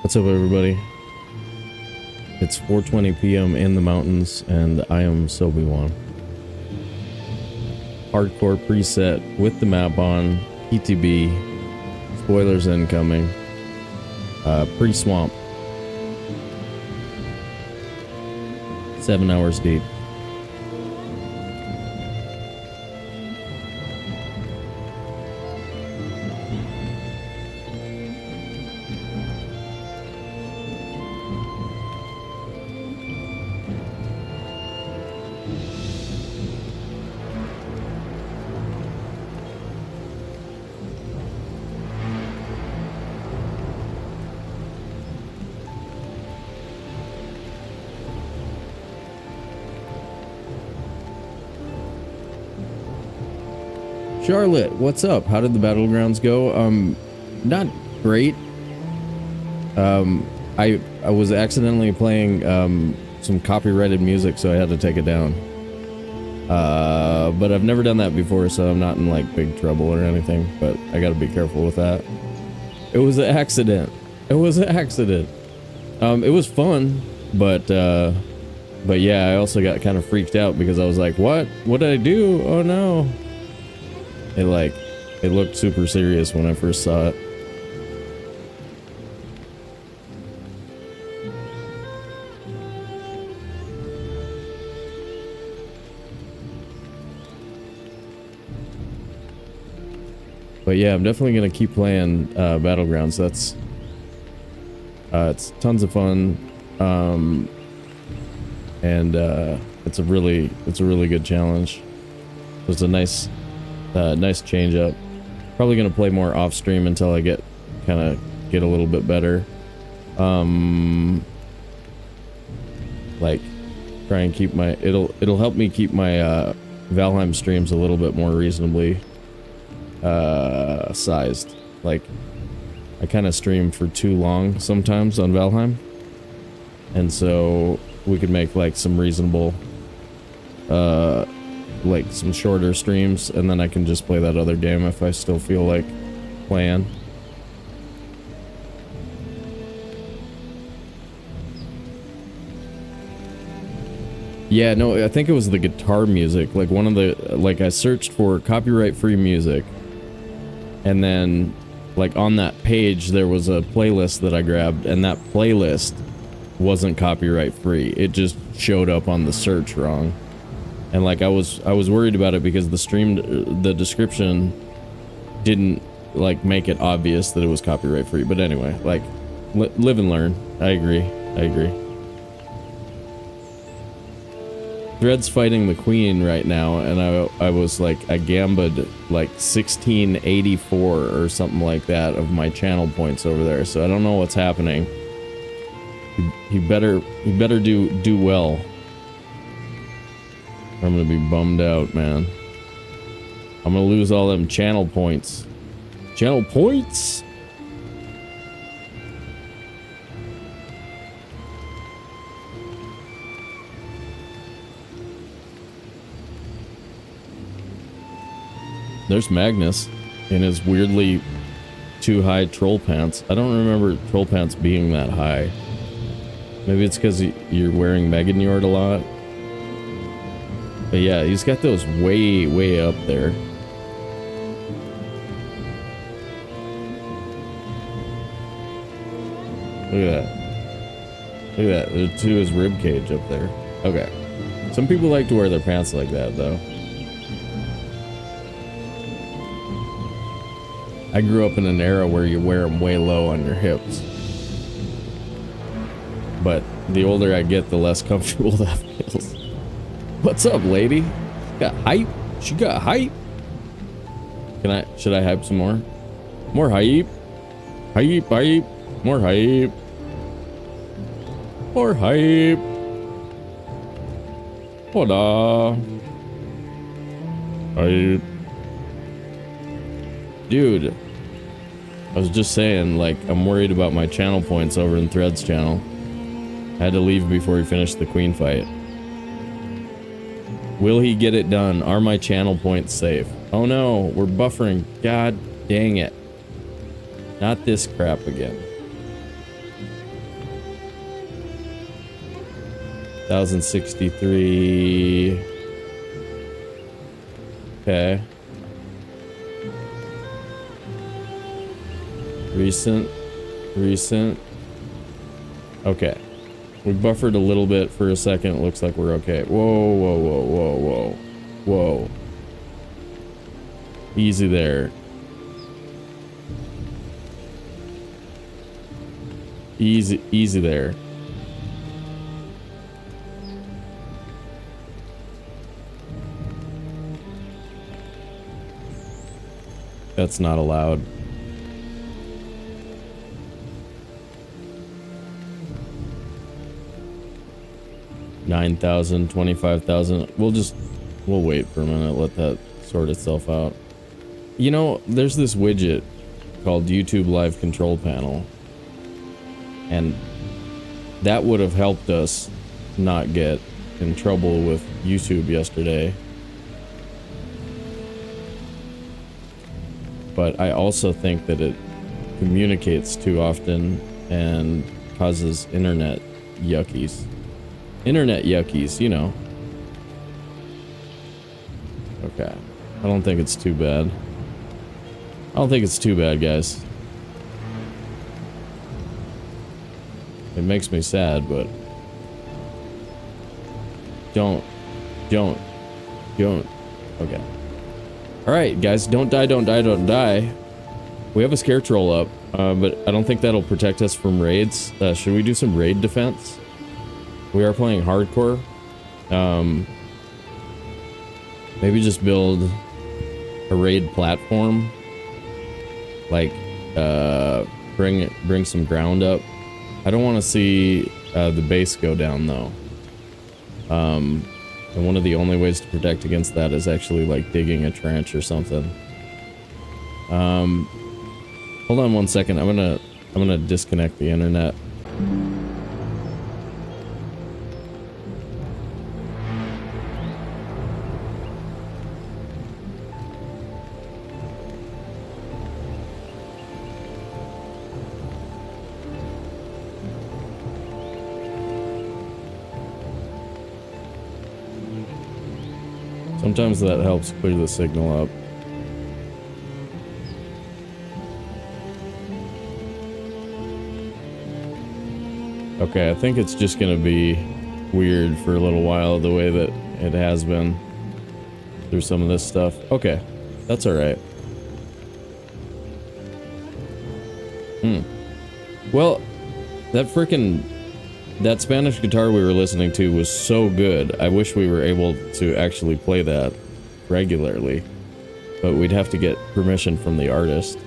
What's up, everybody? It's 4:20 p.m. in the mountains, and I am Sobe. Hardcore preset with the map on, PTB, spoilers incoming, pre-swamp, 7 hours deep. Charlotte, what's up? How did the battlegrounds go? Not great. I was accidentally playing some copyrighted music, so I had to take it down. But I've never done that before, so I'm not in like big trouble or anything, but I gotta be careful with that. It was an accident. It was an accident. It was fun, but yeah, I also got kind of freaked out because I was like, what did I do? Oh no. It looked super serious when I first saw it. But yeah, I'm definitely gonna keep playing Battlegrounds. That's it's tons of fun, and it's a really good challenge. It was a nice change up. Probably gonna play more off stream until I get a little bit better. Like try and keep my it'll help me keep my Valheim streams a little bit more reasonably sized. Like I kind of stream for too long sometimes on Valheim, and so we could make like some reasonable like some shorter streams, and then I can just play that other game if I still feel like playing. Yeah, no, I think it was the guitar music. Like one of the, like I searched for copyright free music, and then like on that page there was a playlist that I grabbed, and that playlist wasn't copyright free. It just showed up on the search wrong. And like I was worried about it because the description didn't like make it obvious that it was copyright free. But anyway, like live and learn. I agree. Thread's fighting the queen right now, and I was like, I gambled like 1684 or something like that of my channel points over there. So I don't know what's happening. He better do well. I'm gonna be bummed out, man. I'm gonna lose all them channel points. Channel points? There's Magnus in his weirdly too high troll pants. I don't remember troll pants being that high. Maybe it's because you're wearing Meganjord a lot. But yeah, he's got those way up there. Look at that. Look at that. There's to his rib cage up there. Okay. Some people like to wear their pants like that, though. I grew up in an era where you wear them way low on your hips. But the older I get, the less comfortable that feels. What's up, lady? She got hype. She got hype. Should I hype some more? More hype. Hype. More hype. More hype. Hola. Hype. Dude. I was just saying, like, I'm worried about my channel points over in Thread's channel. I had to leave before he finished the queen fight. Will he get it done? Are my channel points safe? Oh no, we're buffering. God dang it. Not this crap again. 1063. Okay. Recent. Okay. We buffered a little bit for a second. It looks like we're okay. Whoa. Easy there. Easy there. That's not allowed. $9,000, $25,000. We'll wait for a minute, let that sort itself out. You know, there's this widget called YouTube Live Control Panel, and that would have helped us not get in trouble with YouTube yesterday. But I also think that it communicates too often and causes internet yuckies. Internet yuckies, you know. Okay. I don't think it's too bad. I don't think it's too bad, guys. It makes me sad, but don't. Okay. Alright, guys, don't die. We have a scare troll up, but I don't think that'll protect us from raids. Should we do some raid defense? We are playing hardcore. Maybe just build a raid platform. Like, bring some ground up. I don't want to see the base go down, though. And one of the only ways to protect against that is actually like digging a trench or something. Hold on one second. I'm gonna disconnect the internet. Sometimes that helps clear the signal up. Okay, I think it's just gonna be weird for a little while the way that it has been through some of this stuff. Okay, that's alright. Well, that Spanish guitar we were listening to was so good. I wish we were able to actually play that regularly, but we'd have to get permission from the artist,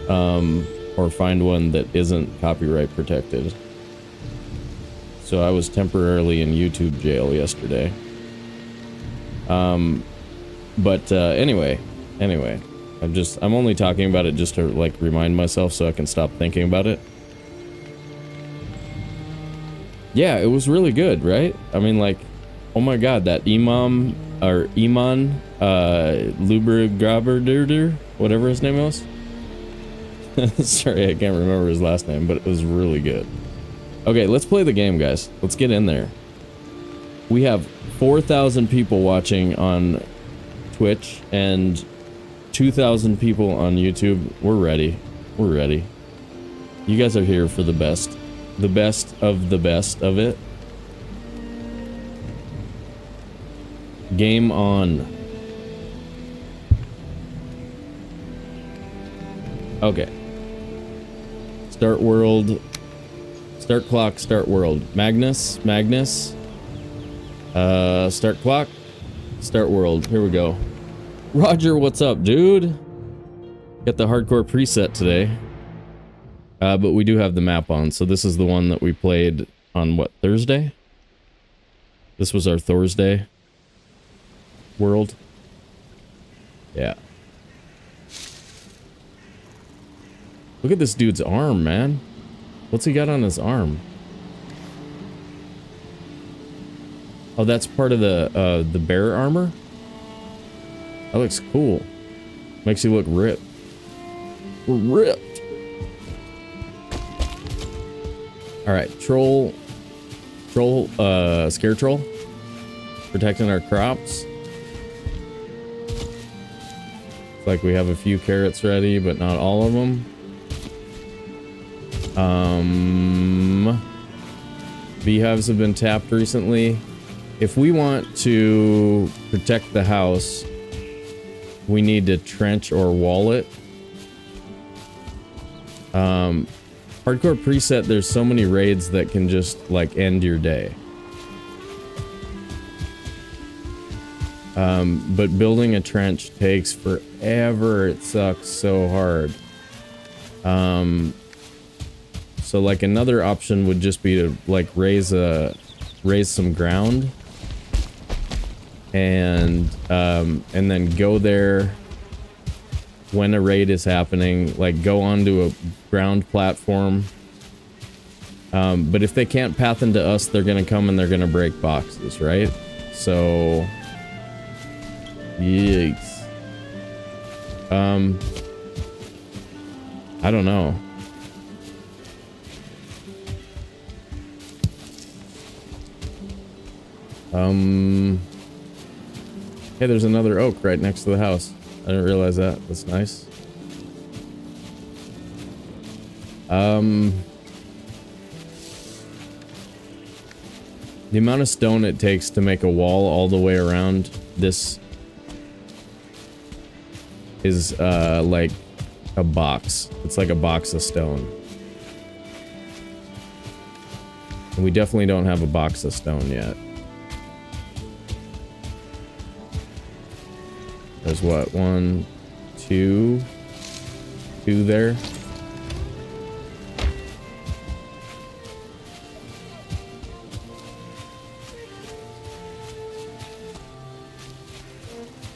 or find one that isn't copyright protected. So I was temporarily in YouTube jail yesterday. Anyway, I'm only talking about it just to like remind myself so I can stop thinking about it. Yeah, it was really good, right? I mean, like, oh my god, that Iman Lubergraberder, whatever his name was. Sorry, I can't remember his last name, but it was really good. Okay, let's play the game, guys. Let's get in there. We have 4,000 people watching on Twitch and 2,000 people on YouTube. We're ready. We're ready. You guys are here for the best. The best of it. Game on. Okay. Start world. Start clock, start world. Magnus. Start clock. Start world. Here we go. Roger, what's up, dude? Got the hardcore preset today. But we do have the map on, so this is the one that we played on, what, Thursday? This was our Thursday world. Yeah. Look at this dude's arm, man. What's he got on his arm? Oh, that's part of the bear armor? That looks cool. Makes you look ripped. We're ripped. Alright, troll. Troll, scare troll. Protecting our crops. It's like we have a few carrots ready, but not all of them. Beehives have been tapped recently. If we want to protect the house, we need to trench or wall it. Hardcore preset, there's so many raids that can just like end your day. But building a trench takes forever. It sucks so hard. So like another option would just be to like raise some ground and then go there when a raid is happening, like go onto a ground platform. But if they can't path into us, they're gonna come and they're gonna break boxes, right? So yikes. I don't know. Hey, there's another oak right next to the house. I didn't realize that. That's nice. The amount of stone it takes to make a wall all the way around this is like a box. It's like a box of stone. And we definitely don't have a box of stone yet. There's what? 1, 2 there.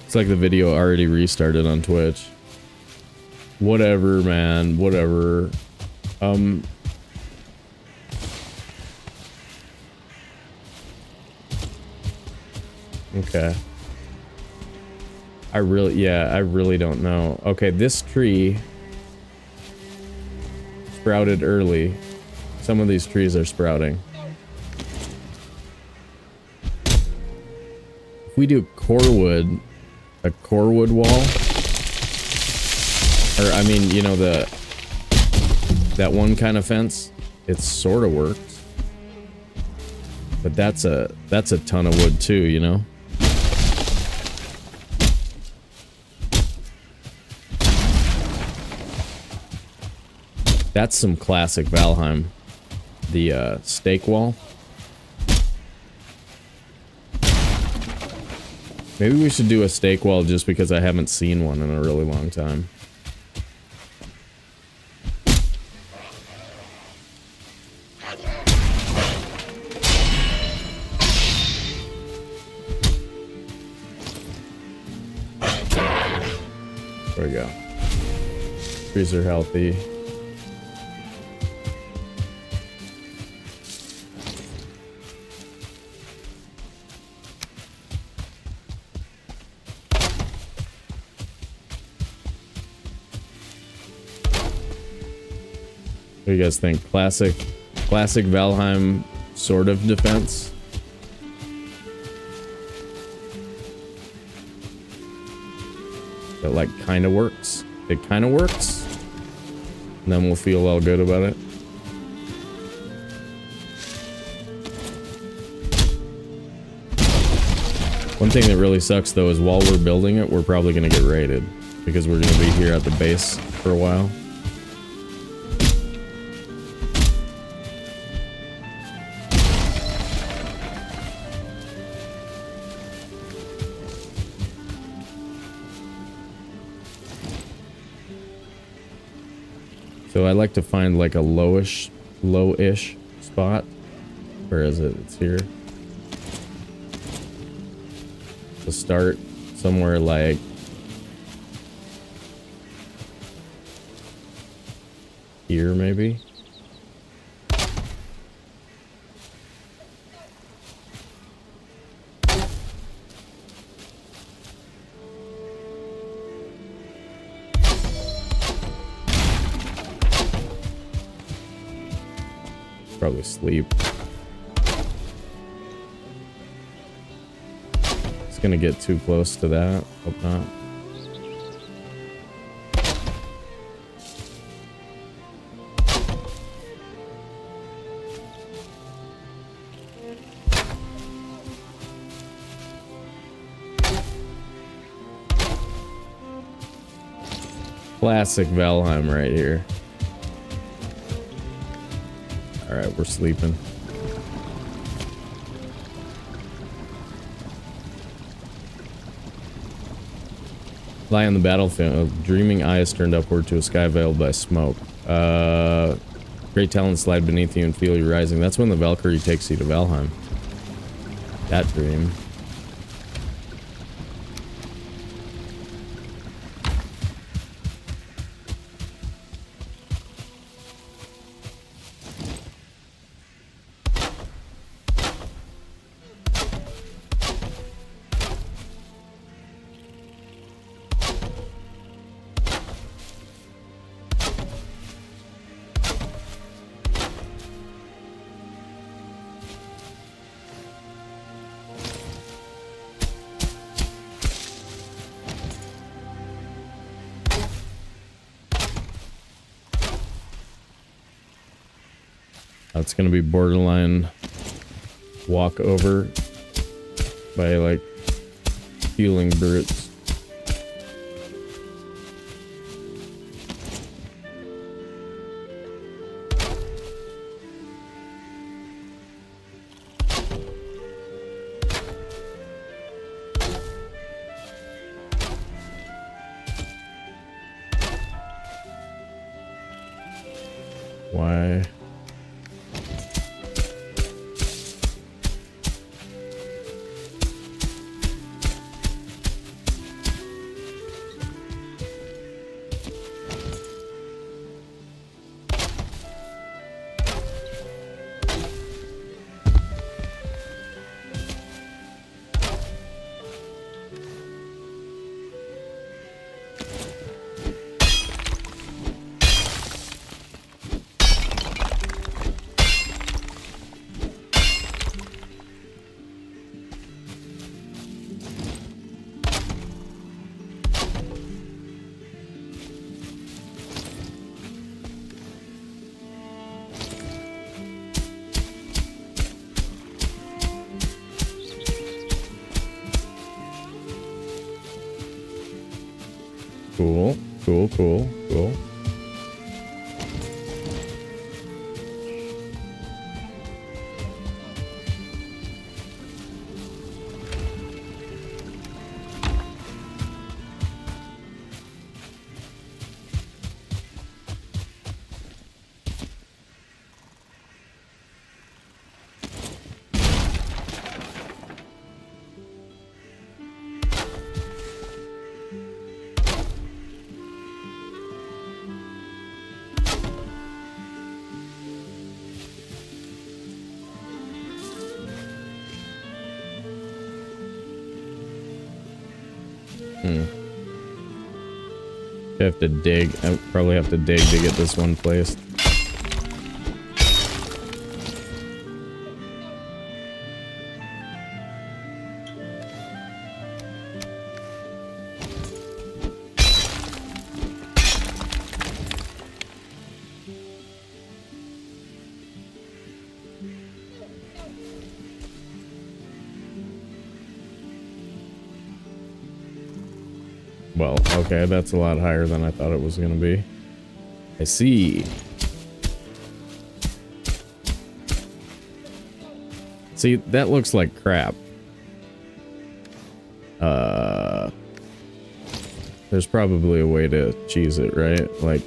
It's like the video already restarted on Twitch. Whatever, man. Whatever. Okay. I really don't know. Okay, this tree sprouted early. Some of these trees are sprouting. If we do corewood, a corewood wall, or I mean, you know, that one kind of fence, it sort of works. But that's a ton of wood too, you know? That's some classic Valheim. The stake wall. Maybe we should do a stake wall just because I haven't seen one in a really long time. There we go. Trees are healthy. What do you guys think? Classic Valheim sort of defense. That like kind of works. It kind of works. And then we'll feel all good about it. One thing that really sucks though is while we're building it, we're probably going to get raided. Because we're going to be here at the base for a while. So I like to find like a lowish spot. Where is it? It's here. To start somewhere like here, maybe. Probably sleep. It's gonna get too close to that. Hope not. Classic Valheim right here. Alright, we're sleeping. Lie on the battlefield. Dreaming eyes turned upward to a sky veiled by smoke. Great talents slide beneath you and feel you rising. That's when the Valkyrie takes you to Valheim. That dream. It's gonna be borderline walk over by like healing brutes. Why? Cool, cool, cool, cool. I have to dig. I probably have to dig to get this one placed. Well, okay, that's a lot higher than I thought it was going to be. I see. See, that looks like crap. There's probably a way to cheese it, right? Like...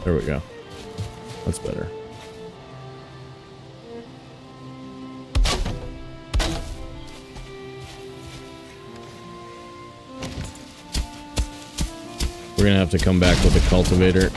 There we go. That's better. We're gonna have to come back with a cultivator.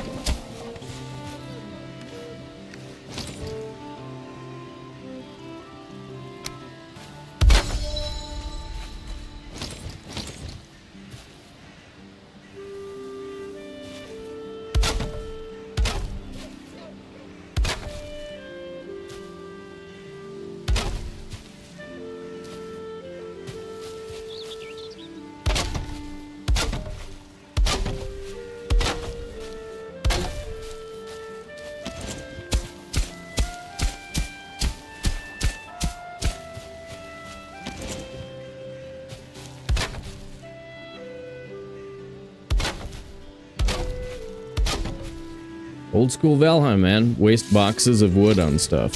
Old school Valheim, man. Waste boxes of wood on stuff.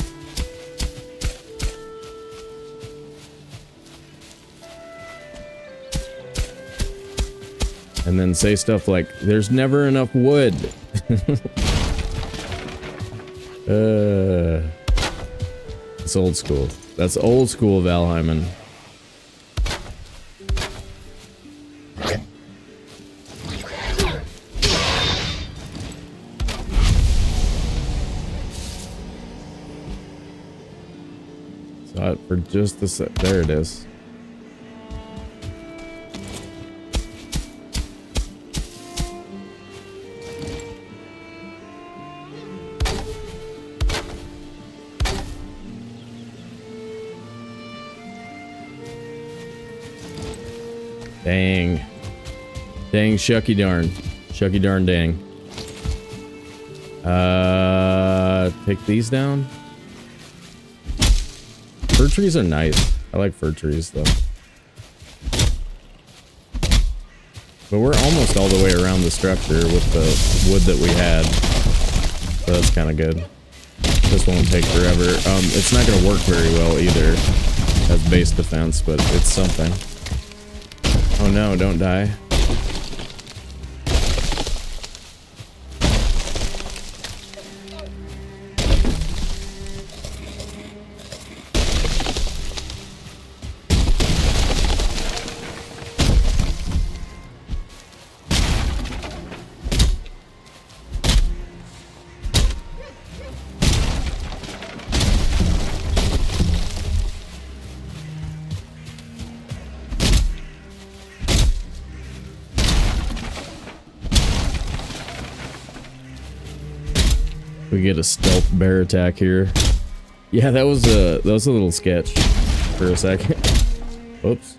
And then say stuff like, there's never enough wood. It's old school. That's old school Valheiman. Saw it for just a sec. There it is. Dang. Dang shucky darn. Shucky darn dang. Take these down. Fir trees are nice. I like fir trees though. But we're almost all the way around the structure with the wood that we had. So that's kind of good. This won't take forever. It's not going to work very well either as base defense, but it's something. Oh no, don't die. We get a stealth bear attack here. Yeah, that was a little sketch for a second. Oops.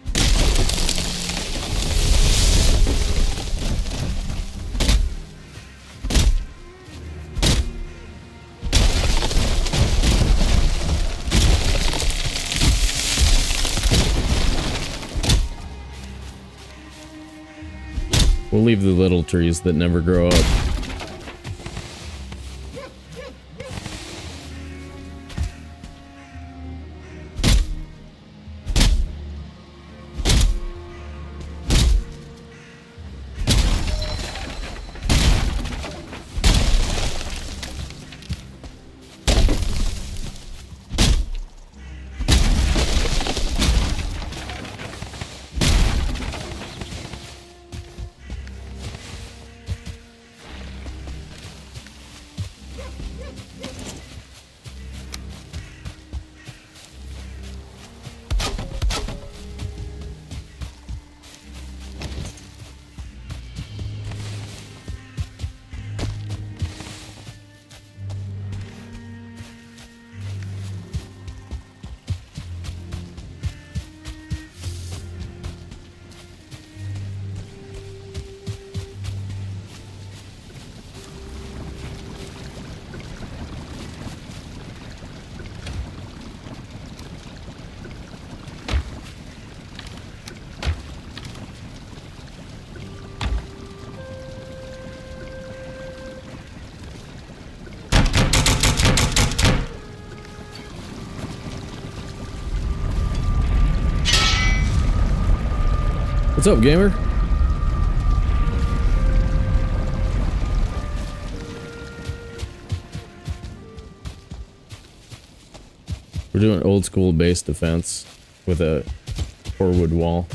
We'll leave the little trees that never grow up. What's up, gamer? We're doing old school base defense with a 4-wood wall.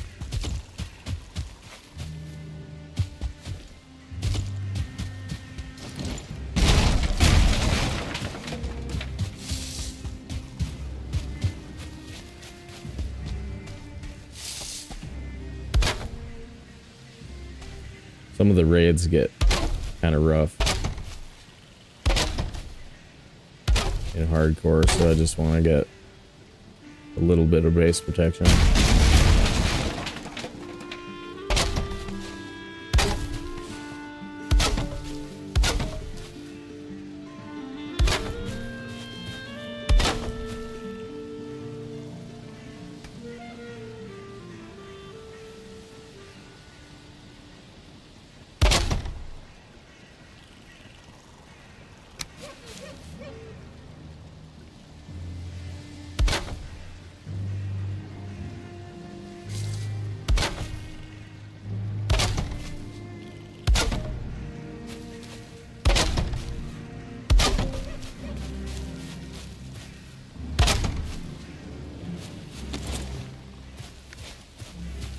Some of the raids get kind of rough in hardcore, so I just want to get a little bit of base protection.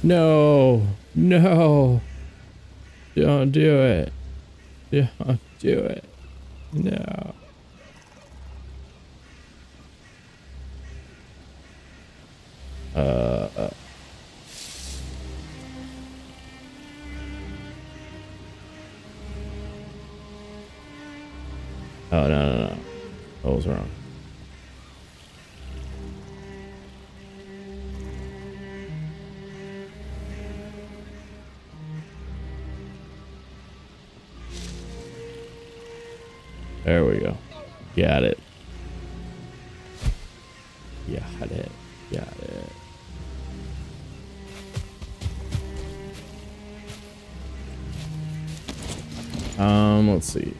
No. No. Don't do it. Don't do it. No. Oh, no. That was wrong. There we go. Got it. Got it. Got it. Let's see.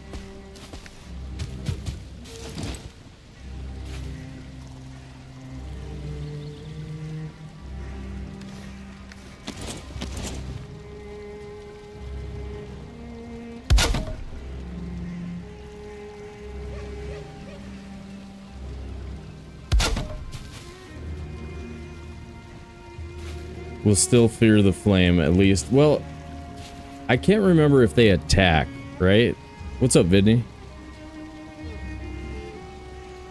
Will still fear the flame, at least. Well, I can't remember if they attack, right? What's up, Vidney?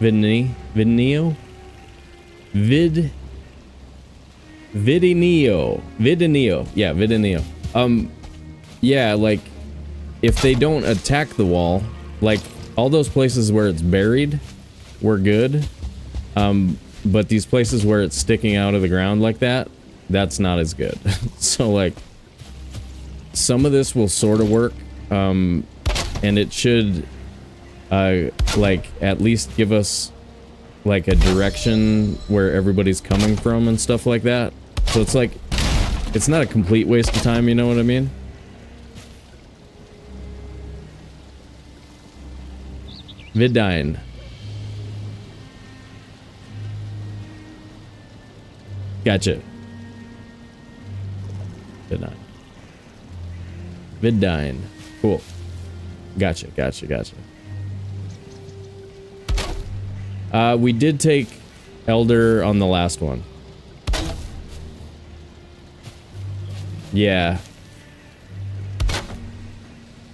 Vidneo? Vidineo. Yeah, Vidineo. Yeah, like, if they don't attack the wall, like, all those places where it's buried, we're good. But these places where it's sticking out of the ground like that, that's not as good. So, like, some of this will sort of work, and it should, like, at least give us, like, a direction where everybody's coming from and stuff like that. So it's like, it's not a complete waste of time, you know what I mean? Vidine. Gotcha. Vidine. Cool. Gotcha. We did take Elder on the last one. Yeah.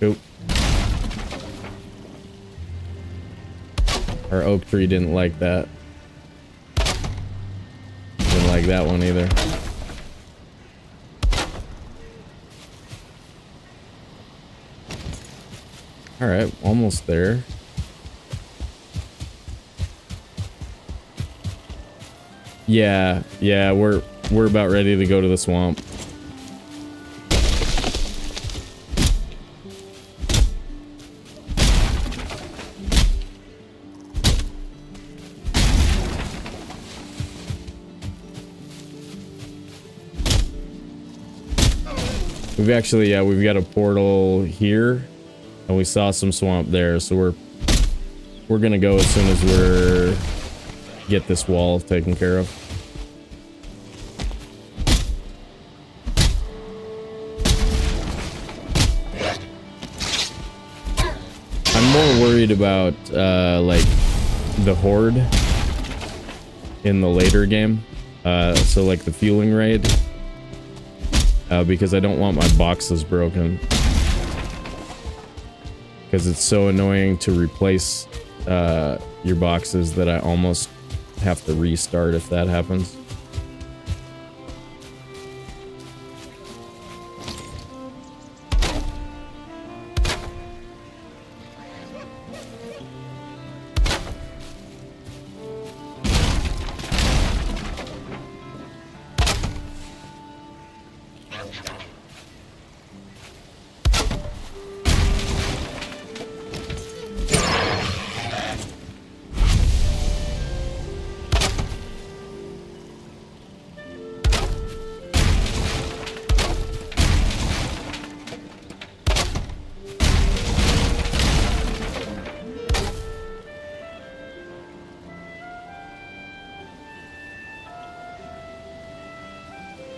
Oop. Our oak tree didn't like that. Didn't like that one either. Alright, almost there. Yeah, we're about ready to go to the swamp. We've actually, yeah, we've got a portal here. And we saw some swamp there, so we're gonna go as soon as we're get this wall taken care of. I'm more worried about like the horde in the later game, so like the fueling raid, because I don't want my boxes broken. Because it's so annoying to replace your boxes that I almost have to restart if that happens.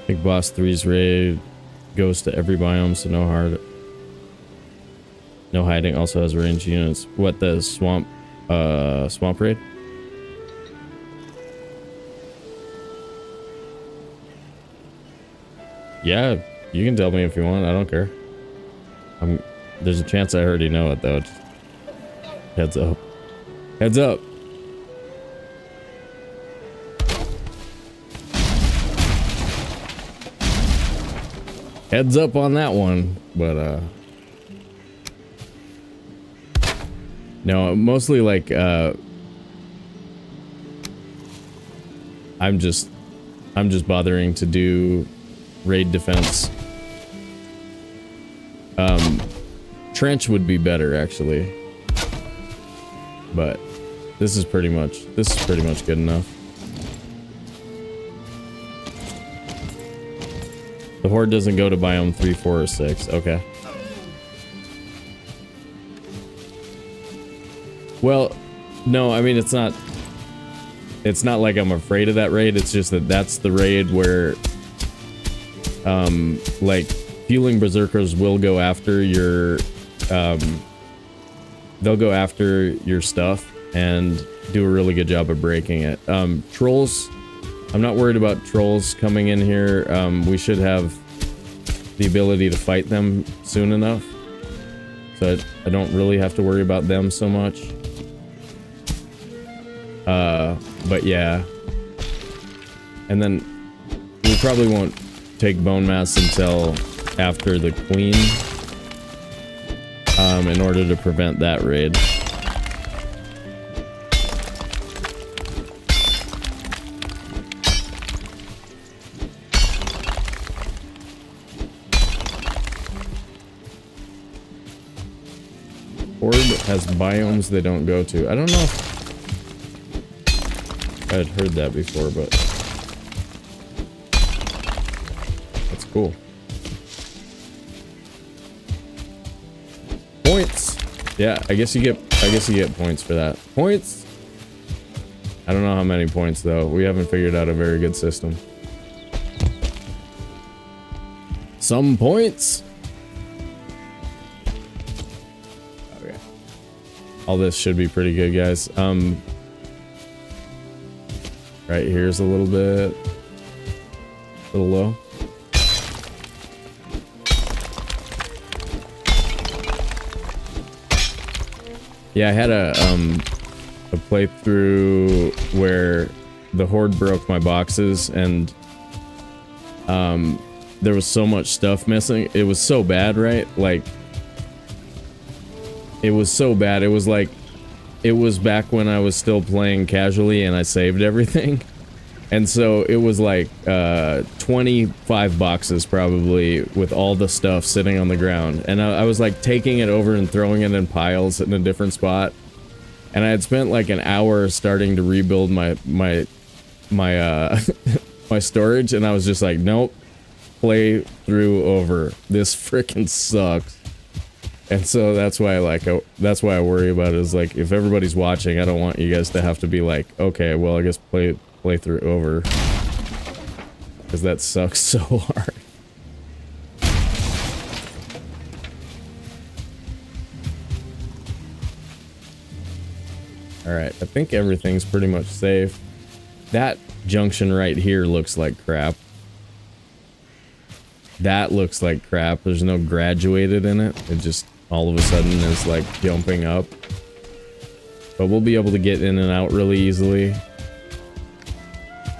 Big Boss 3's raid goes to every biome, so no hiding. Also has ranged units. What, the swamp raid? Yeah, you can tell me if you want. I don't care. There's a chance I already know it though. Just heads up. Heads up. Heads up on that one, but no, mostly like I'm just bothering to do raid defense. Trench would be better actually, but this is pretty much good enough. The horde doesn't go to biome 3, 4, or 6. Okay. Well, no, I mean it's not like I'm afraid of that raid. It's just that that's the raid where like fueling berserkers will go after your they'll go after your stuff and do a really good job of breaking it. Trolls, I'm not worried about trolls coming in here. We should have the ability to fight them soon enough, so I don't really have to worry about them so much. But yeah, and then we probably won't take bone mass until after the queen, in order to prevent that raid. Horde has biomes they don't go to. I don't know if I had heard that before, but that's cool. Points. Yeah, I guess you get points for that. Points. I don't know how many points though. We haven't figured out a very good system. Some points. Okay. All this should be pretty good, guys. Right here's a little low. Yeah, I had a playthrough where the horde broke my boxes and there was so much stuff missing. It was so bad, right? Like it was so bad. It was like it was back when I was still playing casually and I saved everything. And so it was like 25 boxes probably with all the stuff sitting on the ground. And I was like taking it over and throwing it in piles in a different spot. And I had spent like an hour starting to rebuild my my storage, and I was just like, nope, play through over. This freaking sucks. And so that's why that's why I worry about it, is like if everybody's watching, I don't want you guys to have to be like, okay, well I guess play through over, because that sucks so hard. Alright, I think everything's pretty much safe. That junction right here looks like crap. That looks like crap. There's no graduated in it. It just all of a sudden is like jumping up. But we'll be able to get in and out really easily.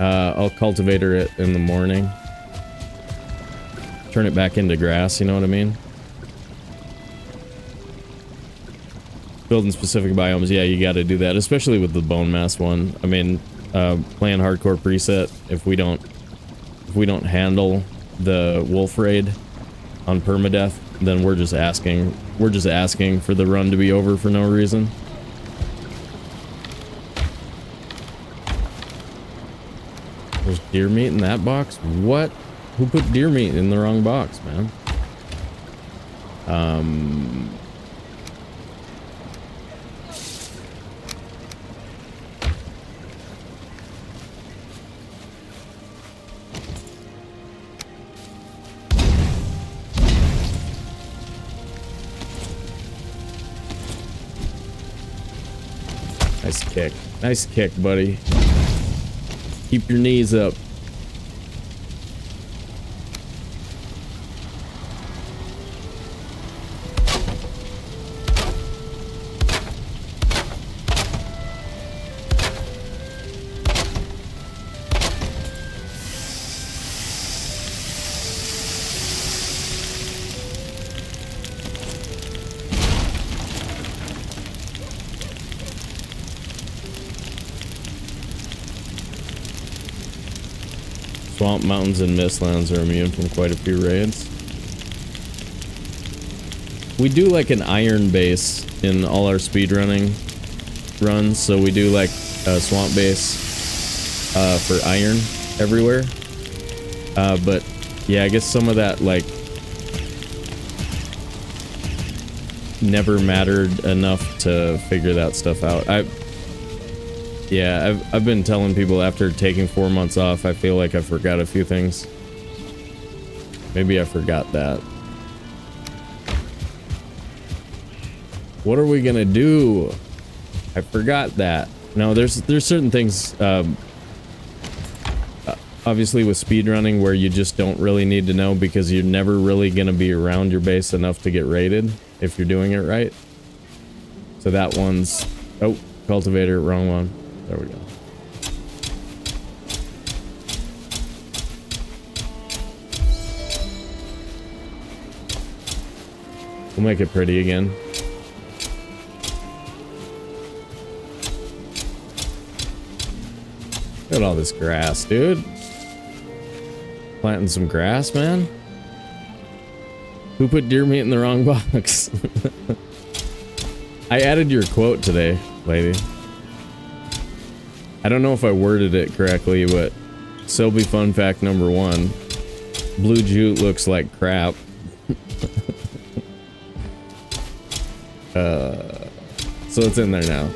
I'll cultivator it in the morning. Turn it back into grass, you know what I mean? Building specific biomes, yeah, you gotta do that, especially with the bone mass one. I mean, playing hardcore preset, if we don't handle the wolf raid on permadeath, then we're just asking for the run to be over for no reason. There's deer meat in that box? What? Who put deer meat in the wrong box, man? Nice kick. Nice kick, buddy. Keep your knees up. Swamp, mountains, and mistlands are immune from quite a few raids. We do like an iron base in all our speedrunning runs, so we do like a swamp base for iron everywhere. But yeah, I guess some of that like never mattered enough to figure that stuff out. I've been telling people after taking 4 months off, I feel like I forgot a few things. Maybe I forgot that. What are we gonna do? I forgot that. No, there's certain things, obviously with speedrunning where you just don't really need to know because you're never really gonna be around your base enough to get raided if you're doing it right. So that one's... Oh, cultivator, wrong one. There we go. We'll make it pretty again. Look at all this grass, dude. Planting some grass, man. Who put deer meat in the wrong box? I added your quote today, lady. I don't know if I worded it correctly, but Sobe fun fact number 1. Blue jute looks like crap. So it's in there now.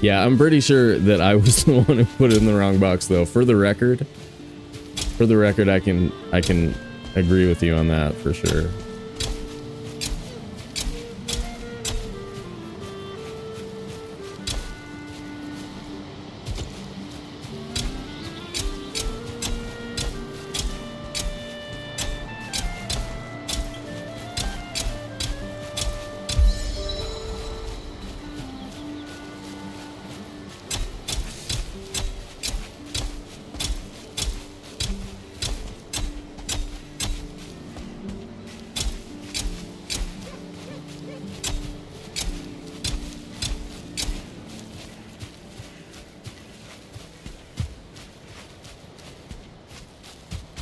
Yeah, I'm pretty sure that I was the one who put it in the wrong box, though. For the record, I can agree with you on that for sure.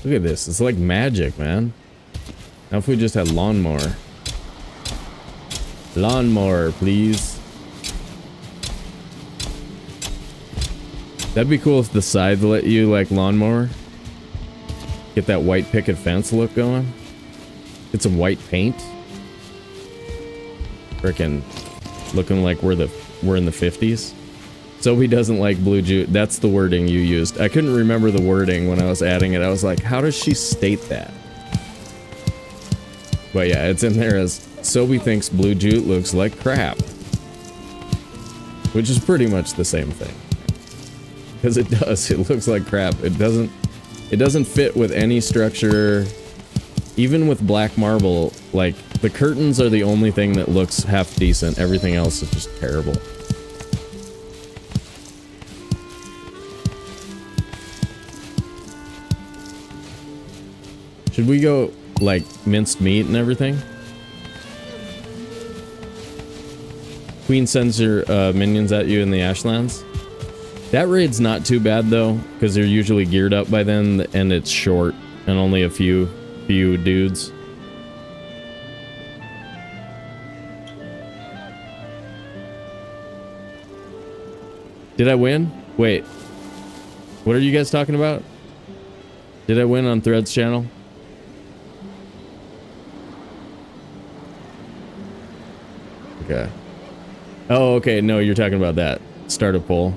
Look at this. It's like magic, man. Now if we just had lawnmower. Lawnmower, please. That'd be cool if the scythe let you, like, lawnmower. Get that white picket fence look going. Get some white paint. Frickin' looking like we're in the 50s. Sobe doesn't like blue jute. That's the wording you used. I couldn't remember the wording when I was adding it. I was like, how does she state that? But yeah, it's in there as Sobe thinks blue jute looks like crap. Which is pretty much the same thing. Because it does. It looks like crap. It doesn't fit with any structure. Even with black marble, like, the curtains are the only thing that looks half decent. Everything else is just terrible. Should we go, like, minced meat and everything? Queen sends your minions at you in the Ashlands. That raid's not too bad, though, because they're usually geared up by then, and it's short, and only a few dudes. Did I win? Wait. What are you guys talking about? Did I win on Threads channel? Okay. Oh, okay. No, you're talking about that. Start a poll.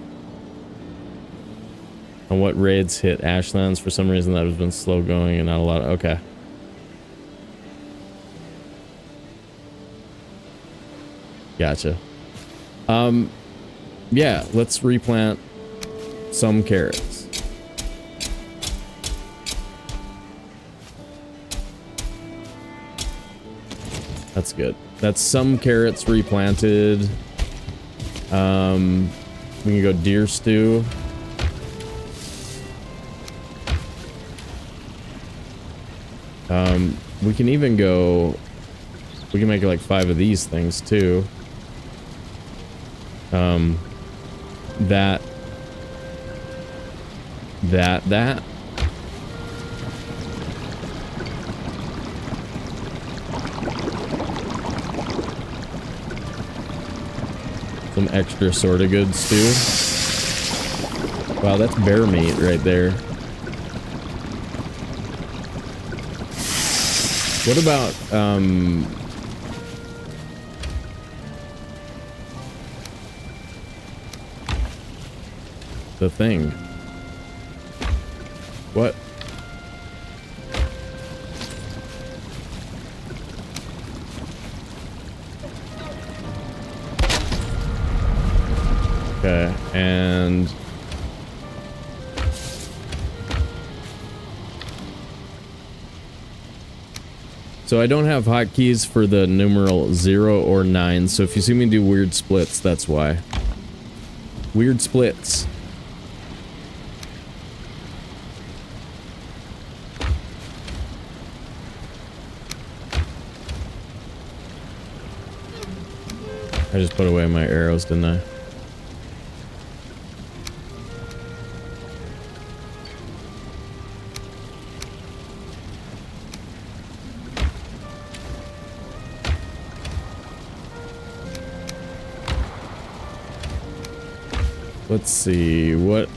On what raids hit Ashlands? For some reason that has been slow going and not a lot of... Okay. Gotcha. Yeah, let's replant some carrots. That's good. That's some carrots replanted. We can go deer stew. We can even go... We can make like 5 of these things too. That that. Some extra sorta good stew. Wow, that's bear meat right there. What about, the thing? What? Okay, and so I don't have hotkeys for the numeral 0 or 9, so if you see me do weird splits, that's why. Weird splits. I just put away my arrows, didn't I? Let's see, what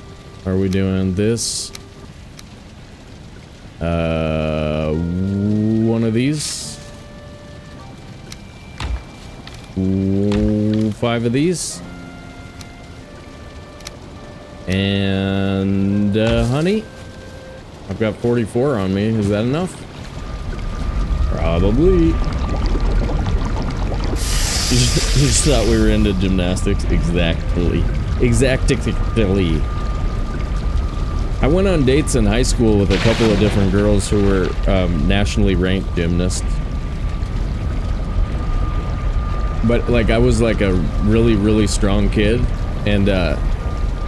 are we doing? This, one of these, 5 of these, and honey. I've got 44 on me. Is that enough? Probably. You just thought we were into gymnastics. Exactly. Exactly. I went on dates in high school with a couple of different girls who were nationally ranked gymnasts. But like I was like a really, really strong kid, and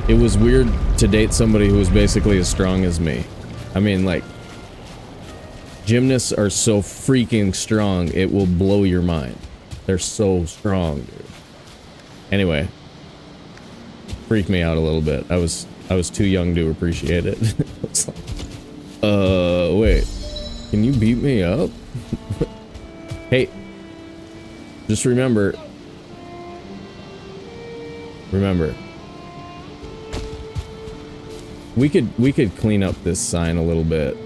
it was weird to date somebody who was basically as strong as me. I mean, like, gymnasts are so freaking strong, it will blow your mind. They're so strong, dude. Anyway. Freaked me out a little bit. I was too young to appreciate it. It's like, wait. Can you beat me up? Hey. Just remember. We could clean up this sign a little bit.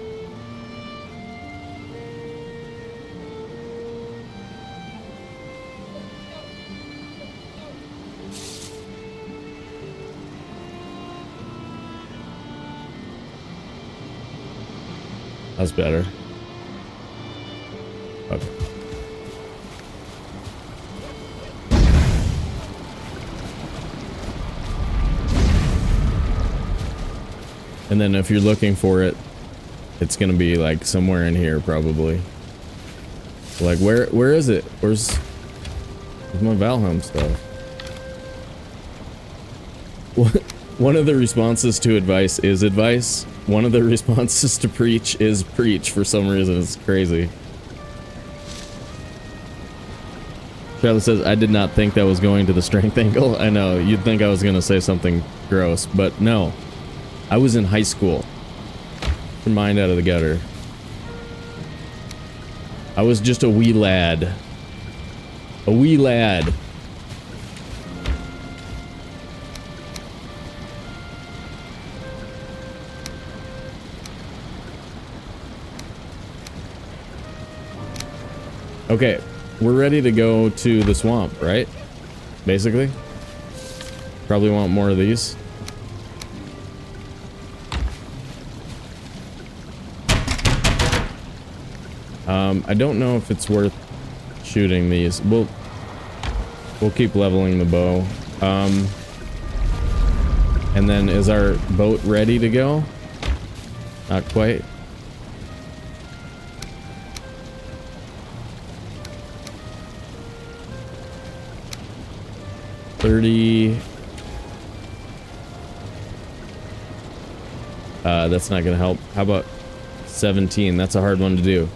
That's better. Okay. And then if you're looking for it, it's gonna be like somewhere in here probably. Like where is it? Where's my Valheim stuff? One of the responses to advice is advice. One of the responses to preach is preach for some reason. It's crazy. Charlie says, I did not think that was going to the strength angle. I know, you'd think I was going to say something gross, but no. I was in high school. Get your mind out of the gutter. I was just a wee lad. A wee lad. Okay, we're ready to go to the swamp, right? Basically. Probably want more of these. I don't know if it's worth shooting these. We'll keep leveling the bow. And then is our boat ready to go? Not quite. That's not gonna help. How about 17? That's a hard one to do.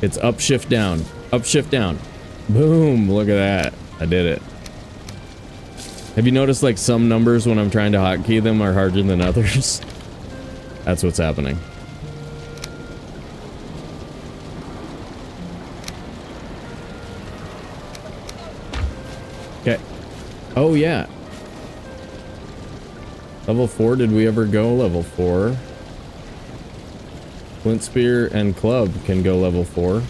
It's up, shift, down. Up, shift, down. Boom! Look at that. I did it. Have you noticed like some numbers when I'm trying to hotkey them are harder than others? That's what's happening. Okay. Oh, yeah. Level 4, did we ever go level 4? Flint Spear and Club can go level 4.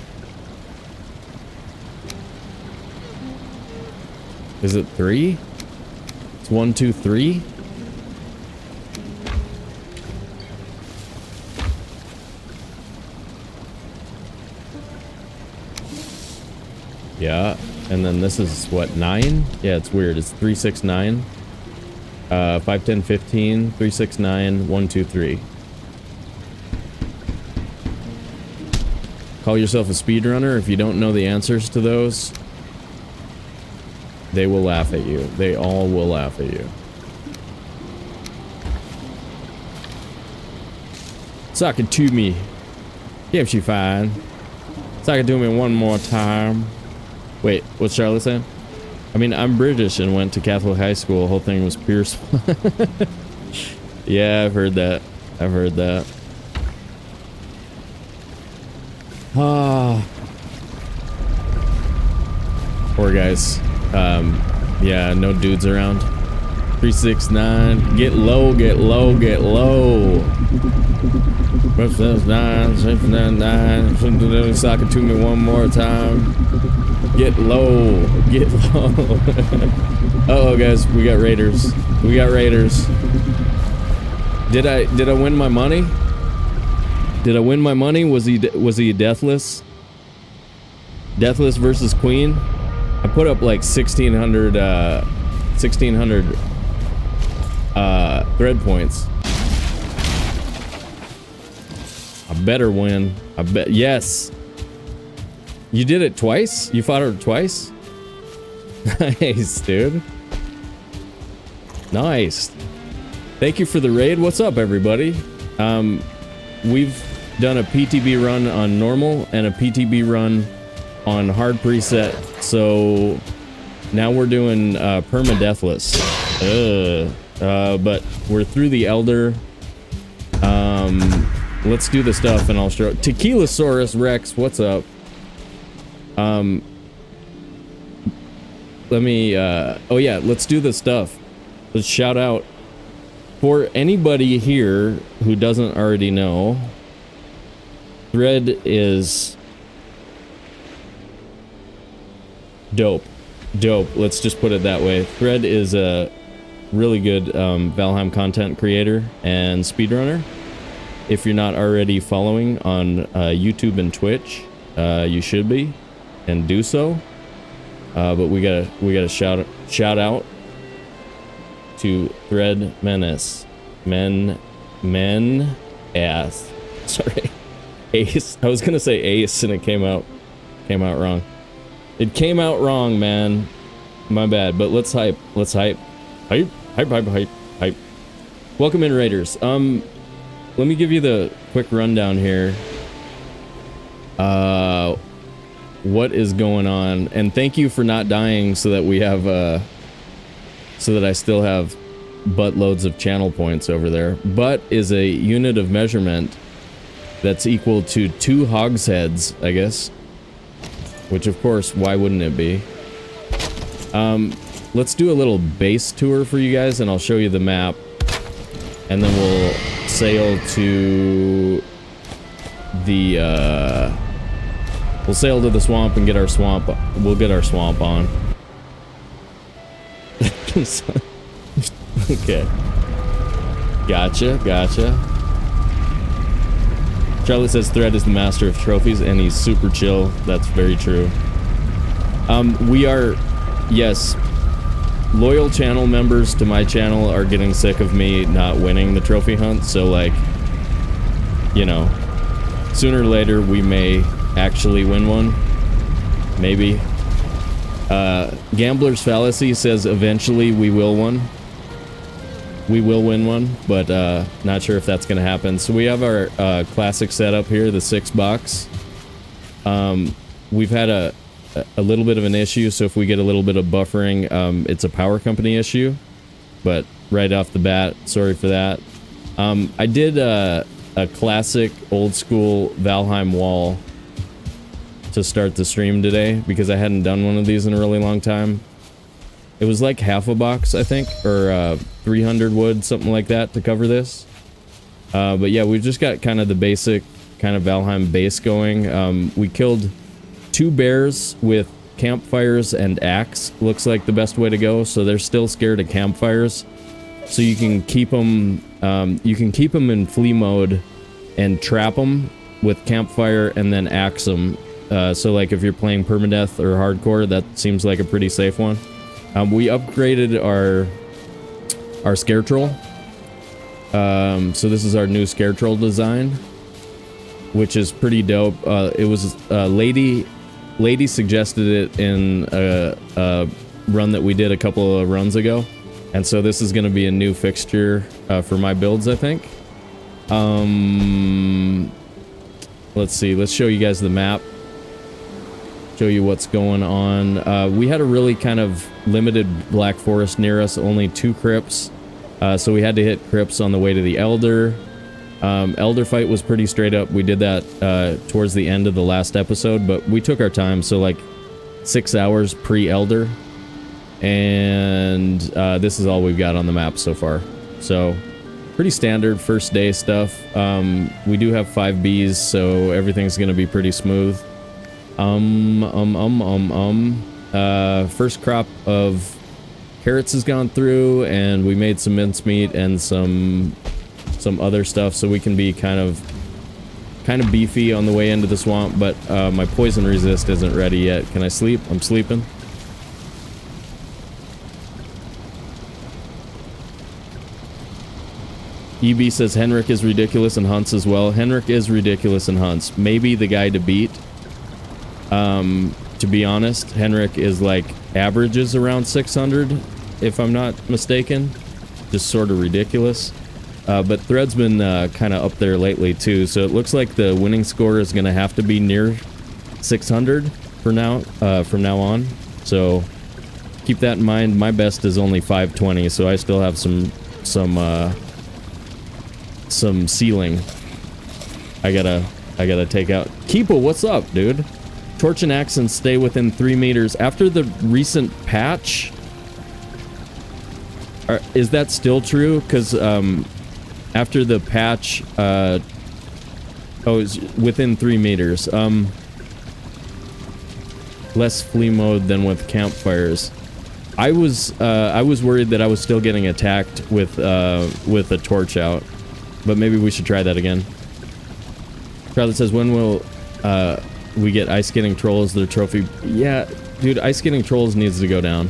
Is it 3? It's 1, 2, 3? Yeah, and then this is what, 9? Yeah, it's weird. It's 3, 6, 9. 5, 10, 15, 3, 6, 9, 1, 2, 3. Call yourself a speedrunner. If you don't know the answers to those, they will laugh at you. They all will laugh at you. Suck it to me. Yeah, she fine. Suck it to me one more time. Wait, what's Charlotte saying? I mean, I'm British and went to Catholic high school. The whole thing was Pierce. Yeah, I've heard that. I've heard that. Ah. Poor guys. Yeah, no dudes around. 369. Get low, get low, get low. 9, 9. Sock it to me one more time. Get low, get low. Uh-oh, guys, we got raiders. We got raiders. Did I win my money? Did I win my money? Was he deathless? Deathless versus Queen? I put up like 1600 thread points. I better win. I bet. Yes. You did it twice? You fought her twice? Nice, dude. Nice. Thank you for the raid. What's up, everybody? We've done a PTB run on normal and a PTB run on hard preset. So now we're doing perma deathless. But we're through the Elder. Let's do the stuff and I'll show. Tequilasaurus Rex, what's up? Let me, oh yeah, let's do the stuff. Let's shout out for anybody here who doesn't already know. Thread is dope. Dope. Let's just put it that way. Thread is a really good Valheim content creator and speedrunner. If you're not already following on YouTube and Twitch, you should be, and do so. But we gotta shout out to Thread Menace, men ass. Sorry, Ace. I was gonna say Ace, and it came out wrong. It came out wrong, man. My bad. But let's hype. Let's hype. Hype. Welcome in, Raiders. Let me give you the quick rundown here. What is going on? And thank you for not dying so that we have, so that I still have buttloads of channel points over there. Butt is a unit of measurement that's equal to 2 hogsheads, I guess. Which, of course, why wouldn't it be? Let's do a little base tour for you guys, and I'll show you the map. And then we'll sail to the, we'll sail to the swamp and get our swamp. We'll get our swamp on. Okay. Gotcha. Charlie says Thread is the master of trophies, and he's super chill. That's very true. We are, yes, loyal channel members to my channel are getting sick of me not winning the trophy hunt, so like, you know, sooner or later we may actually win one. Maybe. Gambler's Fallacy says eventually we will win one, but not sure if that's gonna happen. So we have our classic setup here, the 6-box. We've had a little bit of an issue, so if we get a little bit of buffering, it's a power company issue, but right off the bat, sorry for that. I did a classic old school Valheim wall to start the stream today because I hadn't done one of these in a really long time. It was like half a box, I think, or 300 wood, something like that, to cover this. But yeah, we've just got kind of the basic kind of Valheim base going. We killed 2 bears with campfires and axe. Looks like the best way to go. So they're still scared of campfires. So you can keep them. You can keep them in flee mode and trap them with campfire and then axe them. So like if you're playing permadeath or hardcore, that seems like a pretty safe one. We upgraded our scare troll. So this is our new scare troll design, which is pretty dope. It was lady suggested it in a run that we did a couple of runs ago, and so this is going to be a new fixture for my builds, I think. Let's see. Let's show you guys the map. Show you what's going on. We had a really kind of limited black forest near us, only 2 crypts. So we had to hit crypts on the way to the Elder. Elder fight was pretty straight up. We did that towards the end of the last episode, but we took our time, so like 6 hours pre-Elder. And this is all we've got on the map so far. So pretty standard first day stuff. We do have 5 Bs, so everything's gonna be pretty smooth. First crop of carrots has gone through, and we made some mincemeat and some other stuff, so we can be kind of beefy on the way into the swamp. But my poison resist isn't ready yet. Can I sleep? I'm sleeping. EB says Henrik is ridiculous and hunts as well. Henrik is ridiculous and hunts. Maybe the guy to beat. To be honest, Henrik is like averages around 600, if I'm not mistaken. Just sort of ridiculous. But Thread's been kind of up there lately too, so it looks like the winning score is going to have to be near 600 for now, from now on. So keep that in mind. My best is only 520, so I still have some ceiling. I gotta take out. Keepa, what's up, dude? Torch and axe and stay within 3 meters. After the recent patch, is that still true? Because after the patch, it's within 3 meters. Less flee mode than with campfires. I was worried that I was still getting attacked with a torch out, but maybe we should try that again. Charlotte says, when will we get ice skating trolls, their trophy? Yeah, dude, ice skating trolls needs to go down.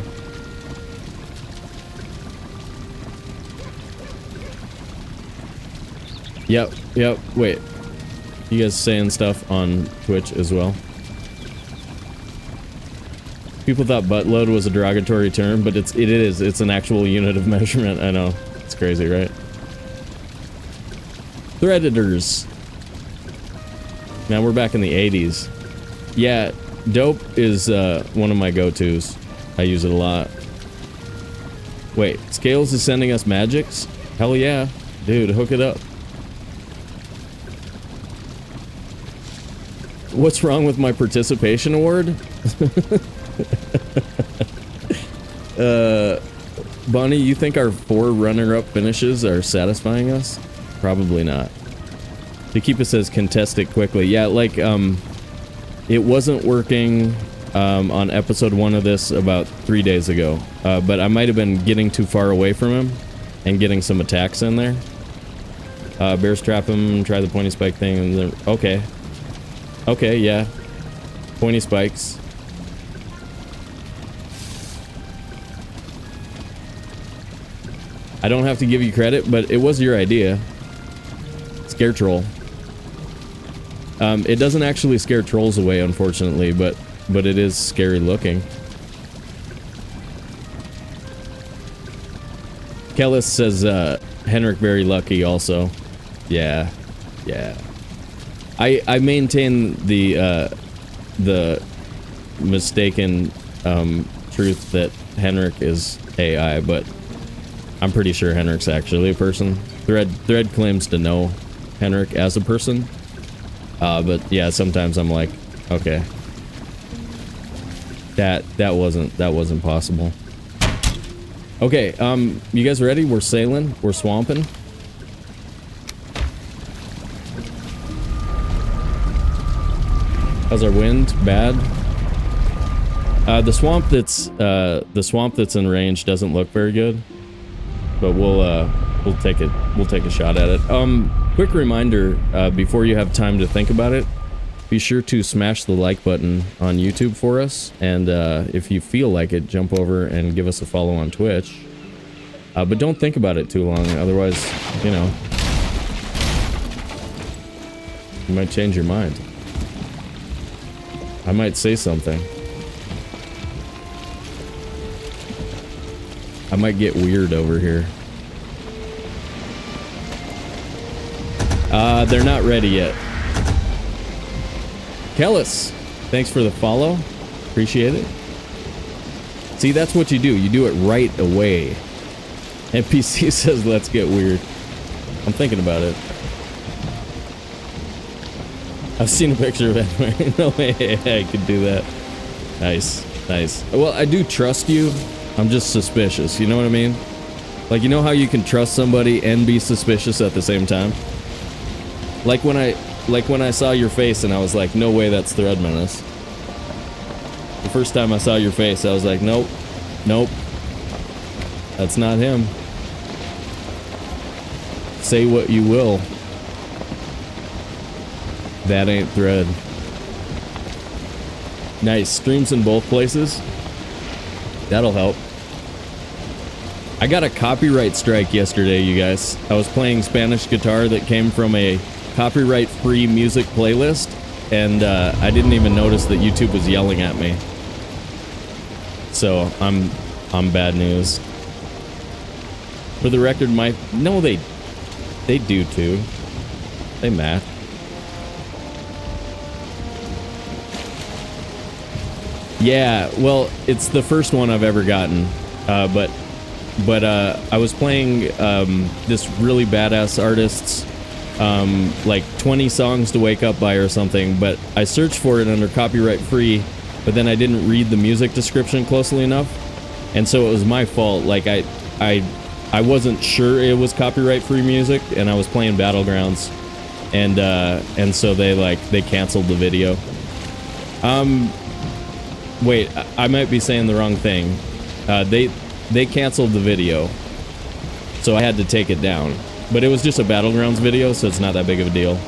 Yep, wait. You guys saying stuff on Twitch as well? People thought buttload was a derogatory term, but it is. It's an actual unit of measurement. I know. It's crazy, right? Threaditors. Now we're back in the 80s. Yeah, dope is one of my go-tos. I use it a lot. Wait, Scales is sending us magics? Hell yeah. Dude, hook it up. What's wrong with my participation award? Bonnie, you think our 4 runner-up finishes are satisfying us? Probably not. Takeepa says contest it quickly. Yeah, like, it wasn't working on episode 1 of this about 3 days ago. But I might have been getting too far away from him and getting some attacks in there. Bears trap him, try the pointy spike thing, and then, okay. Okay, yeah. Pointy spikes. I don't have to give you credit, but it was your idea. Scare troll. It doesn't actually scare trolls away, unfortunately, but it is scary looking. Kellis says, Henrik very lucky also. Yeah. I maintain the mistaken truth that Henrik is AI, but I'm pretty sure Henrik's actually a person. Thread claims to know Henrik as a person. But yeah, sometimes I'm like, okay. That wasn't possible. Okay, you guys ready? We're sailing. We're swamping. How's our wind? Bad. The swamp that's in range doesn't look very good, but we'll take a shot at it. Quick reminder, before you have time to think about it, be sure to smash the like button on YouTube for us, and if you feel like it, jump over and give us a follow on Twitch. But don't think about it too long, otherwise, you know, you might change your mind. I might say something. I might get weird over here. They're not ready yet. Kellis, thanks for the follow. Appreciate it. See, that's what you do. You do it right away. NPC says, let's get weird. I'm thinking about it. I've seen a picture of it. No way I could do that. Nice, nice. Well, I do trust you. I'm just suspicious, you know what I mean? Like, you know how you can trust somebody and be suspicious at the same time? Like when I saw your face and I was like, no way that's Thread Menace. The first time I saw your face, I was like, nope, nope. That's not him. Say what you will. That ain't Thread. Nice. Streams in both places. That'll help. I got a copyright strike yesterday, you guys. I was playing Spanish guitar that came from a copyright-free music playlist, and I didn't even notice that YouTube was yelling at me. So I'm bad news. For the record, no, they do too. They match. Yeah, well, it's the first one I've ever gotten, but I was playing this really badass artist's like 20 songs to wake up by or something, but I searched for it under copyright free, but then I didn't read the music description closely enough, and so it was my fault. Like I wasn't sure it was copyright free music, and I was playing Battlegrounds, and so they canceled the video. Wait, I might be saying the wrong thing. They canceled the video, so I had to take it down. But it was just a Battlegrounds video, so it's not that big of a deal.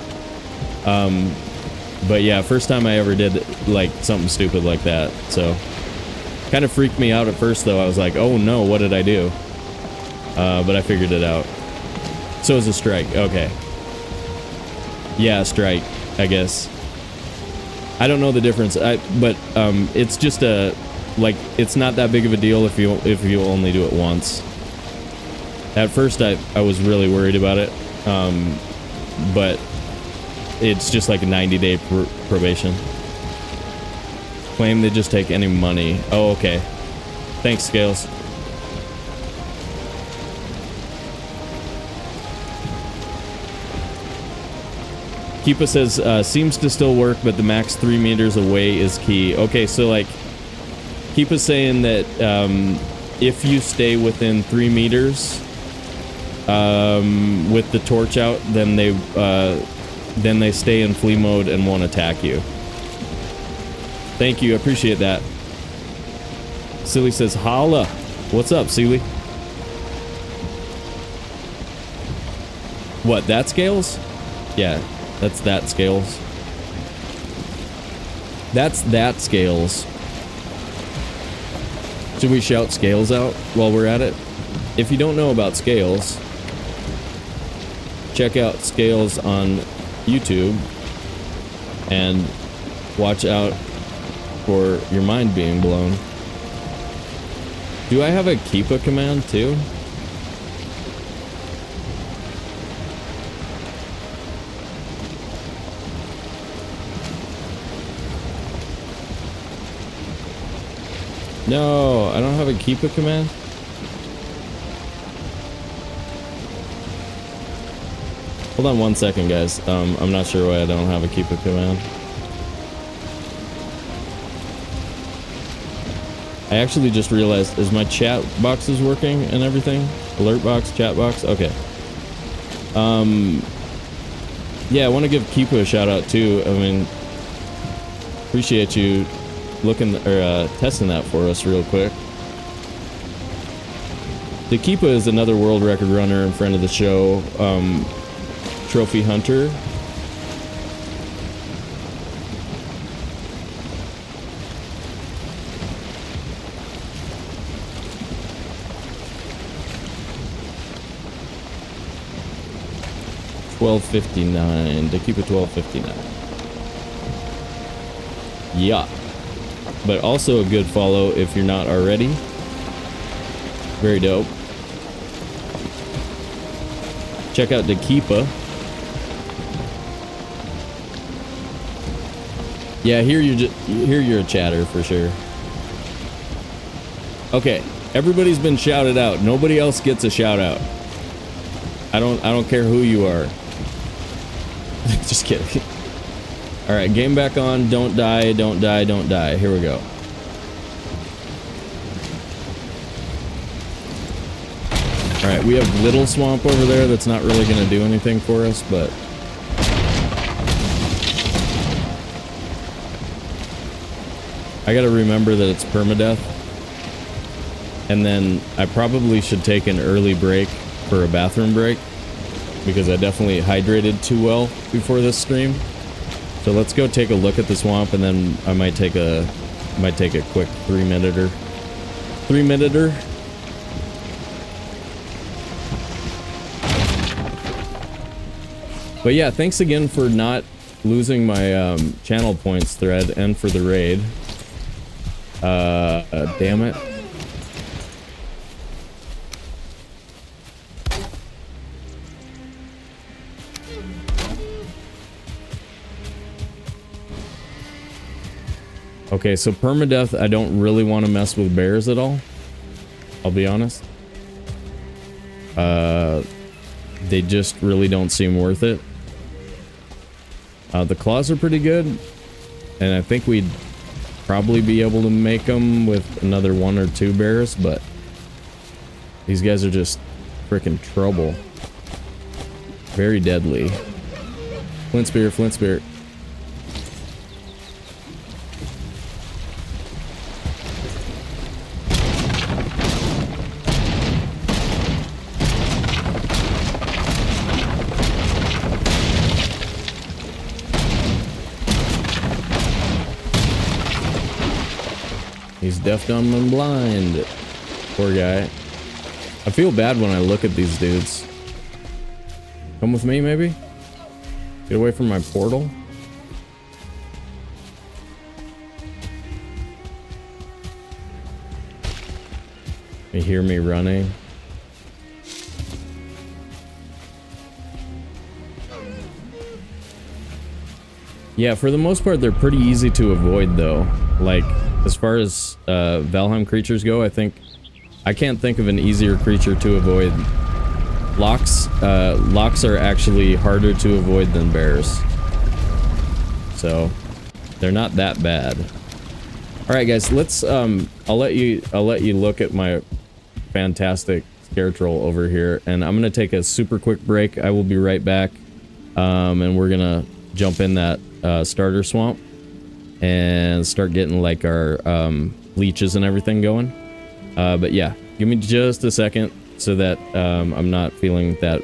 But yeah, first time I ever did like something stupid like that. So kind of freaked me out at first, though. I was like, oh no, what did I do? But I figured it out. So it's a strike. Okay. Yeah, strike, I guess. I don't know the difference, but it's just it's not that big of a deal if you only do it once. At first, I was really worried about it, but it's just like a 90-day probation. Claim they just take any money. Oh, okay. Thanks, Scales. Keepa says, seems to still work, but the max 3 meters away is key. Okay, so like, Keepa's saying that if you stay within 3 meters with the torch out, then they stay in flee mode and won't attack you. Thank you, I appreciate that. Silly says, holla. What's up, Silly? What, that Scales? Yeah. That's that Scales. That's that Scales. Should we shout Scales out while we're at it? If you don't know about Scales, check out Scales on YouTube and watch out for your mind being blown. Do I have a Keepa command too? No, I don't have a Keepa command. Hold on 1 second, guys. I'm not sure why I don't have a keep a command. I actually just realized, is my chat boxes working and everything? Alert box, chat box? Okay. Yeah, I want to give Keepa a shout out too. I mean, appreciate you looking or testing that for us real quick. The Keepa is another world record runner and friend of the show, trophy hunter. $12.59 to keep it $12.59. Yeah, but also a good follow if you're not already. Very dope. Check out Dekeepa. Yeah, here you're a chatter for sure. Okay, everybody's been shouted out. Nobody else gets a shout out. I don't care who you are. Just kidding. All right, game back on. Don't die, don't die, don't die. Here we go. All right, we have Little Swamp over there that's not really going to do anything for us, but I got to remember that it's permadeath. And then I probably should take an early break for a bathroom break, because I definitely hydrated too well before this stream. So let's go take a look at the swamp, and then I might take a quick 3-minuter. But yeah, thanks again for not losing my channel points thread and for the raid. Damn it. Okay, so permadeath, I don't really want to mess with bears at all. I'll be honest. They just really don't seem worth it. The claws are pretty good, and I think we'd probably be able to make them with another 1 or 2 bears, but these guys are just freaking trouble. Very deadly. Flint spear, flint spear. He's deaf, dumb, and blind. Poor guy. I feel bad when I look at these dudes. Come with me, maybe? Get away from my portal. You hear me running? Yeah, for the most part, they're pretty easy to avoid, though. Like, as far as Valheim creatures go, I can't think of an easier creature to avoid. Lochs are actually harder to avoid than bears. So, they're not that bad. All right, guys, let's I'll let you look at my fantastic scare troll over here, and I'm gonna take a super quick break. I will be right back, and we're gonna jump in that starter swamp and start getting like our leeches and everything going. But yeah, give me just a second so that I'm not feeling that,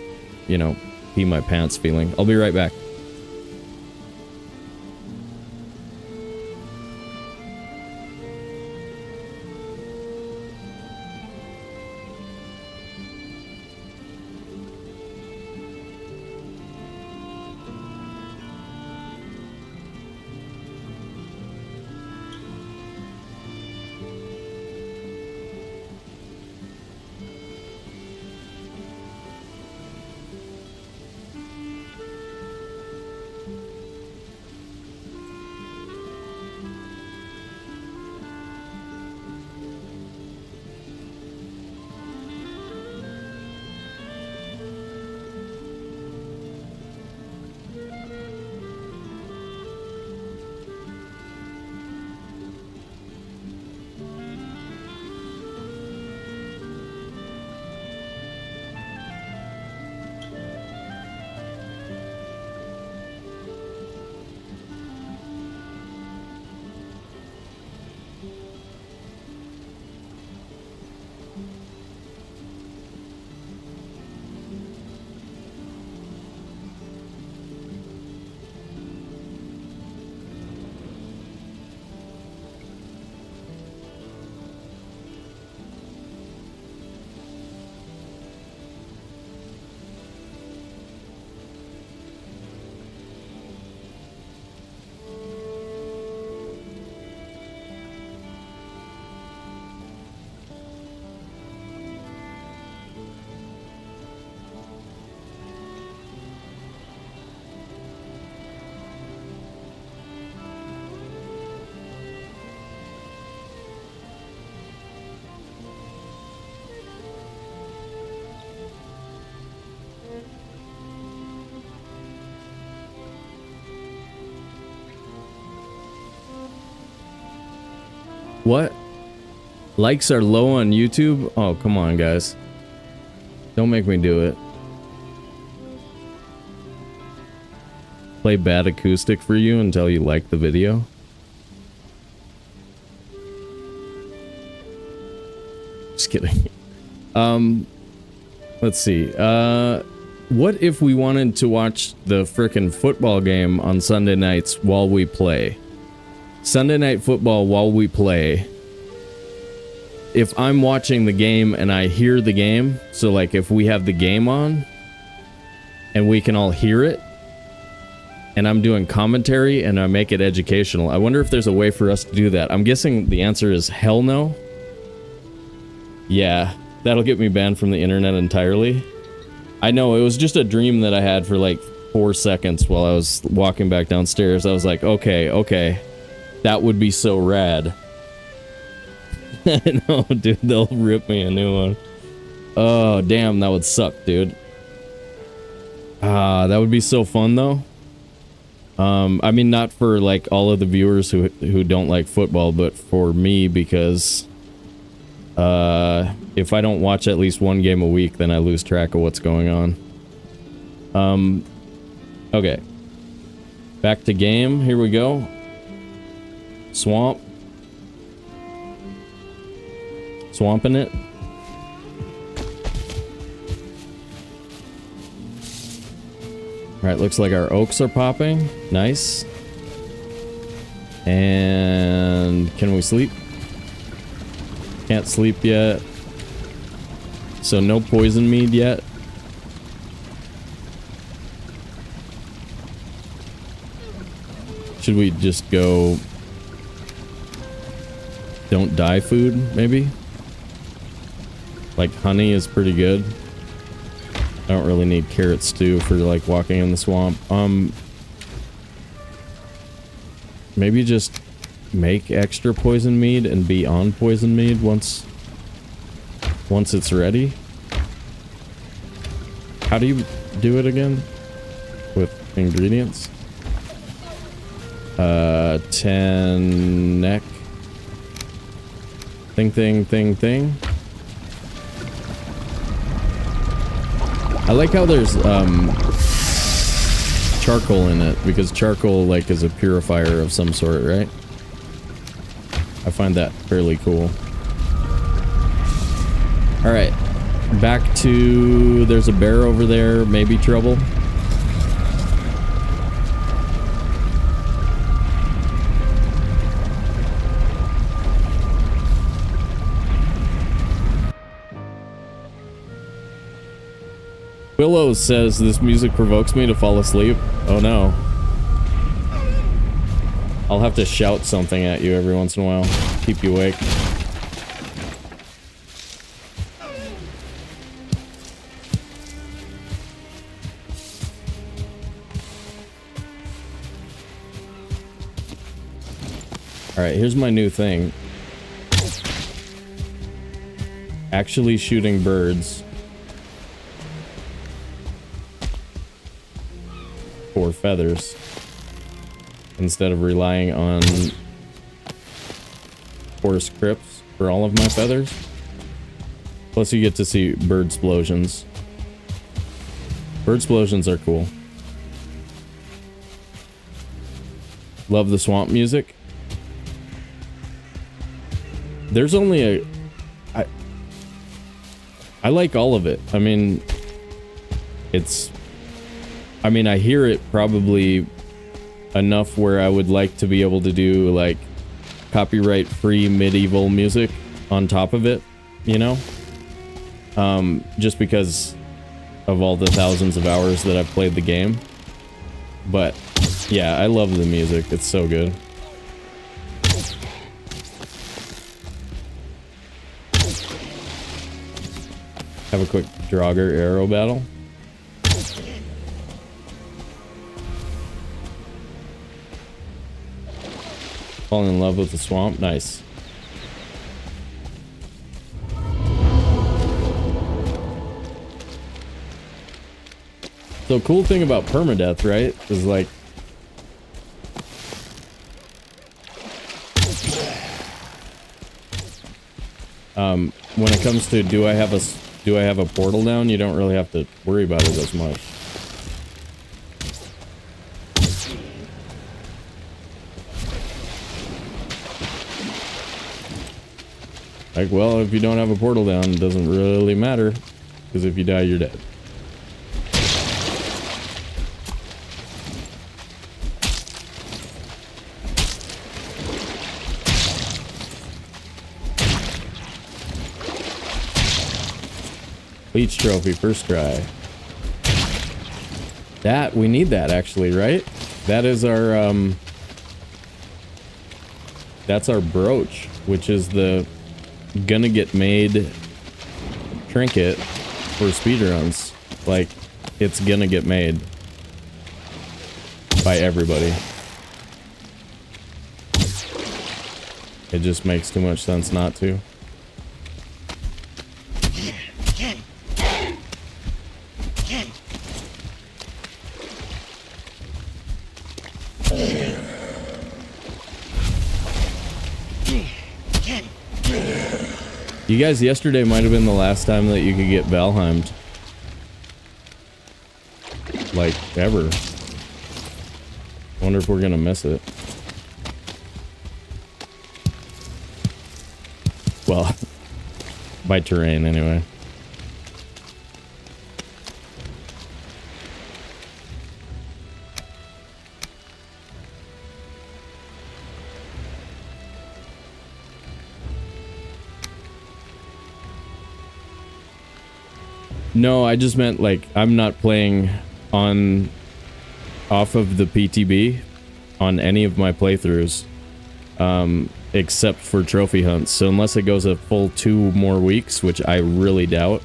you know, pee my pants feeling. I'll be right back. What? Likes are low on YouTube? Oh, come on, guys. Don't make me do it. Play bad acoustic for you until you like the video? Just kidding. Let's see. What if we wanted to watch the frickin' football game on Sunday nights while we play? Sunday night football while we play. If I'm watching the game and I hear the game, so like if we have the game on and we can all hear it, and I'm doing commentary and I make it educational, I wonder if there's a way for us to do that. I'm guessing the answer is hell no. Yeah, that'll get me banned from the internet entirely. I know, it was just a dream that I had for like 4 seconds while I was walking back downstairs. I was like, okay, that would be so rad. I know, dude, they'll rip me a new one. Oh, damn, that would suck, dude. That would be so fun, though. I mean, not for, like, all of the viewers who don't like football, but for me, because, if I don't watch at least one game a week, then I lose track of what's going on. Okay. Back to game, here we go. Swamp. Swamping it. Alright, looks like our oaks are popping. Nice. And can we sleep? Can't sleep yet. So no poison mead yet. Should we just go don't die food, maybe? Like honey is pretty good. I don't really need carrot stew for like walking in the swamp. Maybe just make extra poison mead and be on poison mead once it's ready. How do you do it again? With ingredients? 10 neck. Thing. I like how there's charcoal in it, because charcoal like is a purifier of some sort, right? I find that fairly cool. All right, back to, there's a bear over there, maybe trouble. Willow says this music provokes me to fall asleep. Oh no. I'll have to shout something at you every once in a while. Keep you awake. Alright, here's my new thing. Actually shooting birds. For feathers. Instead of relying on forest crypts for all of my feathers. Plus you get to see bird explosions. Bird explosions are cool. Love the swamp music. There's only I like all of it. I mean, I hear it probably enough where I would like to be able to do like copyright-free medieval music on top of it, you know? Just because of all the thousands of hours that I've played the game. But yeah, I love the music. It's so good. Have a quick Draugr arrow battle. Fall in love with the swamp. Nice. So cool thing about permadeath, right? Is like When it comes to do I have a portal down, you don't really have to worry about it as much. Like, well, if you don't have a portal down, it doesn't really matter, because if you die, you're dead. Leech trophy, first try. That, we need that actually, right? That is our, that's our brooch, which is the gonna get made trinket for speedruns. Like, it's gonna get made by everybody. It just makes too much sense not to. You guys, yesterday might have been the last time that you could get Valheimed. Like, ever. Wonder if we're gonna miss it. Well, by terrain, anyway. No, I just meant, like, I'm not playing off of the PTB on any of my playthroughs, except for trophy hunts. So unless it goes a full 2 more weeks, which I really doubt,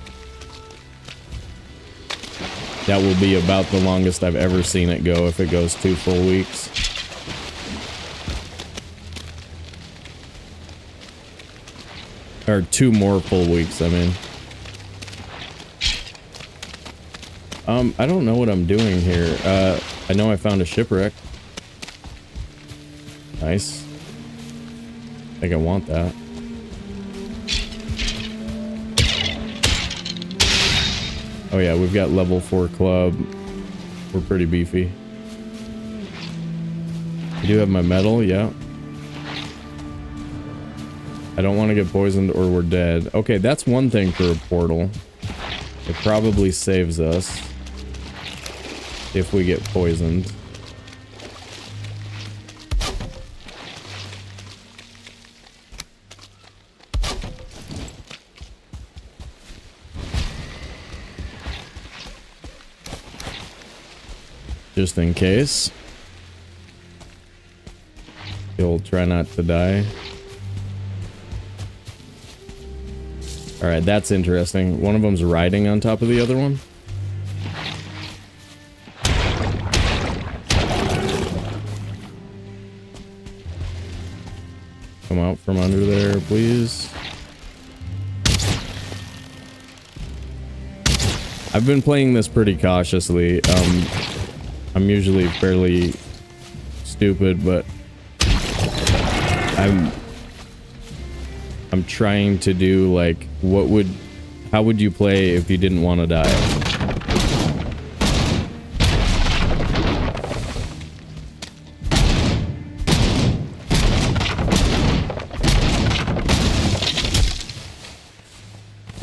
that will be about the longest I've ever seen it go if it goes 2 full weeks. Or 2 more full weeks, I mean. I don't know what I'm doing here. I know I found a shipwreck. Nice. I think I want that. Oh yeah, we've got level 4 club. We're pretty beefy. I do have my medal, yeah. I don't want to get poisoned or we're dead. Okay, that's one thing for a portal. It probably saves us if we get poisoned. Just in case. You'll try not to die. Alright, that's interesting. One of them's riding on top of the other one. Come out from under there, please. I've been playing this pretty cautiously. I'm usually fairly stupid, but I'm trying to do, like, how would you play if you didn't want to die?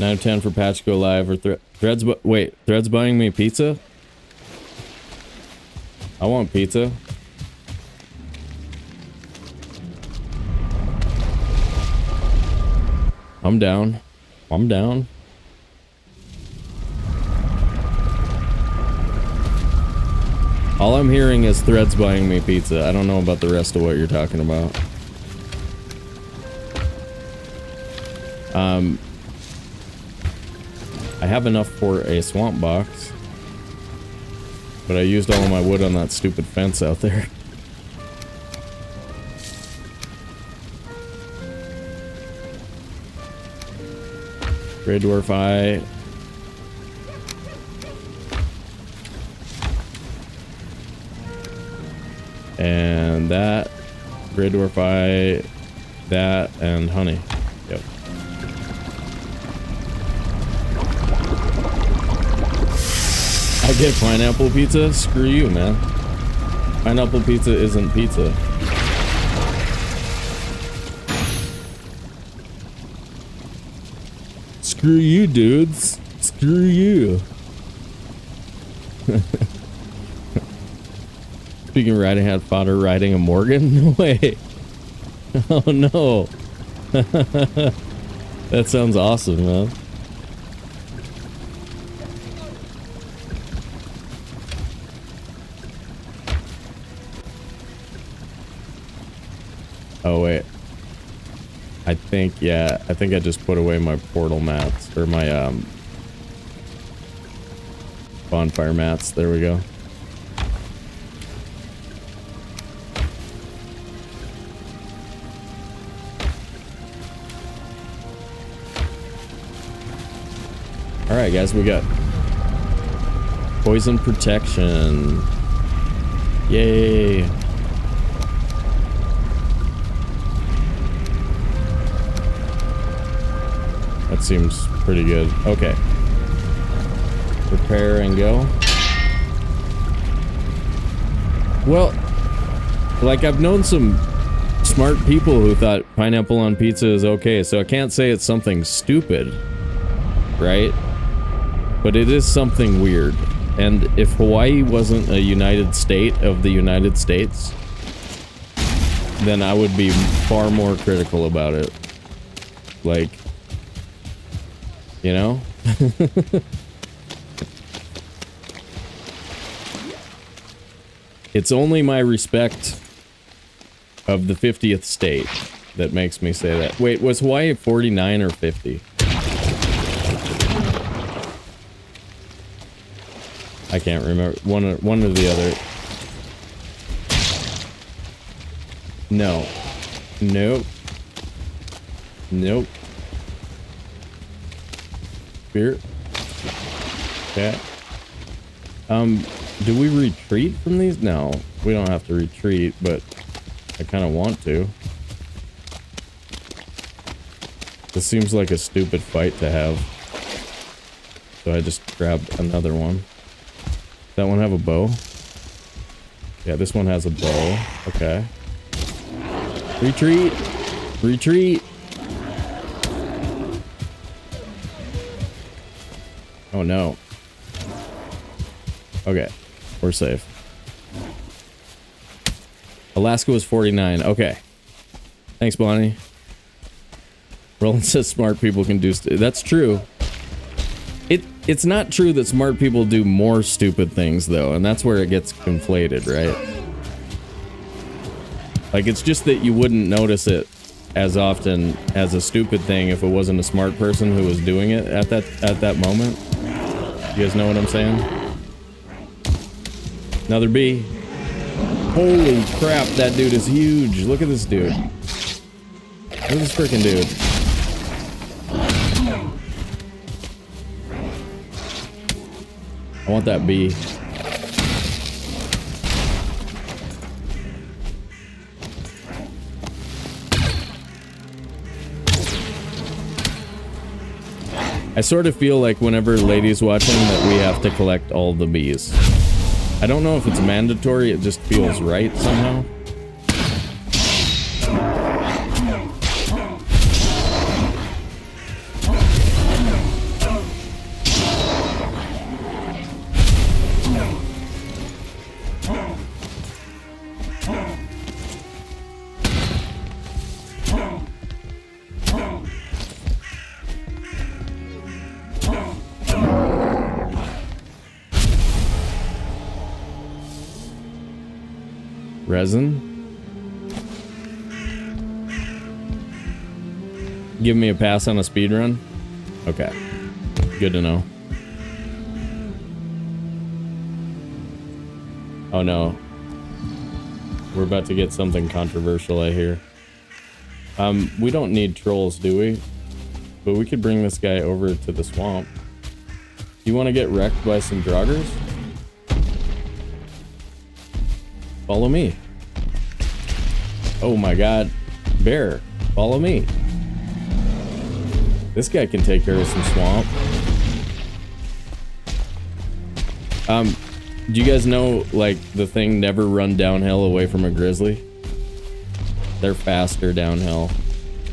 Out of 10 for patch go live or Threads. Wait, Threads buying me pizza? I want pizza. I'm down. I'm down. All I'm hearing is Threads buying me pizza. I don't know about the rest of what you're talking about. I have enough for a swamp box, but I used all of my wood on that stupid fence out there. Grey Dwarf Eye. And that. Grey Dwarf Eye. That and honey. Yep. I get pineapple pizza? Screw you, man. Pineapple pizza isn't pizza. Screw you, dudes. Screw you. Speaking of riding, had fodder riding a Morgan? No way. Oh no. That sounds awesome, man. Oh wait. I think, yeah, I think I just put away my portal mats, or my bonfire mats. There we go. Alright guys, we got poison protection. Yay. That seems pretty good. Okay. Prepare and go. Well, like I've known some smart people who thought pineapple on pizza is okay, so I can't say it's something stupid, right? But it is something weird. And if Hawaii wasn't a United State of the United States, then I would be far more critical about it. Like, you know? It's only my respect of the 50th state that makes me say that. Wait, was Hawaii 49 or 50? I can't remember. One or the other. No. Nope. Nope. Spirit. Okay. Do we retreat from these? No, we don't have to retreat, but I kind of want to. This seems like a stupid fight to have. So I just grabbed another one. Does that one have a bow? Yeah, this one has a bow. Okay. Retreat! Retreat! Oh no. Okay, we're safe. Alaska was 49. Okay. Thanks, Bonnie. Roland says smart people can do that's true. It's not true that smart people do more stupid things, though, and that's where it gets conflated, right? Like, it's just that you wouldn't notice it as often as a stupid thing if it wasn't a smart person who was doing it at that moment. You guys know what I'm saying? Another bee. Holy crap, that dude is huge. Look at this dude. Look at this freaking dude. I want that bee. I sort of feel like whenever Lady's watching that we have to collect all the bees. I don't know if it's mandatory, it just feels right somehow. Resin? Give me a pass on a speedrun? Okay. Good to know. Oh no. We're about to get something controversial, I hear. We don't need trolls, do we? But we could bring this guy over to the swamp. You want to get wrecked by some joggers? Follow me. Oh my god. Bear, follow me. This guy can take care of some swamp. Do you guys know, like, the thing never run downhill away from a grizzly? They're faster downhill.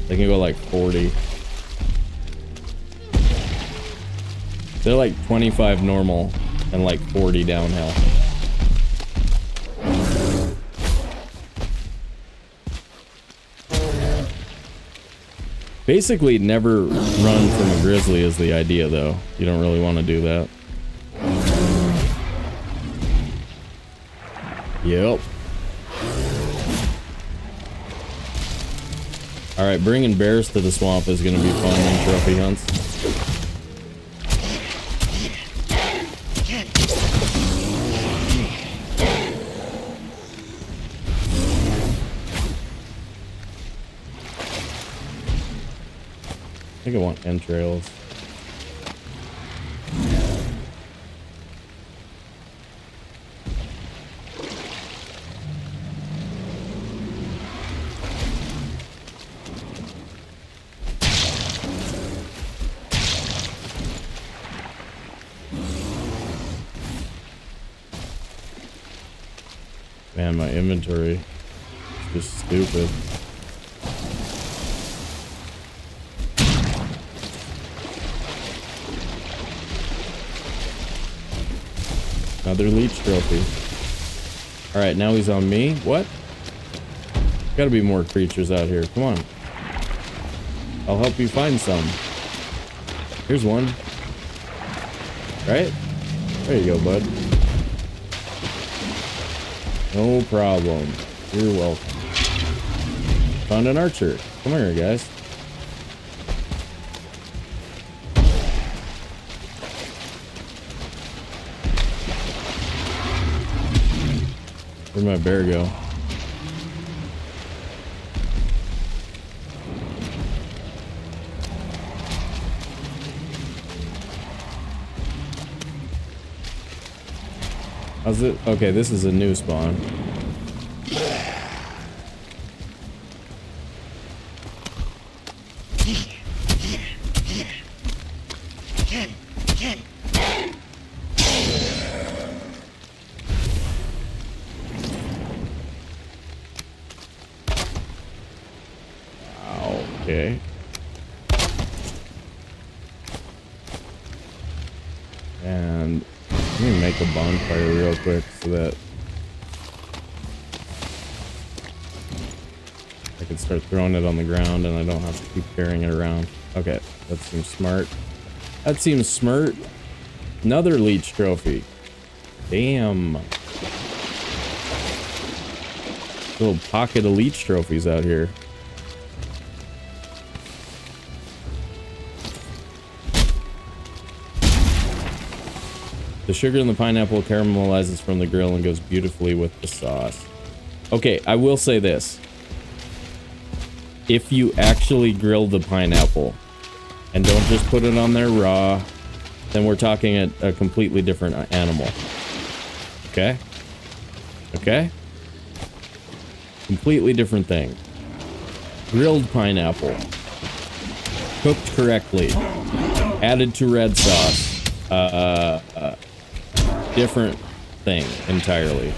They can go like 40. They're like 25 normal and like 40 downhill. Basically, never run from a grizzly is the idea, though. You don't really want to do that. Yep. Alright, bringing bears to the swamp is going to be fun in trophy hunts. I think I want entrails. Man, my inventory is just stupid. Another leech trophy. Alright, now he's on me. What? Gotta be more creatures out here. Come on. I'll help you find some. Here's one. Right? There you go, bud. No problem. You're welcome. Found an archer. Come here, guys. Where'd my bear go? How's it? Okay, this is a new spawn. Okay. And let me make a bonfire real quick so that I can start throwing it on the ground and I don't have to keep carrying it around. Okay, that seems smart. That seems smart. Another leech trophy. Damn. Little pocket of leech trophies out here. The sugar in the pineapple caramelizes from the grill and goes beautifully with the sauce. Okay, I will say this. If you actually grill the pineapple and don't just put it on there raw, then we're talking a completely different animal. Okay? Okay? Completely different thing. Grilled pineapple. Cooked correctly. Added to red sauce. Different thing entirely.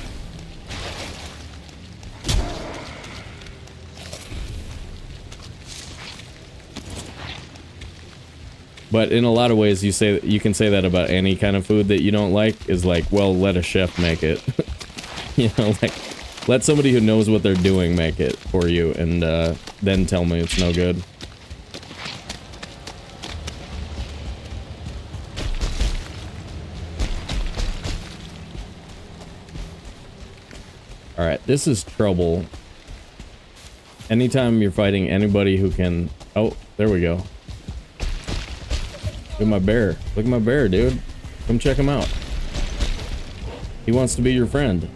But in a lot of ways, you can say that about any kind of food that you don't like. Is like, well, let a chef make it. You know, like, let somebody who knows what they're doing make it for you, and then tell me it's no good. All right, this is trouble. Anytime you're fighting anybody who can... Oh, there we go. Look at my bear. Look at my bear, dude. Come check him out. He wants to be your friend.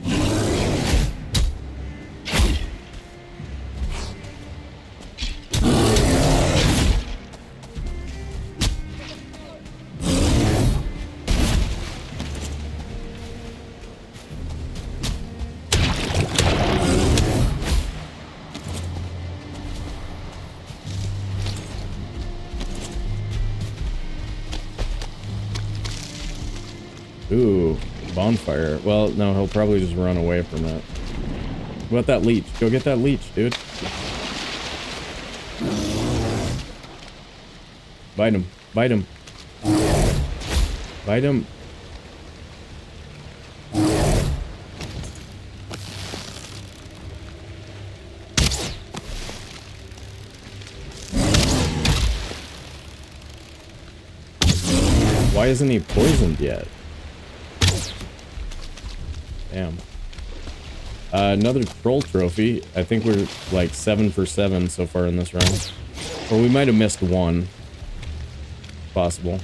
Ooh, Bonfire. Well, no, he'll probably just run away from it. What about that leech? Go get that leech, dude. Bite him. Bite him. Bite him. Why isn't he poisoned yet? Damn. Another troll trophy. I think we're like 7 for 7 so far in this round. Or we might have missed one. Possible.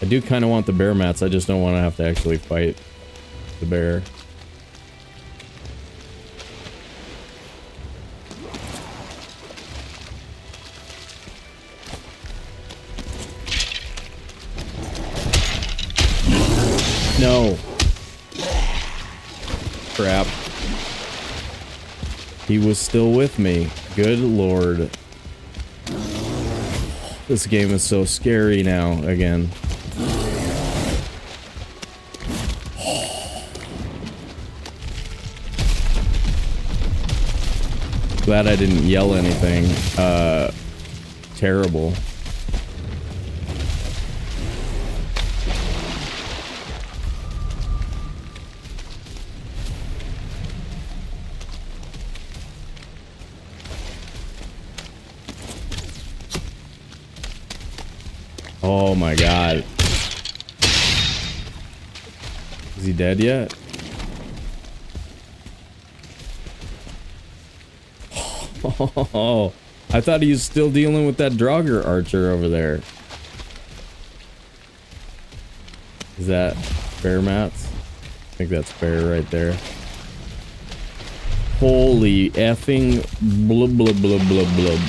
I do kind of want the bear mats. I just don't want to have to actually fight the bear. No. Crap. He was still with me. Good lord. This game is so scary now again. Glad I didn't yell anything terrible. Oh my god. Is he dead yet? Oh, I thought he was still dealing with that Draugr archer over there. Is that bear mats? I think that's bear right there. Holy effing blub blub blub blub blub.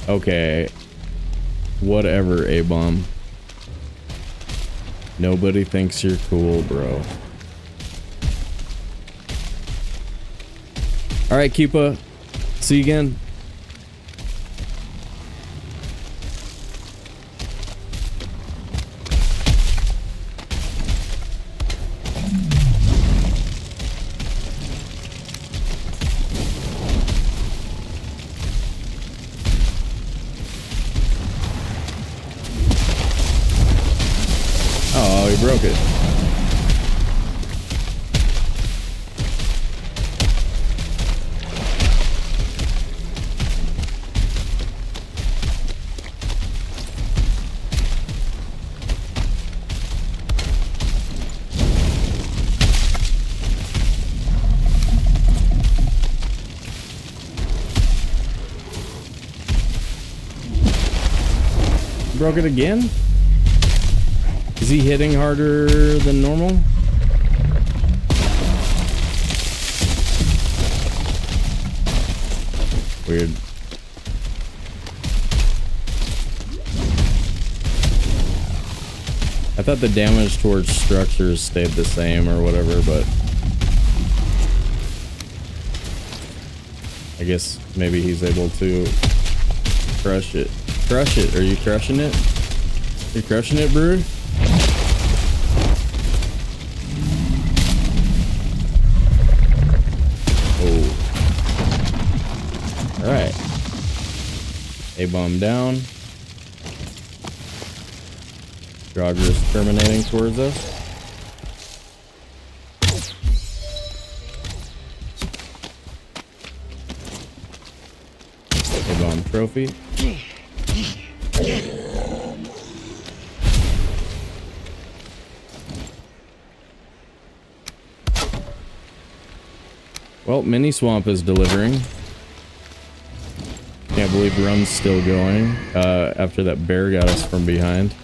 Okay. Whatever, A-bomb. Nobody thinks you're cool, bro. Alright, Keepa. See you again. Oh, he broke it. Broke it again? Is he hitting harder than normal? Weird. I thought the damage towards structures stayed the same or whatever, but I guess maybe he's able to crush it. Crush it. Are you crushing it? You're crushing it, Brew? Oh. Alright. A-bomb down. Draugr is terminating towards us. A-bomb trophy. Well, Mini Swamp is delivering. Can't believe run's still going after that bear got us from behind.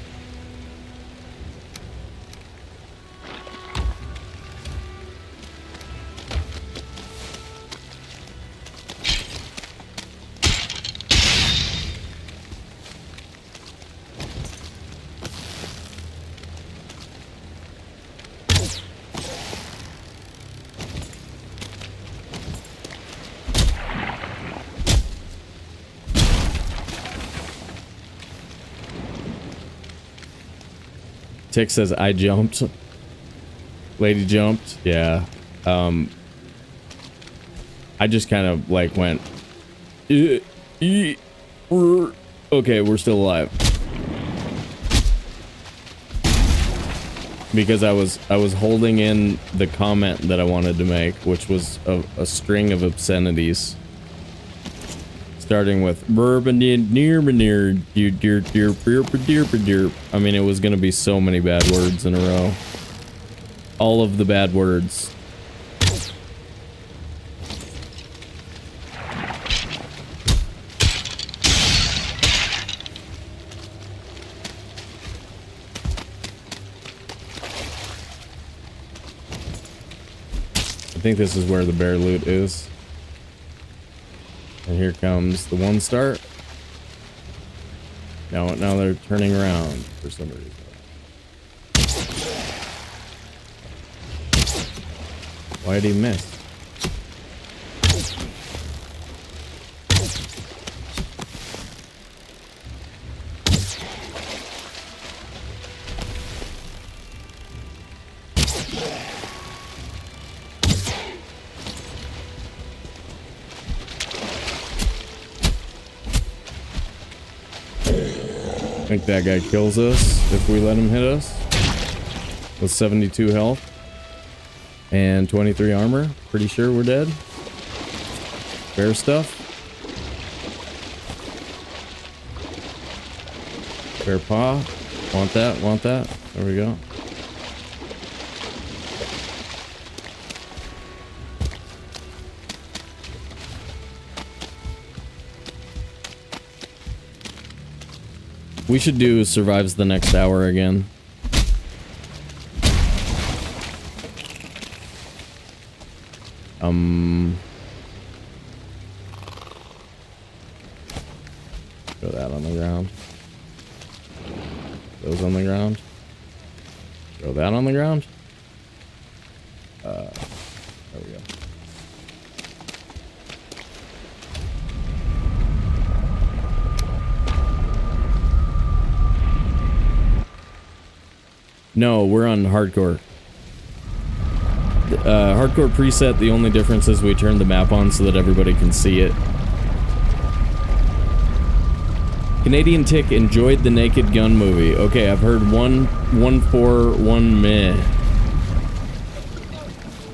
Tick says, I jumped. Lady jumped. Yeah. I just kind of like went. Okay, we're still alive. Because I was holding in the comment that I wanted to make, which was a string of obscenities. Starting with I mean, it was gonna be so many bad words in a row. All of the bad words. I think this is where the bear loot is. And here comes the 1 star. Now they're turning around for some reason. Why did he miss? I think that guy kills us if we let him hit us. With 72 health. And 23 armor. Pretty sure we're dead. Bear stuff. Bear paw. Want that, want that. There we go. We should do survives the next hour again. Throw that on the ground. Those on the ground. Throw that on the ground. There we go. No, we're on hardcore. Hardcore preset, the only difference is we turned the map on so that everybody can see it. Canadian Tick enjoyed the Naked Gun movie. Okay, I've heard one for one meh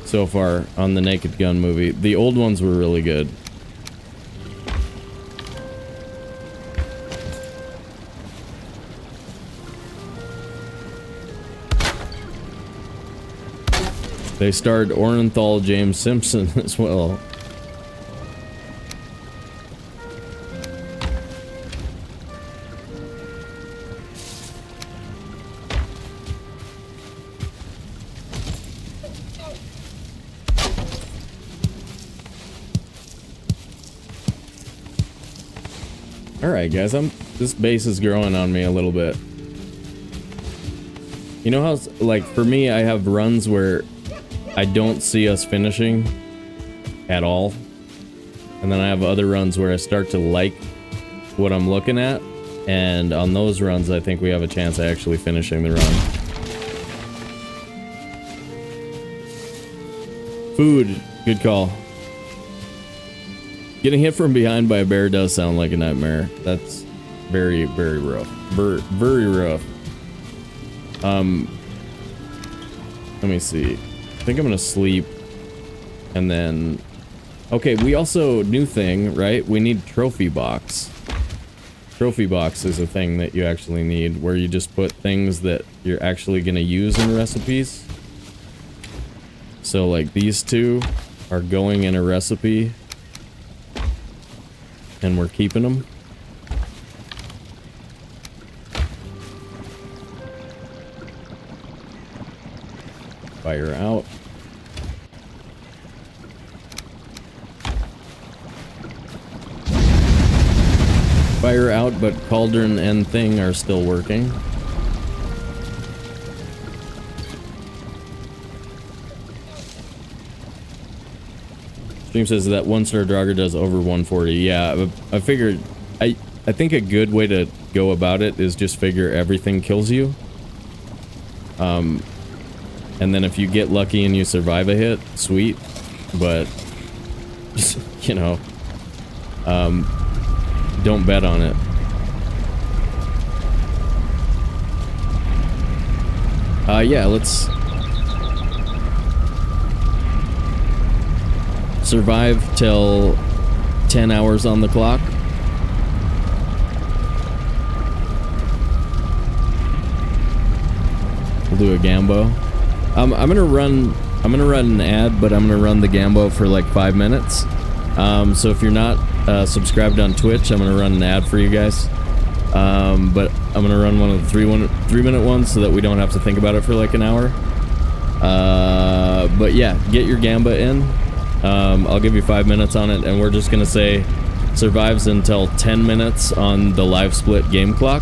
so far on the Naked Gun movie. The old ones were really good. They starred Orenthal James Simpson as well. Alright guys, this base is growing on me a little bit. You know how, like, for me, I have runs where I don't see us finishing at all. And then I have other runs where I start to like what I'm looking at. And on those runs, I think we have a chance of actually finishing the run. Food. Good call. Getting hit from behind by a bear does sound like a nightmare. That's very, very rough. Very rough. Let me see. I think I'm gonna sleep. And then... Okay, we also... New thing, right? We need trophy box. Trophy box is a thing that you actually need, where you just put things that you're actually gonna use in recipes. So, like, these two are going in a recipe. And we're keeping them. Fire out. Fire out, but cauldron and thing are still working. Stream says that 1-star Draugr does over 140. Yeah, I figured... I think a good way to go about it is just figure everything kills you. And then if you get lucky and you survive a hit, sweet. But, just, you know, don't bet on it. Yeah, let's survive till 10 hours on the clock. We'll do a Gambo. I'm gonna run an ad, but I'm gonna run the Gambo for like 5 minutes. So if you're not subscribed on Twitch, I'm gonna run an ad for you guys. But I'm gonna run one of the 3-minute ones so that we don't have to think about it for like an hour. But yeah, get your Gamba in. I'll give you 5 minutes on it, and we're just gonna say survives until 10 minutes on the live split game clock.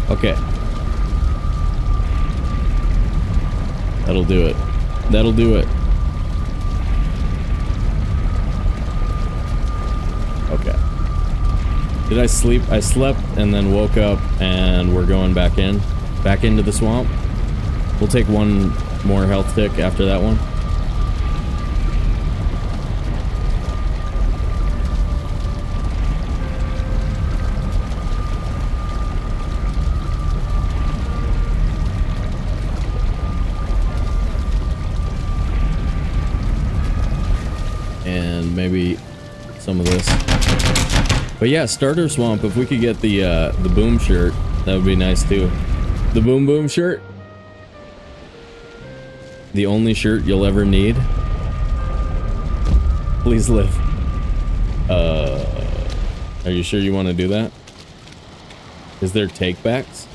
Okay. That'll do it. That'll do it. Okay. Did I sleep? I slept and then woke up and we're going back into the swamp. We'll take one more health tick after that one. And maybe some of this. But yeah, starter swamp, if we could get the boom shirt, that would be nice too. The boom shirt. The only shirt you'll ever need. Please live. Are you sure you want to do that? Is there takebacks?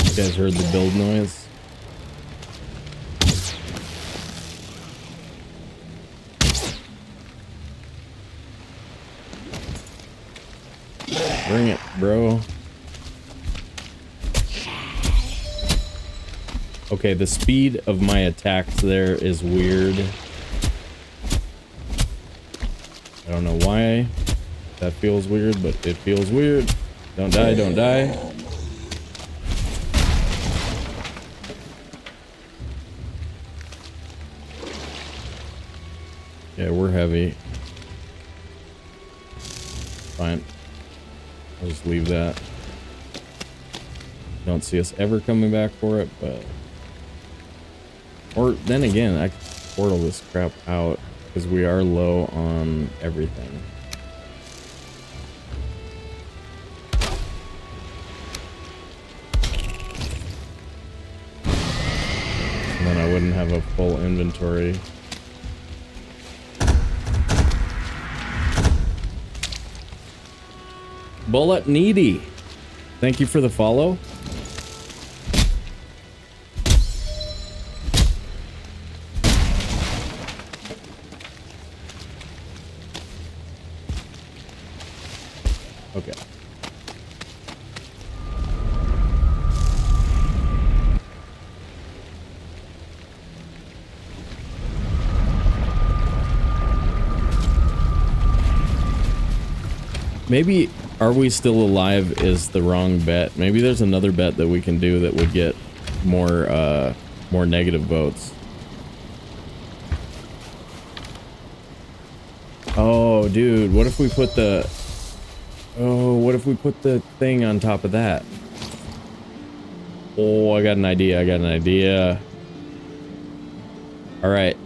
You guys heard the build noise? Bring it, bro. Okay, the speed of my attacks there is weird. I don't know why that feels weird, but it feels weird. Don't die, don't die. Yeah, we're heavy. Fine. I'll just leave that. Don't see us ever coming back for it, but... Or, then again, I can portal this crap out, because we are low on everything. And then I wouldn't have a full inventory. Bullet Needy, thank you for the follow. Okay. Maybe Are We Still Alive is the wrong bet. Maybe there's another bet that we can do that would get more negative votes. Oh, dude, what if we put the... Oh, what if we put the thing on top of that? Oh, I got an idea, I got an idea. Alright.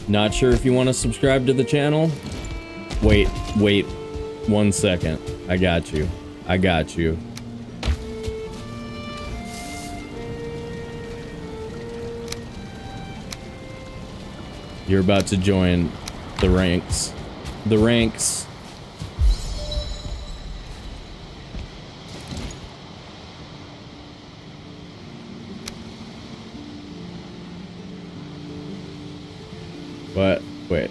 Not sure if you want to subscribe to the channel? Wait 1 second. I got you. I got you. You're about to join the ranks. The ranks. What? Wait.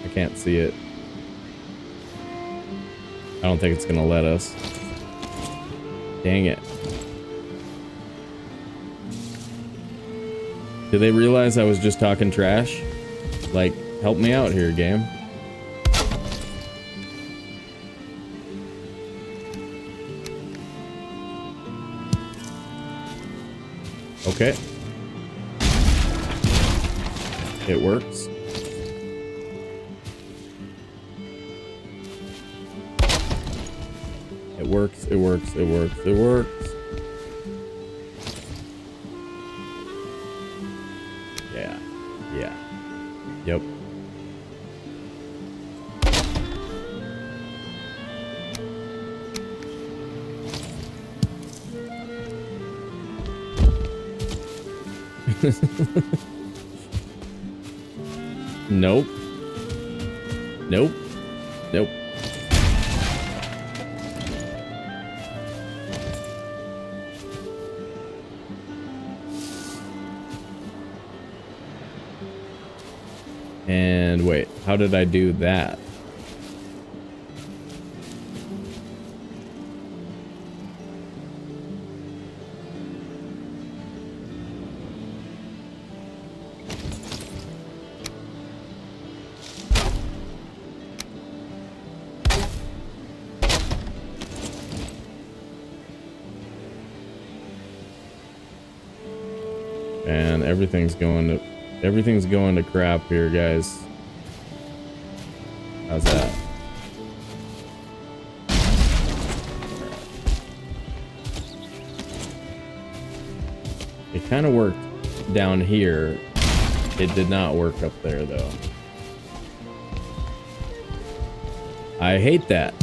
I can't see it. I don't think it's gonna let us. Dang it. Did they realize I was just talking trash? Like, help me out here, game. Okay. It works. It works, it works, it works, it works. Yeah. Yeah. Yep. Nope. Nope. Nope. And wait, how did I do that? And everything's going to crap here, guys. How's that? It kind of worked down here. It did not work up there, though. I hate that,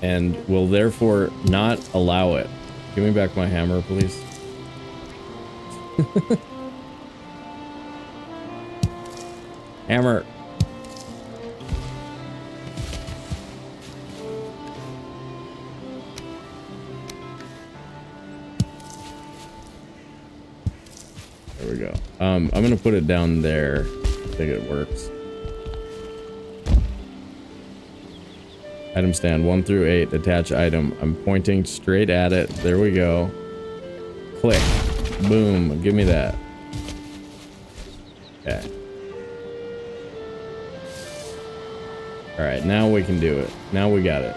and will therefore not allow it. Give me back my hammer, please. Hammer. There we go. I'm gonna put it down there. I think it works. Item stand 1 through 8. Attach item. I'm pointing straight at it. There we go. Click. Boom. Give me that. Okay. Alright, now we can do it. Now we got it.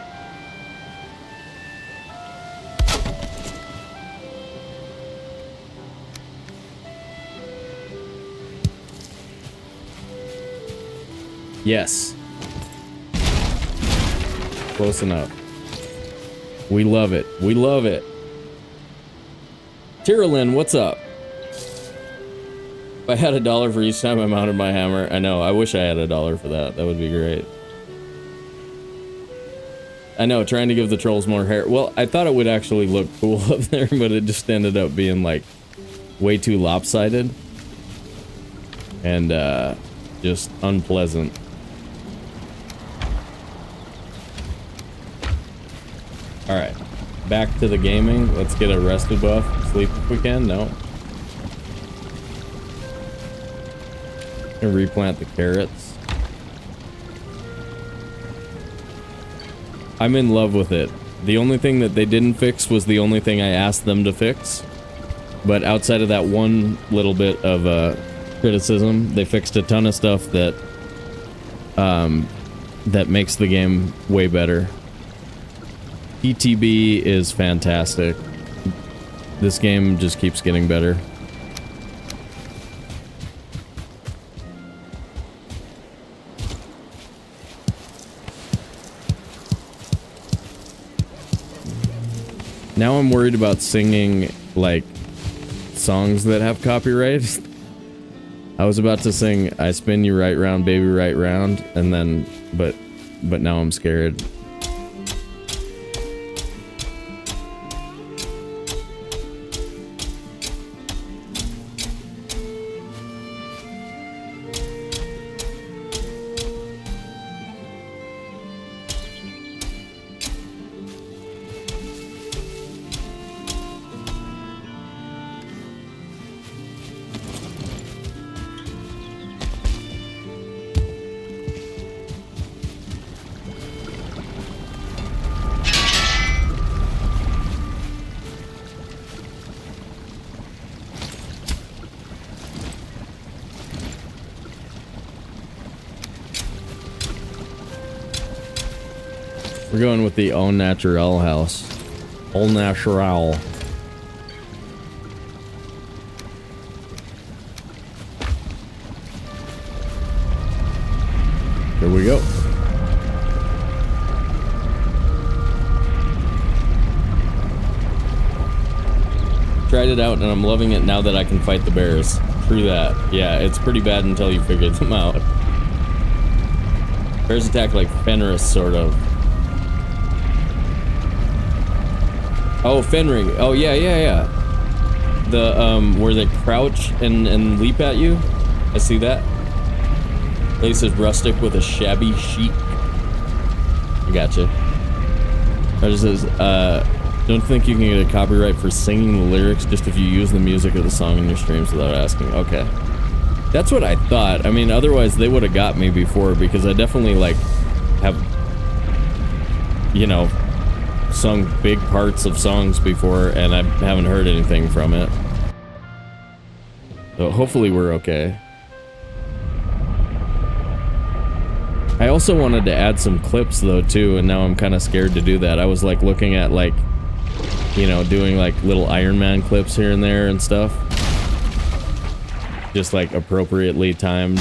Yes. Close enough. We love it. We love it. Tyrolin, what's up? If I had $1 for each time I mounted my hammer, I know, I wish I had $1 for that. That would be great. I know, trying to give the trolls more hair. Well, I thought it would actually look cool up there, but it just ended up being, like, way too lopsided. And, just unpleasant. Alright, back to the gaming. Let's get a rested buff. Sleep if we can. No. And replant the carrots. I'm in love with it. The only thing that they didn't fix was the only thing I asked them to fix. But outside of that one little bit of criticism, they fixed a ton of stuff that that makes the game way better. PTB is fantastic. This game just keeps getting better. Now I'm worried about singing, like, songs that have copyright. I was about to sing I Spin You Right Round, Baby Right Round, and then, but now I'm scared. We're going with the au naturel house. Au natural. Here we go. Tried it out and I'm loving it now that I can fight the bears. True that. Yeah, it's pretty bad until you figure them out. Bears attack like Fenris, sort of. Oh, Fenrir. Oh, yeah. The, where they crouch and leap at you. I see that. Place is rustic with a shabby chic. I gotcha. It says, don't think you can get a copyright for singing the lyrics just if you use the music of the song in your streams without asking. Okay. That's what I thought. I mean, otherwise they would have got me before, because I definitely, like, have, you know, sung big parts of songs before, and I haven't heard anything from it. So hopefully we're okay. I also wanted to add some clips though too, and now I'm kind of scared to do that. I was like looking at, like, you know, doing like little Iron Man clips here and there and stuff. Just like appropriately timed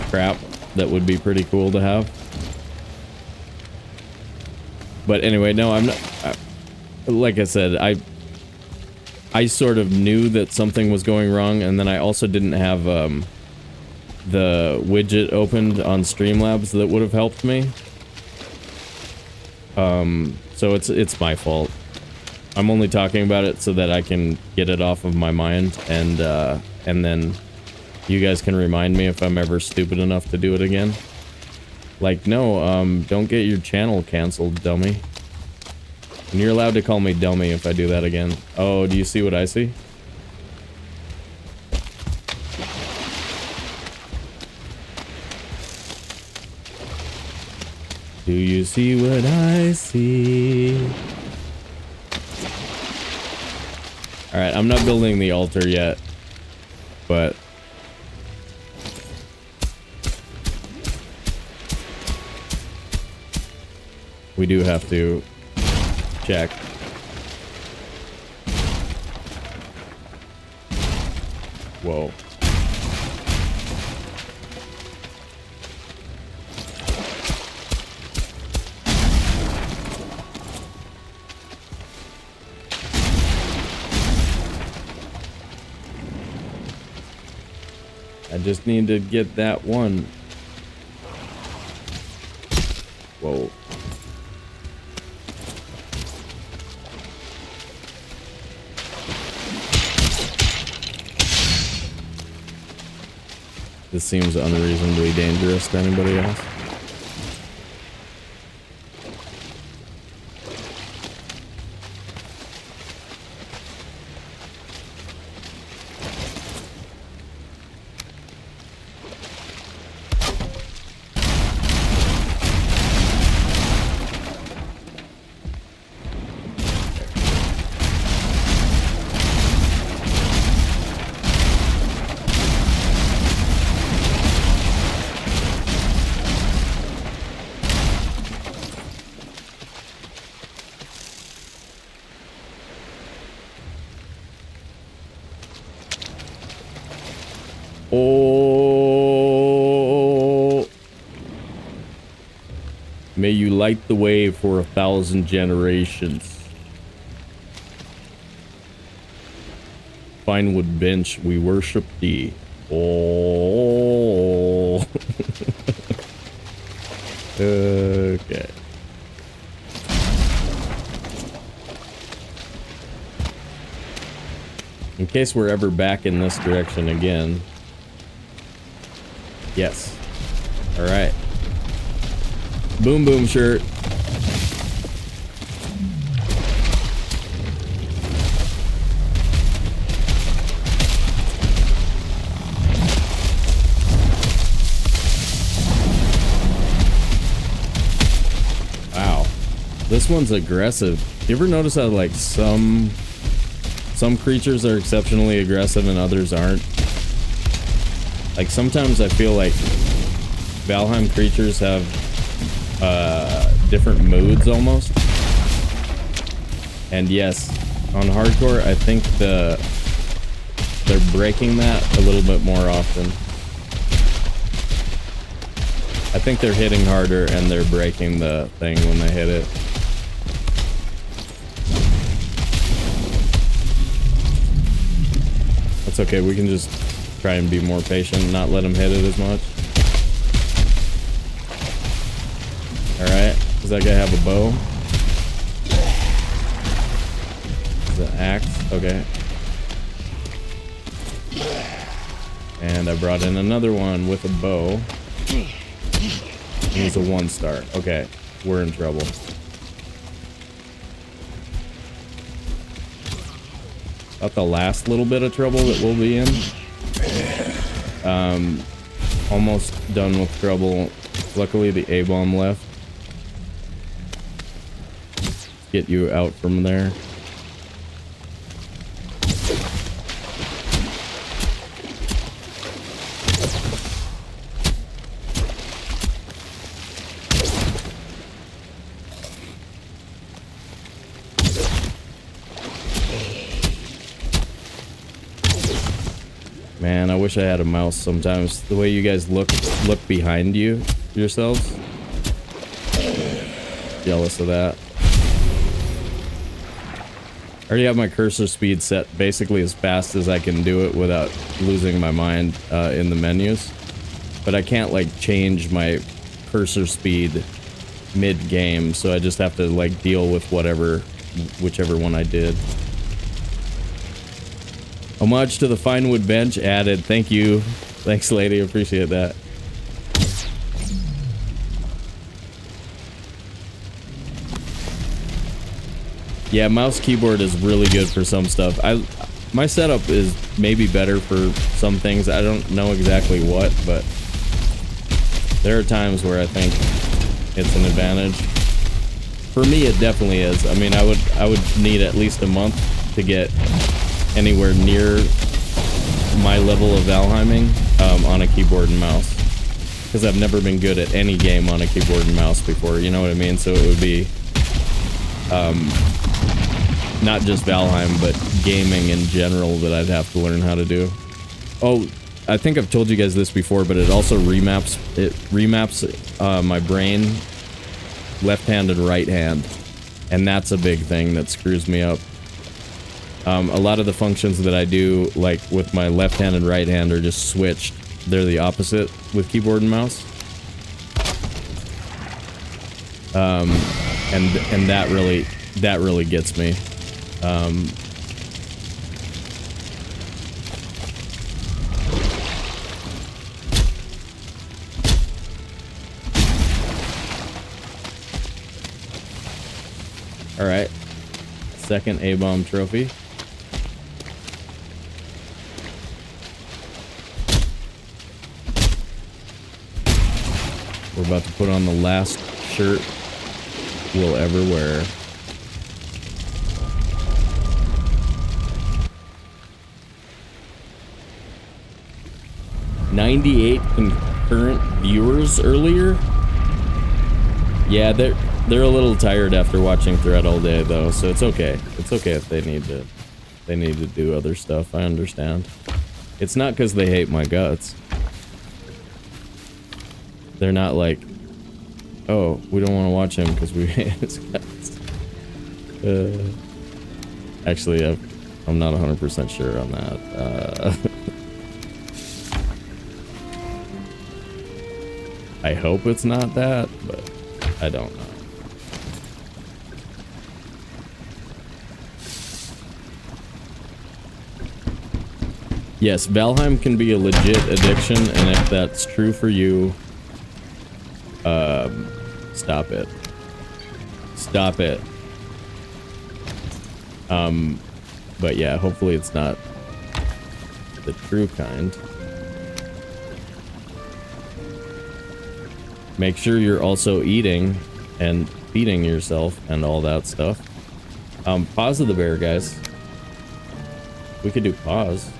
crap that would be pretty cool to have. But anyway, no, I'm not, like I said, I sort of knew that something was going wrong, and then I also didn't have the widget opened on Streamlabs that would have helped me. So it's my fault. I'm only talking about it so that I can get it off of my mind, and then you guys can remind me if I'm ever stupid enough to do it again. Like, no, don't get your channel canceled, dummy. And you're allowed to call me dummy if I do that again. Oh, do you see what I see? Do you see what I see? Alright, I'm not building the altar yet, but we do have to check. Whoa. I just need to get that one. Whoa. This seems unreasonably dangerous to anybody else. Oh, may you light the way for 1,000 generations. Finewood bench, we worship thee. Oh. Okay. In case we're ever back in this direction again. Yes. All right. Boom boom shirt. Wow. This one's aggressive. You ever notice how like some creatures are exceptionally aggressive and others aren't? Like sometimes I feel like Valheim creatures have different moods almost. And yes, on hardcore I think they're breaking that a little bit more often. I think they're hitting harder and they're breaking the thing when they hit it. That's okay, we can just try and be more patient and not let him hit it as much. Alright, does that guy have a bow? Is it an axe? Okay. And I brought in another one with a bow. He's a 1-star. Okay, we're in trouble. About the last little bit of trouble that we'll be in. Almost done with trouble. Luckily the A-bomb left. Get you out from there. Man, I wish I had a mouse sometimes. The way you guys look behind yourselves. Jealous of that. I already have my cursor speed set basically as fast as I can do it without losing my mind in the menus. But I can't like change my cursor speed mid-game, so I just have to like deal with whichever one I did. Homage to the Finewood bench added. Thank you. Thanks, lady. Appreciate that. Yeah, mouse keyboard is really good for some stuff. My setup is maybe better for some things. I don't know exactly what, but there are times where I think it's an advantage. For me, it definitely is. I mean, I would need at least a month to get anywhere near my level of Valheiming on a keyboard and mouse, because I've never been good at any game on a keyboard and mouse before, you know what I mean? So it would be not just Valheim, but gaming in general that I'd have to learn how to do. Oh, I think I've told you guys this before, but it also remaps my brain left hand and right hand, and that's a big thing that screws me up. A lot of the functions that I do, like with my left hand and right hand, are just switched. They're the opposite with keyboard and mouse. And that really gets me. All right, second A-bomb trophy. We're about to put on the last shirt we'll ever wear. "98 concurrent viewers earlier." Yeah, they're a little tired after watching Thread all day though, so it's okay. It's okay if they need to do other stuff. I understand. It's not because they hate my guts. They're not like, oh, we don't want to watch him because we hate his guts. Actually, I'm not 100% sure on that. I hope it's not that, but I don't know. Yes, Valheim can be a legit addiction, and if that's true for you, stop it. Stop it. But yeah, hopefully it's not the true kind. Make sure you're also eating and feeding yourself and all that stuff. Pause of the bear, guys. We could do pause.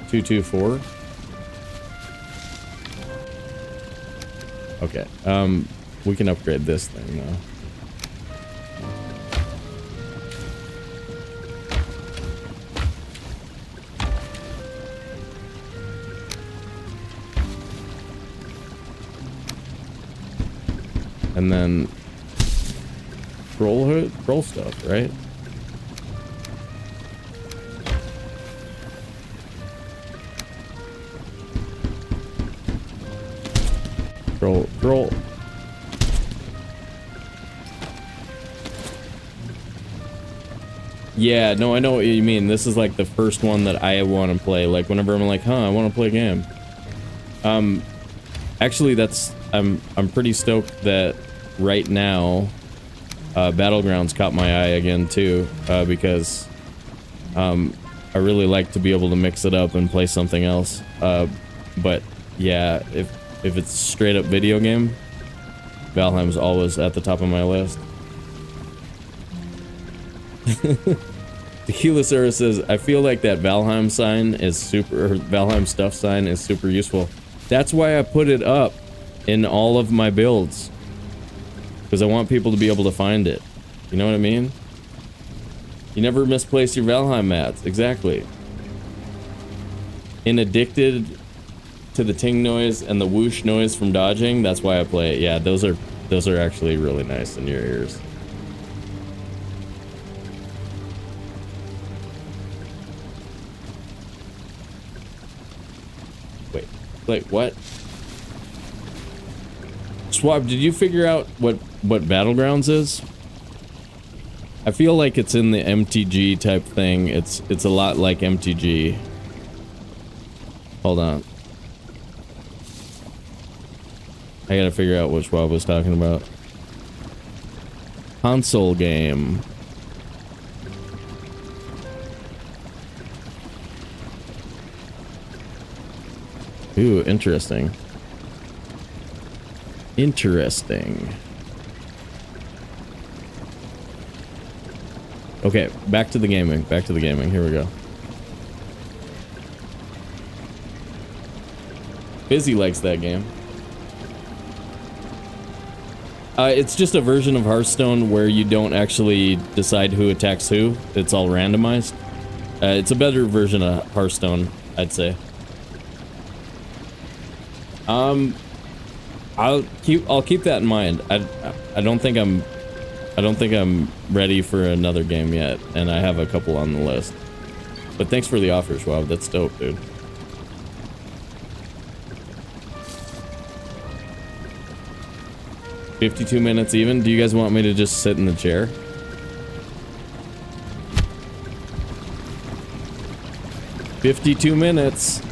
224. Okay. We can upgrade this thing though. And then roll stuff, right? Roll. Yeah, no, I know what you mean. This is like the first one that I want to play. Like whenever I'm like, I want to play a game. Actually, I'm pretty stoked that right now, Battlegrounds caught my eye again too, because I really like to be able to mix it up and play something else. But yeah, if it's straight up video game, Valheim's always at the top of my list. Tequila says, I feel like that Valheim sign is Valheim stuff sign is super useful. That's why I put it up in all of my builds. Because I want people to be able to find it. You know what I mean? You never misplace your Valheim mats. Exactly. In Addicted to the ting noise and the whoosh noise from dodging, that's why I play it. Yeah, those are actually really nice in your ears. Wait, what? Swab, did you figure out what Battlegrounds is? I feel like it's in the MTG type thing. It's a lot like MTG. Hold on. I gotta figure out what Schwab was talking about. Console game. Ooh, interesting. Interesting. Okay, back to the gaming. Back to the gaming. Here we go. Busy likes that game. It's just a version of Hearthstone where you don't actually decide who attacks who. It's all randomized. It's a better version of Hearthstone, I'd say. I'll keep that in mind. I don't think I'm ready for another game yet, and I have a couple on the list. But thanks for the offer, Schwab. That's dope, dude. $52 minutes even? Do you guys want me to just sit in the chair? $52 minutes.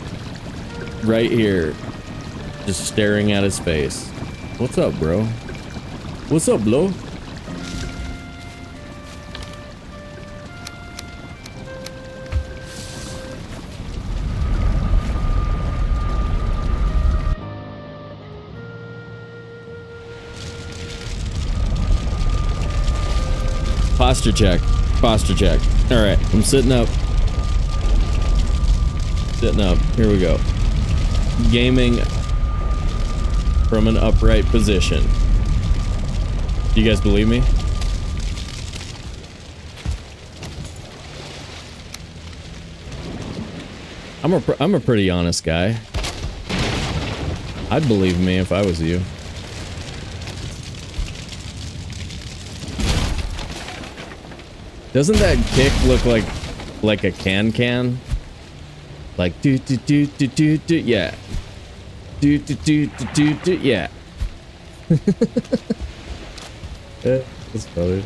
Right here. Just staring at his face. What's up, bro? What's up, bro? Posture check. Posture check. Alright, I'm sitting up. Sitting up. Here we go. Gaming from an upright position. Do you guys believe me? I'm a pretty honest guy. I'd believe me if I was you. Doesn't that kick look like a can? Like do do do do do do yeah. Do do do do do do yeah. That's funny.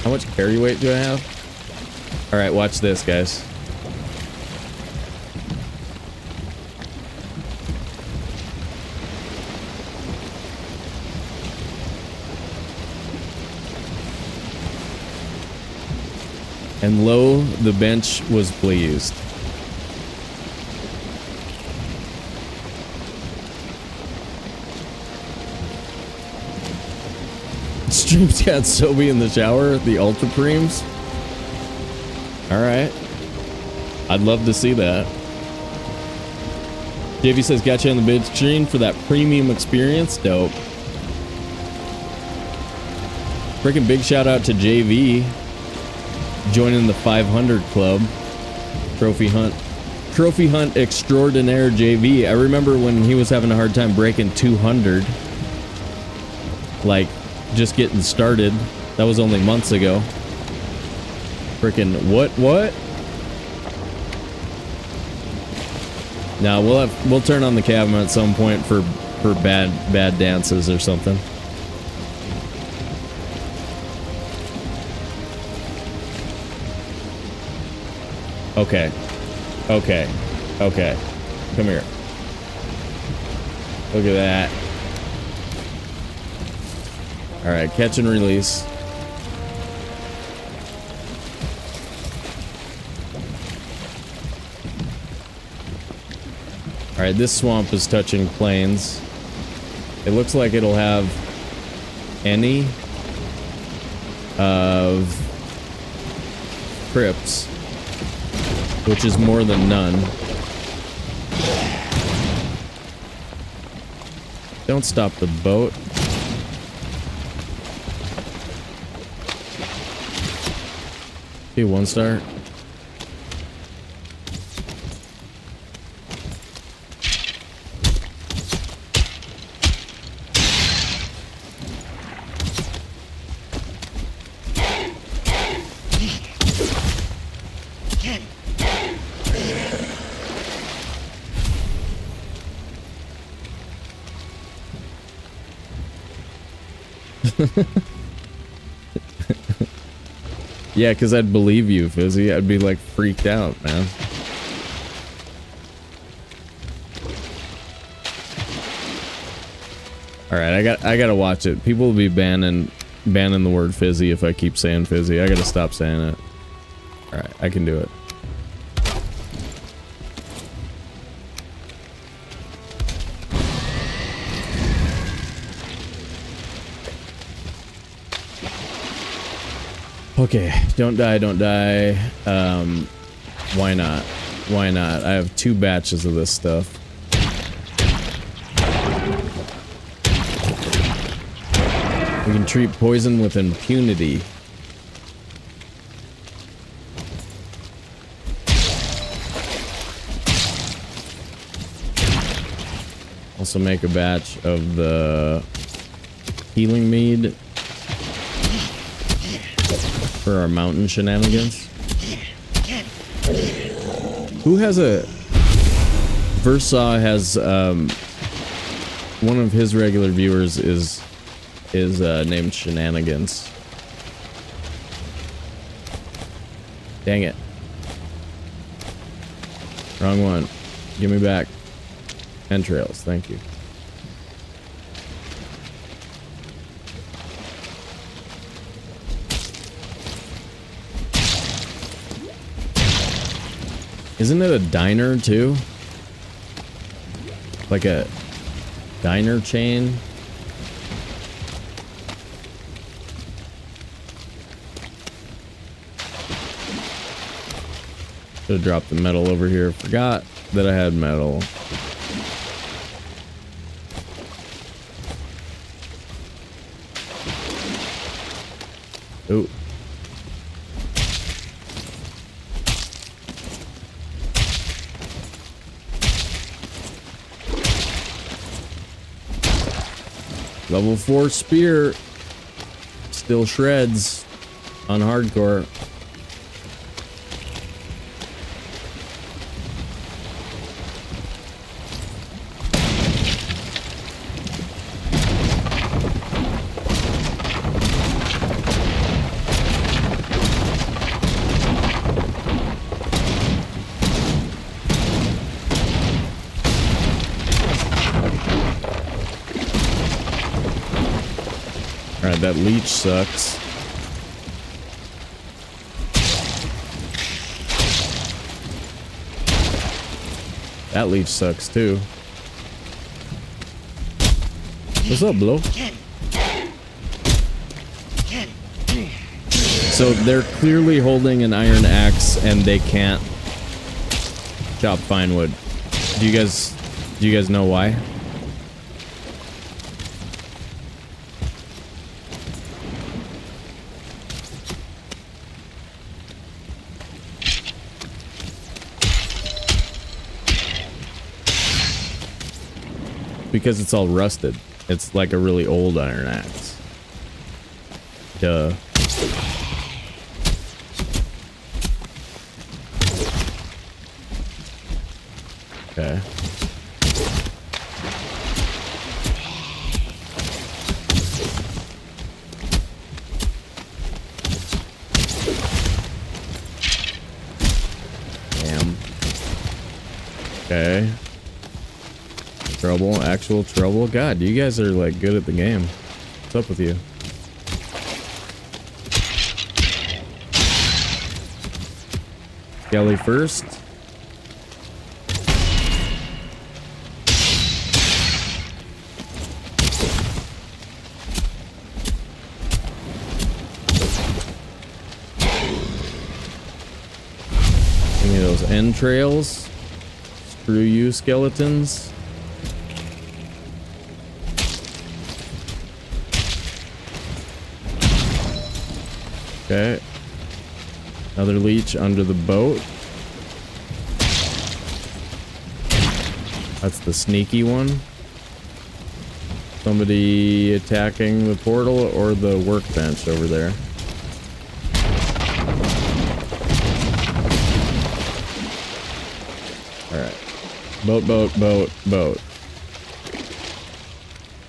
How much carry weight do I have? All right, watch this, guys. And lo, the bench was pleased. Stream's got Sobe in the shower, the Ultra Preems. Alright. I'd love to see that. JV says, gotcha on the bid screen for that premium experience. Dope. Freaking big shout out to JV. Joining the 500 club. Trophy hunt extraordinaire JV. I remember when he was having a hard time breaking 200. Like, just getting started. That was only months ago. Freaking what? Now we'll turn on the camera at some point for bad dances or something. Okay. Come here. Look at that. All right, catch and release. All right, this swamp is touching plains. It looks like it'll have any of crypts, which is more than none. Don't stop the boat. Okay, 1 star. Yeah, because I'd believe you, Fizzy. I'd be like freaked out, man. All right, I gotta watch it. People will be banning the word Fizzy if I keep saying Fizzy. I gotta stop saying it. All right, I can do it. Okay, don't die. Why not? I have 2 batches of this stuff. We can treat poison with impunity. Also make a batch of the healing mead for our mountain shenanigans. Who has a... Versaw has, one of his regular viewers is named Shenanigans. Dang it. Wrong one. Give me back. Entrails, thank you. Isn't it a diner too? Like a diner chain? Should have dropped the metal over here. Forgot that I had metal. Oh. Level 4 spear. Still shreds on hardcore. Alright, that leech sucks. That leech sucks too. What's up, Blow? So they're clearly holding an iron axe and they can't chop fine wood. Do you guys know why? Because it's all rusted. It's like a really old iron axe. Duh. Okay. Damn. Okay. Trouble, actual trouble. God, you guys are like good at the game. What's up with you? Skelly first. Give me those entrails. Screw you, skeletons. Okay. Another leech under the boat. That's the sneaky one. Somebody attacking the portal or the workbench over there. Alright. Boat, boat, boat, boat.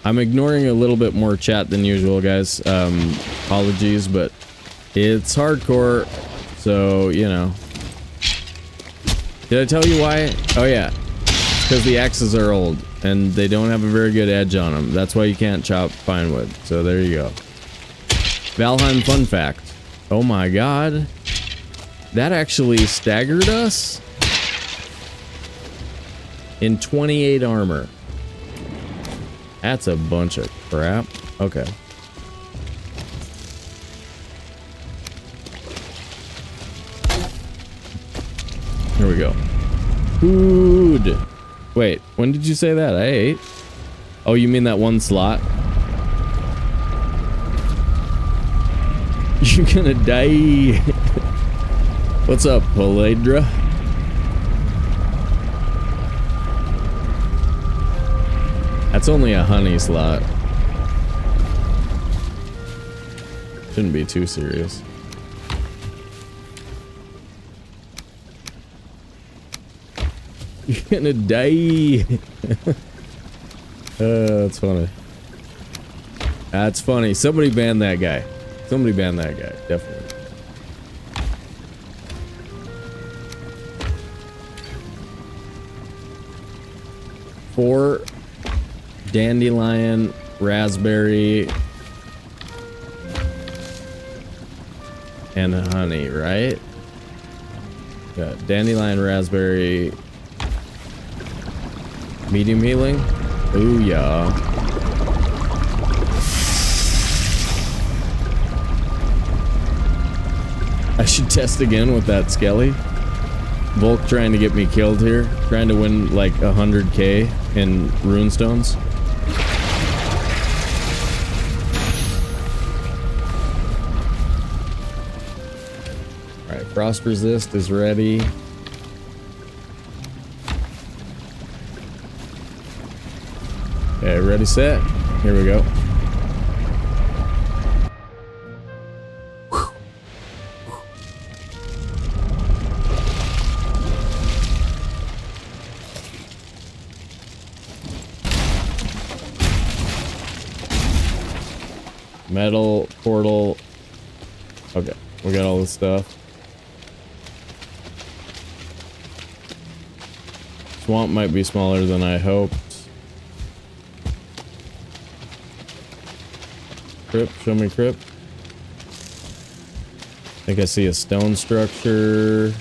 I'm ignoring a little bit more chat than usual, guys. Apologies, but it's hardcore, so, you know. Did I tell you why? Oh, yeah. It's because the axes are old, and they don't have a very good edge on them. That's why you can't chop pine wood. So, there you go. Valheim fun fact. Oh, my God. That actually staggered us in 28 armor. That's a bunch of crap. Okay. Here we go. Food. Wait, when did you say that? I ate. Oh, you mean that one slot? You're gonna die. What's up, Poledra? That's only a honey slot. Shouldn't be too serious. You're gonna die. That's funny. That's funny. Somebody ban that guy. Somebody ban that guy. Definitely. Four dandelion, raspberry, and honey, right? Yeah, dandelion, raspberry, medium healing. Ooh, yeah. I should test again with that skelly. Volk trying to get me killed here. Trying to win like 100k in runestones. Alright, frost resist is ready. Okay, ready, set. Here we go. Metal, portal. Okay, we got all this stuff. Swamp might be smaller than I hoped. Crypt, show me crypt. I think I see a stone structure.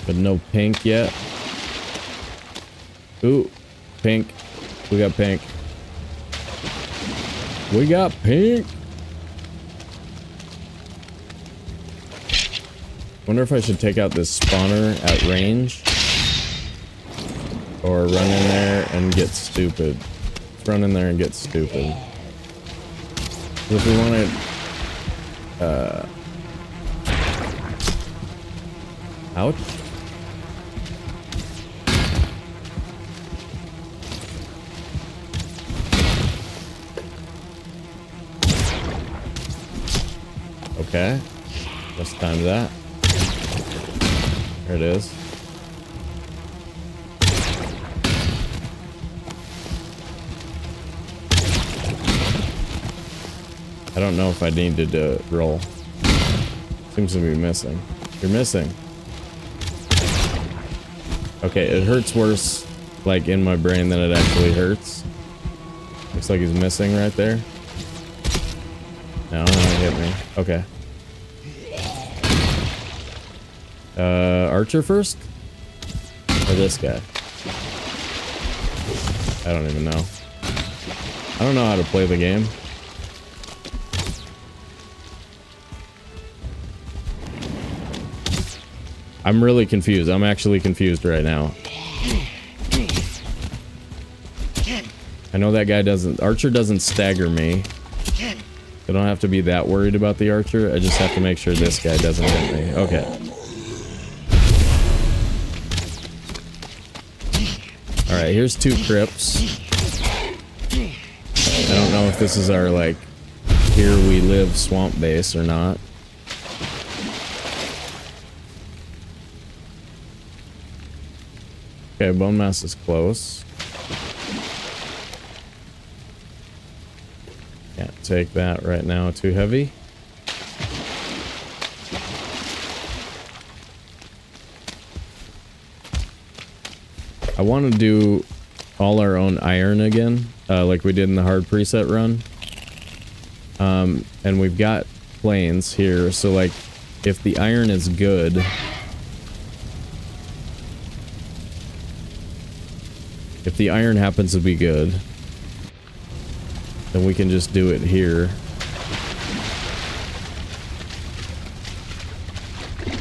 But no pink yet. Ooh, pink. We got pink. We got pink. Wonder if I should take out this spawner at range. Or run in there and get stupid. Let's run in there and get stupid. If we wanted... ouch. Okay. Let's time that. There it is. I don't know if I needed to roll. Seems to be missing. You're missing. Okay, it hurts worse, like, in my brain than it actually hurts. Looks like he's missing right there. No, it hit me. Okay. Archer first? Or this guy? I don't even know. I don't know how to play the game. I'm really confused. I'm actually confused right now. I know that guy doesn't... Archer doesn't stagger me. I don't have to be that worried about the archer. I just have to make sure this guy doesn't hit me. Okay. Alright, here's 2 crypts. I don't know if this is our, like, here we live swamp base or not. Okay, bone mass is close. Can't take that right now, too heavy. I want to do all our own iron again, like we did in the hard preset run. And we've got planes here, so like, if the iron is good... If the iron happens to be good, then we can just do it here.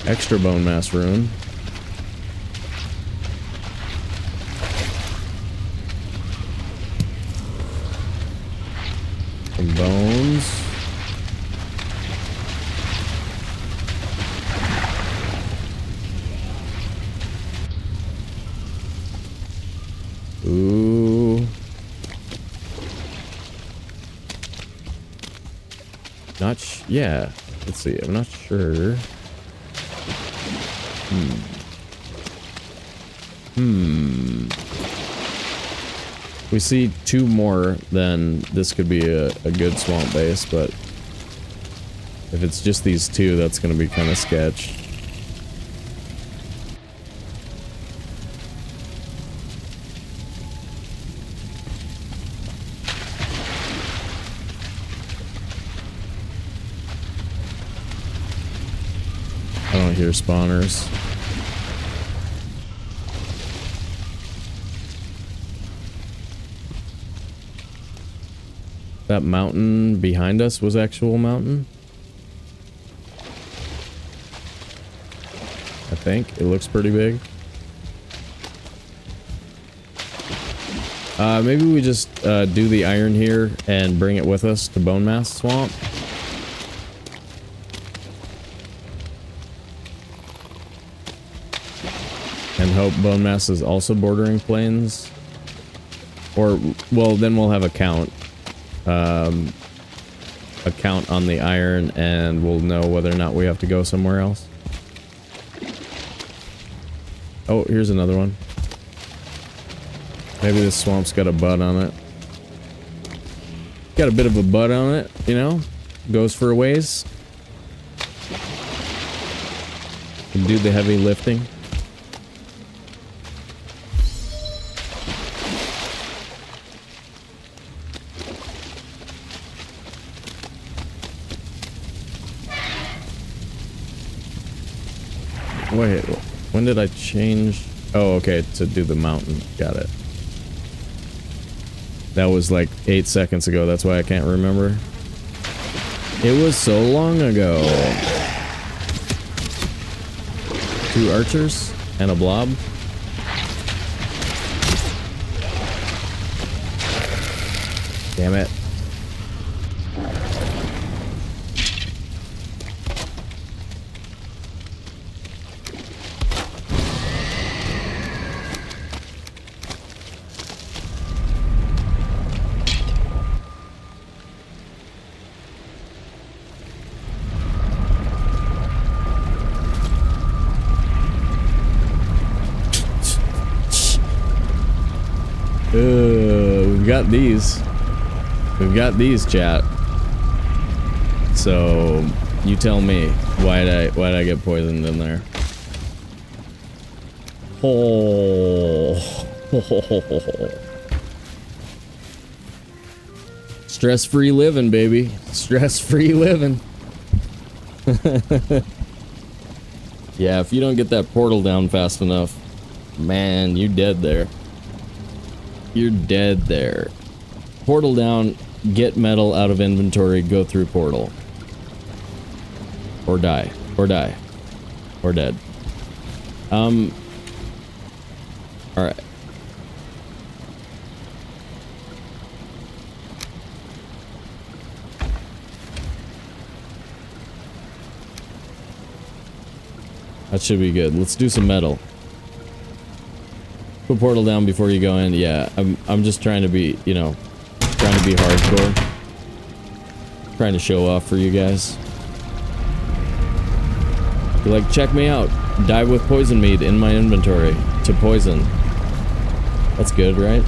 Extra bone mass rune. Some bones. Ooh. Yeah. Let's see. I'm not sure. We see 2 more, then this could be a good swamp base, but if it's just these 2, that's going to be kind of sketch. I don't hear spawners. That mountain behind us was actual mountain. I think it looks pretty big. Maybe we just do the iron here and bring it with us to Bone Mass Swamp. And hope Bone Mass is also bordering plains. Or, well, then we'll have a count. A count on the iron, and we'll know whether or not we have to go somewhere else. Oh, here's another one. Maybe this swamp's got a bud on it. Got a bit of a butt on it, you know? Goes for a ways. Can do the heavy lifting. Wait, when did I change? Oh, okay, to do the mountain. Got it. That was like 8 seconds ago, that's why I can't remember. It was so long ago. 2 archers and a blob. Damn it. We've got these. We've got these, chat. So you tell me, why'd I get poisoned in there? Oh. Stress-free living, baby. Stress-free living. Yeah, if you don't get that portal down fast enough, man, you're dead there. You're dead there. Portal down, get metal out of inventory, go through portal. Or die. Or die. Or dead. Alright. That should be good. Let's do some metal. Put portal down before you go in. Yeah, I'm just trying to be, you know, trying to be hardcore. Trying to show off for you guys. You're like, check me out. Die with poison meat in my inventory to poison. That's good, right?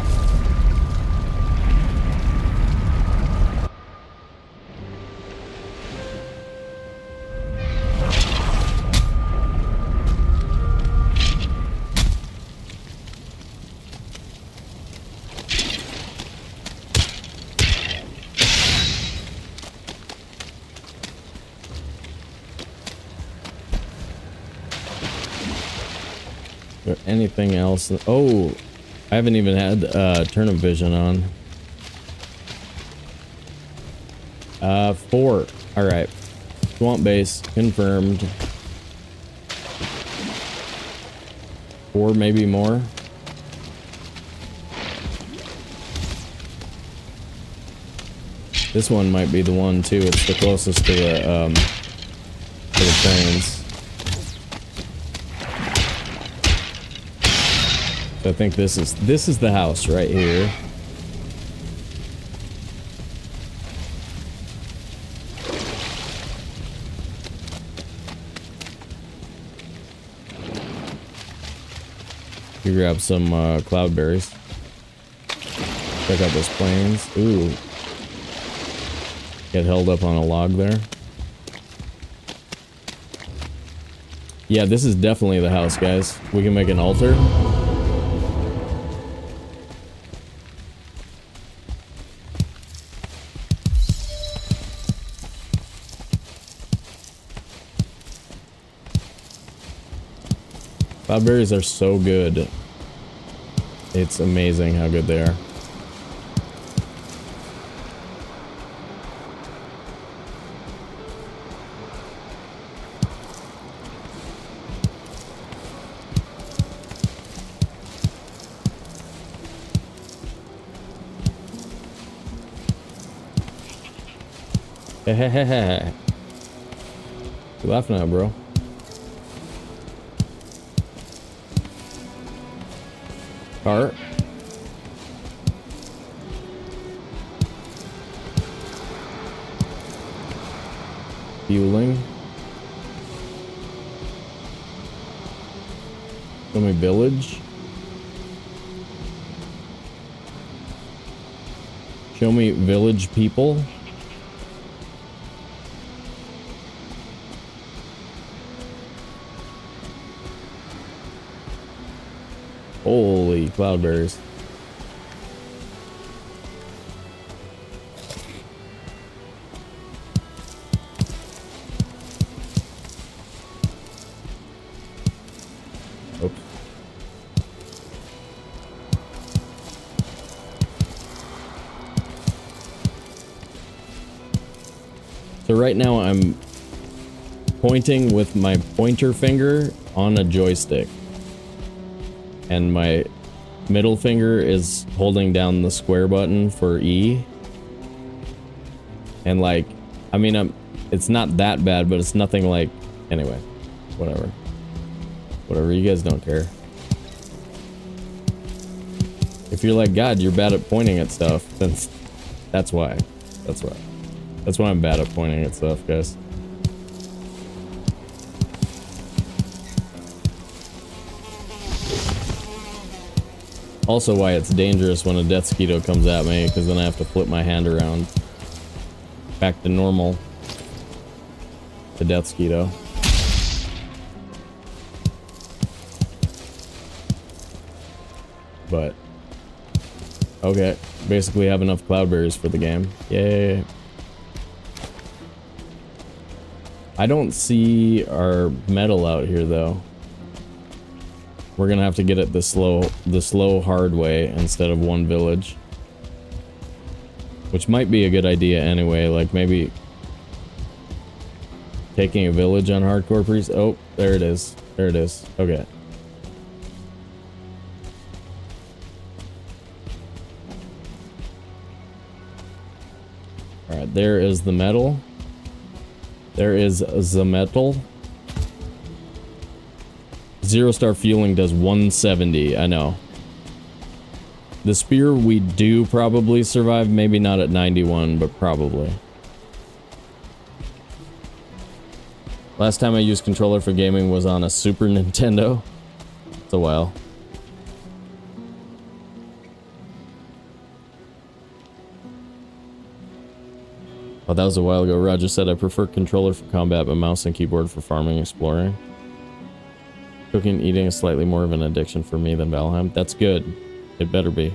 Is there anything else? Oh, I haven't even had turnip vision on. 4. All right. Swamp base confirmed. 4, maybe more. This one might be the one too. It's the closest to the trains. I think this is the house right here. You grab some cloudberries. Check out those plains. Ooh. Get held up on a log there. Yeah, this is definitely the house, guys. We can make an altar. Cloudberries are so good. It's amazing how good they are. Hehehehe. You laughing at, bro? Cart. Fueling. Show me village. Show me village people. Holy cloudberries. Oops. So right now I'm pointing with my pointer finger on a joystick. And my middle finger is holding down the square button for E. And like, I mean, it's not that bad, but it's nothing like, anyway, whatever. Whatever, you guys don't care. If you're like, God, you're bad at pointing at stuff, then that's why. That's why. That's why I'm bad at pointing at stuff, guys. Also why it's dangerous when a death skeeto comes at me, because then I have to flip my hand around. Back to normal. The death skeeto. But okay, basically have enough cloudberries for the game. Yay. I don't see our metal out here though. We're gonna have to get it the slow hard way instead of one village. Which might be a good idea anyway, like maybe taking a village on Hardcore Preset. Oh, there it is. There it is. Okay. Alright, there is the metal. There is the metal. 0-star fueling does 170, I know. The spear we do probably survive, maybe not at 91, but probably. Last time I used controller for gaming was on a Super Nintendo. It's a while. Oh, that was a while ago. Roger said I prefer controller for combat, but mouse and keyboard for farming, exploring. Cooking and eating is slightly more of an addiction for me than Valheim. That's good. It better be.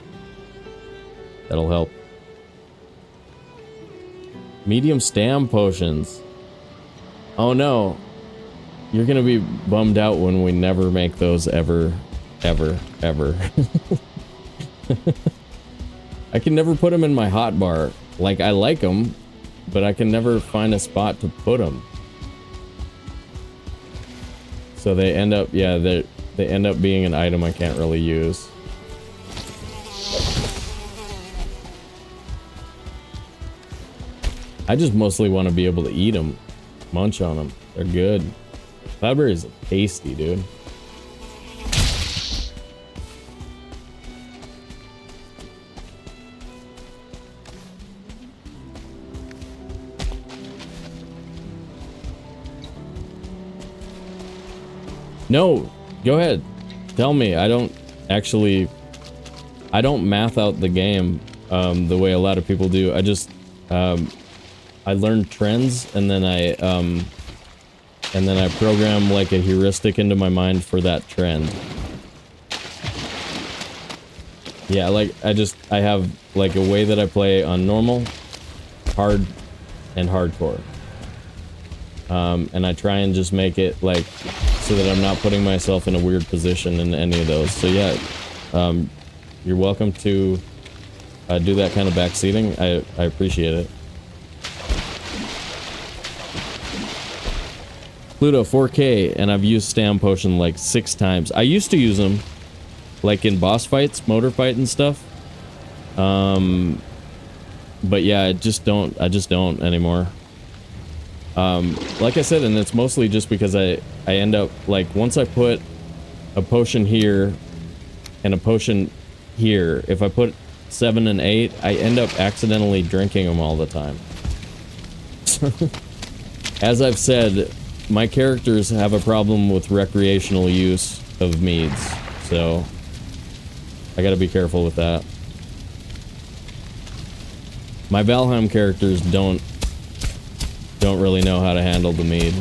That'll help. Medium stam potions. Oh no. You're gonna be bummed out when we never make those ever. Ever. Ever. I can never put them in my hotbar. Like, I like them, but I can never find a spot to put them. So they end up, yeah, they end up being an item I can't really use. I just mostly want to be able to eat them, munch on them. They're good. Cloudberries are tasty, dude. No, go ahead. Tell me. I don't math out the game the way a lot of people do. I just I learn trends and then I program like a heuristic into my mind for that trend. Yeah, like I have like a way that I play on normal, hard, and hardcore. And I try and just make it like so that I'm not putting myself in a weird position in any of those. So yeah, you're welcome to do that kind of backseating. I appreciate it. Pluto 4K, and I've used Stam Potion like 6 times. I used to use them like in boss fights, motor fight and stuff. But yeah, I just don't anymore. Like I said, and it's mostly just because I end up, like, once I put a potion here and a potion here, if I put 7 and 8, I end up accidentally drinking them all the time. As I've said, my characters have a problem with recreational use of meads, so I gotta be careful with that. My Valheim characters don't really know how to handle the mead.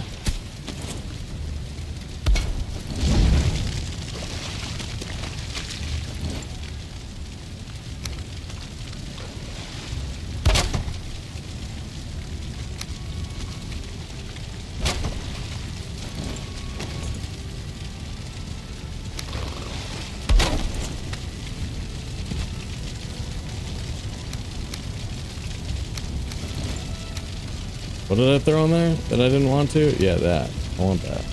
What did I throw in there that I didn't want to? Yeah, that. I want that.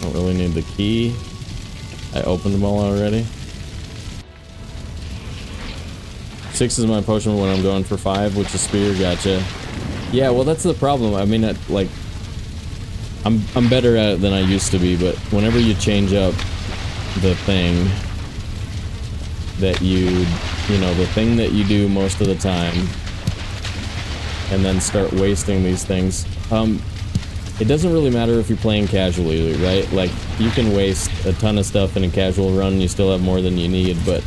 Don't really need the key. I opened them all already. 6 is my potion when I'm going for 5, which is spear. Gotcha. Yeah, well, that's the problem. I mean, like, I'm better at it than I used to be, but whenever you change up the thing that you know, the thing that you do most of the time, and then start wasting these things. It doesn't really matter if you're playing casually, right? Like, you can waste a ton of stuff in a casual run and you still have more than you need, but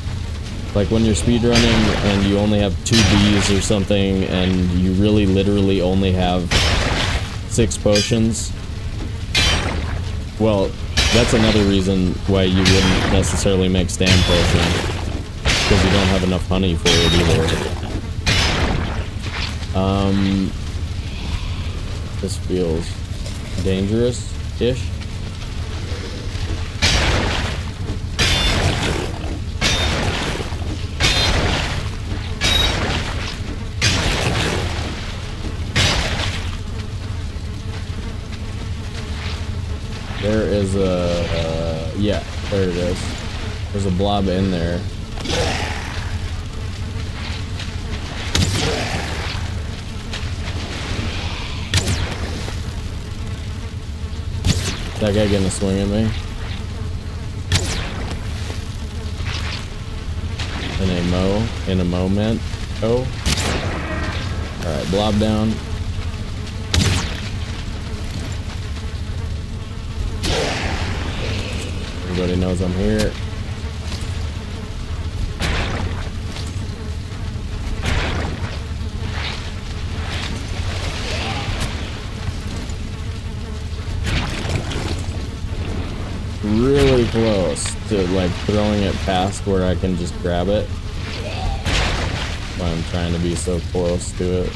like when you're speedrunning and you only have 2 Bs or something and you really literally only have 6 potions, well, that's another reason why you wouldn't necessarily make stand potion, because you don't have enough honey for it either. This feels dangerous-ish. There is a, yeah, there it is. There's a blob in there. That guy gonna swing at me? In a moment. Oh. Alright, blob down. Everybody knows I'm here. Really close to like throwing it past where I can just grab it. Why I'm trying to be so close to it.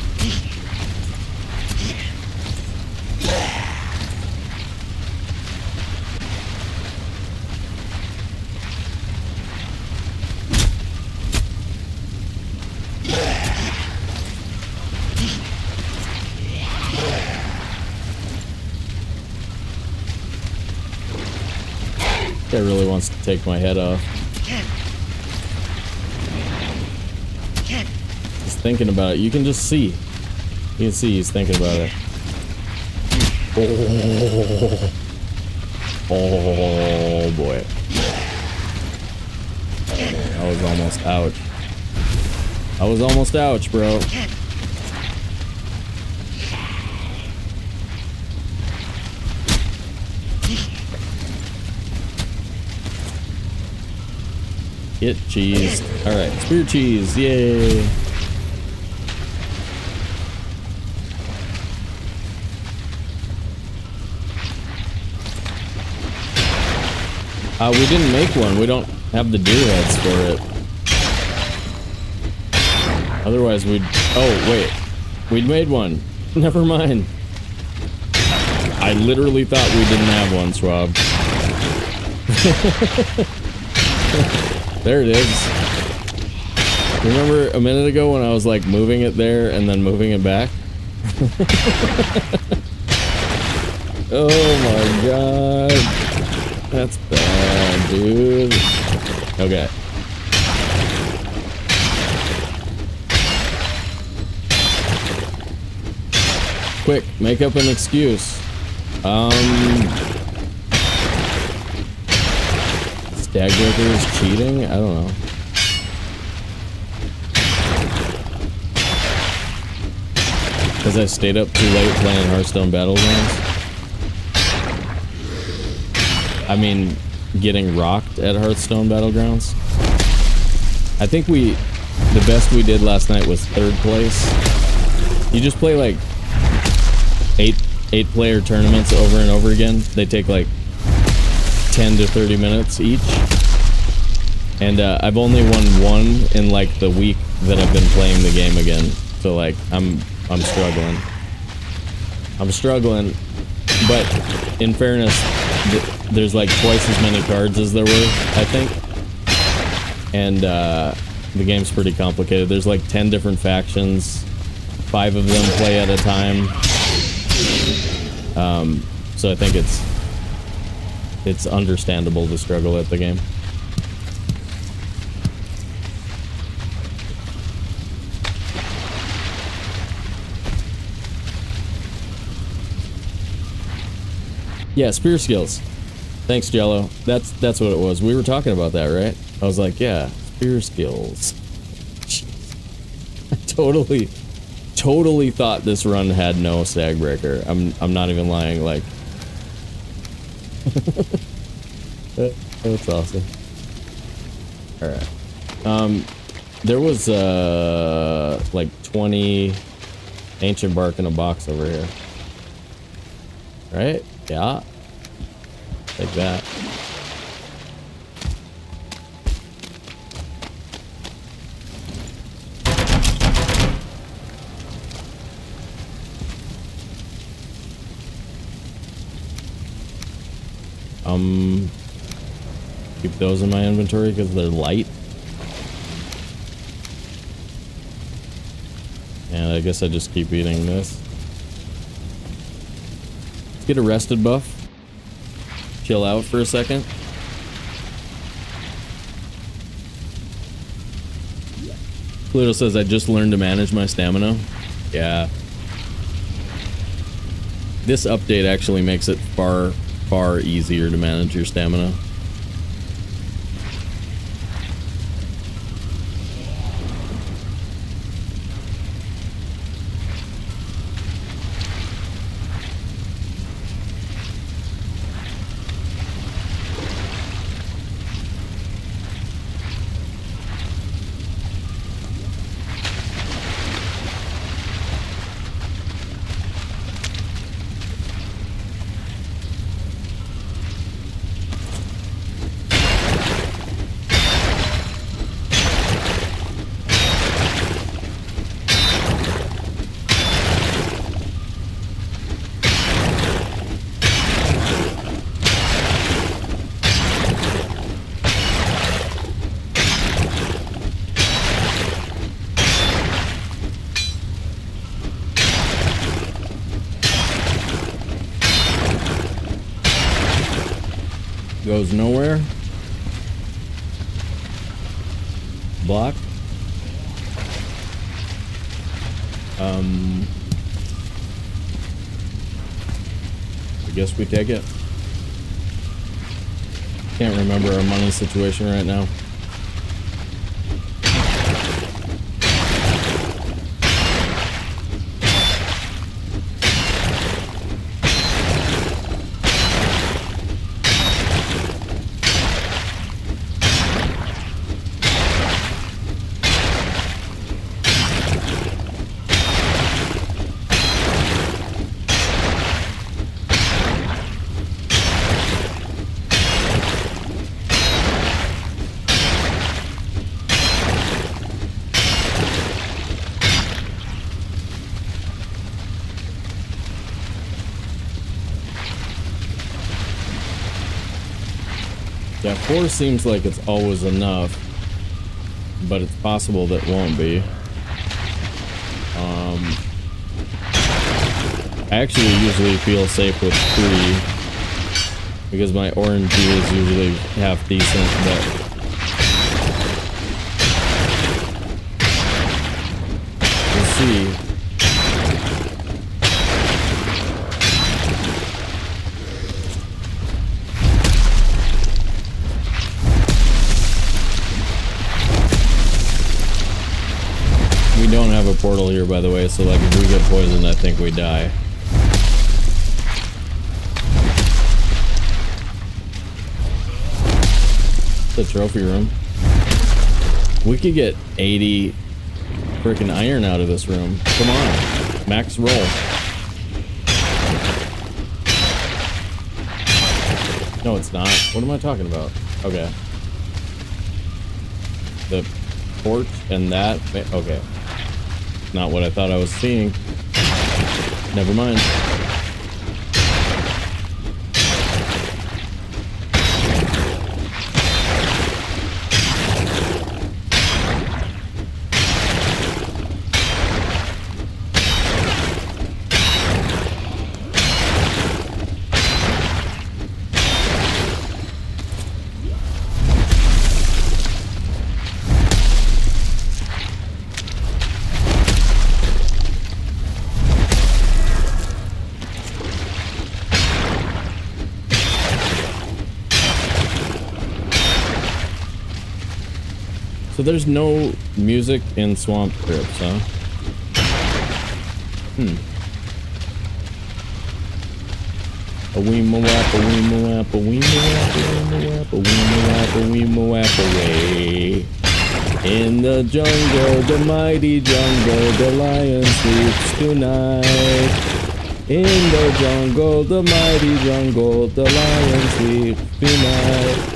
Guy really wants to take my head off. He's thinking about it. You can just see. You can see he's thinking about it. Oh, oh boy. I was almost ouch. I was almost ouch, bro. Get cheesed. Alright, spear cheese, yay! We didn't make one. We don't have the deer heads for it. Otherwise we'd... Oh, wait. We'd made one. Never mind. I literally thought we didn't have one, Swab. There it is. Remember a minute ago when I was like moving it there and then moving it back? Oh my god. That's bad, dude. Okay. Quick, make up an excuse. Stagbreaker is cheating? I don't know. Because I stayed up too late playing Hearthstone Battlegrounds. I mean, getting rocked at Hearthstone Battlegrounds. I think we the best we did last night was 3rd place. You just play like 8-player tournaments over and over again. They take like 10 to 30 minutes each. And I've only won 1 in like the week that I've been playing the game again. So like I'm struggling. I'm struggling, but in fairness, there's like twice as many cards as there were, I think. And the game's pretty complicated. There's like 10 different factions. 5 of them play at a time. So I think it's understandable to struggle at the game. Yeah, spear skills. Thanks, Jello. That's what it was. We were talking about that, right? I was like, yeah, spear skills. I totally thought this run had no stag breaker. I'm not even lying. Like, that's awesome. All right. There was like 20 ancient bark in a box over here. Right? Yeah. Like that. Keep those in my inventory because they're light. And I guess I just keep eating this. Let's get a rested buff. Chill out for a second. Pluto says, I just learned to manage my stamina. Yeah. This update actually makes it far easier to manage your stamina. Goes nowhere. Block. I guess we take it. Can't remember our money situation right now. Yeah, 4 seems like it's always enough, but it's possible that won't be. I actually usually feel safe with 3 because my RNG is usually half decent, but we'll see. We don't have a portal here, by the way, so like if we get poisoned, I think we die. The trophy room. We could get 80 freaking iron out of this room. Come on. Max roll. No, it's not. What am I talking about? Okay. The porch and that. Okay. Not what I thought I was seeing. Never mind. So there's no music in swamp crypts, huh? A weema wap, a weema wap, a weema wap, a weema wap, a weema wap, a weema wap away. In the jungle, the mighty jungle, the lion sleeps tonight. In the jungle, the mighty jungle, the lion sleeps tonight.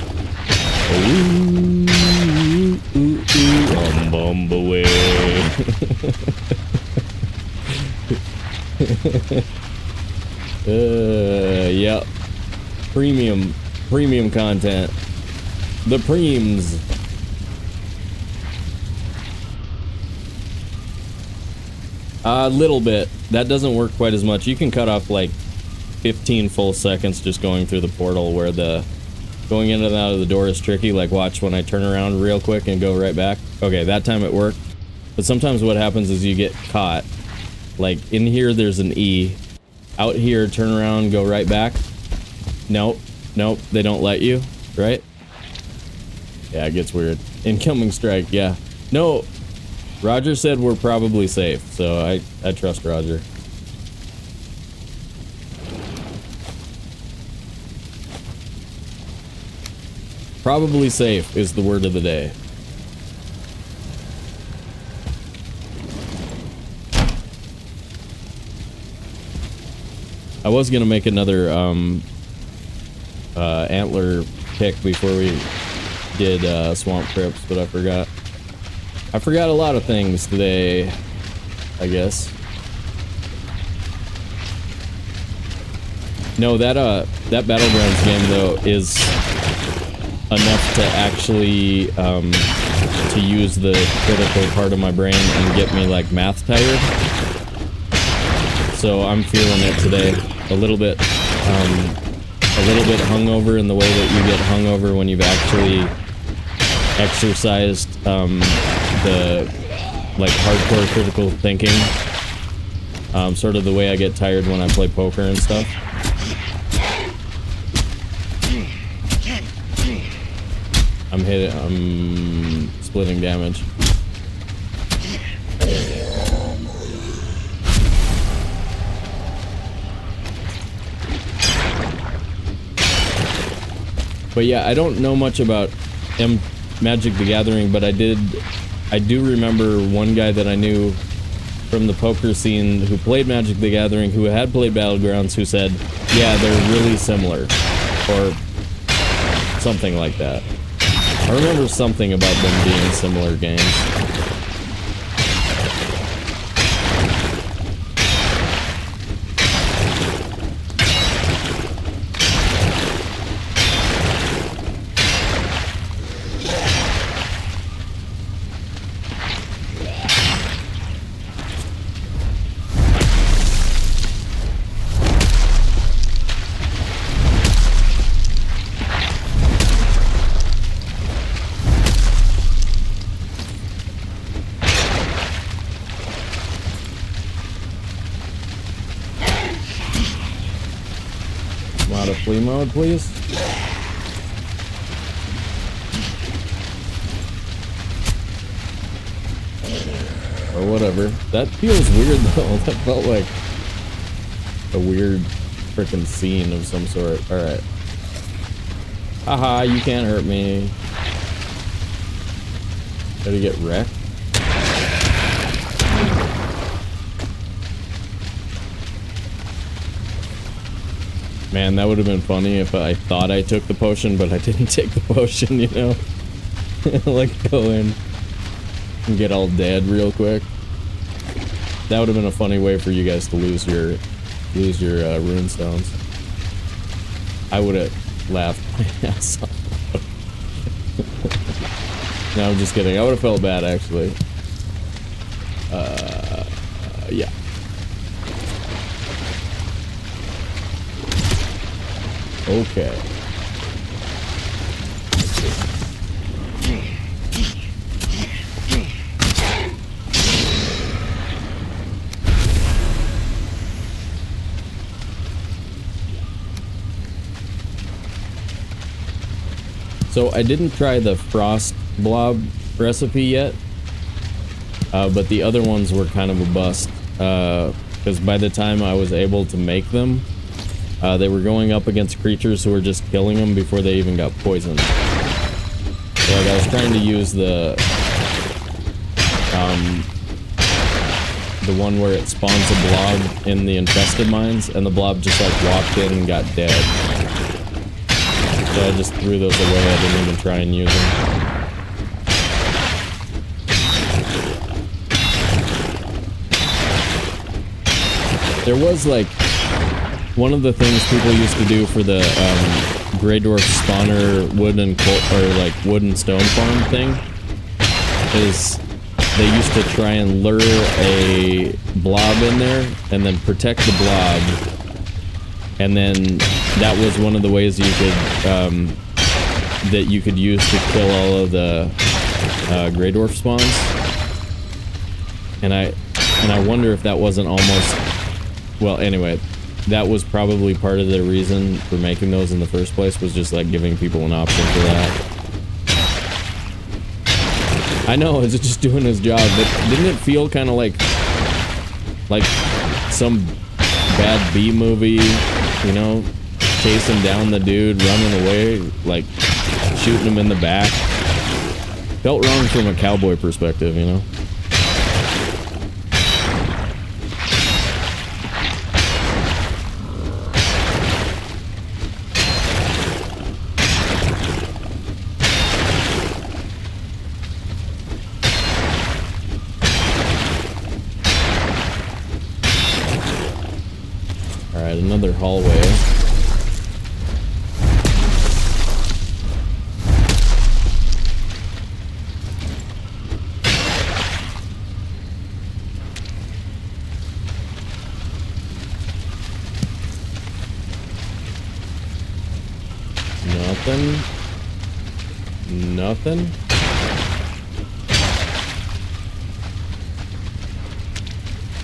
Ooh, ooh, ooh, bum away. Yep. Premium content. The preems. A little bit. That doesn't work quite as much. You can cut off like 15 full seconds just going through the portal where the going in and out of the door is tricky. Like watch when I turn around real quick and go right back. Okay, that time it worked. But sometimes what happens is you get caught. Like in here there's an E. Out here, turn around, go right back. Nope. Nope, they don't let you, right? Yeah, it gets weird. Incoming strike, yeah. No, Roger said we're probably safe, so I trust Roger. Probably safe is the word of the day. I was gonna make another antler pick before we did swamp crypts, but I forgot. I forgot a lot of things today, I guess. No, that Battlegrounds game though is enough to actually to use the critical part of my brain and get me like math tired. So I'm feeling it today. A little bit hungover in the way that you get hungover when you've actually exercised the like hardcore critical thinking. Sort of the way I get tired when I play poker and stuff. I'm splitting damage. But yeah, I don't know much about Magic the Gathering, but I do remember one guy that I knew from the poker scene who played Magic the Gathering, who had played Battlegrounds, who said, yeah, they're really similar, or something like that. I remember something about them being similar games. Flea mode, please. Or whatever. That feels weird though. That felt like a weird freaking scene of some sort. Alright. Haha, you can't hurt me. Gotta get wrecked. Man, that would have been funny if I thought I took the potion, but I didn't take the potion, you know? Like, go in and get all dead real quick. That would have been a funny way for you guys to lose your rune stones. I would have laughed my ass off. No, I'm just kidding. I would have felt bad, actually. Yeah. Okay. So I didn't try the frost blob recipe yet, but the other ones were kind of a bust, because by the time I was able to make them, they were going up against creatures who were just killing them before they even got poisoned. So like I was trying to use the one where it spawns a blob in the infested mines, and the blob just like walked in and got dead. So I just threw those away. I didn't even try and use them. There was like one of the things people used to do for the Grey Dwarf spawner wood and wood and stone farm thing is they used to try and lure a blob in there and then protect the blob, and then that was one of the ways you could that you could use to kill all of the Grey Dwarf spawns. And I wonder if that wasn't almost, well, anyway, that was probably part of the reason for making those in the first place, was just like giving people an option for that. I know, it's just doing his job, but didn't it feel kind of like some bad B movie, you know, chasing down the dude, running away, like shooting him in the back? Felt wrong from a cowboy perspective, you know? Another hallway. Nothing.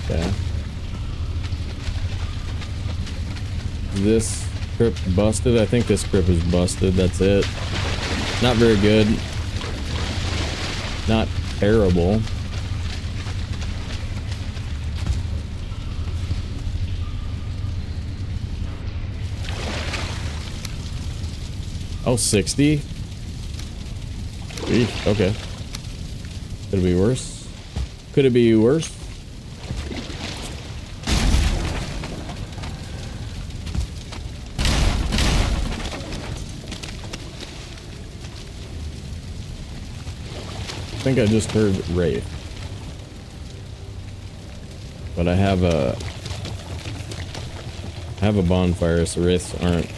Yeah. This crypt busted? I think this crypt is busted. That's it. Not very good. Not terrible. Oh, 60? Eesh, okay. Could it be worse? Could it be worse? I think I just heard Wraith. But I have a bonfire, so Wraiths aren't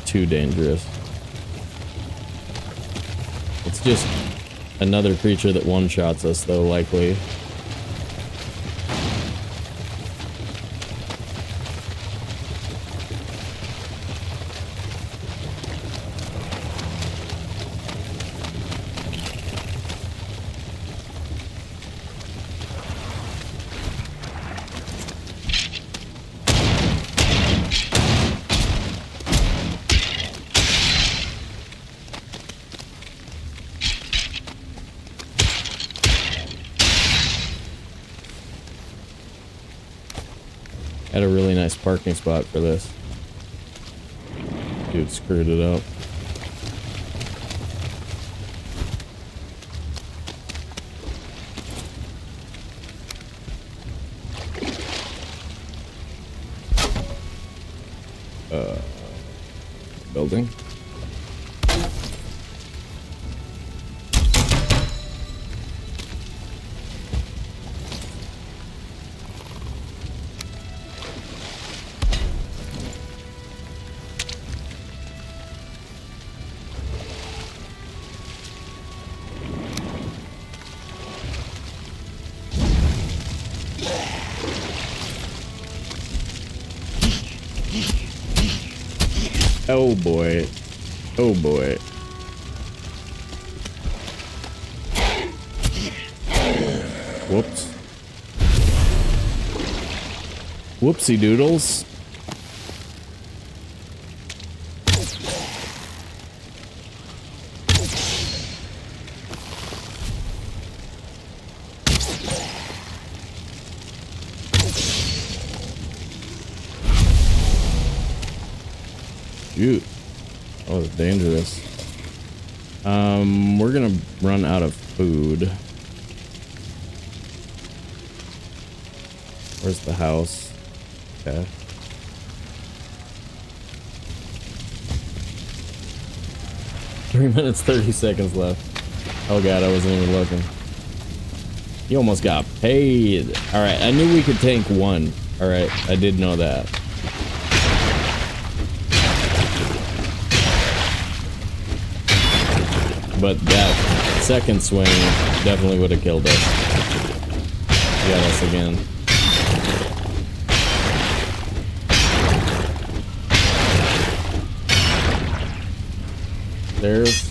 too dangerous. It's just another creature that one-shots us, though, likely. Had a really nice parking spot for this. Dude screwed it up. building. Oh boy. Oh boy. Whoops. Whoopsie doodles. Shoot. Oh, it's dangerous. We're gonna run out of food. Where's the house? Okay. Three minutes, 30 seconds left. Oh god, I wasn't even looking. You almost got paid. Alright, I knew we could tank one. Alright, I did know that. But that second swing definitely would have killed us. Got us again. There's...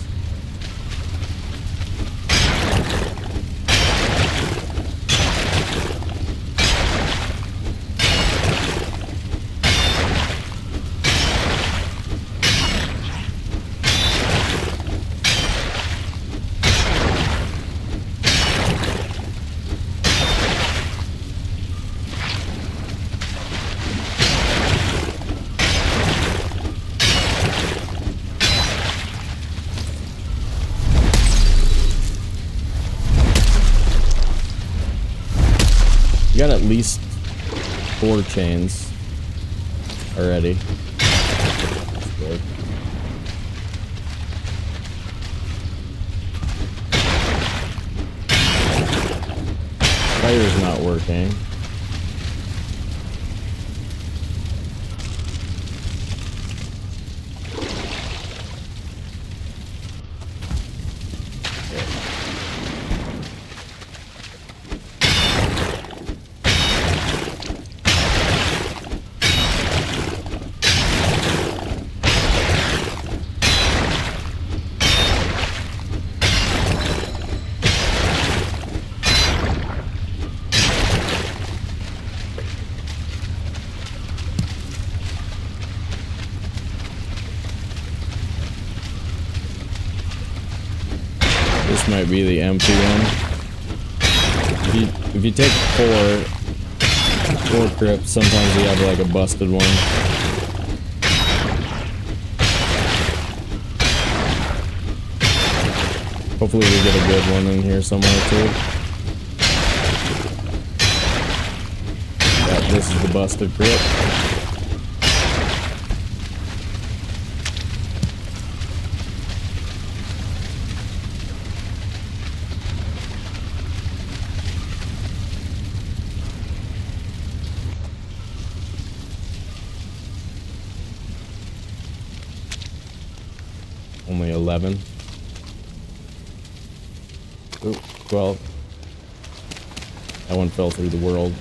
You got at least 4 chains already. That's good. Fire's not working. This might be the empty one. If you take 4 crypts, sometimes you have like a busted one. Hopefully we get a good one in here somewhere too. Yeah, this is the busted crypt. Only 11. Ooh, 12. That one fell through the world.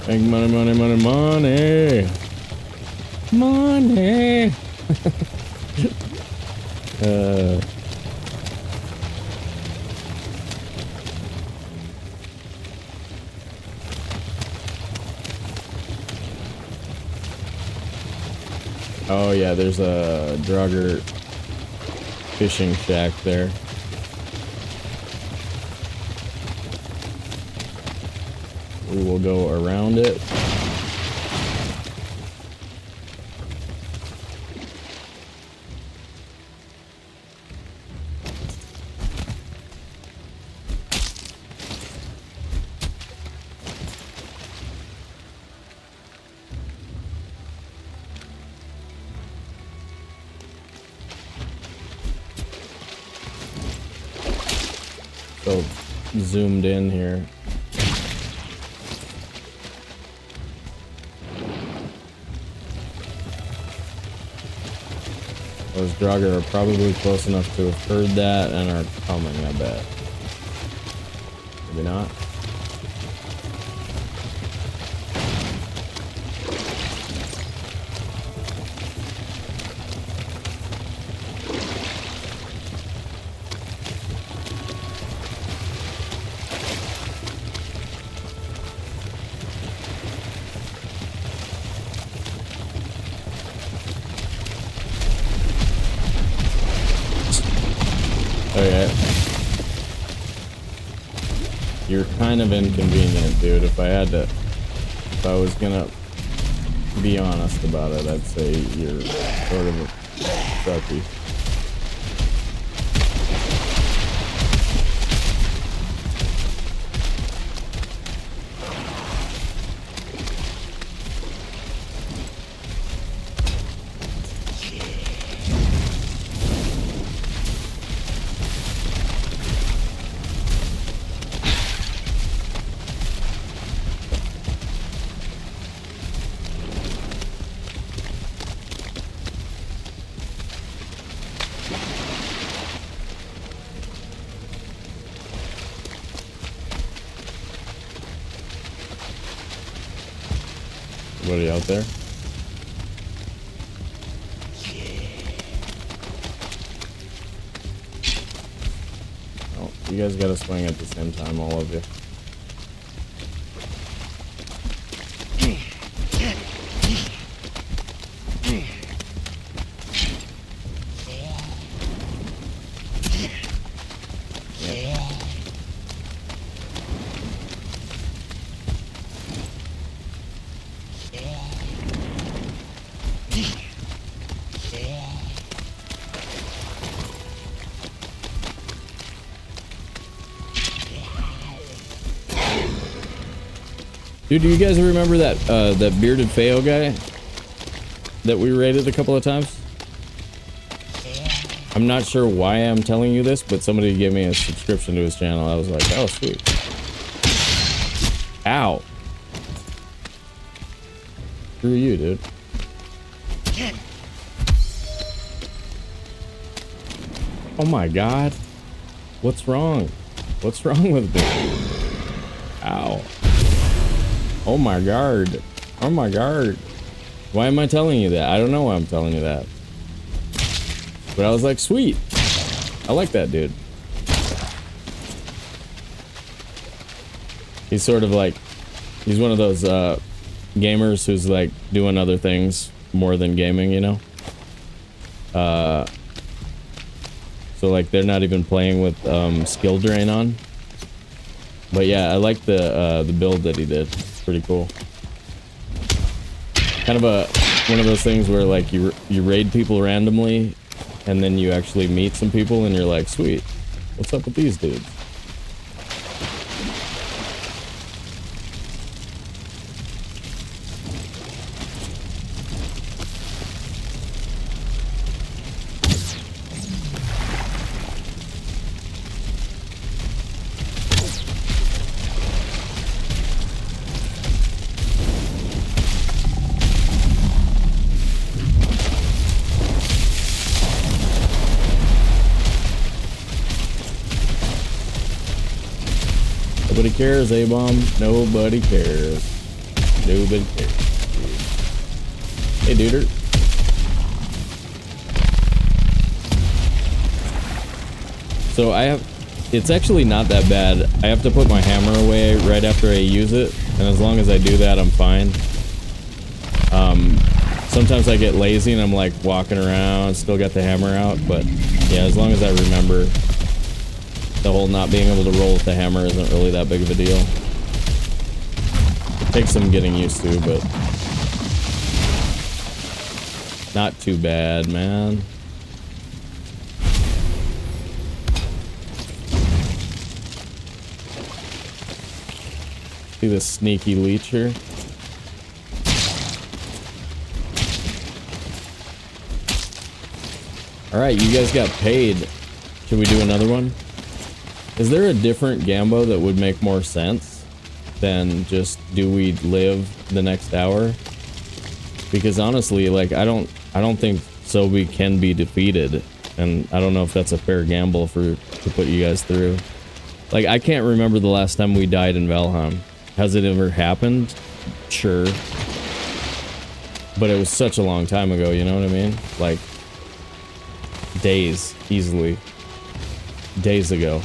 Make money, money, money, money. Money. Oh yeah, there's a Drugger fishing shack there. we will go around it. So zoomed in here. Those Draugr are probably close enough to have heard that and are coming, I bet. Maybe not. Okay. You're kind of inconvenient, dude. If I was gonna be honest about it, I'd say you're sort of a sucky. Anybody out there? Oh, you guys gotta swing at the same time, all of you. Dude, do you guys remember that that bearded Feo guy that we raided a couple of times? I'm not sure why I'm telling you this, but somebody gave me a subscription to his channel. I was like, oh, sweet. Ow. Screw you, dude. Oh my god. What's wrong? What's wrong with me? Ow. Oh my god. Oh my god. Why am I telling you that? I don't know why I'm telling you that. But I was like, sweet. I like that dude. He's sort of like, he's one of those gamers who's like doing other things more than gaming, you know? So like they're not even playing with skill drain on. But yeah, I like the build that he did. It's pretty cool. Kind of one of those things where like you raid people randomly and then you actually meet some people and you're like, sweet, what's up with these dudes? Nobody cares, A-bomb. Nobody cares. Nobody cares. Hey, duder. So it's actually not that bad. I have to put my hammer away right after I use it, and as long as I do that, I'm fine. Sometimes I get lazy and I'm like walking around, still got the hammer out, but yeah, as long as I remember, the whole not being able to roll with the hammer isn't really that big of a deal. Takes some getting used to, but not too bad, man. See this sneaky leecher? Alright, you guys got paid. Should we do another one? Is there a different Gambo that would make more sense than just do we live the next hour? Because honestly, like I don't think Sobe can be defeated, and I don't know if that's a fair gamble to put you guys through. Like I can't remember the last time we died in Valheim. Has it ever happened? Sure. But it was such a long time ago, you know what I mean? Like days, easily. Days ago.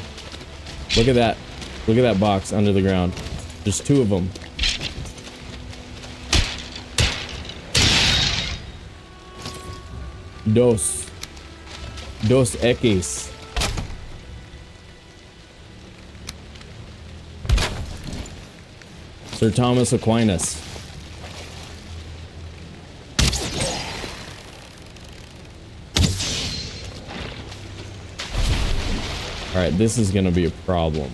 Look at that. Look at that box under the ground. There's 2 of them. Dos X. Sir Thomas Aquinas. Alright, this is gonna be a problem.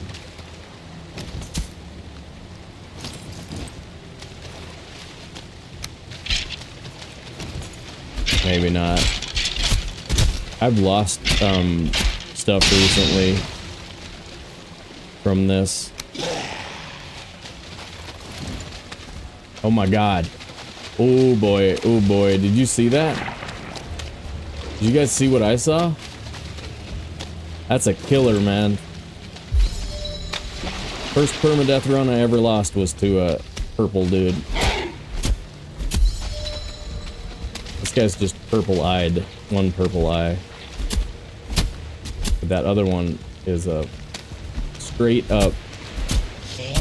Maybe not. I've lost stuff recently from this. Oh my god. Oh boy, oh boy. Did you see that? Did you guys see what I saw? That's a killer, man. First permadeath run I ever lost was to a purple dude. This guy's just purple-eyed. One purple eye. But that other one is a straight-up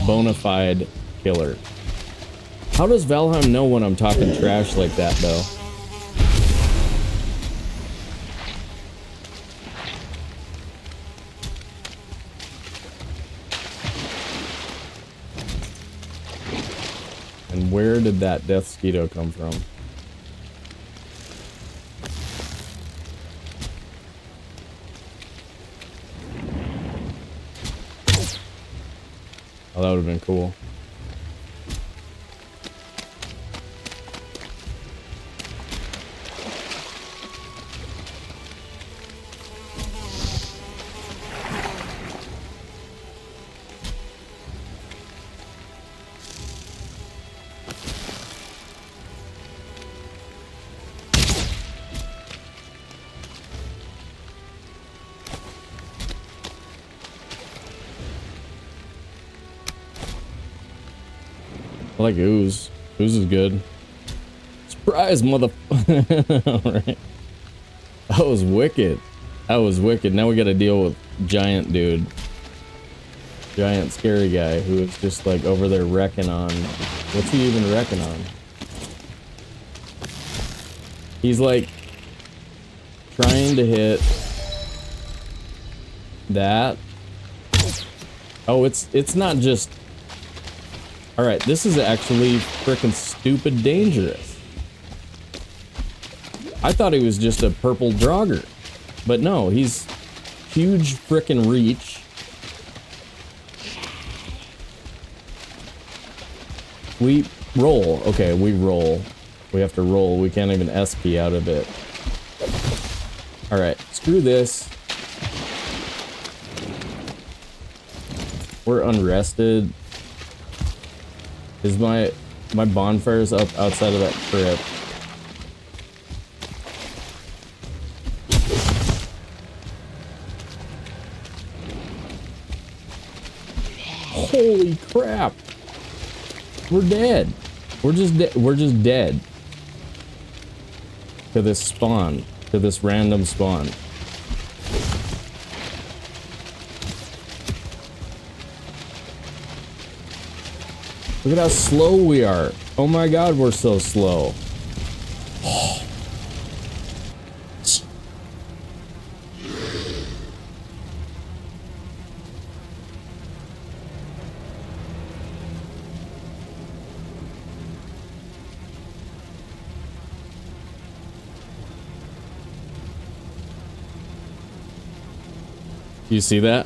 bona fide killer. How does Valheim know when I'm talking trash like that, though? And where did that death skeeto come from? Oh, that would have been cool. I like ooze. Ooze is good. Surprise, mother. Alright. That was wicked. That was wicked. Now we gotta deal with giant dude. Giant scary guy who is just like over there wrecking on. What's he even wrecking on? He's like trying to hit that. Oh, it's not just. Alright, this is actually freaking stupid dangerous. I thought he was just a purple drogger. But no, he's huge freaking reach. We roll. Okay, we roll. We have to roll. We can't even SP out of it. Alright, screw this. We're unrested. Is my bonfire's up outside of that crypt. Holy crap. We're dead. We're just dead. To this spawn. To this random spawn. Look at how slow we are. Oh my god, we're so slow. You see that?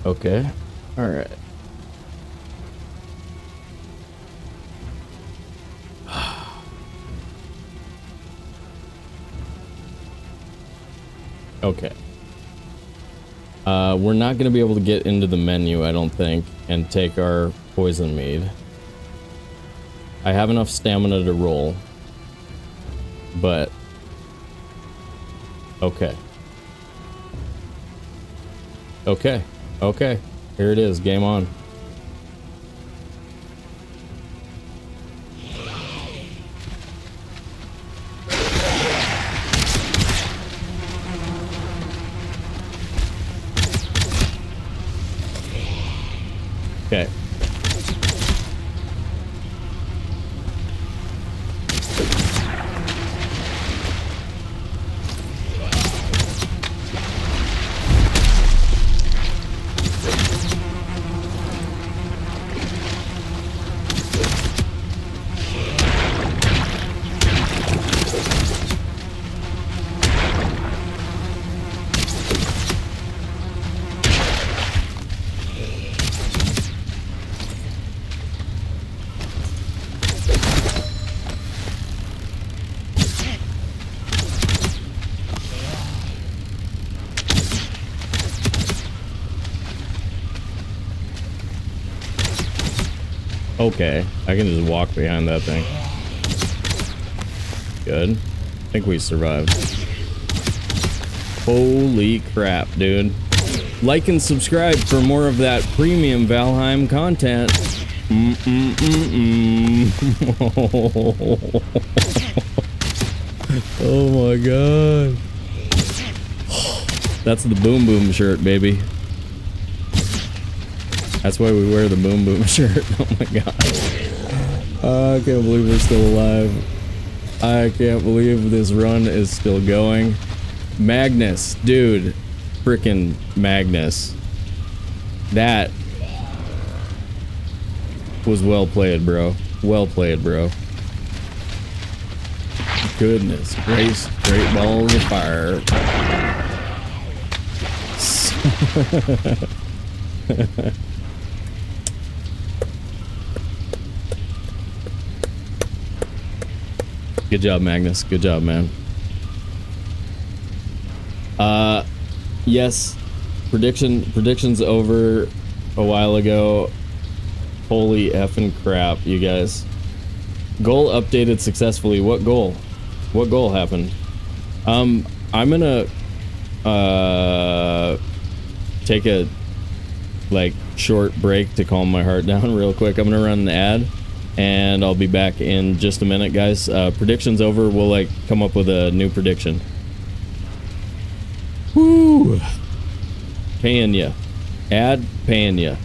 Okay. All right. Okay. We're not going to be able to get into the menu, I don't think, and take our poison mead. I have enough stamina to roll. But... okay. Okay. Okay. Here it is. Game on. Okay. Okay, I can just walk behind that thing. Good. I think we survived. Holy crap, dude. Like and subscribe for more of that premium Valheim content. Oh my god. That's the Boom Boom shirt, baby. That's why we wear the Boom Boom shirt. Oh my god. I can't believe we're still alive. I can't believe this run is still going. Magnus, dude. Frickin' Magnus. That was well played, bro. Well played, bro. Goodness grace, great balls of fire. Good job, Magnus. Good job, man. Yes. Predictions over a while ago. Holy effing crap, you guys. Goal updated successfully. What goal? What goal happened? I'm gonna take a short break to calm my heart down real quick. I'm gonna run an ad and I'll be back in just a minute, guys. Predictions over. We'll come up with a new prediction. Woo! Paying ya. Ad paying ya.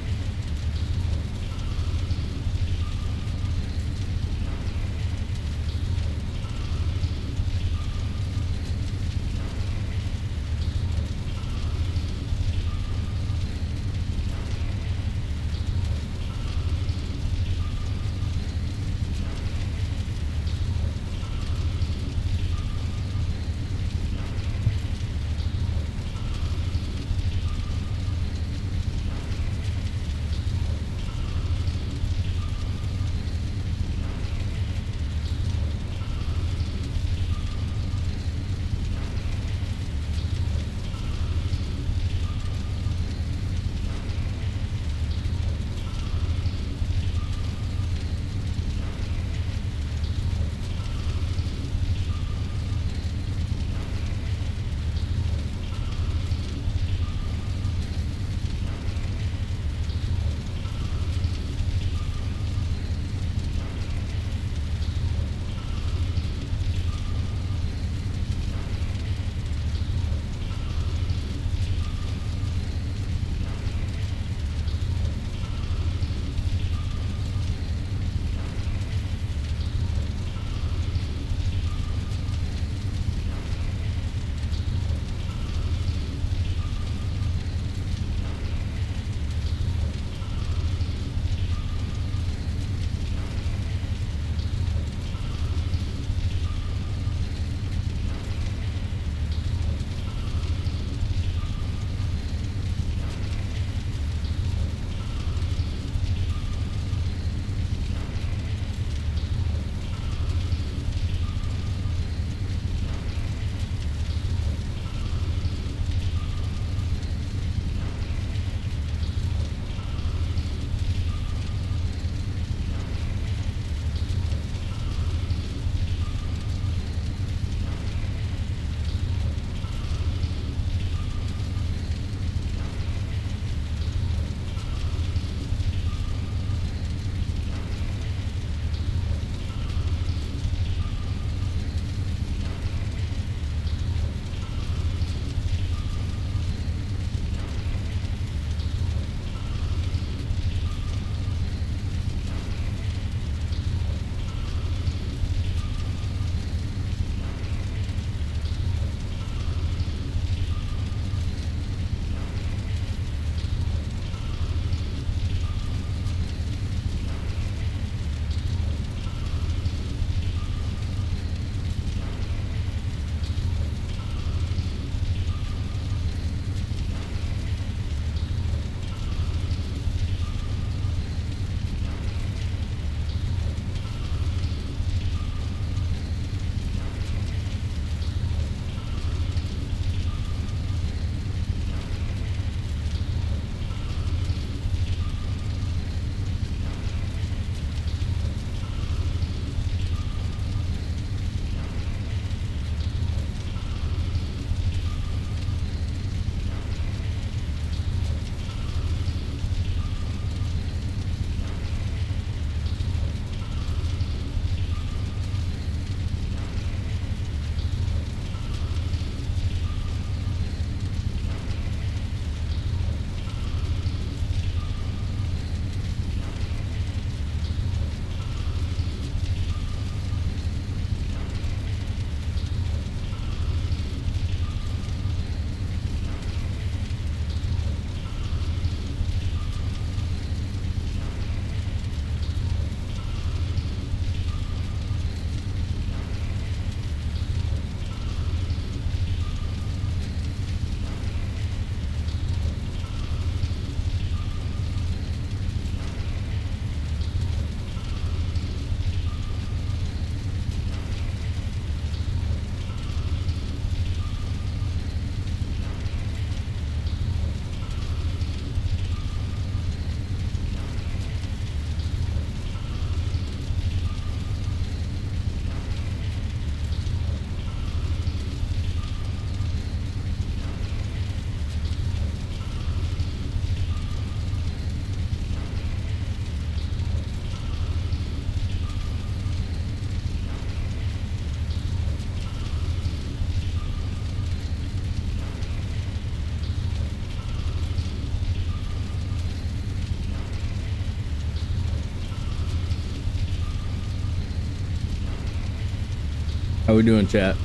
How we doing, chat?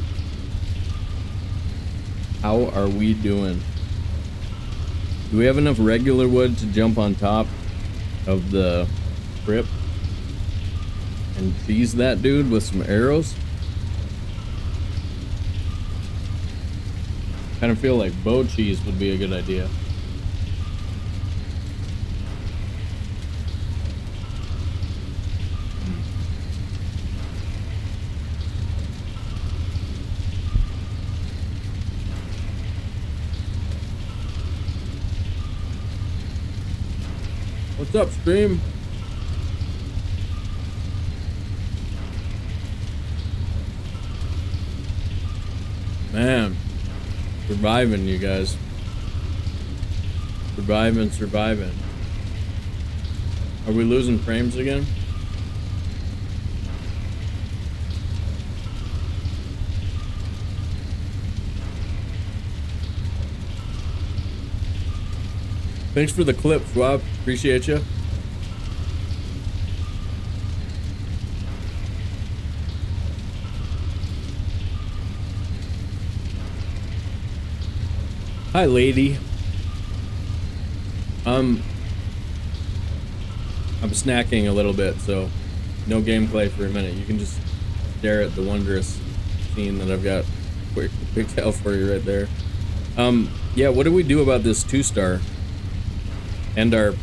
How are we doing? Do we have enough regular wood to jump on top of the crypt and cheese that dude with some arrows? Kind of feel like bow cheese would be a good idea. What's up, stream? Man, surviving, you guys. Surviving. Are we losing frames again? Thanks for the clip, Swab. Appreciate you. Hi, lady. I'm snacking a little bit, so no gameplay for a minute. You can just stare at the wondrous scene that I've got picked out for you right there. Yeah, what do we do about this 2-star? And our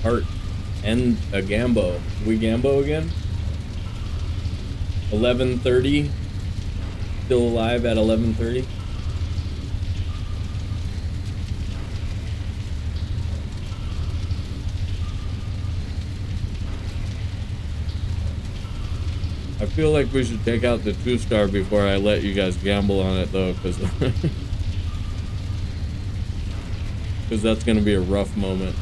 heart and a Gambo. We Gambo again? 11:30. Still alive at 11:30. I feel like we should take out the 2-star before I let you guys gamble on it, though, because that's gonna be a rough moment.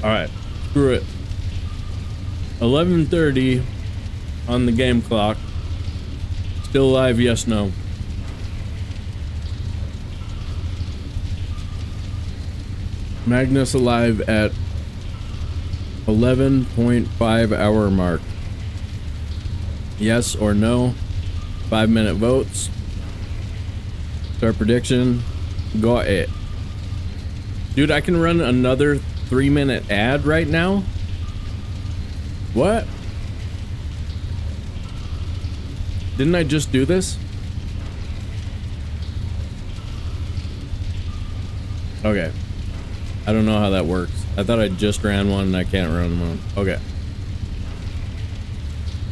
Alright, screw it. 11:30 on the game clock. Still alive, yes, no. Magnus alive at 11.5 hour mark. Yes or no? 5-minute votes. Start prediction. Got it. Dude, I can run another 3-minute ad right now? What? Didn't I just do this? Okay. I don't know how that works. I thought I just ran one and I can't run one. Okay.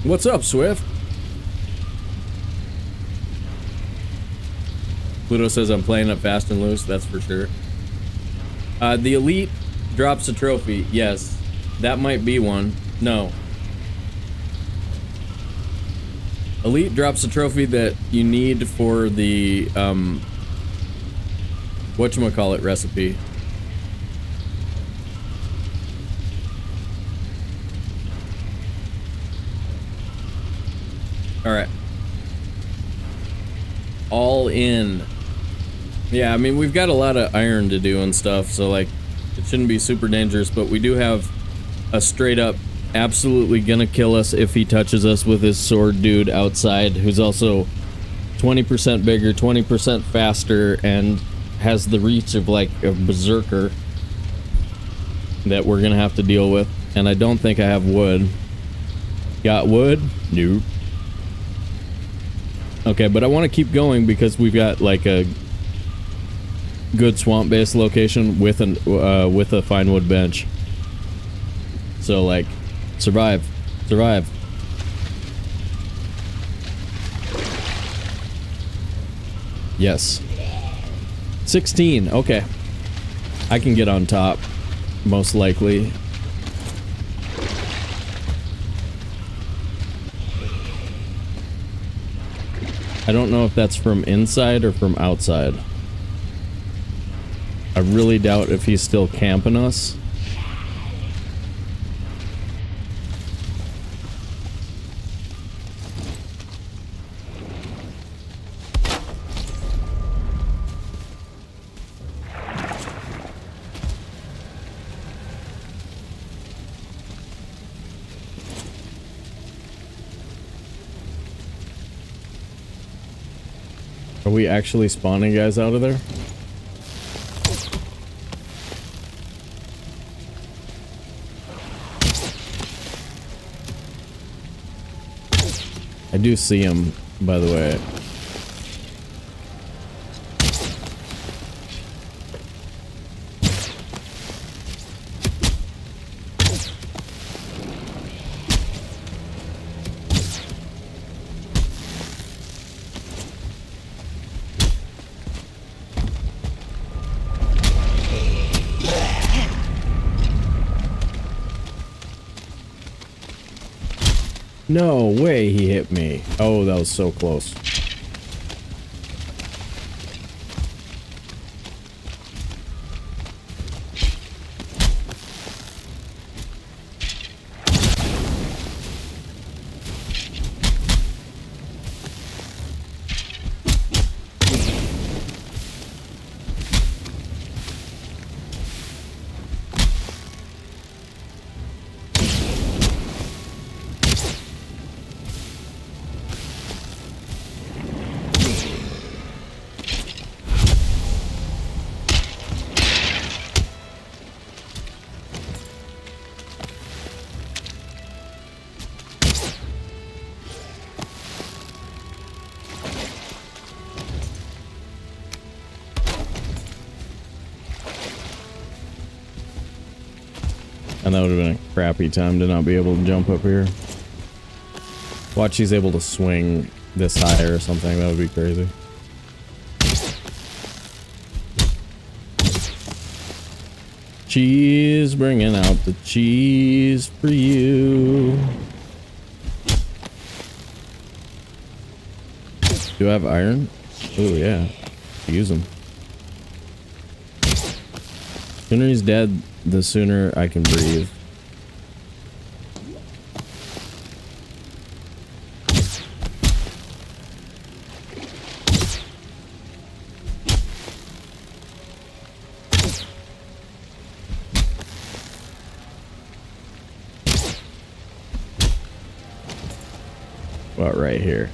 What's up, Swift? Pluto says I'm playing it fast and loose, that's for sure. The elite drops a trophy. Yes, that might be one. No. Elite drops a trophy that you need for the, whatchamacallit recipe. Alright. All in. Yeah, I mean, we've got a lot of iron to do and stuff, so, like, it shouldn't be super dangerous, but we do have a straight up absolutely gonna kill us if he touches us with his sword dude outside, who's also 20% bigger, 20% faster, and has the reach of, like, a berserker that we're gonna have to deal with. And I don't think I have wood. Got wood? Nope. Okay, but I want to keep going because we've got, like, a good swamp-based location with a fine wood bench. So, like, survive. Yes. 16, okay. I can get on top, most likely. I don't know if that's from inside or from outside. I really doubt if he's still camping us. Are we actually spawning guys out of there? I do see him, by the way. No way he hit me. Oh, that was so close. And that would have been a crappy time to not be able to jump up here. Watch, he's able to swing this high or something. That would be crazy. Cheese, bringing out the cheese for you. Do I have iron? Oh yeah, use them. Sooner he's dead, the sooner I can breathe. About right here.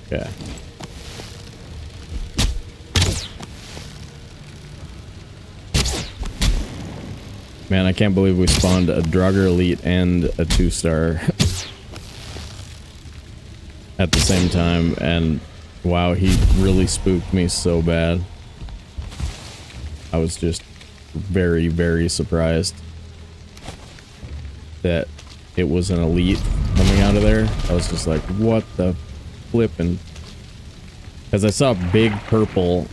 Okay. Man, I can't believe we spawned a Draugr Elite and a 2-star at the same time, and wow, he really spooked me so bad. I was just very, very surprised that it was an Elite coming out of there. I was just like, what the flippin'? Because I saw big purple,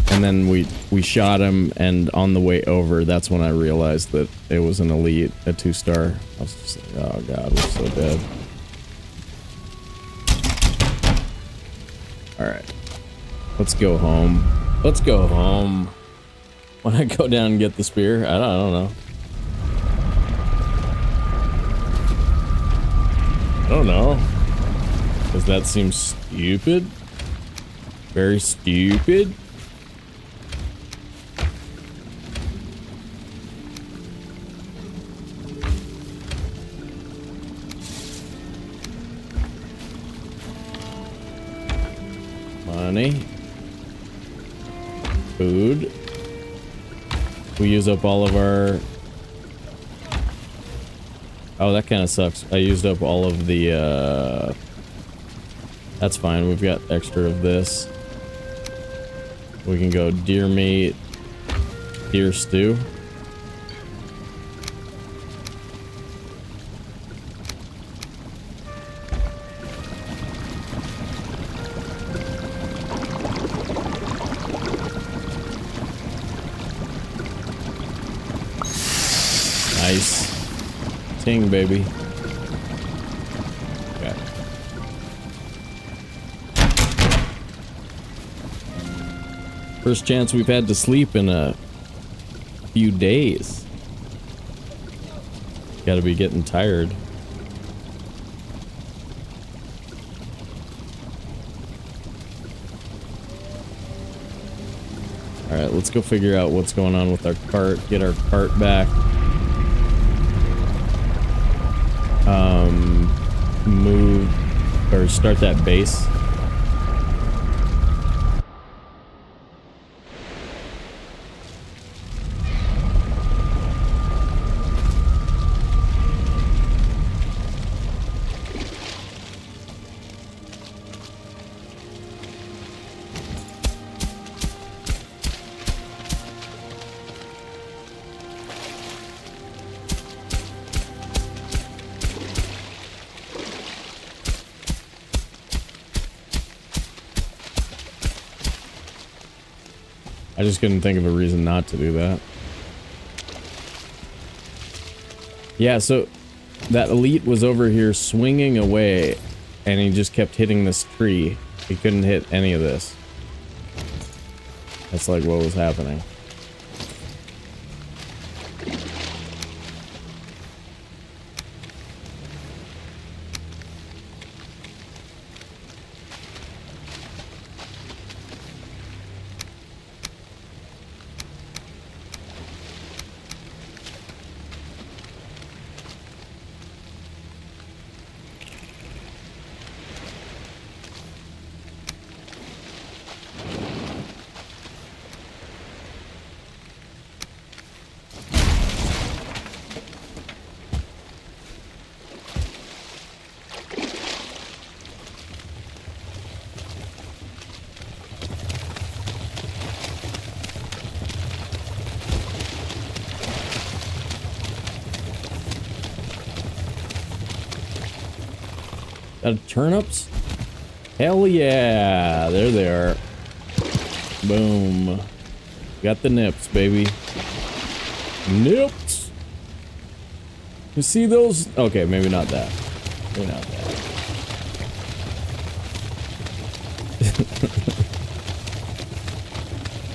and then we shot him, and on the way over, that's when I realized that it was an Elite, a 2-star. I was just like, oh god, we're so dead. Alright. Let's go home. Let's go home. When I go down and get the spear, I don't know. I don't know. Does that seem stupid? Very stupid? Money. Food. We use up all of our... Oh, that kind of sucks. I used up all of the, That's fine. We've got extra of this. We can go deer meat, deer stew. ting, baby. Okay. First chance we've had to sleep in a few days. Gotta be getting tired. Alright, let's go figure out what's going on with our cart. Get our cart back. Move or start that base. I just couldn't think of a reason not to do that. Yeah, so that elite was over here swinging away, and he just kept hitting this tree. He couldn't hit any of this. That's like what was happening. Turnips? Hell yeah! There they are. Boom. Got the nips, baby. Nips! You see those? Okay, maybe not that. Maybe not that.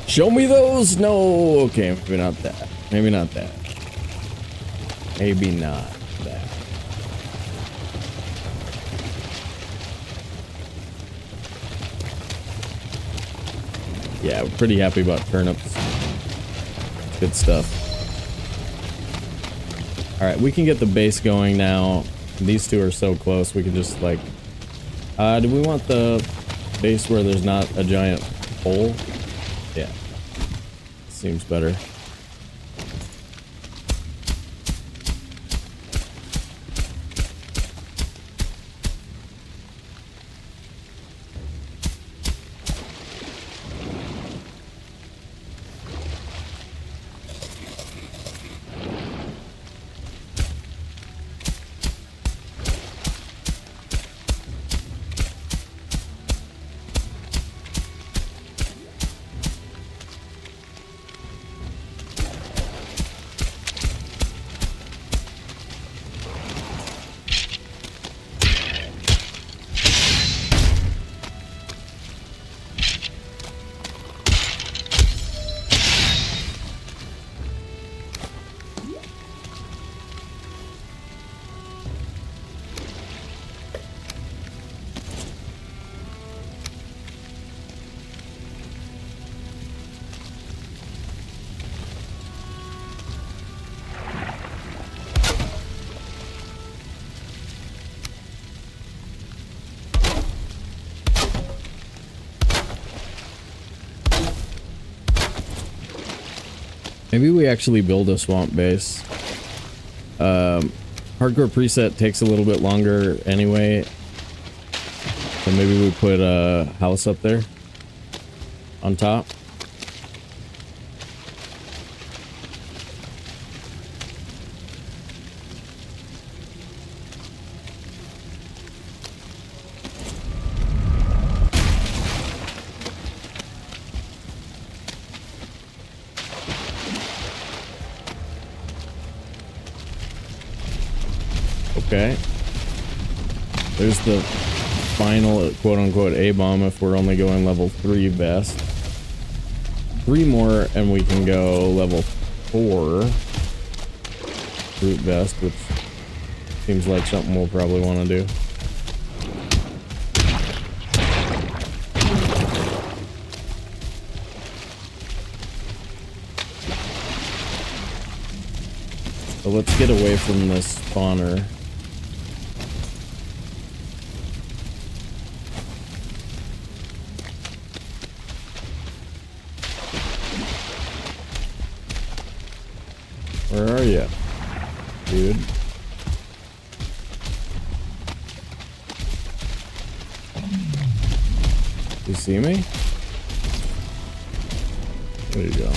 Show me those? No. Okay, maybe not that. Maybe not that. Maybe not that. Yeah, we're pretty happy about turnips. Good stuff. Alright, we can get the base going now. These two are so close, we can just like... do we want the base where there's not a giant hole? Yeah. Seems better. Maybe we actually build a swamp base. Hardcore Preset takes a little bit longer anyway. So maybe we put a house up there on top. Okay. There's the final quote-unquote A-bomb if we're only going level 3 vest. 3 more and we can go level 4 root vest, which seems like something we'll probably want to do. So let's get away from this spawner. Where are you, dude? You see me? There you go.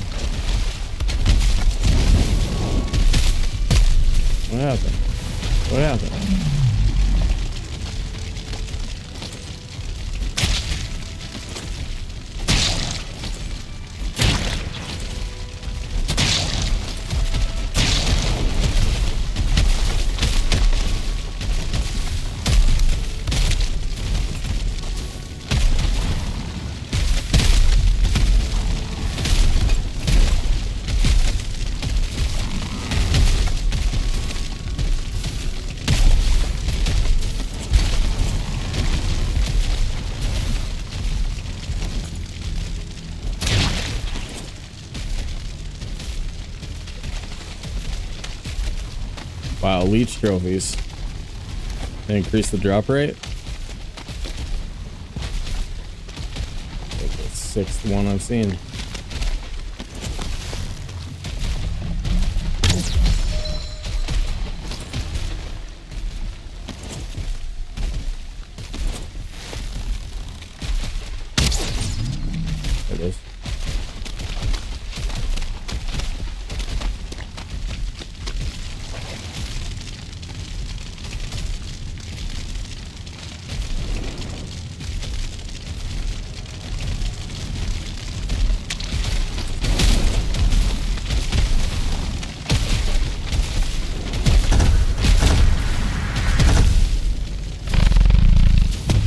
What happened? What happened? Wow, leech trophies. They increase the drop rate. Like the 6th one I've seen. There it is.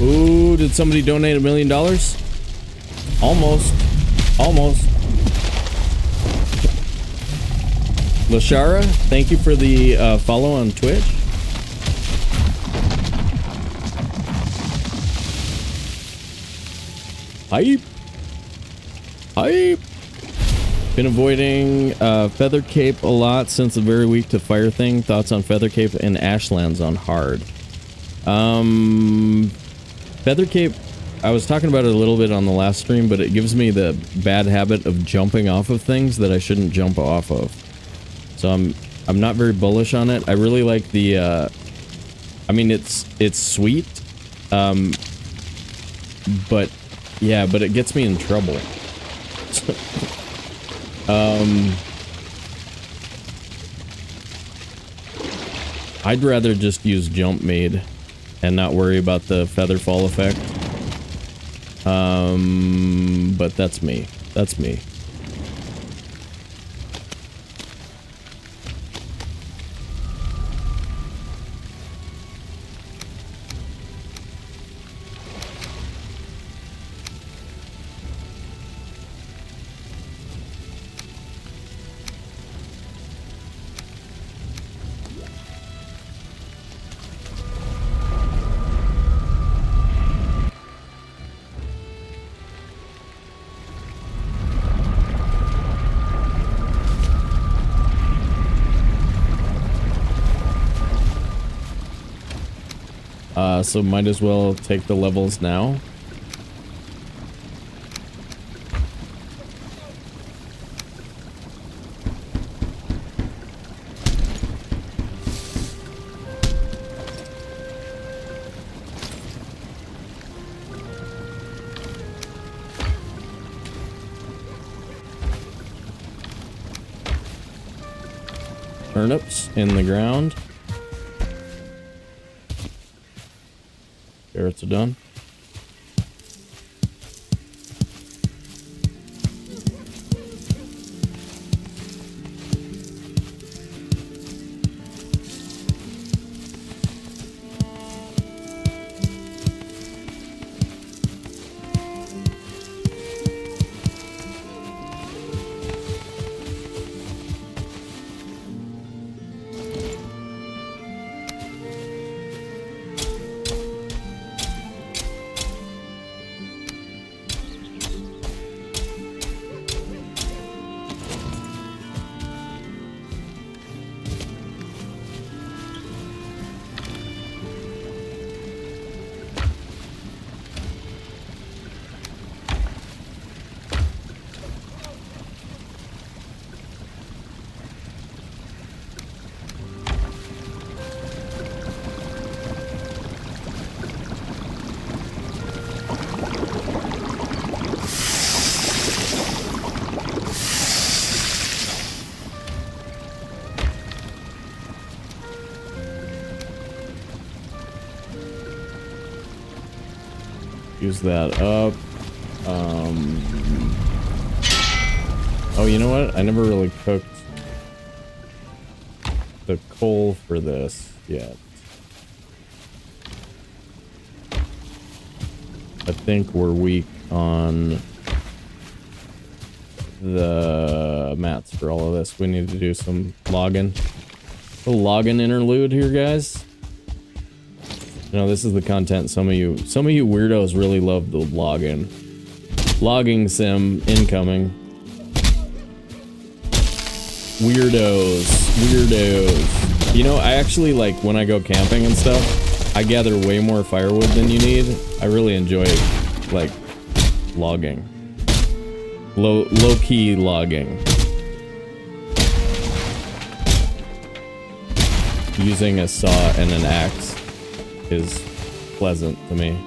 Ooh, did somebody donate $1 million? Almost. Almost. Lashara, thank you for the follow on Twitch. Hype. Hype. Been avoiding Feather Cape a lot since the very weak to fire thing. Thoughts on Feather Cape and Ashlands on hard? Feather Cape, I was talking about it a little bit on the last stream, but it gives me the bad habit of jumping off of things that I shouldn't jump off of. So I'm not very bullish on it. I really like the I mean it's sweet. But yeah, but it gets me in trouble. I'd rather just use jump made and not worry about the feather fall effect. But that's me. That's me. So might as well take the levels now. Turnips in the ground. Carrots are done. use that up. Oh, you know what? I never really cooked the coal for this yet. I think we're weak on the mats for all of this. We need to do some logging. A little logging interlude here, guys. You know, this is the content some of you weirdos really love the logging. Logging sim incoming. Weirdos. You know, I actually like when I go camping and stuff, I gather way more firewood than you need. I really enjoy like logging. Low-key logging. Using a saw and an axe is pleasant to me.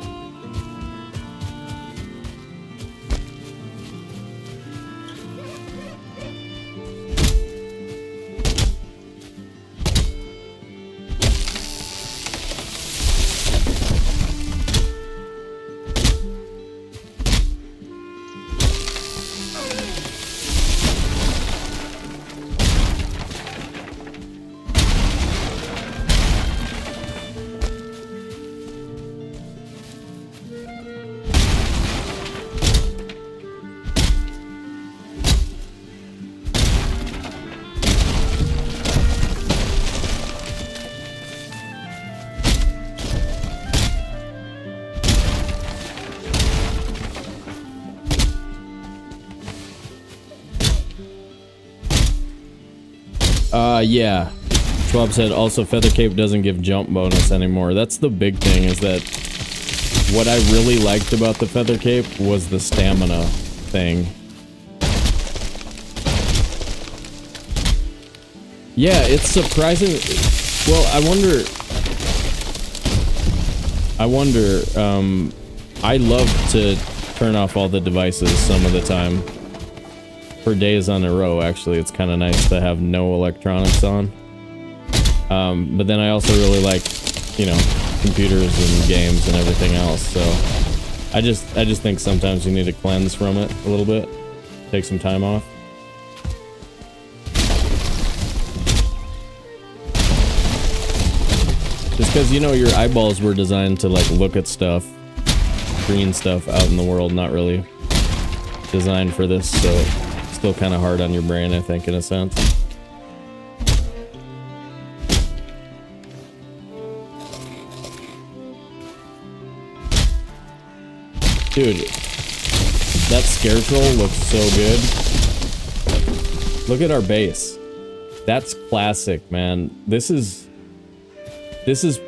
Yeah. Schwab said also Feather Cape doesn't give jump bonus anymore. That's the big thing, is that what I really liked about the Feather Cape was the stamina thing. Yeah, it's surprising. Well, I love to turn off all the devices some of the time. For days on a row, actually, it's kind of nice to have no electronics on. But then I also really like, you know, computers and games and everything else. So I just think sometimes you need to cleanse from it a little bit, take some time off. Just because, you know, your eyeballs were designed to like look at stuff, green stuff out in the world, not really designed for this. So still kind of hard on your brain, I think, in a sense. Dude, that scarecrow looks so good. Look at our base. That's classic, man. This is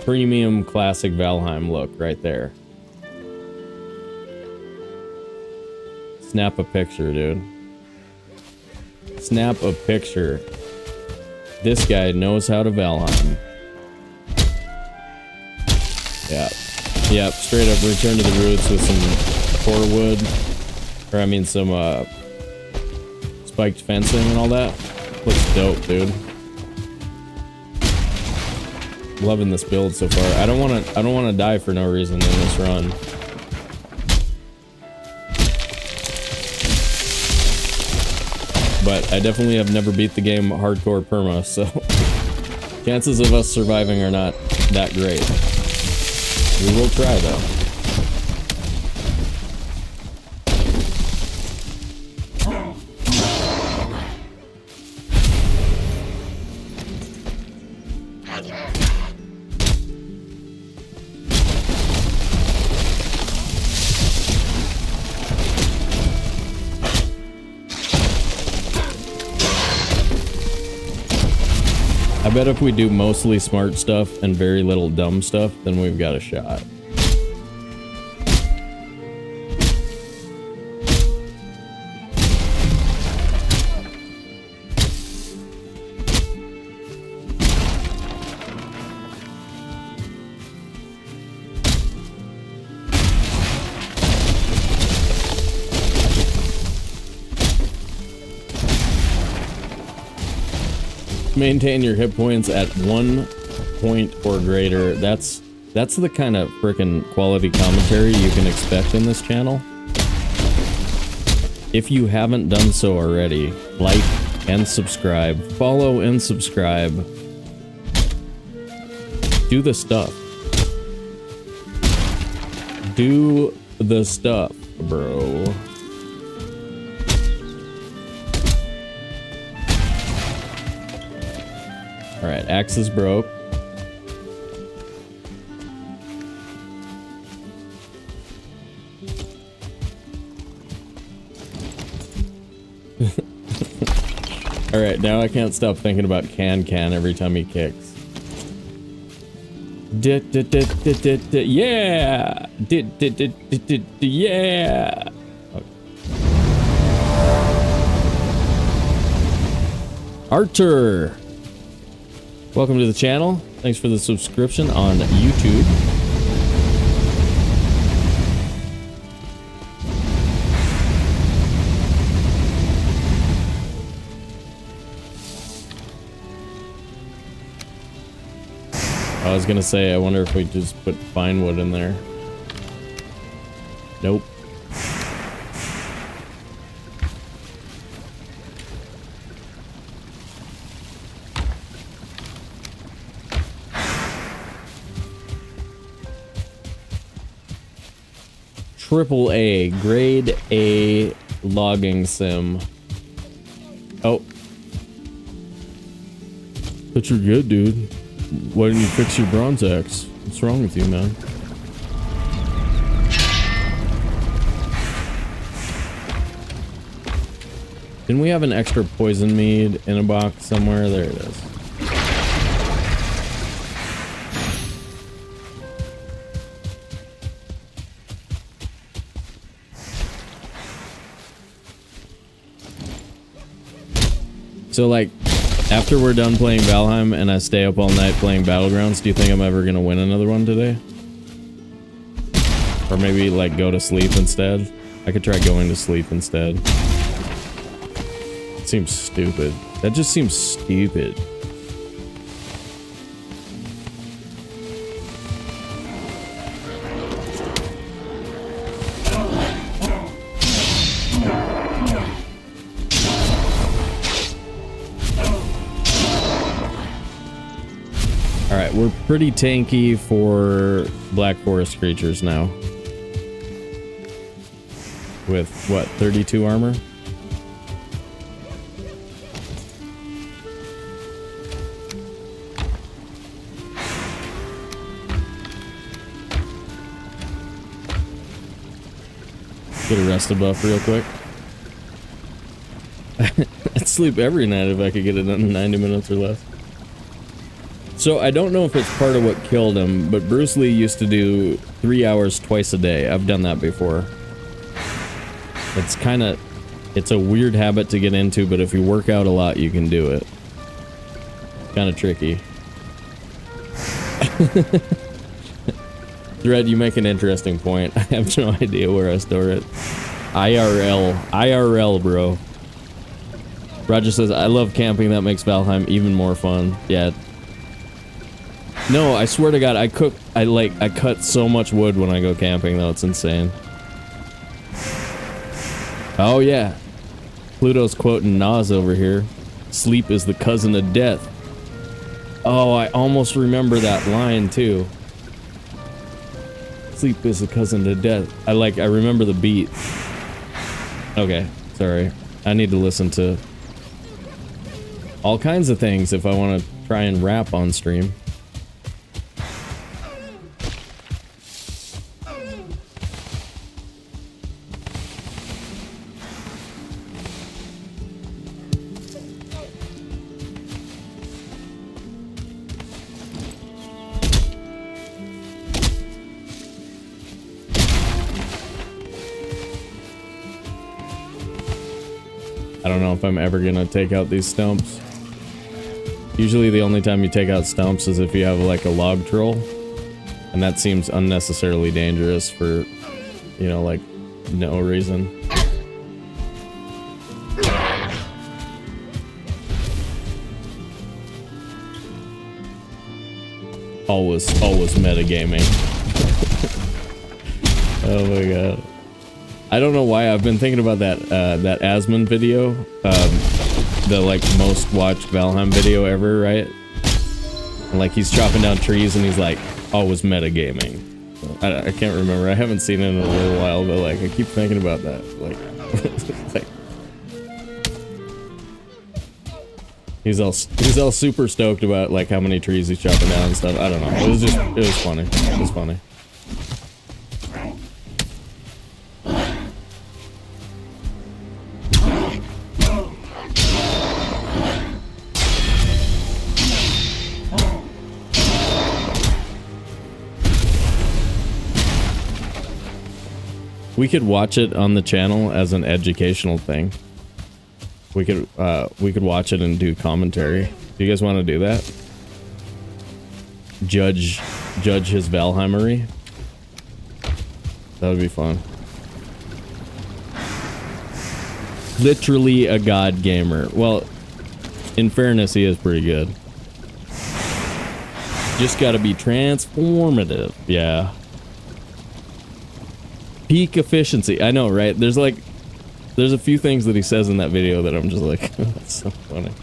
premium classic Valheim look right there. Snap a picture, dude. Snap a picture. This guy knows how to Valheim. Yeah. Yep, straight up return to the roots with some core wood. Or I mean some spiked fencing and all that. Looks dope, dude. Loving this build so far. I don't wanna die for no reason in this run. But I definitely have never beat the game hardcore perma, so chances of us surviving are not that great. We will try though. I bet if we do mostly smart stuff and very little dumb stuff, then we've got a shot. Maintain your hit points at 1 point or greater. That's That's the kind of frickin' quality commentary you can expect in this channel. If you haven't done so already, like and subscribe, follow and subscribe. Do the stuff. Do the stuff, bro. Alright, axe is broke. Alright, now I can't stop thinking about Can every time he kicks. Yeah! Yeah! Archer! Welcome to the channel. Thanks for the subscription on YouTube. I was gonna say, I wonder if we just put fine wood in there. Nope. Triple A, grade A logging sim. Oh. But you're good, dude. Why didn't you fix your bronze axe? What's wrong with you, man? Didn't we have an extra poison mead in a box somewhere? There it is. So, like, after we're done playing Valheim and I stay up all night playing Battlegrounds, do you think I'm ever gonna win another one today? Or maybe, like, go to sleep instead? I could try going to sleep instead. It seems stupid. That just seems stupid. Alright, we're pretty tanky for Black Forest creatures now. With, what, 32 armor? Get a rest buff real quick. I'd sleep every night if I could get it in 90 minutes or less. So I don't know if it's part of what killed him, but Bruce Lee used to do 3 hours twice a day. I've done that before. It's a weird habit to get into, but if you work out a lot, you can do it. Kind of tricky. Thread, you make an interesting point. I have no idea where I store it. IRL, bro. Roger says, I love camping, that makes Valheim even more fun. Yeah. No, I swear to God, I cut so much wood when I go camping, though. It's insane. Oh, yeah. Pluto's quoting Nas over here. Sleep is the cousin of death. Oh, I almost remember that line, too. Sleep is the cousin to death. I remember the beat. Okay, sorry. I need to listen to all kinds of things if I want to try and rap on stream. I don't know if I'm ever gonna take out these stumps. Usually the only time you take out stumps is if you have like a log troll. And that seems unnecessarily dangerous for, you know, like, no reason. Always metagaming. Oh my god. I don't know why I've been thinking about that that Asmund video, the like most watched Valheim video ever, right? And, like he's chopping down trees and he's like always metagaming. I can't remember. I haven't seen it in a little while, but like I keep thinking about that. Like, like he's all super stoked about like how many trees he's chopping down and stuff. I don't know. It was funny. It was funny. We could watch it on the channel as an educational thing. We could watch it and do commentary. Do you guys want to do that? Judge his Valheimery. That would be fun. Literally a god gamer. Well, in fairness, he is pretty good. Just gotta be transformative. Yeah. Peak efficiency. I know, right? There's a few things that he says in that video that I'm just like, that's so funny.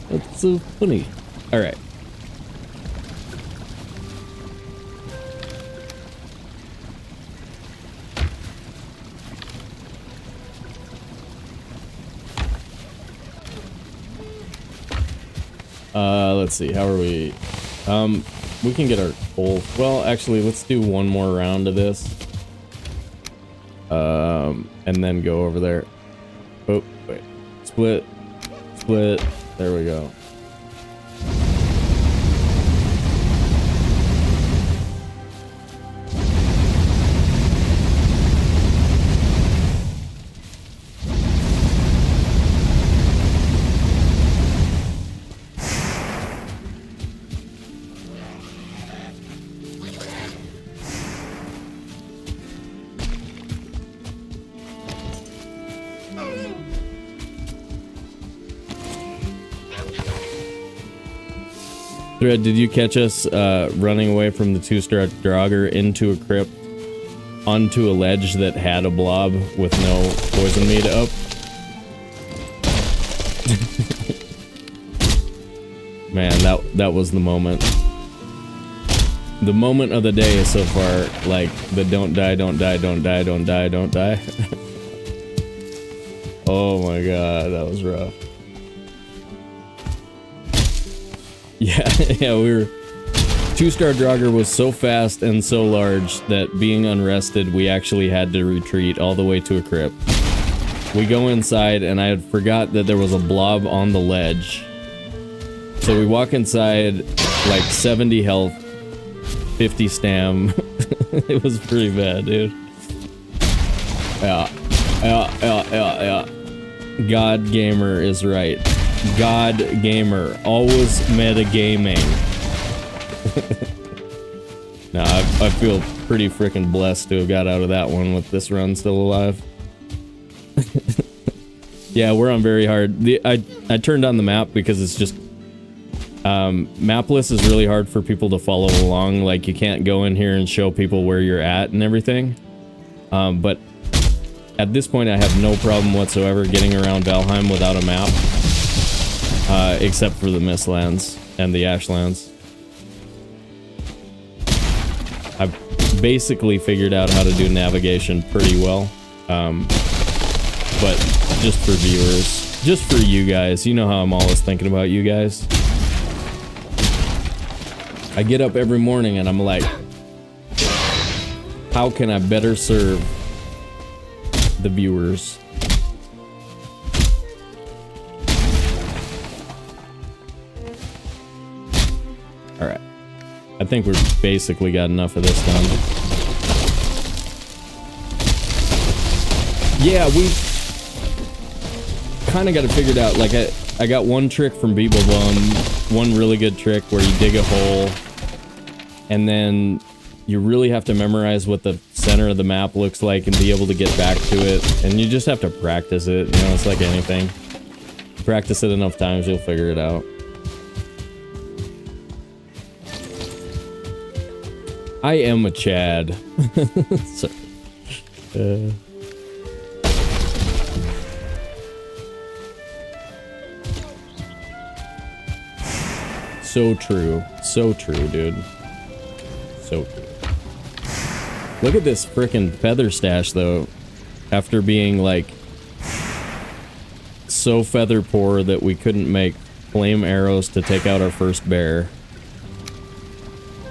That's so funny. All right. Let's see. How are we? We can get our coal. Well, actually, let's do one more round of this. And then go over there. Oh, wait. Split. There we go. Thread, did you catch us running away from the 2-star Draugr into a crypt onto a ledge that had a blob with no poison meat up? Man, that was the moment. The moment of the day so far, like the don't die. Oh my god, that was rough. Yeah, we were... 2-star Draugr was so fast and so large that being unrested, we actually had to retreat all the way to a crypt. We go inside and I had forgot that there was a blob on the ledge. So we walk inside, like 70 health, 50 stam. It was pretty bad, dude. Yeah. God Gamer is right. God Gamer, always metagaming. Now, I feel pretty freaking blessed to have got out of that one with this run still alive. Yeah, we're on very hard. I turned on the map because it's just... mapless is really hard for people to follow along. Like, you can't go in here and show people where you're at and everything. But at this point, I have no problem whatsoever getting around Valheim without a map. Except for the Mistlands and the Ashlands. I've basically figured out how to do navigation pretty well. But just for viewers, just for you guys, you know how I'm always thinking about you guys. I get up every morning and I'm like, how can I better serve the viewers? Alright. I think we've basically got enough of this done. Yeah, we kind of got it figured out. Like, I got one trick from Beeblebum, one really good trick where you dig a hole, and then you really have to memorize what the center of the map looks like and be able to get back to it. And you just have to practice it, you know, it's like anything. Practice it enough times, you'll figure it out. I am a Chad. Sorry. So true. So true, dude. So true. Look at this frickin' feather stash, though. After being, like, so feather poor that we couldn't make flame arrows to take out our first bear.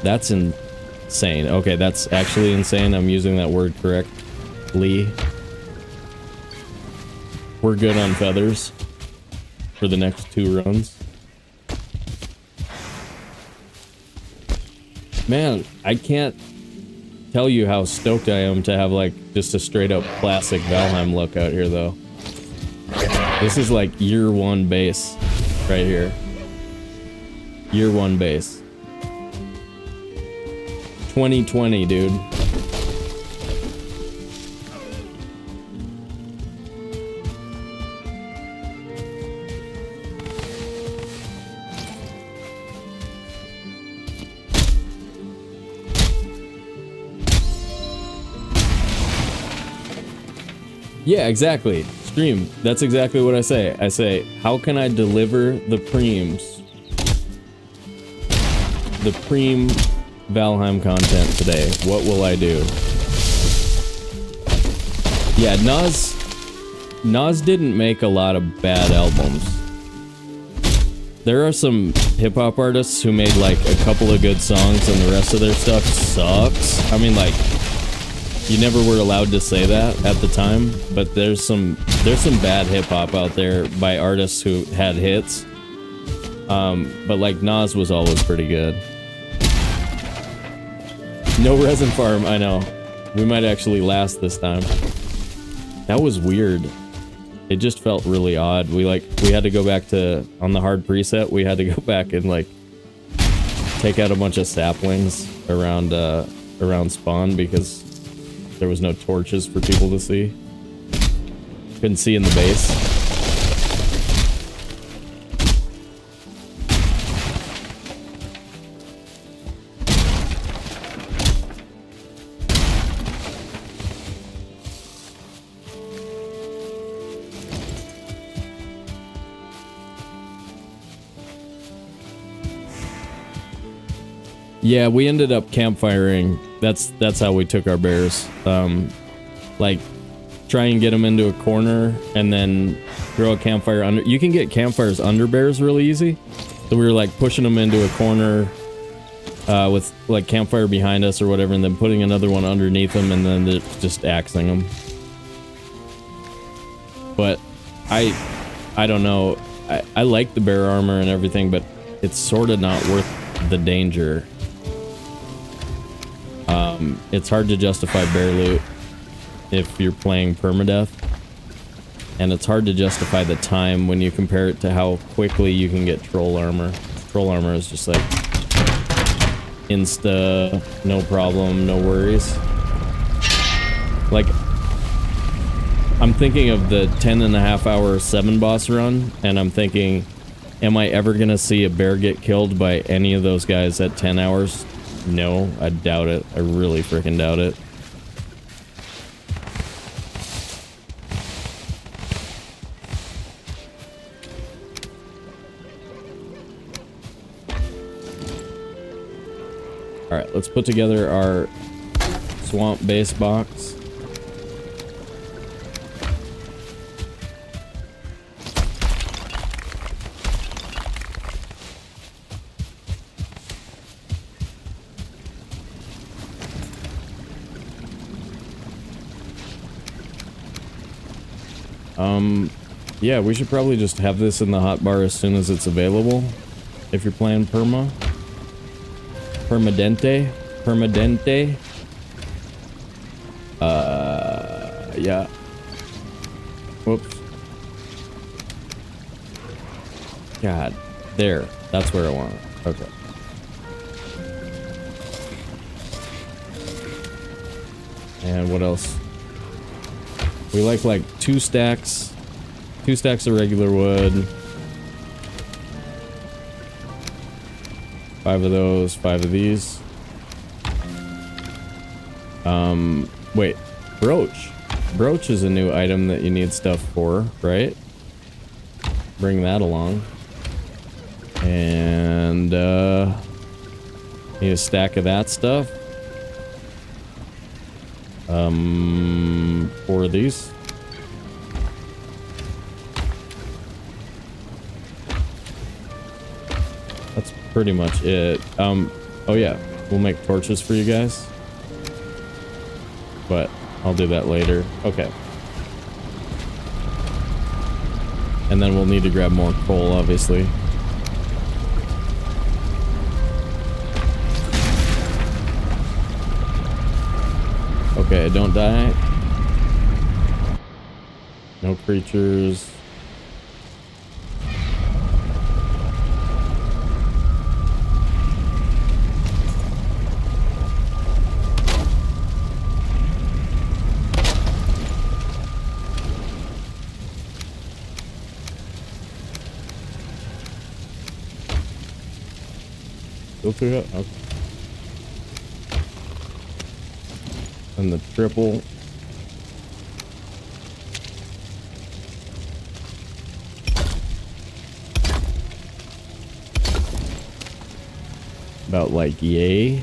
That's insane. Okay, that's actually insane. I'm using that word correctly. We're good on feathers for the next 2 runs. Man, I can't tell you how stoked I am to have, like, just a straight up classic Valheim look out here, though. This is like year 1 base right here. Year 1 base. 2020, dude. Yeah, exactly. Stream. That's exactly what I say. I say, how can I deliver the preems? The preem Valheim content today. What will I do? Yeah, Nas didn't make a lot of bad albums. There are some hip-hop artists who made like a couple of good songs and the rest of their stuff sucks. I mean, like, you never were allowed to say that at the time, but there's some bad hip-hop out there by artists who had hits. But like Nas was always pretty good. No resin farm, I know. We might actually last this time. That was weird. It just felt really odd. We had to go back to, on the hard preset, we had to go back and like take out a bunch of saplings around spawn because there was no torches for people to see. Couldn't see in the base. Yeah, we ended up campfiring. That's how we took our bears. Like, try and get them into a corner and then throw a campfire under. You can get campfires under bears really easy. So we were like pushing them into a corner with like campfire behind us or whatever, and then putting another one underneath them and then just axing them. But I don't know. I like the bear armor and everything, but it's sort of not worth the danger. It's hard to justify bear loot if you're playing permadeath, and it's hard to justify the time when you compare it to how quickly you can get troll armor. Troll armor is just like insta, no problem, no worries. Like, I'm thinking of the 10.5 hour 7 boss run, and I'm thinking, am I ever gonna see a bear get killed by any of those guys at 10 hours? No, I doubt it. I really freaking doubt it. Alright, let's put together our swamp base box. Yeah, we should probably just have this in the hotbar as soon as it's available. If you're playing perma. Permadente. Permadente. Yeah. Whoops. God. There. That's where I want it. Okay. And what else? We like 2 stacks. 2 stacks of regular wood. 5 of those, 5 of these. Wait, brooch. Brooch is a new item that you need stuff for, right? Bring that along. And, need a stack of that stuff. 4 of these. That's pretty much it. Oh yeah, we'll make torches for you guys. But I'll do that later. Okay. And then we'll need to grab more coal, obviously. Okay, don't die. No creatures. Go through it. Okay. And the triple. About like yay.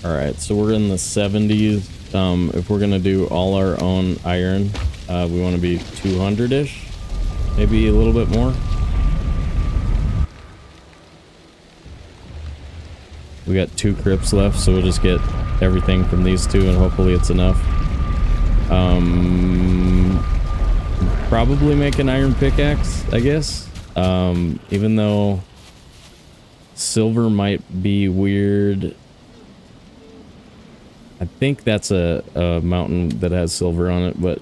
Alright, so we're in the 70s. If we're gonna do all our own iron, we want to be 200-ish. Maybe a little bit more. We got 2 crypts left, so we'll just get everything from these 2 and hopefully it's enough. Probably make an iron pickaxe, I guess. Even though silver might be weird. I think that's a mountain that has silver on it, but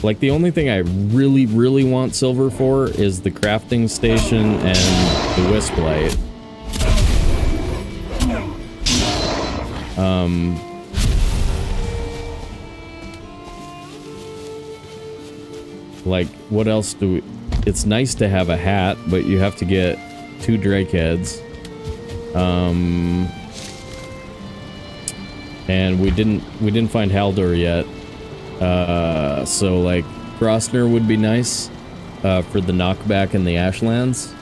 like the only thing I really want silver for is the crafting station and the wisp light. Like what else do we... It's nice to have a hat, but you have to get 2 drake heads. And we didn't find Haldor yet. So like Frostner would be nice for the knockback in the Ashlands.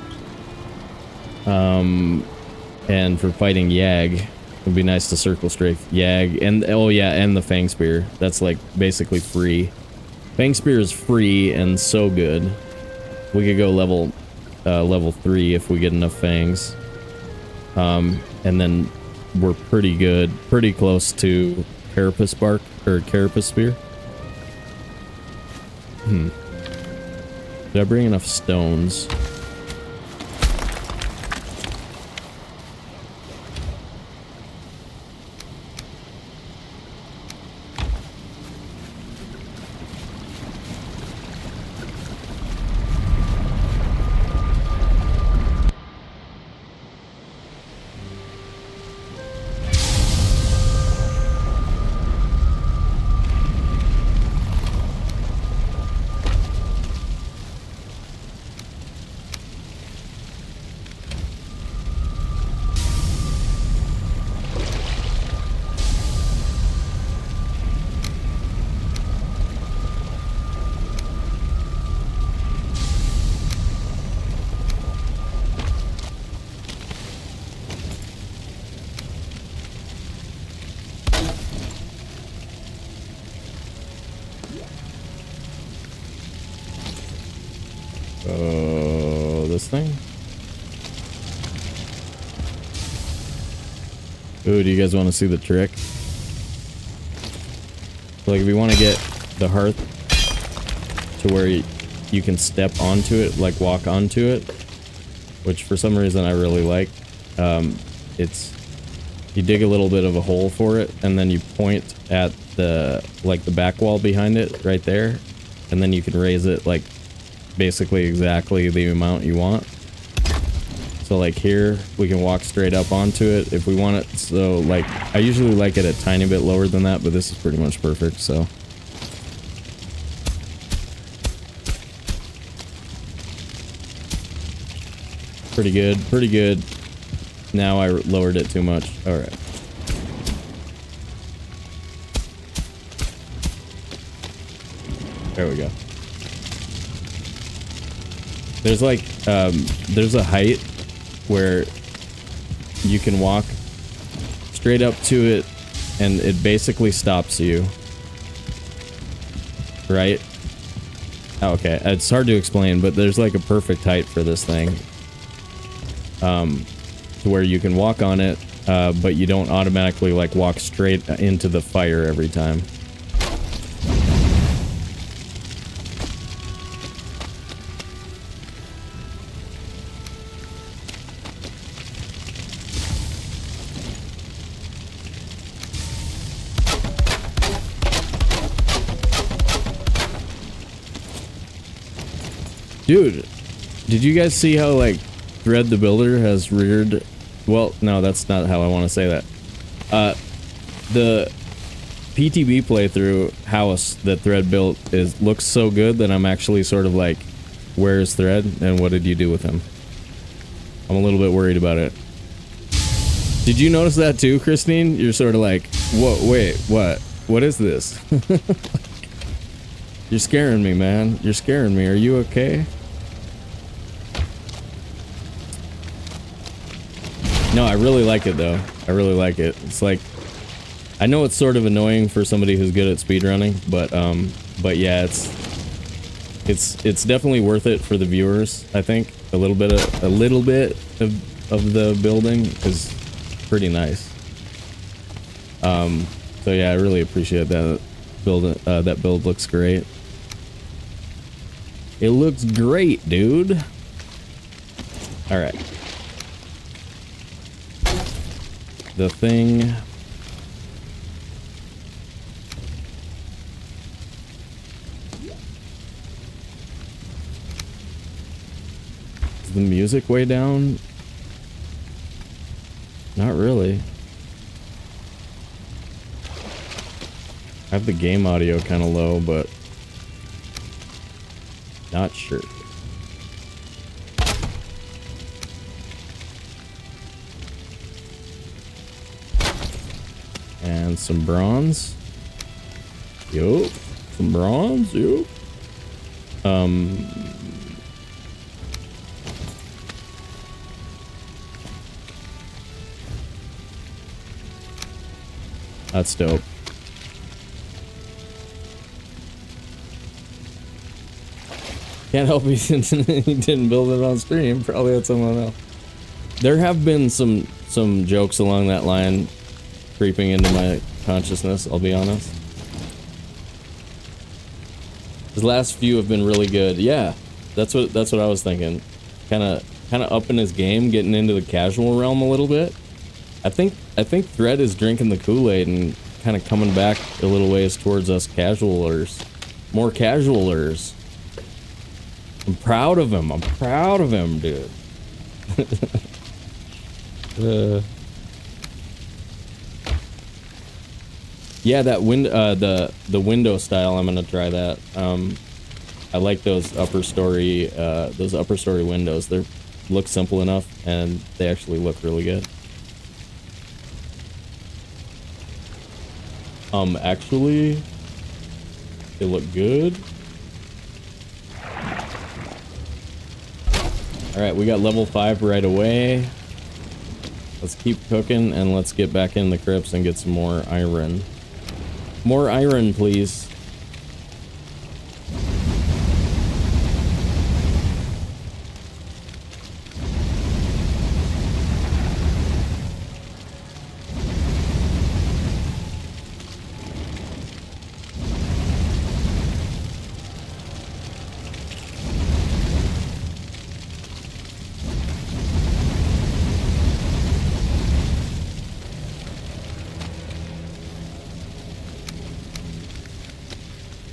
And for fighting Yag, it would be nice to circle strafe Yag and oh yeah, and the Fang Spear. That's like basically free. Fang Spear is free and so good. We could go level 3 if we get enough fangs. And then we're pretty good, pretty close to Carapace Bark, or Carapace Spear. Did I bring enough stones? This thing? Ooh, do you guys want to see the trick? Like, if you want to get the hearth to where you can step onto it, like walk onto it, which for some reason I really like, it's, You dig a little bit of a hole for it, and then you point at the, like, the back wall behind it right there, and then you can raise it, like, basically exactly the amount you want. So, like, here, we can walk straight up onto it if we want it. So, like, I usually like it a tiny bit lower than that, but this is pretty much perfect, so. Pretty good, pretty good. Now I lowered it too much. All right. There we go. There's like, there's a height where you can walk straight up to it and it basically stops you. Right? Okay, it's hard to explain, but there's like a perfect height for this thing. To where you can walk on it, but you don't automatically like walk straight into the fire every time. Dude, did you guys see how like Thread the Builder has reared? Well, no, that's not how I want to say that. The PTB playthrough house that Thread built looks so good that I'm actually sort of like, where's Thread and what did you do with him? I'm a little bit worried about it. Did you notice that too, Christine? You're sort of like, whoa, wait, what? What is this? You're scaring me, man. You're scaring me. Are you okay? No, I really like it though. I really like it. It's like, I know it's sort of annoying for somebody who's good at speedrunning, but yeah, it's definitely worth it for the viewers. I think a little bit of the building is pretty nice. So yeah, I really appreciate that build. That build looks great. It looks great, dude. All right. The thing. Is the music way down? Not really. I have the game audio kind of low, but not sure. And some bronze. Yup. Some bronze, yup. That's dope. Can't help me since he didn't build it on stream. Probably had someone else. There have been some jokes along that line creeping into my consciousness, I'll be honest. His last few have been really good. Yeah, that's what I was thinking. Kind of upping his game, getting into the casual realm a little bit. I think Thread is drinking the Kool-Aid and kind of coming back a little ways towards us casualers. More casualers. I'm proud of him. I'm proud of him, dude. Yeah, that the window style, I'm gonna try that. I like those upper story windows. They look simple enough and they actually look really good. Actually, they look good. All right, we got level 5 right away. Let's keep cooking and let's get back in the crypts and get some more iron. More iron, please.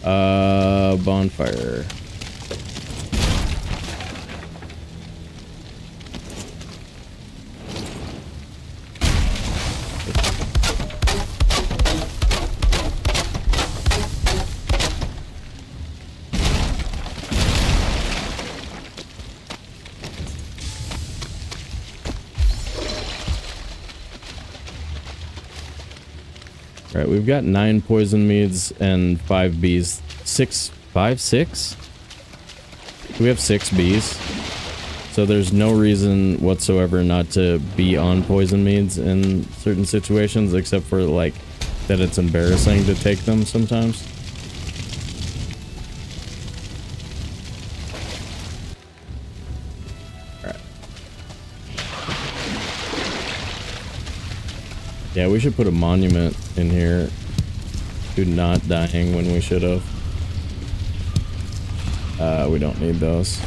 Bonfire. Alright, we've got 9 poison meads and 5 bees. 6, 5, 6? We have 6 bees. So there's no reason whatsoever not to be on poison meads in certain situations, except for, like, that it's embarrassing to take them sometimes. Alright. Yeah, we should put a monument in here to not dying when we should have. We don't need those.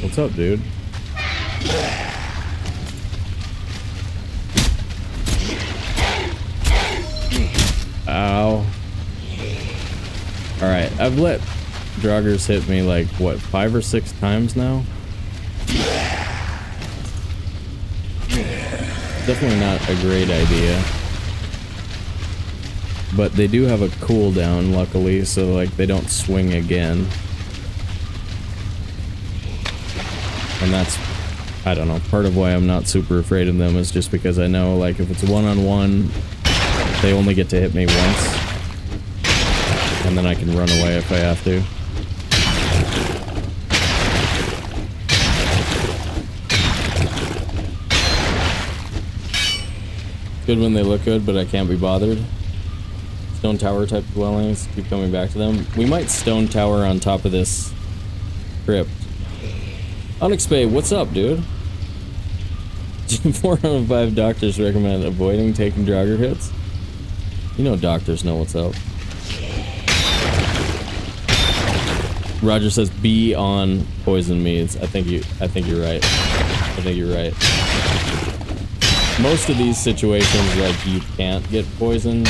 What's up, dude? Ow. Alright, I've let Draugrs hit me like, what, 5 or 6 times now? Definitely not a great idea. But they do have a cooldown, luckily, so like they don't swing again. And that's, I don't know, part of why I'm not super afraid of them is just because I know, like, if it's one-on-one, they only get to hit me once. And then I can run away if I have to. Good when they look good, but I can't be bothered. Stone tower type dwellings, keep coming back to them. We might stone tower on top of this crypt. Onyxbay, what's up, dude? 4 out of 5 doctors recommend avoiding taking Draugr hits. You know doctors know what's up. Roger says be on poison meads. I think you're right. I think you're right. Most of these situations, like, you can't get poisoned.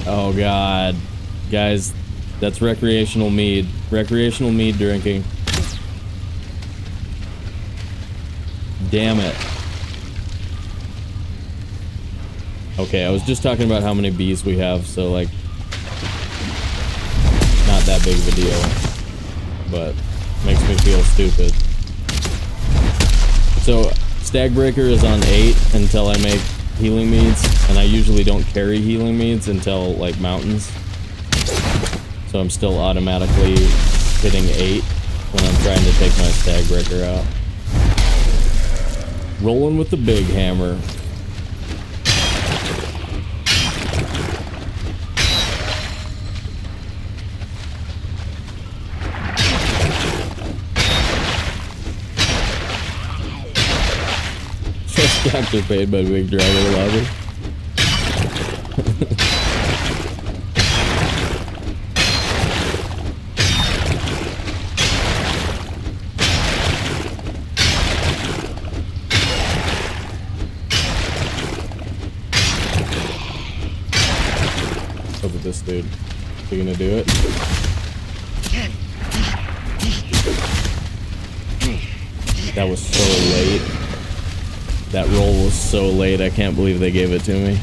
Oh god. Guys, that's recreational mead. Recreational mead drinking. Damn it. Okay, I was just talking about how many bees we have, so, like, not that big of a deal. But makes me feel stupid. So, Stagbreaker is on 8 until I make healing meads, and I usually don't carry healing meads until, like, mountains. So I'm still automatically hitting 8 when I'm trying to take my Stagbreaker out. Rolling with the big hammer. Doctor paid by Big Draugr lobby. Look at this dude. Is he gonna do it? That was so late. That roll was so late, I can't believe they gave it to me.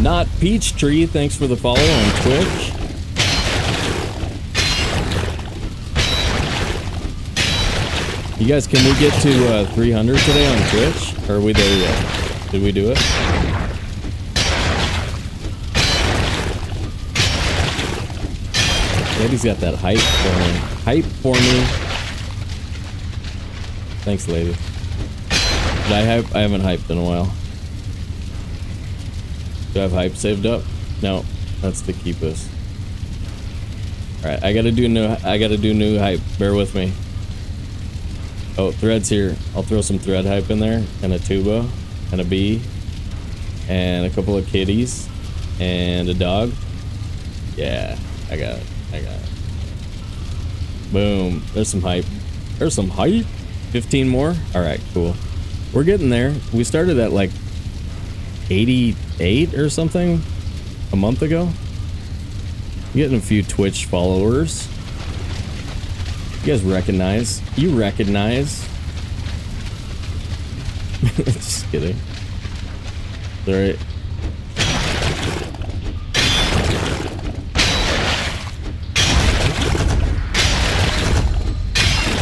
Not Peachtree, thanks for the follow on Twitch. You guys, can we get to 300 today on Twitch? Or are we there yet? Did we do it? Lady's got that hype for me. Hype for me. Thanks, lady. Did I hype? I haven't hyped in a while. Do I have hype saved up? No, that's to keep us. All right, I gotta do new hype. Bear with me. Oh, Thread's here. I'll throw some Thread hype in there, and a tuba, and a bee, and a couple of kitties, and a dog. Yeah, I got it. I got it. Boom. There's some hype. There's some hype. 15 more? Alright, cool. We're getting there. We started at like 88 or something a month ago. Getting a few Twitch followers. You guys recognize? You recognize? Just kidding. Alright.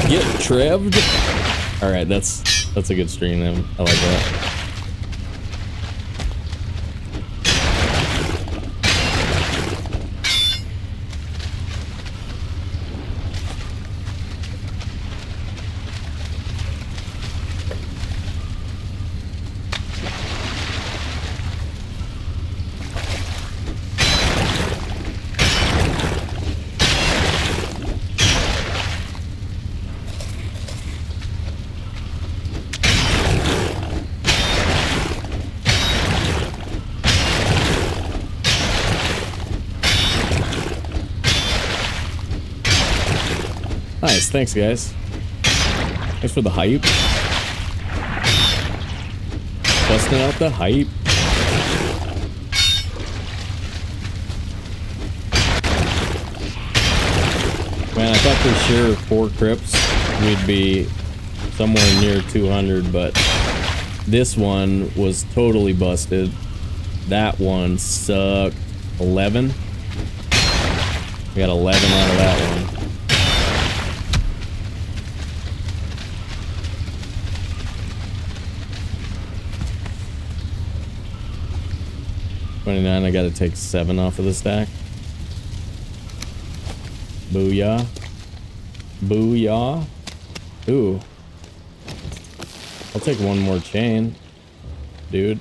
Get trevved. All right, that's a good stream name. I like that. Nice, thanks guys. Thanks for the hype. Busting out the hype. Man, I thought for sure 4 crypts we'd be somewhere near 200, but this one was totally busted. That one sucked. 11. We got 11 out of that one. 29, I gotta take 7 off of the stack. Booyah. Booyah. Ooh. I'll take 1 more chain. Dude.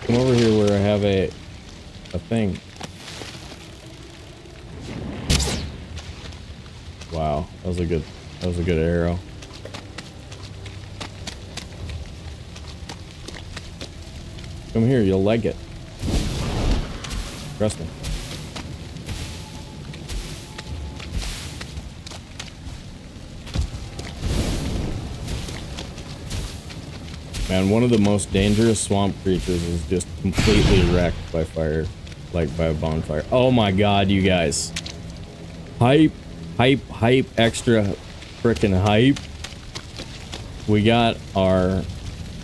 Come over here where I have a thing. Wow, that was a good arrow. Come here, you'll like it. Trust me. Man, one of the most dangerous swamp creatures is just completely wrecked by fire. Like by a bonfire. Oh my god, you guys. Hype, hype, hype, extra frickin' hype. We got our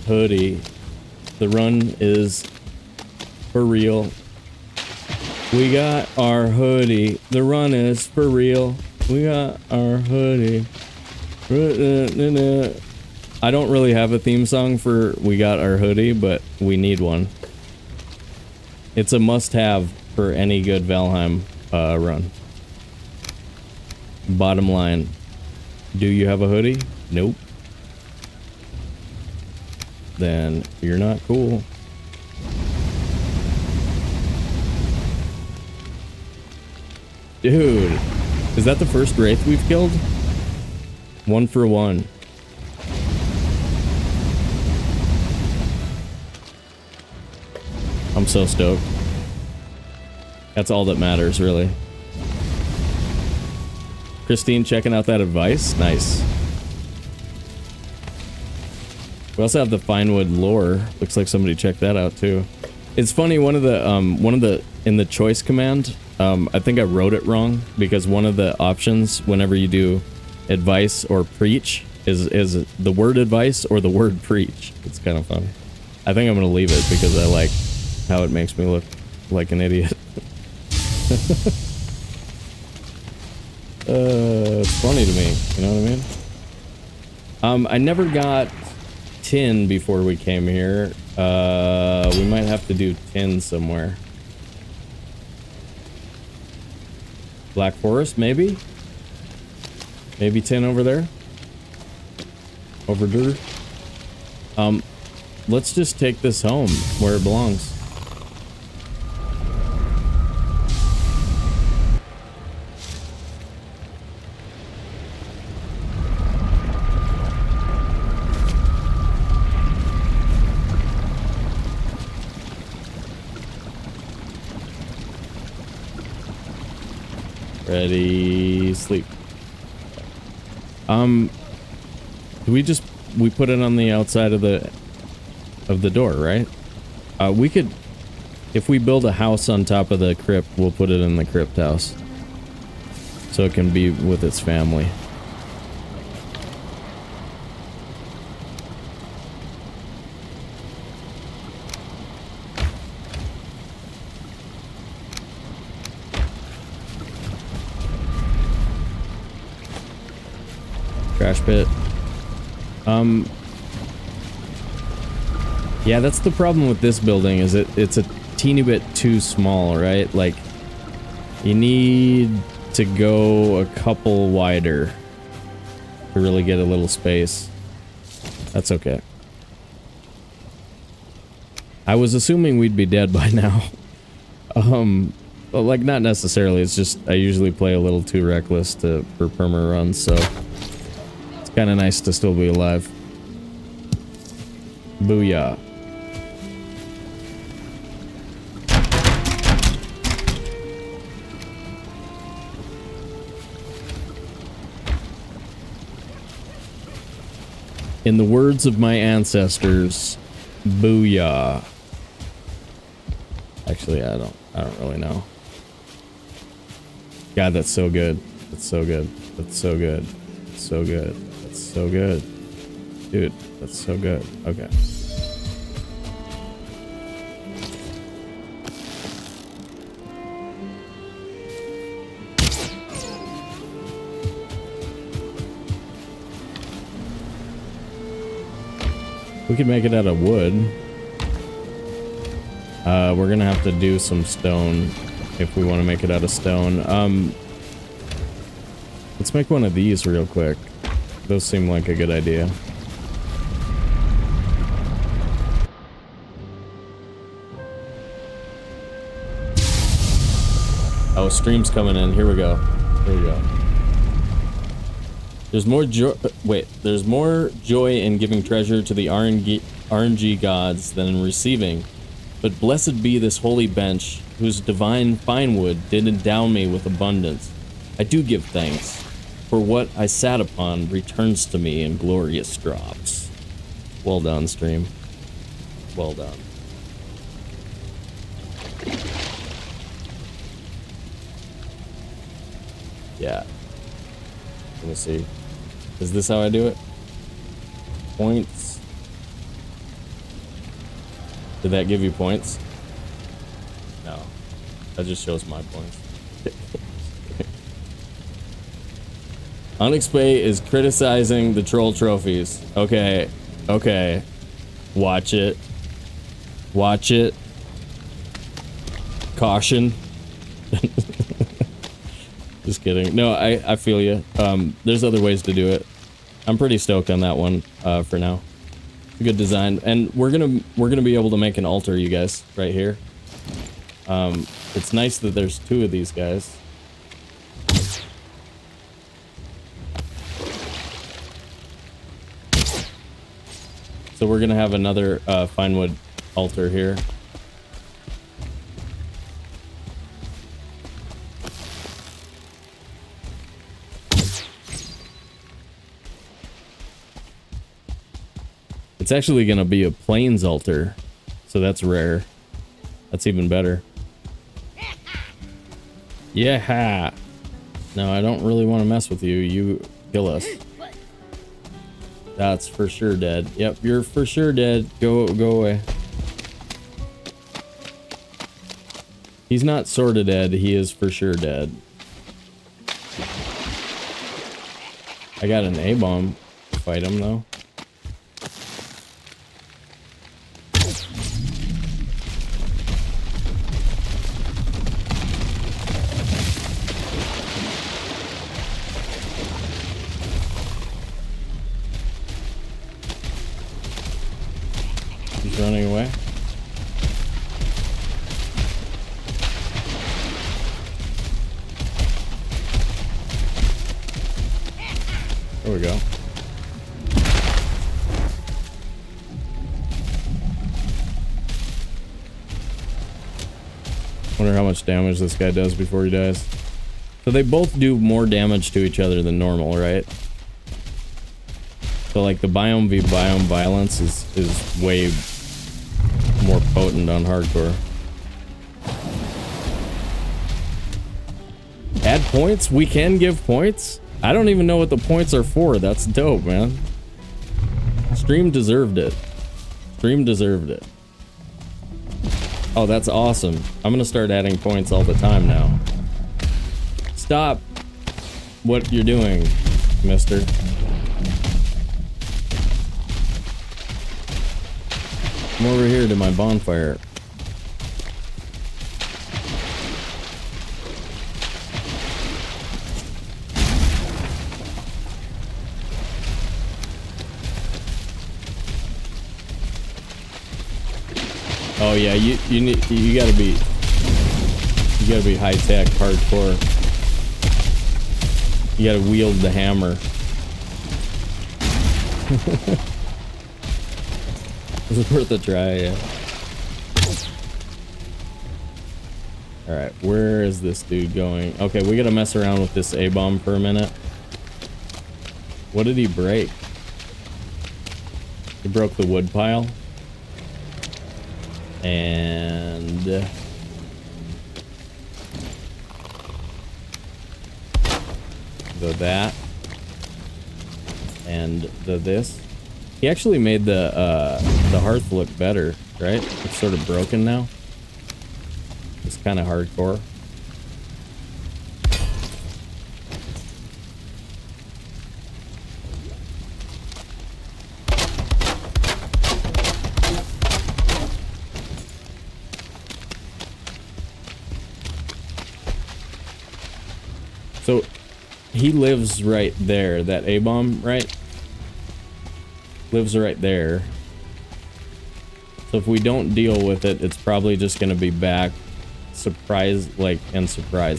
hoodie. The run is for real. We got our hoodie. The run is for real. We got our hoodie. I don't really have a theme song for We Got Our Hoodie, but we need one. It's a must-have for any good Valheim run. Bottom line. Do you have a hoodie? Nope. Then you're not cool. Dude, is that the first wraith we've killed? 1 for 1. I'm so stoked. That's all that matters, really. Christine checking out that advice? Nice. We also have the Finewood lore. Looks like somebody checked that out too. It's funny, one of the in the choice command, I think I wrote it wrong because one of the options whenever you do advice or preach is the word advice or the word preach. It's kind of funny. I think I'm gonna leave it because I like how it makes me look like an idiot. It's funny to me, you know what I mean? I never got tin before we came here. We might have to do tin somewhere. Black Forest, maybe? Maybe tin over there? Over there? Let's just take this home where it belongs. Ready, sleep. Do we put it on the outside of the door, right? We could, if we build a house on top of the crypt, we'll put it in the crypt house. So it can be with its family. Trash pit. Yeah, that's the problem with this building, is it's a teeny bit too small, right? Like, you need to go a couple wider to really get a little space. That's okay. I was assuming we'd be dead by now. But like, not necessarily, it's just I usually play a little too reckless for perma runs, so it's kind of nice to still be alive. Booyah. In the words of my ancestors, booyah. Actually, I don't really know. God, that's so good. That's so good. That's so good. That's so good. That's so good. Dude, that's so good. Okay. We could make it out of wood. We're gonna have to do some stone if we want to make it out of stone. Let's make one of these real quick. Those seem like a good idea. Oh, stream's coming in. Here we go. Here we go. There's more joy. Wait, there's more joy in giving treasure to the RNG gods than in receiving. But blessed be this holy bench, whose divine finewood did endow me with abundance. I do give thanks, for what I sat upon returns to me in glorious drops. Well done, stream. Well done. Yeah. Let me see. Is this how I do it? Points. Did that give you points? No. That just shows my points. Onyxbay is criticizing the troll trophies. Okay. Okay. Watch it. Watch it. Caution. Just kidding. No, I feel you. There's other ways to do it. I'm pretty stoked on that one for now. It's a good design, and we're gonna be able to make an altar, you guys, right here. It's nice that there's two of these guys. So we're gonna have another finewood altar here. It's actually gonna be a plains altar, so that's rare. That's even better. Yeah. No, I don't really want to mess with you. You kill us. That's for sure dead. Yep, you're for sure dead. Go away. He's not sorta dead. He is for sure dead. I got an A-bomb to fight him though. He's running away. There we go. Wonder how much damage this guy does before he dies. So they both do more damage to each other than normal, right? So like the biome v biome violence is way more potent on hardcore. Add points? We can give points? I don't even know what the points are for. That's dope, man. Stream deserved it. Stream deserved it. Oh, that's awesome. I'm gonna start adding points all the time now. Stop what you're doing, mister. Come over here to my bonfire. Oh yeah, you gotta be high tech, hardcore. You gotta wield the hammer. It's worth a try, yeah. Alright, where is this dude going? Okay, we gotta mess around with this A-bomb for a minute. What did he break? He broke the wood pile. And that and this. He actually made the hearth look better, right? It's sort of broken now. It's kind of hardcore. So he lives right there, that A-bomb, right? Lives right there. So if we don't deal with it, it's probably just gonna be back, surprise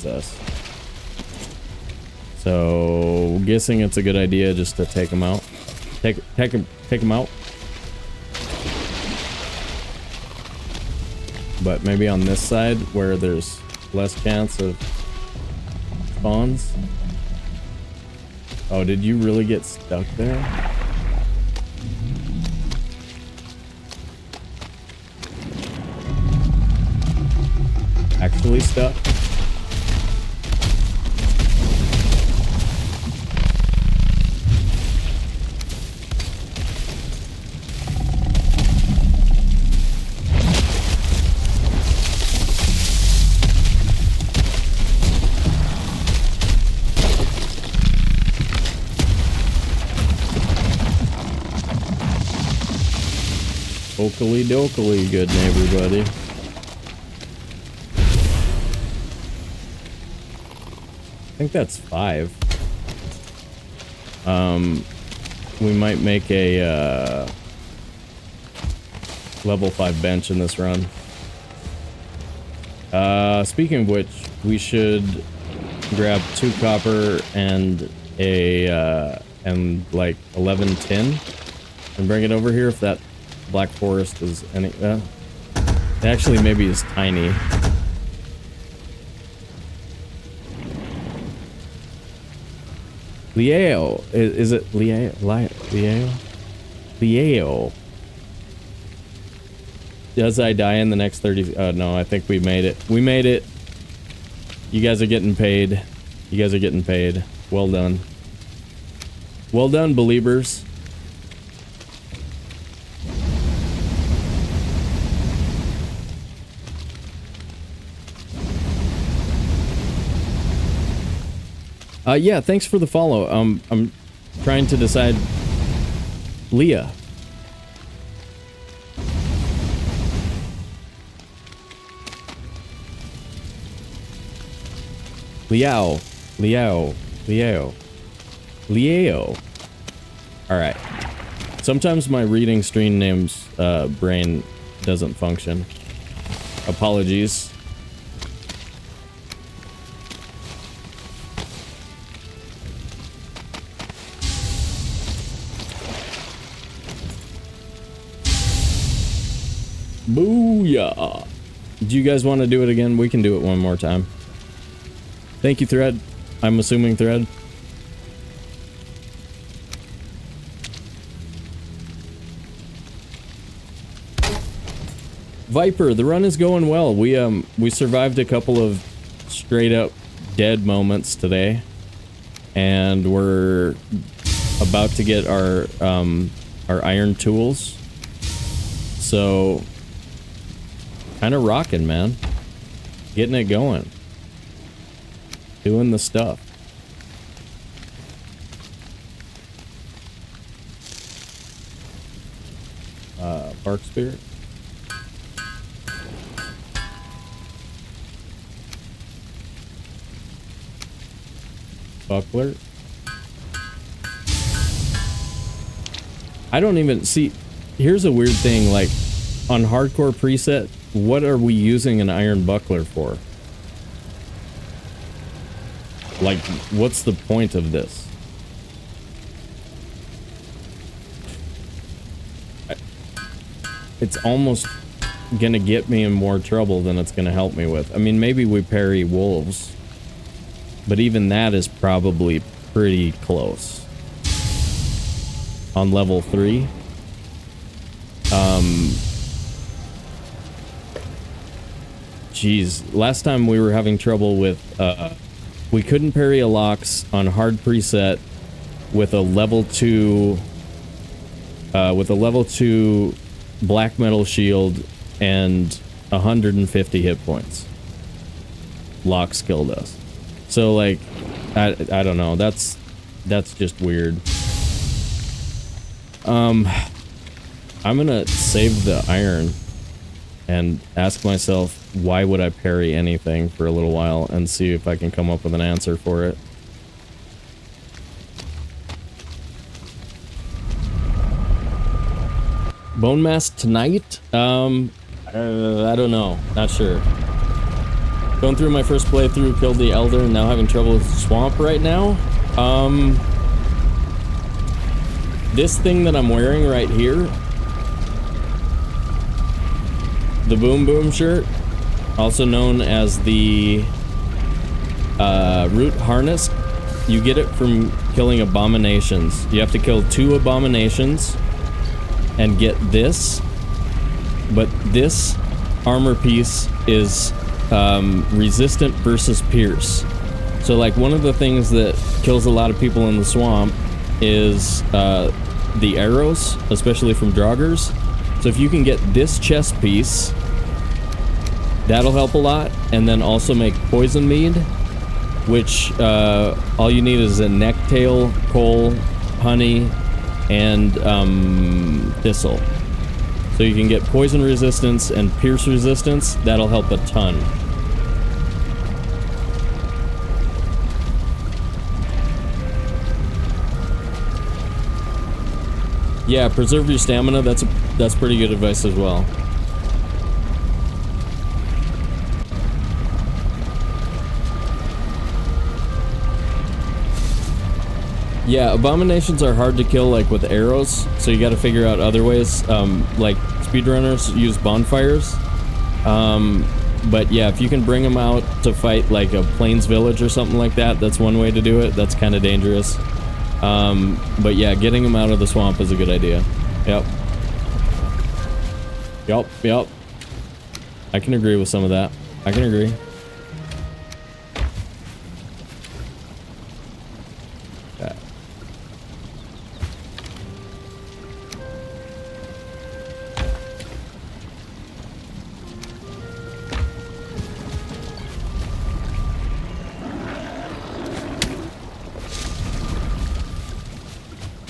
us. So guessing it's a good idea just to take him out. Take him out. But maybe on this side where there's less chance of spawns. Oh, did you really get stuck there? Actually stuck? Oakley dokley, good neighbor, buddy. I think that's 5. We might make a level 5 bench in this run. Speaking of which, we should grab 2 copper and like 11 tin and bring it over here if that Black Forest is any actually maybe is tiny. Leo, is it Leo? Leo. Does I die in the next 30? No, I think we made it. We made it. You guys are getting paid. You guys are getting paid. Well done. Well done, believers. Yeah, thanks for the follow. I'm trying to decide. Leah. Leo. Alright. Sometimes my reading stream names brain doesn't function. Apologies. Booyah. Do you guys want to do it again? We can do it one more time. Thank you, Thread. I'm assuming thread. Viper, the run is going well. We survived a couple of straight up dead moments today, and we're about to get our iron tools. So, kind of rocking, man. Getting it going. Doing the stuff. Bark Spirit. Buckler. I don't even see. Here's a weird thing, like on Hardcore Preset, what are we using an iron buckler for? Like, what's the point of this? It's almost gonna get me in more trouble than it's gonna help me with. I mean, maybe we parry wolves, but even that is probably pretty close. On level 3. Geez, last time we were having trouble with, we couldn't parry a Lox on hard preset with a level 2, black metal shield and 150 hit points. Lox killed us. So like, I don't know, that's just weird. I'm gonna save the iron and ask myself, why would I parry anything for a little while and see if I can come up with an answer for it. Bone mass tonight? I don't know. Not sure. Going through my first playthrough, killed the Elder, and now having trouble with Swamp right now. This thing that I'm wearing right here, the Boom Boom shirt, also known as the Root Harness, you get it from killing abominations. You have to kill 2 abominations and get this, but this armor piece is resistant versus pierce. So like one of the things that kills a lot of people in the swamp is the arrows, especially from Draugrs. So if you can get this chest piece, that'll help a lot. And then also make poison mead, which all you need is a necktail, coal, honey, and thistle. So you can get poison resistance and pierce resistance. That'll help a ton. Yeah, preserve your stamina. That's pretty good advice as well. Yeah, abominations are hard to kill, like with arrows, so you got to figure out other ways. Like speedrunners use bonfires. But yeah, if you can bring them out to fight like a plains village or something like that, that's one way to do it. That's kind of dangerous. But yeah, getting them out of the swamp is a good idea. Yep. Yep. I can agree with some of that. I can agree. Yeah.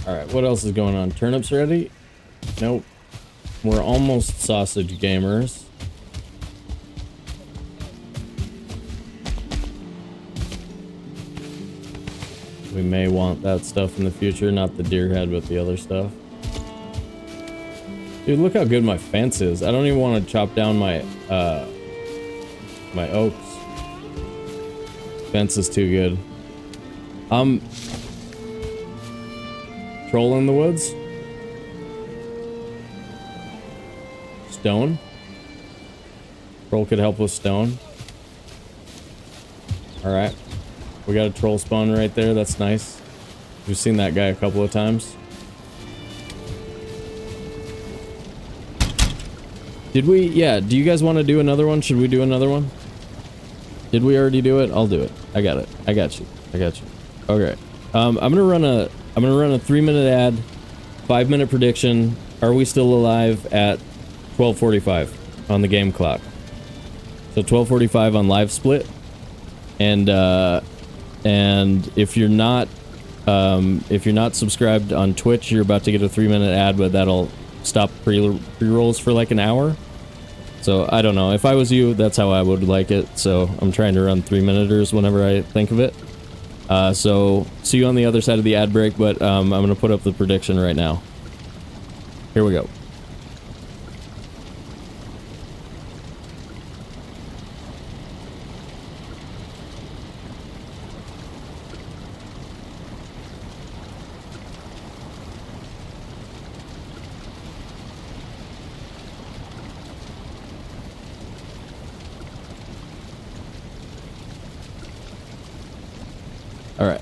Alright, what else is going on? Turnips ready? Nope. We're almost sausage gamers. We may want that stuff in the future, not the deer head, but the other stuff. Dude, look how good my fence is. I don't even want to chop down my my oaks. Fence is too good. Troll in the woods? Stone? Troll could help with stone. Alright. We got a troll spawn right there. That's nice. We've seen that guy a couple of times. Did we? Yeah. Do you guys want to do another one? Should we do another one? Did we already do it? I'll do it. I got it. I got you. I got you. Okay. I'm gonna run a 3-minute ad, 5-minute prediction. Are we still alive at 12:45 on the game clock? So 12:45 on live split. And if you're not subscribed on Twitch, you're about to get a 3-minute ad, but that'll stop pre-rolls for like an hour. So I don't know. If I was you, that's how I would like it. So I'm trying to run 3-minuters whenever I think of it. So see you on the other side of the ad break, but I'm gonna put up the prediction right now. Here we go. All right.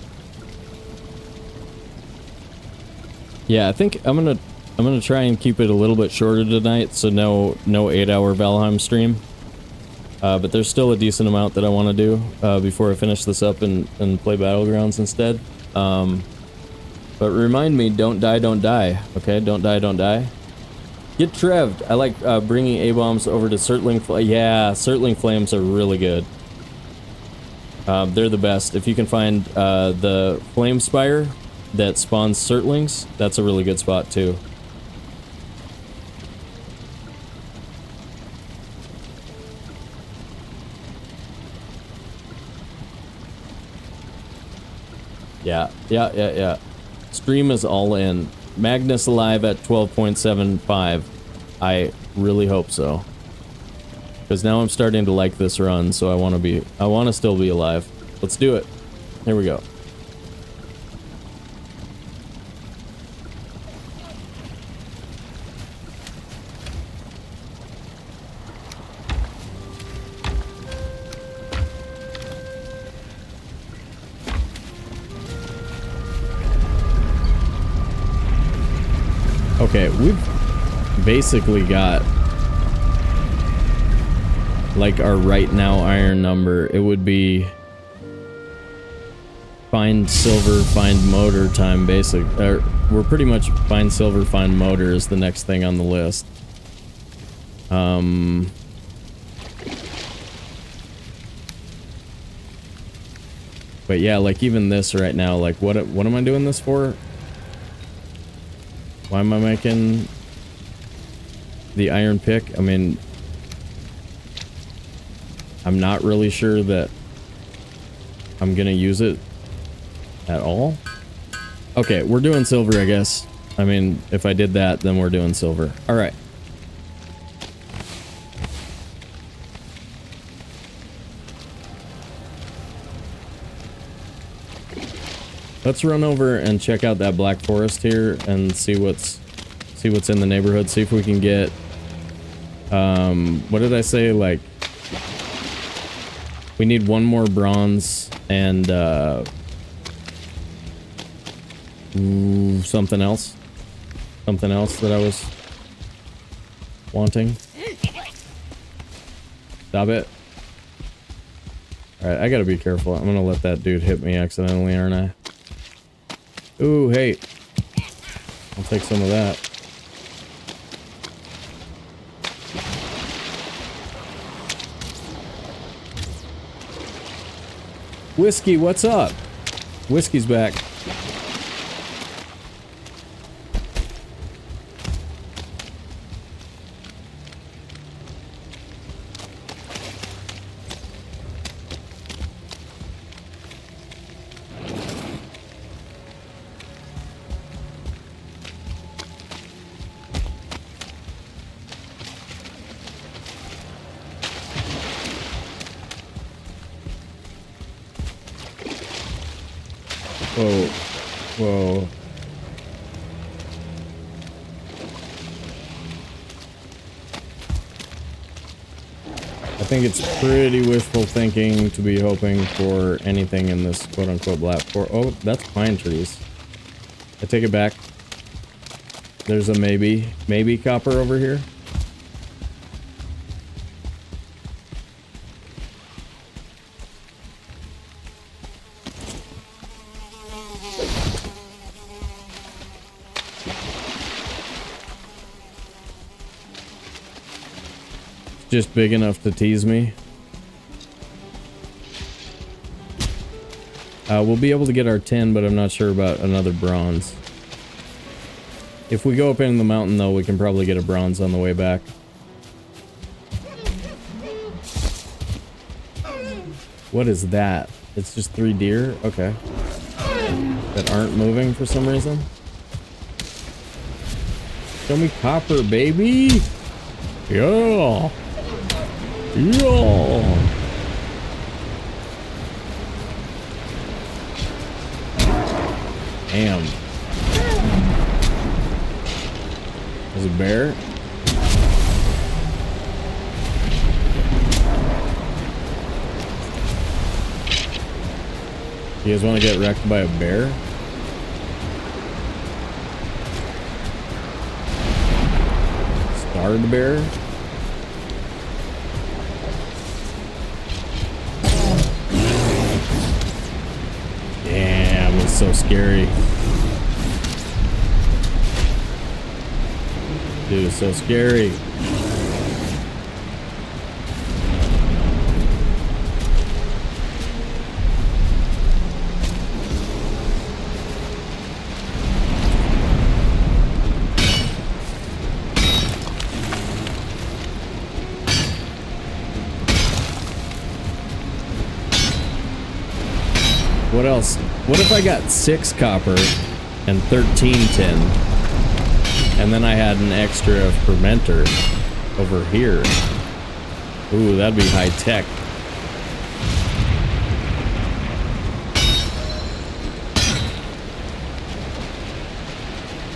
Yeah, I think I'm gonna try and keep it a little bit shorter tonight, so no 8-hour Valheim stream. But there's still a decent amount that I want to do before I finish this up and play Battlegrounds instead. But remind me, don't die, don't die. Okay, don't die, don't die. Get Trev'd. I like bringing A-bombs over to Surtling. Yeah, Surtling Flames are really good. They're the best. If you can find the Flame Spire that spawns Surtlings, that's a really good spot too. Yeah. Stream is all in. Magnus alive at 12.75. I really hope so. Because now I'm starting to like this run, so I want to still be alive. Let's do it. Here we go. Okay, we've basically got like our right now iron number. It would be find silver, find motor time basic. We're pretty much find silver, find motor is the next thing on the list. But yeah, like even this right now, like what am I doing this for? Why am I making the iron pick? I mean, I'm not really sure that I'm gonna use it at all. Okay, we're doing silver, I guess. I mean, if I did that, then we're doing silver. All right. Let's run over and check out that black forest here and see what's in the neighborhood. See if we can get what did I say? Like we need one more bronze and something else that I was wanting. Stop it. All right, I gotta be careful. I'm gonna let that dude hit me accidentally, aren't I? Ooh, hey. I'll take some of that. Whiskey, what's up? Whiskey's back. Whoa. Whoa. I think it's pretty wishful thinking to be hoping for anything in this quote-unquote black forest. Oh, that's pine trees. I take it back. There's a maybe copper over here. Just big enough to tease me. We'll be able to get our tin, but I'm not sure about another bronze. If we go up in the mountain, though, we can probably get a bronze on the way back. What is that? It's just 3 deer? Okay. That aren't moving for some reason. Show me copper, baby! Yeah! Yeah! Damn. There's a bear. You guys want to get wrecked by a bear? Starred bear? Damn, it's so scary. Dude, it's so scary. What else? What if I got 6 copper and 13 tin? And then I had an extra fermenter over here. Ooh, that'd be high tech.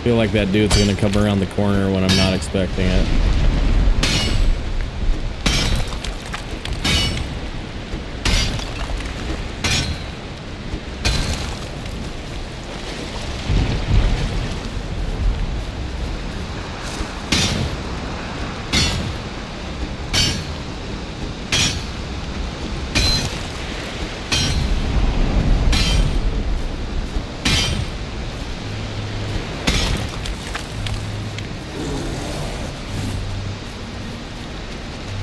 Feel like that dude's gonna come around the corner when I'm not expecting it.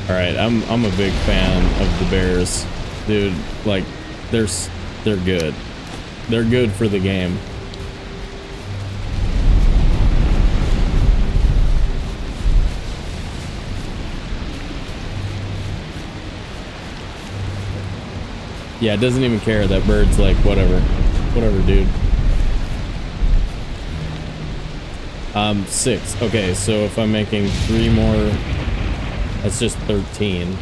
Alright, I'm a big fan of the bears. Dude, like, they're good. They're good for the game. Yeah, it doesn't even care. That bird's like, whatever. Whatever, dude. 6. Okay, so if I'm making 3 more... That's just 13.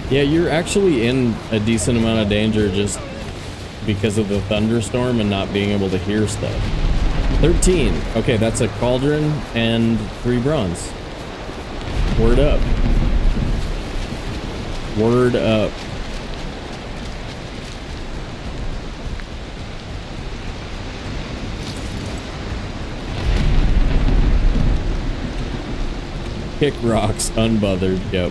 Yeah, you're actually in a decent amount of danger just because of the thunderstorm and not being able to hear stuff. 13. Okay, that's a cauldron and 3 bronze. Word up. Word up. Kick rocks unbothered. Yep.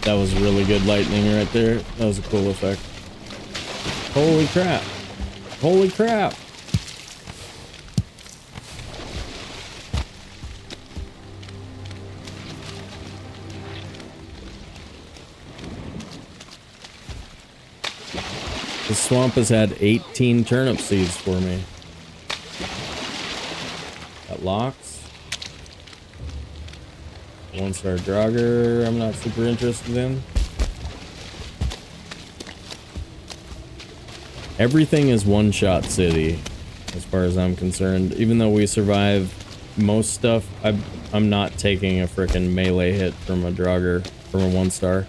That was really good lightning right there. That was a cool effect. Holy crap. Holy crap. The swamp has had 18 turnip seeds for me. That locks. 1-star Draugr, I'm not super interested in. Everything is one-shot city, as far as I'm concerned. Even though we survive most stuff, I'm not taking a frickin' melee hit from a Draugr, from a 1-star.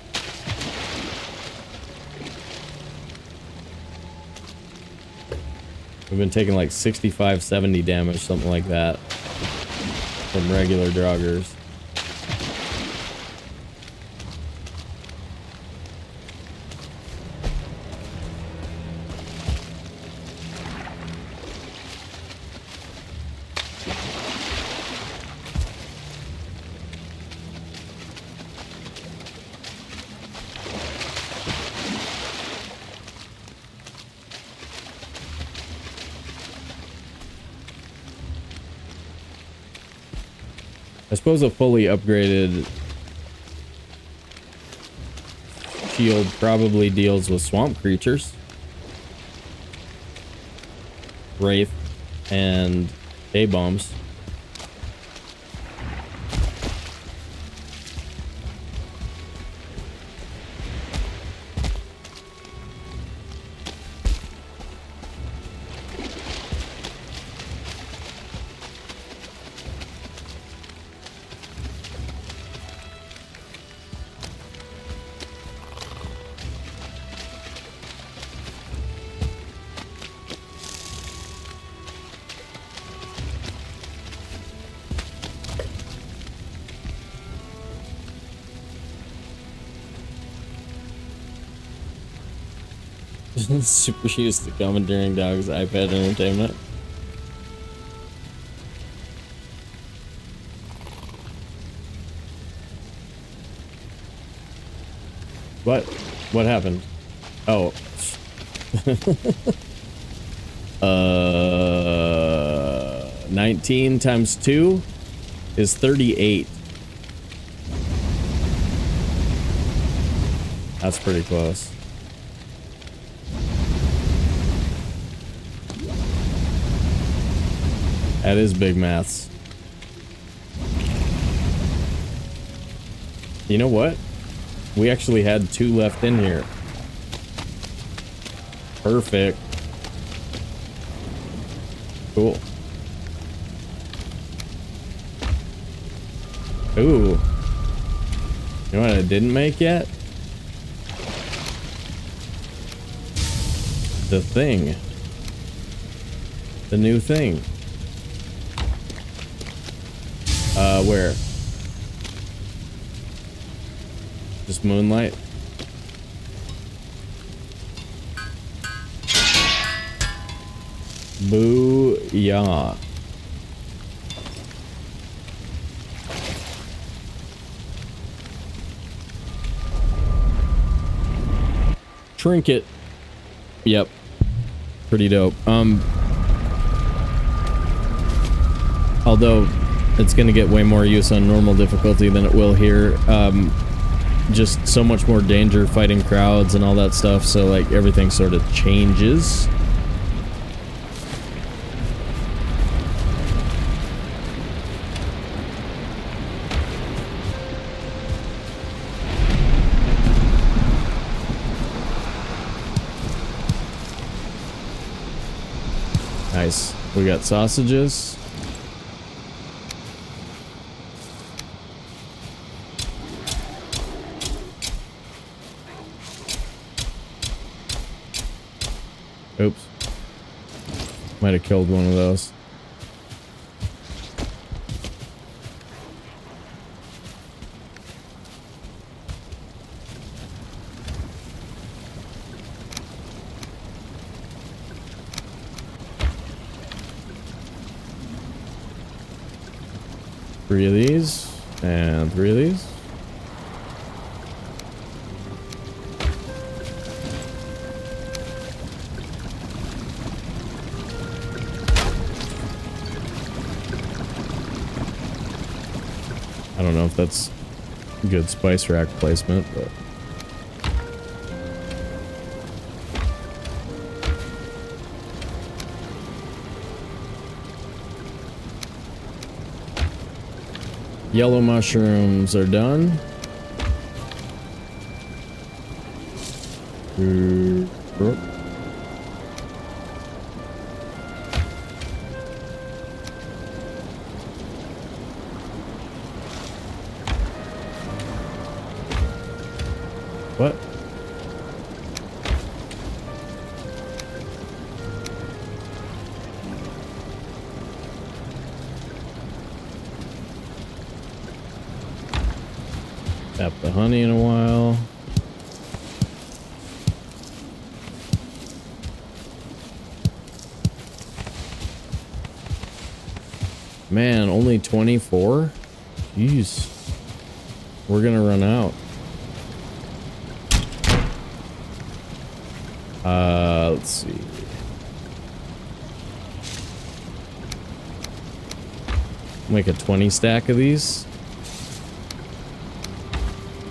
We've been taking like 65, 70 damage, something like that, from regular Draugrs. I suppose a fully upgraded shield probably deals with swamp creatures, wraith, and A-bombs. Super used to commandeering dogs' iPad entertainment. What happened? Oh. 19 times 2 is 38. That's pretty close. That is big maths. You know what? We actually had 2 left in here. Perfect. Cool. Ooh. You know what I didn't make yet? The thing. The new thing. Where? Just moonlight? Booyah. Trinket. Yep. Pretty dope. Although it's gonna get way more use on normal difficulty than it will here. Just so much more danger fighting crowds and all that stuff, so like everything sort of changes. Nice. We got sausages. Oops. Might have killed one of those. Three of these and 3 of these. I don't know if that's good spice rack placement, but yellow mushrooms are done. What? Tap the honey in a while. Man, only 24? Jeez. We're gonna run out. Let's see. Make a 20 stack of these.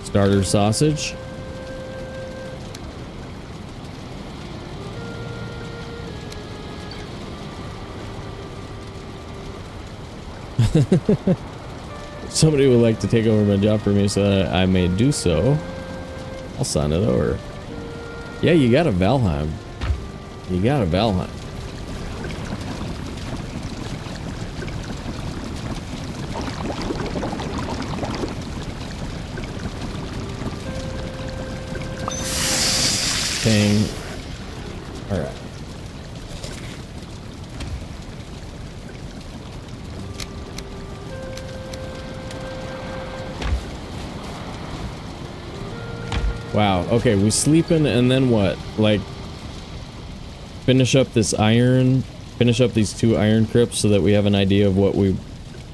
Starter sausage. Somebody would like to take over my job for me so that I may do so. I'll sign it over. Yeah, you got a Valheim. You got a Valheim. Dang. All right. Wow. Okay, we sleeping and then what? Like, finish up this iron, finish up these 2 iron crypts so that we have an idea of what we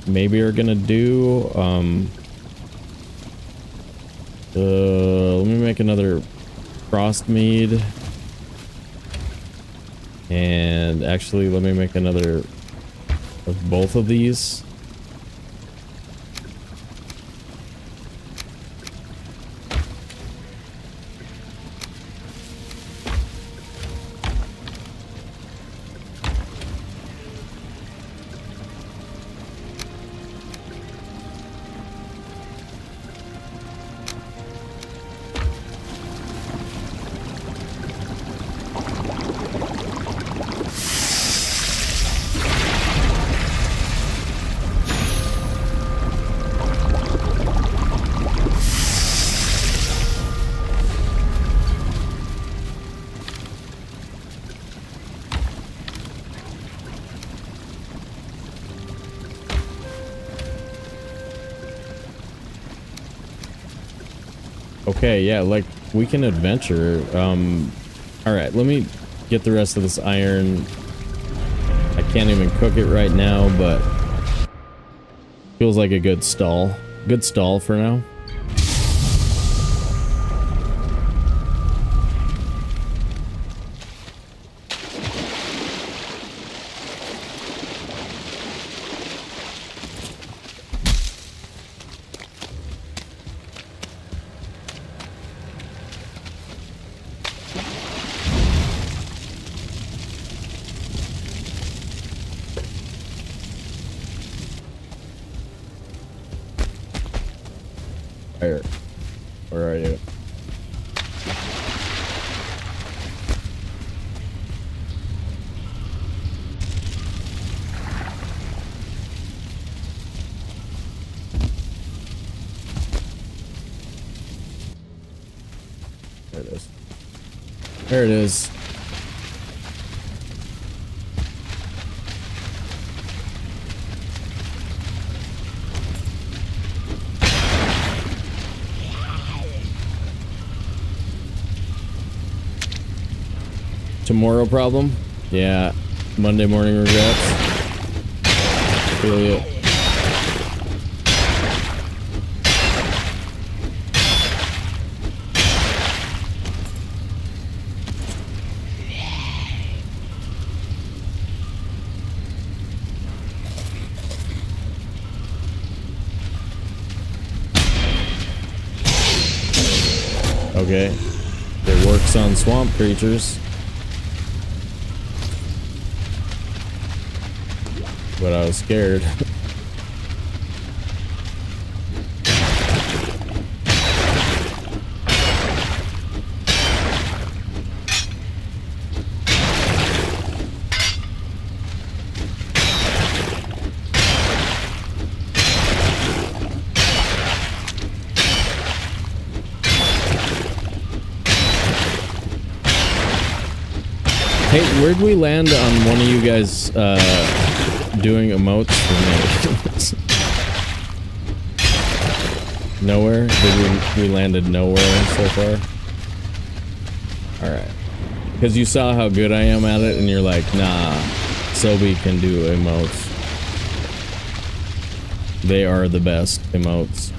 maybe are gonna do. Let me make another frost mead. And actually, let me make another of both of these. Okay, yeah, like, we can adventure. Alright, let me get the rest of this iron. I can't even cook it right now, but feels like a good stall. Good stall for now. Where are you? There it is. There it is. Tomorrow problem? Yeah. Monday morning regrets. Feel you. Okay. It works on swamp creatures. But I was scared. Hey, where'd we land on one of you guys doing emotes for me? Nowhere? We landed nowhere so far? Alright. Because you saw how good I am at it and you're like, nah, Sobe can do emotes. They are the best emotes.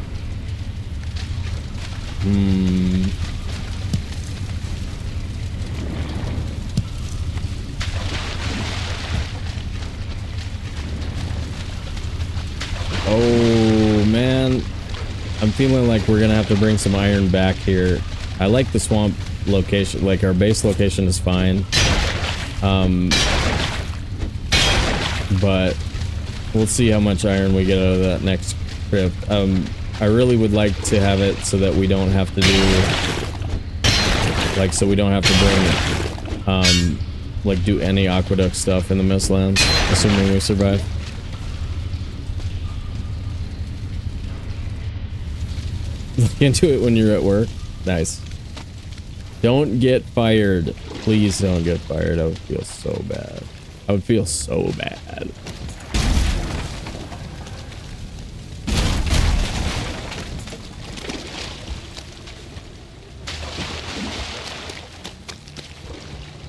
Oh man, I'm feeling like we're gonna have to bring some iron back here. I like the swamp location, like our base location is fine. But we'll see how much iron we get out of that next trip. I really would like to have it so that we don't have to do, like, so we don't have to bring, like, do any aqueduct stuff in the Mistlands, assuming we survive. Look into it when you're at work. Nice. Don't get fired. Please don't get fired. I would feel so bad. I would feel so bad.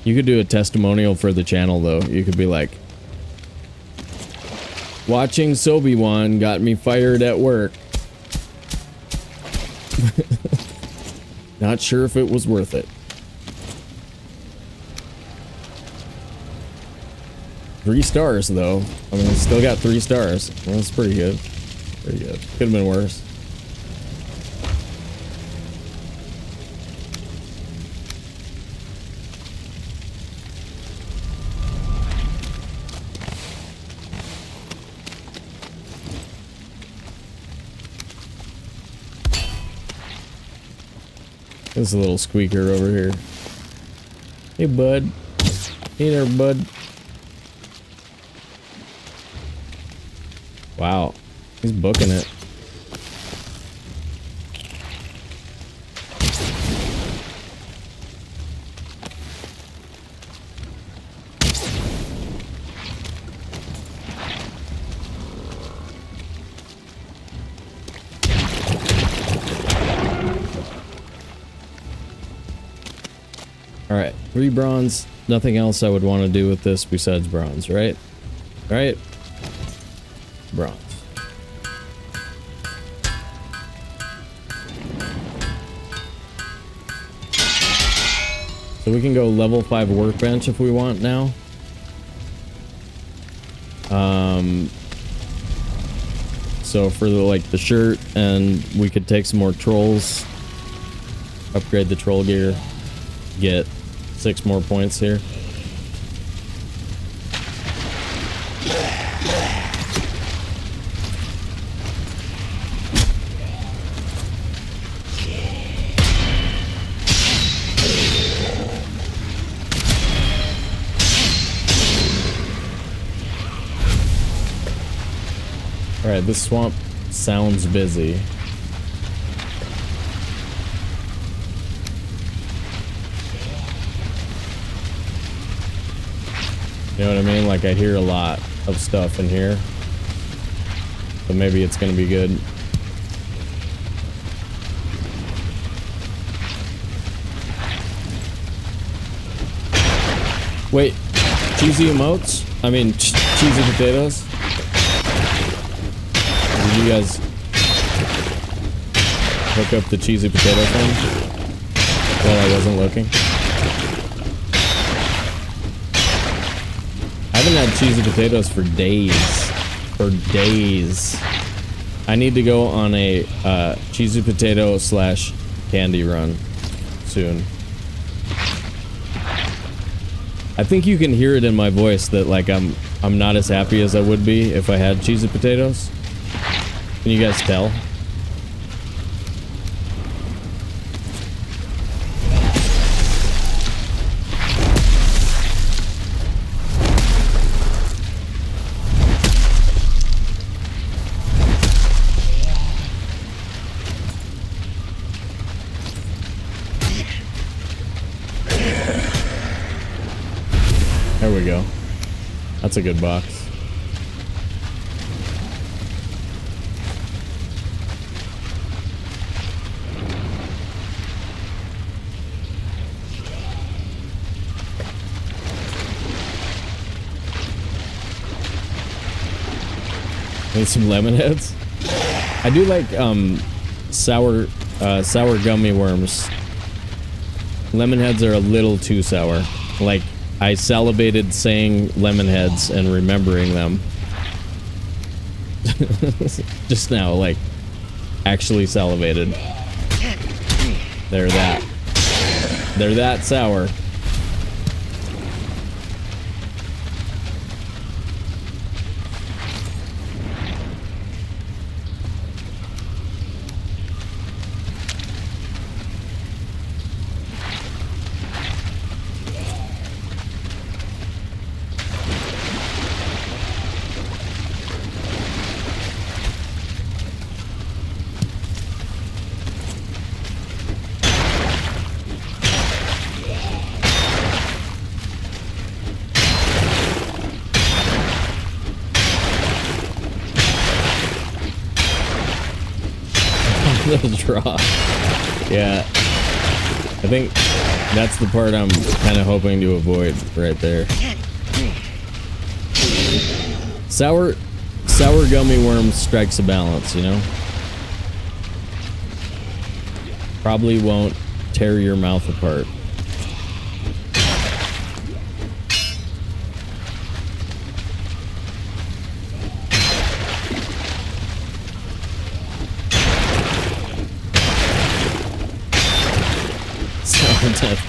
You could do a testimonial for the channel, though. You could be like, watching Sobe-wan got me fired at work. Not sure if it was worth it. 3 stars, though. I mean, still got 3 stars. Well, that's pretty good. Pretty good. Could have been worse. There's a little squeaker over here. Hey, bud. Hey there, bud. Wow. He's booking it. Alright, 3 bronze. Nothing else I would want to do with this besides bronze, right? Right? Bronze. So we can go level 5 workbench if we want now. So for the shirt, and we could take some more trolls, upgrade the troll gear, get 6 more points here. Alright, this swamp sounds busy. You know what I mean? Like, I hear a lot of stuff in here. So maybe it's gonna be good. Wait, cheesy emotes? I mean, cheesy potatoes? Did you guys hook up the cheesy potato thing while I wasn't looking? I haven't had cheesy potatoes for days. For days. I need to go on a cheesy potato / candy run soon. I think you can hear it in my voice that, like, I'm not as happy as I would be if I had cheesy potatoes. Can you guys tell? That's a good box. Need some lemon heads. I do like sour gummy worms. Lemon heads are a little too sour. Like, I salivated saying lemon heads and remembering them. Just now, like, actually salivated. They're that sour. Little draw. Yeah. I think that's the part I'm kind of hoping to avoid right there. Sour gummy worm strikes a balance, you know? Probably won't tear your mouth apart.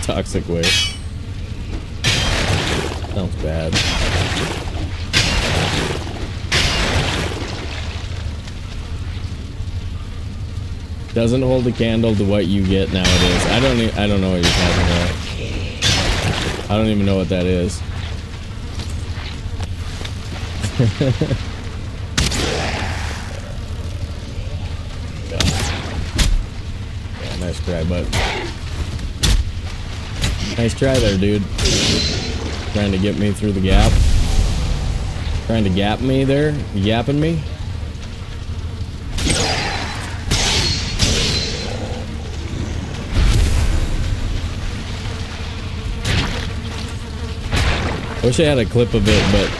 Toxic waste. Sounds bad. Doesn't hold a candle to what you get nowadays. I don't know what you're talking about. I don't even know what that is. Yeah, nice try, bud. Nice try there, dude. Trying to get me through the gap. Trying to gap me there? You yapping me? Wish I had a clip of it, but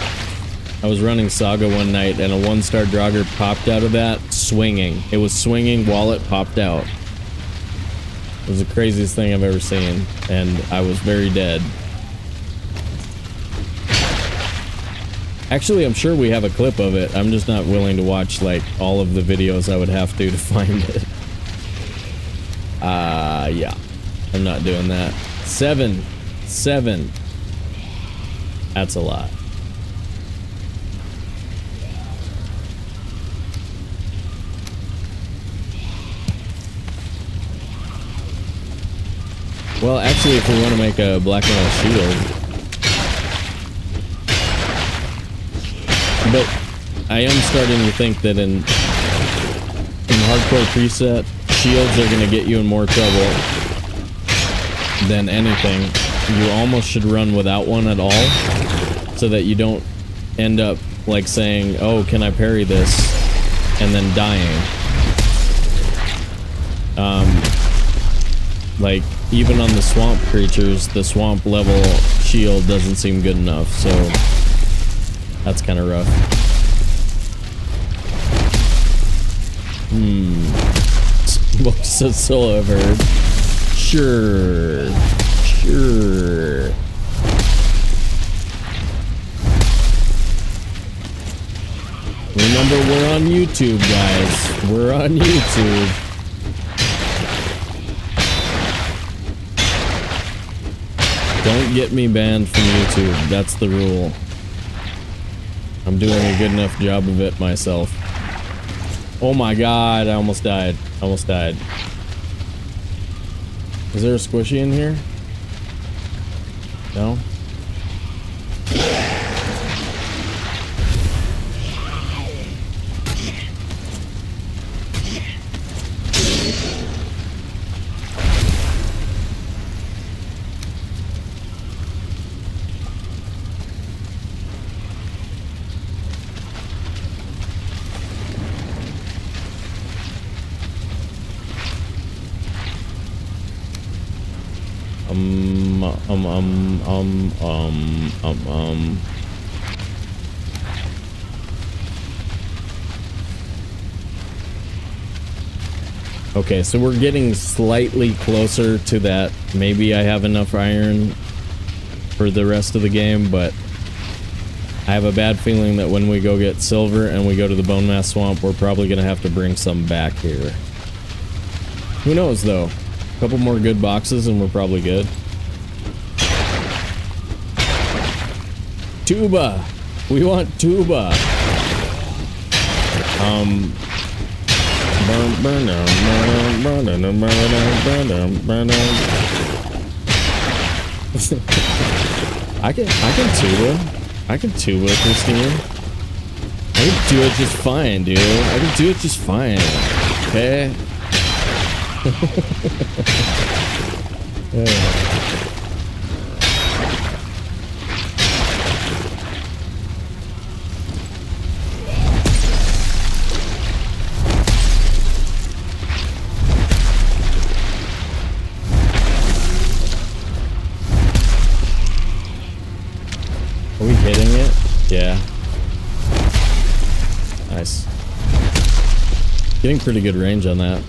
I was running Saga one night and a 1-star Draugr popped out of that swinging. It was swinging while it popped out. It was the craziest thing I've ever seen, and I was very dead. Actually, I'm sure we have a clip of it. I'm just not willing to watch, like, all of the videos I would have to find it. Yeah. I'm not doing that. 7. That's a lot. Well, actually, if we want to make a black and white shield. But I am starting to think that in hardcore preset, shields are going to get you in more trouble than anything. You almost should run without one at all, so that you don't end up like saying, oh, can I parry this? And then dying. Like, even on the swamp creatures, the swamp level shield doesn't seem good enough, so that's kind of rough. Most of solo I've heard. Sure. Remember, we're on YouTube, guys. We're on YouTube. Don't get me banned from YouTube. That's the rule. I'm doing a good enough job of it myself. Oh my god, I almost died. Almost died. Is there a squishy in here? No? Okay, so we're getting slightly closer to that. Maybe I have enough iron for the rest of the game, but I have a bad feeling that when we go get silver and we go to the bone mass swamp, we're probably going to have to bring some back here. Who knows, though? A couple more good boxes and we're probably good. Tuba! We want tuba! I can tuba. I can tuba, Christine. I can do it just fine, dude. I can do it just fine. Okay? Are we hitting it? Yeah. Nice. Getting pretty good range on that.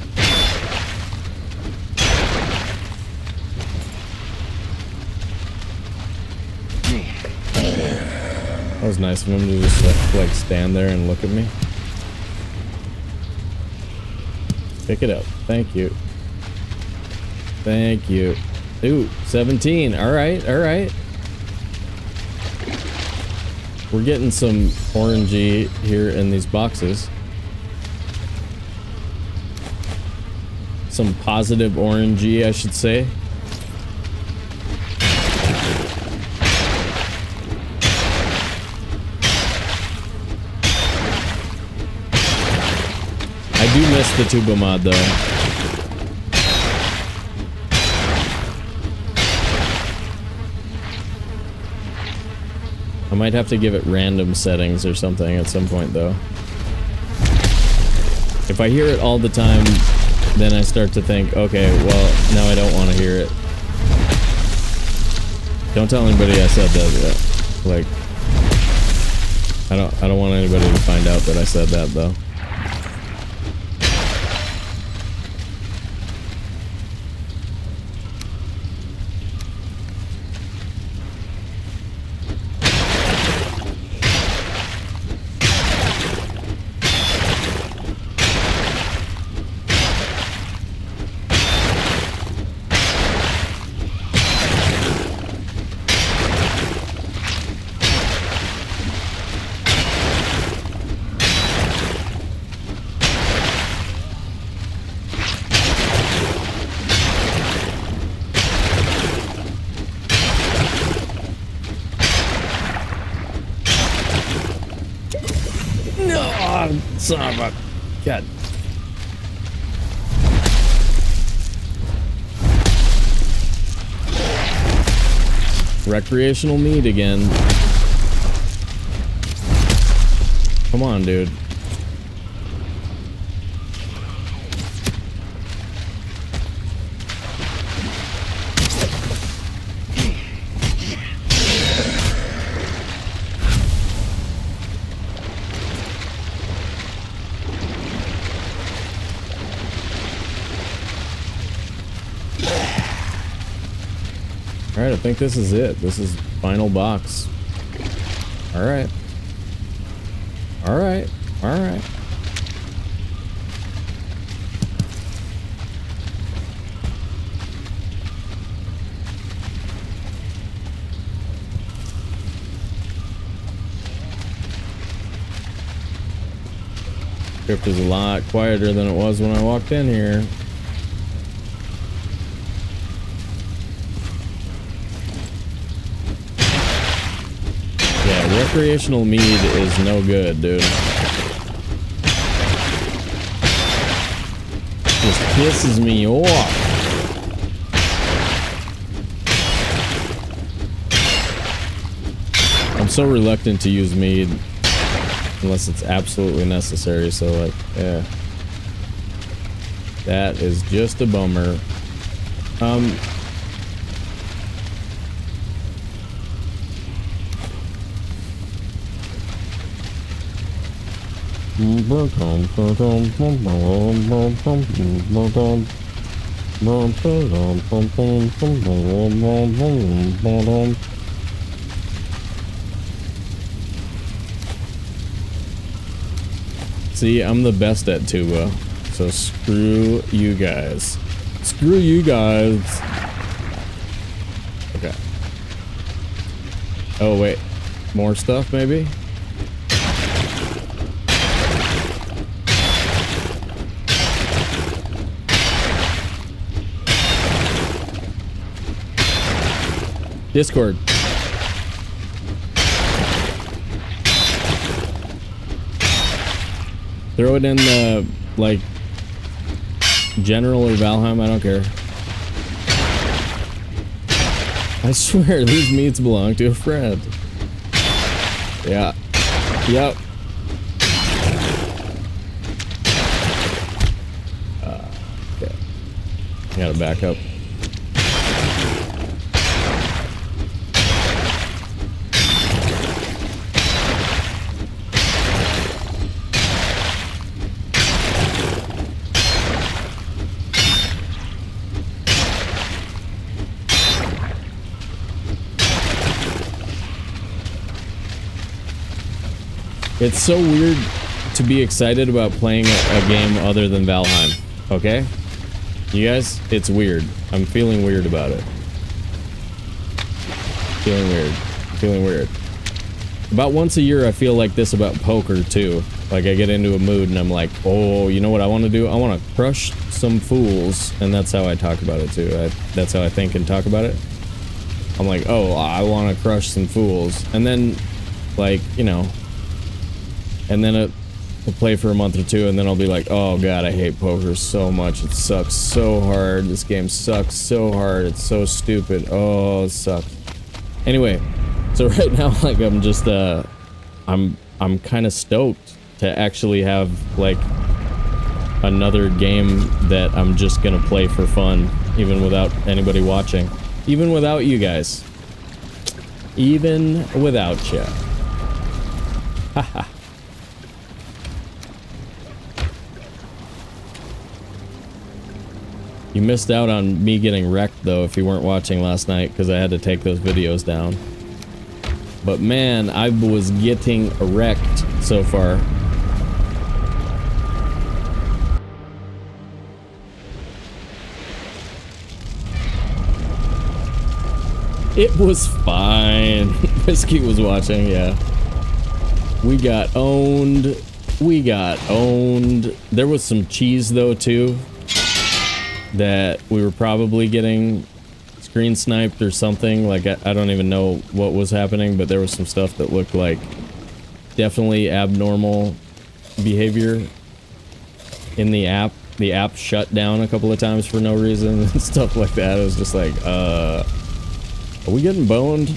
That was nice of him to just like stand there and look at me. Pick it up. Thank you. Thank you. Ooh, 17. Alright, alright. We're getting some orangey here in these boxes. Some positive orangey, I should say. I do miss the tuba mod though. I might have to give it random settings or something at some point though. If I hear it all the time, then I start to think, okay, well, now I don't want to hear it. Don't tell anybody I said that yet. Like, I don't want anybody to find out that I said that though. Son of a... God. Recreational meat again. Come on, dude. Alright, I think this is it. This is final box. Alright. Alright. Alright. Script is a lot quieter than it was when I walked in here. Recreational mead is no good, dude. Just pisses me off. I'm so reluctant to use mead unless it's absolutely necessary, so like, yeah. That is just a bummer. See, I'm the best at tuba, so screw you guys. Screw you guys. Okay. Oh, wait. More stuff, maybe? Discord. Throw it in the, like, General or Valheim, I don't care. I swear, these meats belong to a friend. Yeah. Yep. Okay. I gotta back up. It's so weird to be excited about playing a game other than Valheim, okay? You guys, it's weird. I'm feeling weird about it. Feeling weird. Feeling weird. About once a year, I feel like this about poker, too. Like, I get into a mood and I'm like, oh, you know what I want to do? I want to crush some fools. And that's how I talk about it, too. That's how I think and talk about it. I'm like, oh, I want to crush some fools. And then, like, you know... And then I'll play for a month or two, and then I'll be like, oh god, I hate poker so much. It sucks so hard. This game sucks so hard. It's so stupid. Oh, it sucks. Anyway, so right now, like, I'm just, I'm kind of stoked to actually have, like, another game that I'm just gonna play for fun, even without anybody watching. Even without you guys. Even without you. Haha. You missed out on me getting wrecked, though, if you weren't watching last night, because I had to take those videos down. But man, I was getting wrecked so far. It was fine. Whiskey was watching, yeah. We got owned. We got owned. There was some cheese, though, too. That we were probably getting screen sniped or something. Like, I don't even know what was happening, but there was some stuff that looked like definitely abnormal behavior in the app. The app shut down a couple of times for no reason and stuff like that. It was just like, are we getting boned?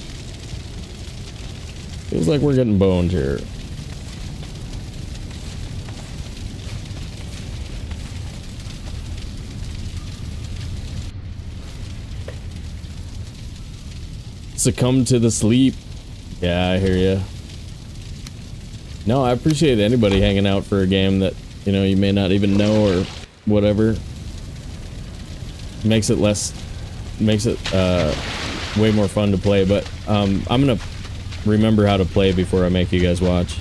Feels like we're getting boned here. Succumb to the sleep. Yeah, I hear you. No, I appreciate anybody hanging out for a game that, you know, you may not even know or whatever. Makes it way more fun to play, but I'm gonna remember how to play before I make you guys watch.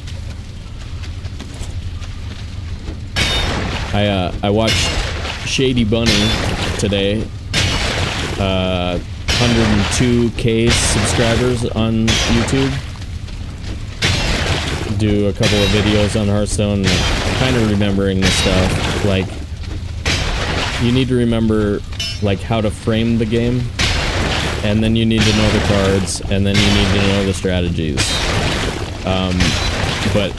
I watched Shady Bunny today. 102K subscribers on YouTube. Do a couple of videos on Hearthstone, kind of remembering this stuff. Like, you need to remember, like, how to frame the game, and then you need to know the cards, and then you need to know the strategies. But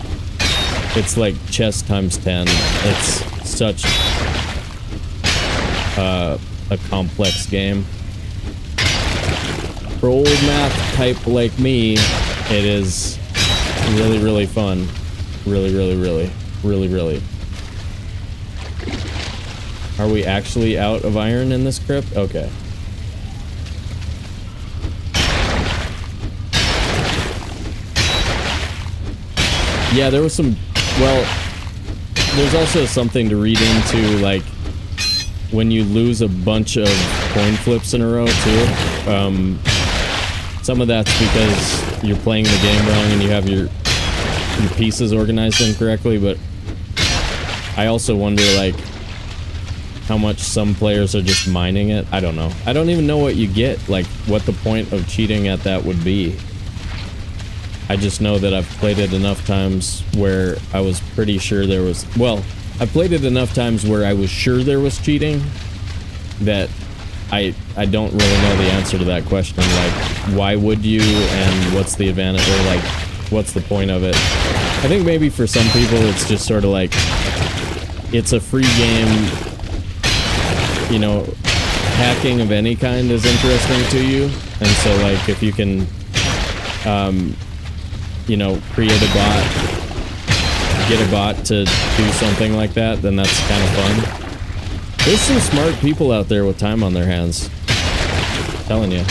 it's like chess times 10. It's such a complex game. For old math type like me, it is really, really fun. Really, really, really, really, really. Are we actually out of iron in this crypt? Okay. Yeah, there was some, well, there's also something to read into, like, when you lose a bunch of coin flips in a row, too. Some of that's because you're playing the game wrong and you have your pieces organized incorrectly, but I also wonder, like, how much some players are just mining it. I don't know. I don't even know what you get, like, what the point of cheating at that would be. I just know that I've played it enough times where I was pretty sure there was... Well, I played it enough times where I was sure there was cheating that I don't really know the answer to that question. Like, why would you, and what's the advantage, or, like, what's the point of it? I think maybe for some people it's just sort of like, it's a free game, you know, hacking of any kind is interesting to you, and so, like, if you can, you know, create a bot, get a bot to do something like that, then that's kind of fun. There's some smart people out there with time on their hands. I'm telling you.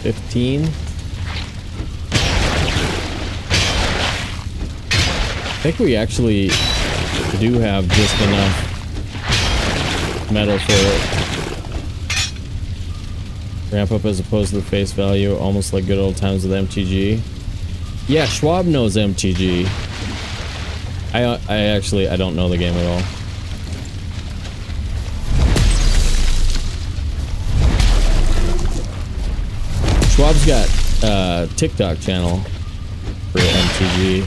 $15. I think we actually do have just enough metal for it. Ramp up as opposed to the face value, almost like good old times with MTG. Yeah, Schwab knows MTG. I actually, I don't know the game at all. Schwab's got a TikTok channel for MTG.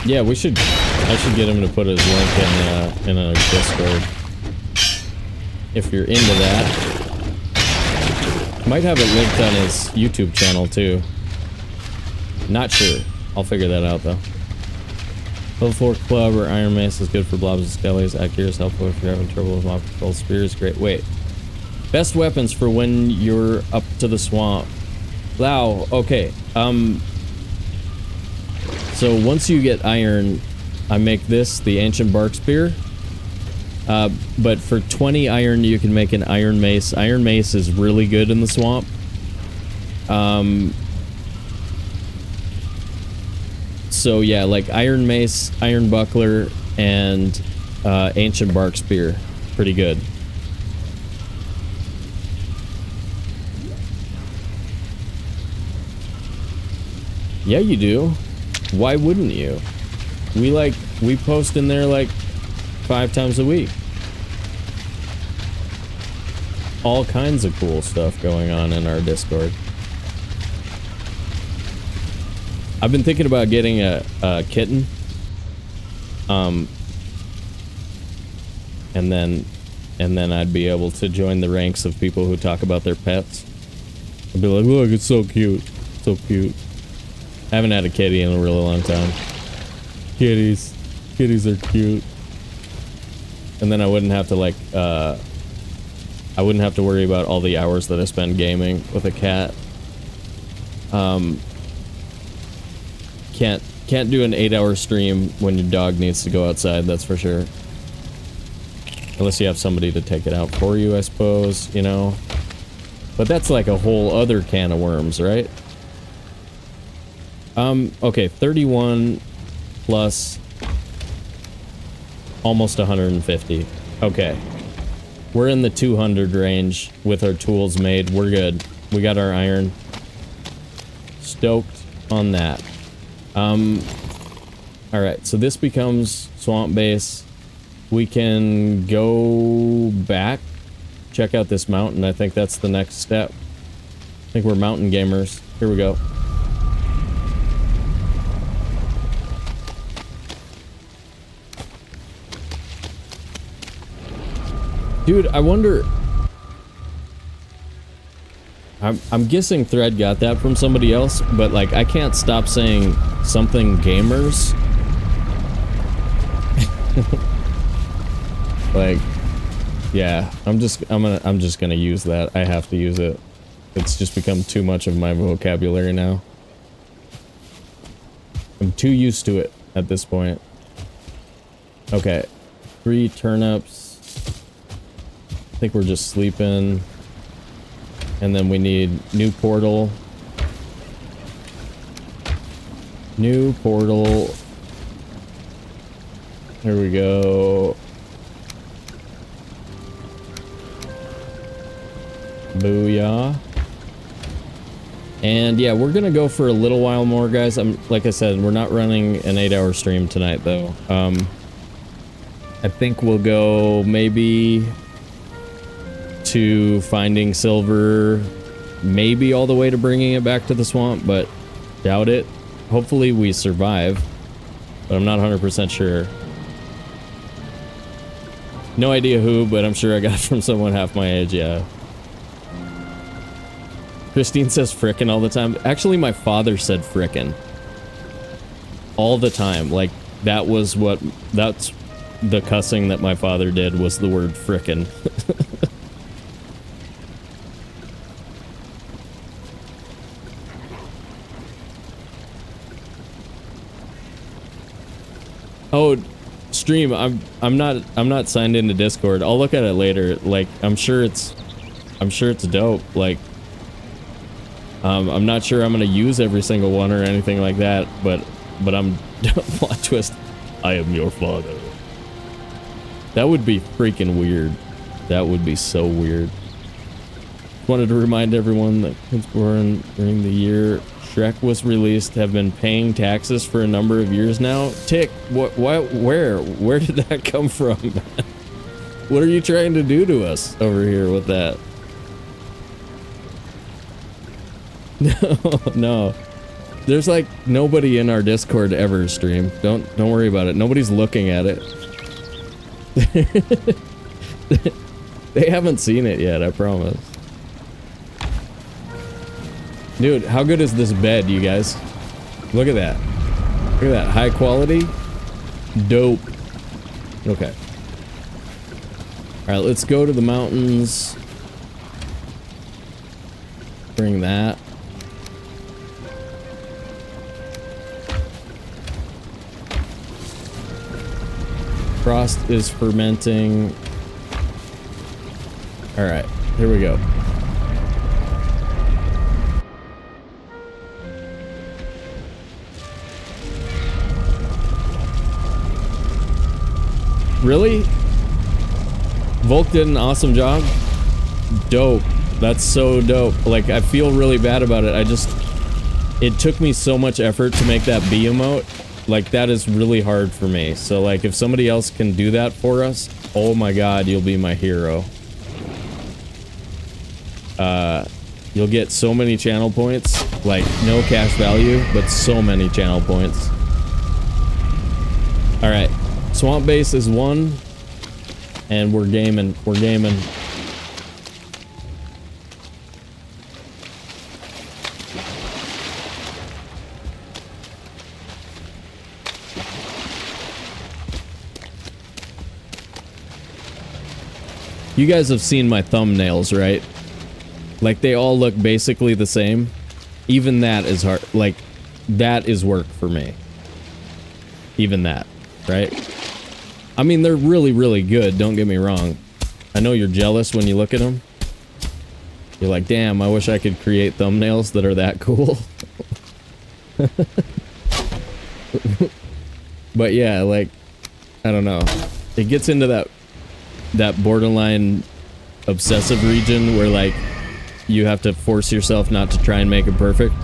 Yeah, I should get him to put his link in a Discord. If you're into that. Might have it linked on his YouTube channel too. Not sure. I'll figure that out though. Level 4 club or iron mace is good for blobs and skellies. Accurate is helpful if you're having trouble with mob control. Spear is great. Wait. Best weapons for when you're up to the swamp. Wow, okay. So once you get iron, I make this, the ancient bark spear. But for 20 iron, you can make an iron mace. Iron mace is really good in the swamp. So yeah, like iron mace, iron buckler, and ancient bark spear. Pretty good. Yeah, you do. Why wouldn't you? We post in there like 5 times a week. All kinds of cool stuff going on in our Discord. I've been thinking about getting a kitten. And then I'd be able to join the ranks of people who talk about their pets. I'd be like, look, it's so cute. So cute. I haven't had a kitty in a really long time. Kitties. Kitties are cute. And then I wouldn't have to, like, I wouldn't have to worry about all the hours that I spend gaming with a cat. Can't do an 8-hour stream when your dog needs to go outside, that's for sure. Unless you have somebody to take it out for you, I suppose, you know. But that's like a whole other can of worms, right? Okay, 31 plus almost 150. Okay. We're in the 200 range with our tools made. We're good. We got our iron. Stoked on that. Alright, so this becomes swamp base. We can go back, check out this mountain. I think that's the next step. I think we're mountain gamers. Here we go. Dude, I wonder I'm guessing Thread got that from somebody else, but like I can't stop saying something gamers. Like, yeah, I'm just gonna use that. I have to use it. It's just become too much of my vocabulary now. I'm too used to it at this point. Okay, 3 turnips. I think we're just sleeping. And then we need new portal. New portal. Here we go. Booyah. And yeah, we're gonna go for a little while more, guys. Like I said, we're not running an 8-hour stream tonight, though. I think we'll go maybe to finding silver, maybe all the way to bringing it back to the swamp, but doubt it. Hopefully we survive, but I'm not 100% sure. No idea who, but I'm sure I got it from someone half my age, yeah. Christine says frickin' all the time. Actually, my father said frickin' all the time. Like, that's the cussing that my father did, was the word frickin'. Oh, stream. I'm not signed into Discord. I'll look at it later. Like, I'm sure it's dope. Like, I'm not sure I'm gonna use every single one or anything like that, but I'm plot twist. I am your father. That would be freaking weird. That would be so weird. Wanted to remind everyone that kids born during the year Shrek was released have been paying taxes for a number of years now. Tick, where did that come from? What are you trying to do to us over here with that? No. There's like nobody in our Discord ever stream. Don't worry about it. Nobody's looking at it. They haven't seen it yet, I promise. Dude, how good is this bed, you guys? Look at that. Look at that. High quality. Dope. Okay. Alright, let's go to the mountains. Bring that. Frost is fermenting. Alright, here we go. Really? Volk did an awesome job? Dope. That's so dope. Like, I feel really bad about it. It took me so much effort to make that bee emote. Like, that is really hard for me. So, like, if somebody else can do that for us, oh my god, you'll be my hero. You'll get so many channel points. Like, no cash value, but so many channel points. Alright. Swamp base is 1. And we're gaming. We're gaming. You guys have seen my thumbnails, right? Like, they all look basically the same. Even that is hard. Like, that is work for me. Even that, right? I mean, they're really, really good, don't get me wrong. I know you're jealous when you look at them. You're like, damn, I wish I could create thumbnails that are that cool. But yeah, like, I don't know. It gets into that borderline obsessive region where, like, you have to force yourself not to try and make it perfect.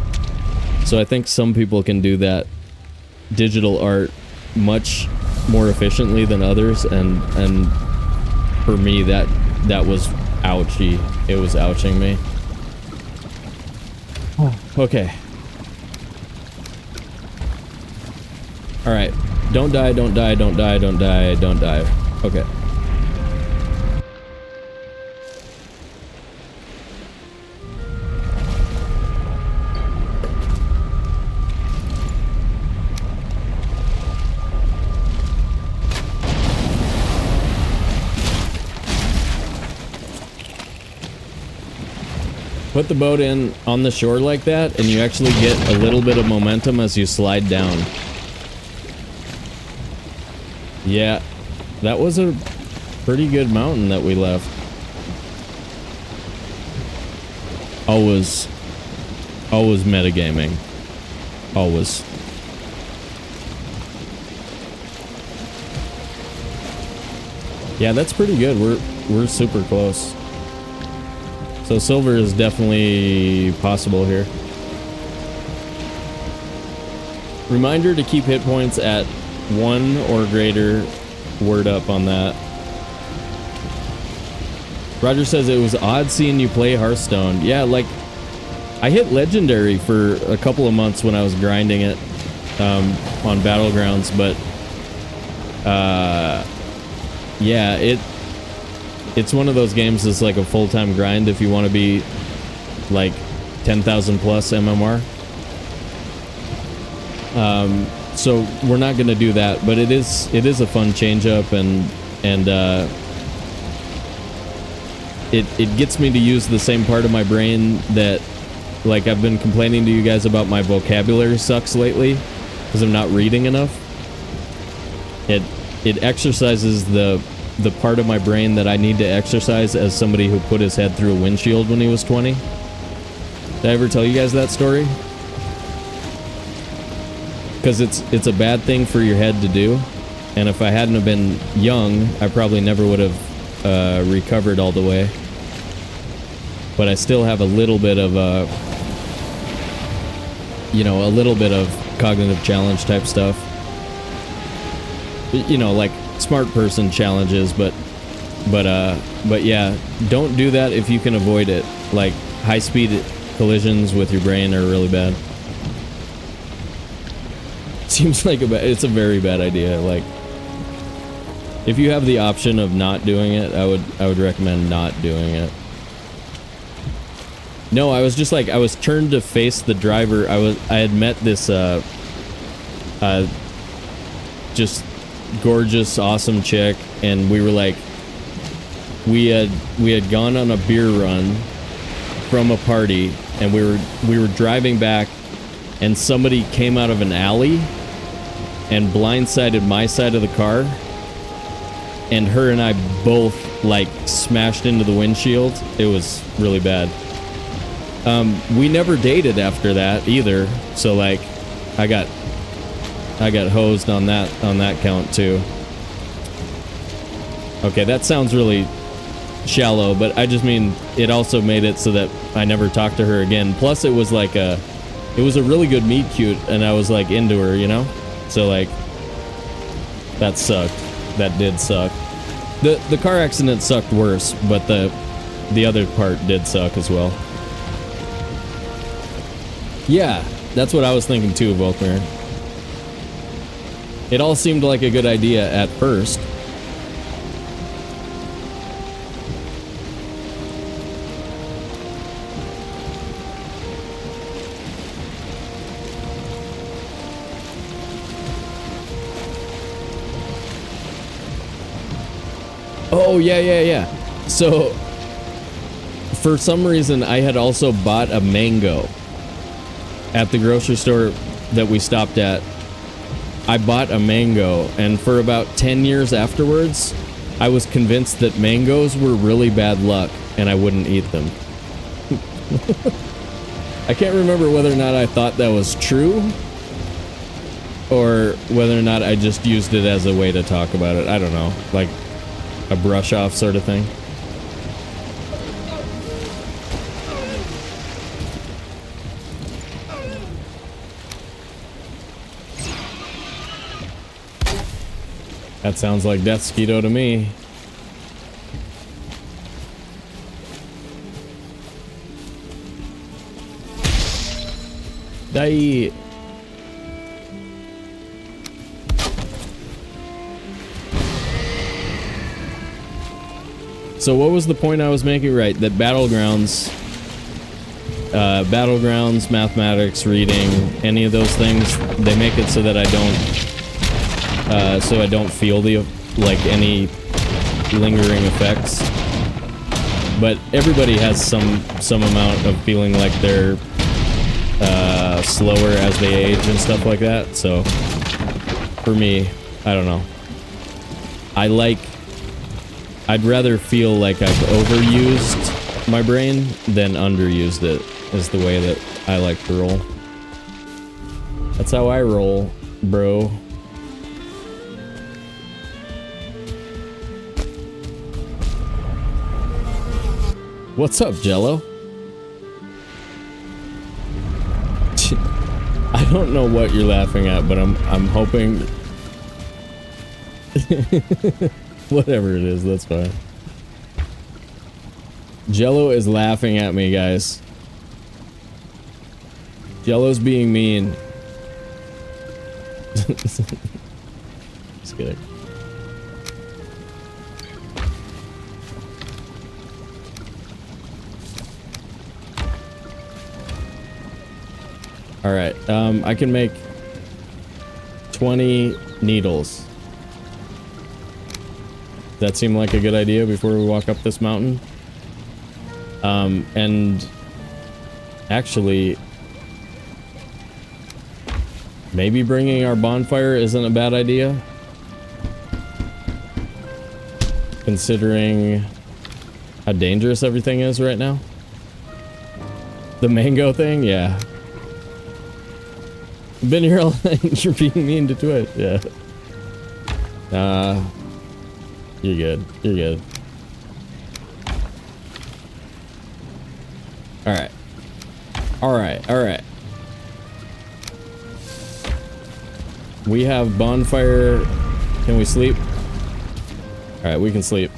So I think some people can do that digital art much more efficiently than others, and for me that was ouchy. It was ouching me. Okay. All right. Don't die, don't die, don't die, don't die, don't die. Okay. Put the boat in on the shore like that, and you actually get a little bit of momentum as you slide down. Yeah, that was a pretty good mountain that we left. Always metagaming. Always. Yeah, that's pretty good. We're super close. So silver is definitely possible here. Reminder to keep hit points at 1 or greater. Word up on that. Roger says it was odd seeing you play Hearthstone. Yeah, like I hit legendary for a couple of months when I was grinding it on Battlegrounds, but yeah, it's one of those games that's like a full-time grind if you want to be like 10,000 plus MMR. So we're not going to do that, but it is a fun change up, and it gets me to use the same part of my brain that, like, I've been complaining to you guys about my vocabulary sucks lately because I'm not reading enough. It exercises the part of my brain that I need to exercise as somebody who put his head through a windshield when he was 20. Did I ever tell you guys that story? Because it's a bad thing for your head to do, and if I hadn't have been young, I probably never would have recovered all the way. But I still have a little bit of a little bit of cognitive challenge type stuff. You know, like smart person challenges, but yeah, don't do that if you can avoid it. Like high speed collisions with your brain are really bad. Seems like it's a very bad idea. Like, if you have the option of not doing it, I would recommend not doing it. No, I was just like, I was turned to face the driver. I had met this just gorgeous, awesome chick, and we were like, we had gone on a beer run from a party, and we were driving back, and somebody came out of an alley and blindsided my side of the car, and her and I both like smashed into the windshield. It was really bad. We never dated after that either, so like I got hosed on that count too. Okay, that sounds really shallow, but I just mean it also made it so that I never talked to her again. Plus it was like it was a really good meet cute, and I was like into her, you know? So like, that sucked. That did suck. The car accident sucked worse, but the other part did suck as well. Yeah, that's what I was thinking too, Volkmir. It all seemed like a good idea at first. Oh, yeah. So, for some reason, I had also bought a mango at the grocery store that we stopped at. I bought a mango, and for about 10 years afterwards, I was convinced that mangoes were really bad luck, and I wouldn't eat them. I can't remember whether or not I thought that was true, or whether or not I just used it as a way to talk about it. I don't know, like a brush off sort of thing. That sounds like Death Skeeto to me. Die. So what was the point I was making? Right, that battlegrounds, mathematics, reading, any of those things, they make it so that I don't feel the, like, any lingering effects. But everybody has some amount of feeling like they're slower as they age and stuff like that. So for me, I don't know. I'd rather feel like I've overused my brain than underused it, is the way that I like to roll. That's how I roll, bro. What's up, Jello? I don't know what you're laughing at, but I'm hoping whatever it is, that's fine. Jello is laughing at me, guys. Jello's being mean. Just kidding. All right, I can make 20 needles. Does that seem like a good idea before we walk up this mountain? And actually, maybe bringing our bonfire isn't a bad idea, considering how dangerous everything is right now. The mango thing, yeah. Been here all night. You're being mean to Twitch. Yeah. You're good. You're good. Alright. Alright. Alright. We have bonfire. Can we sleep? Alright, we can sleep.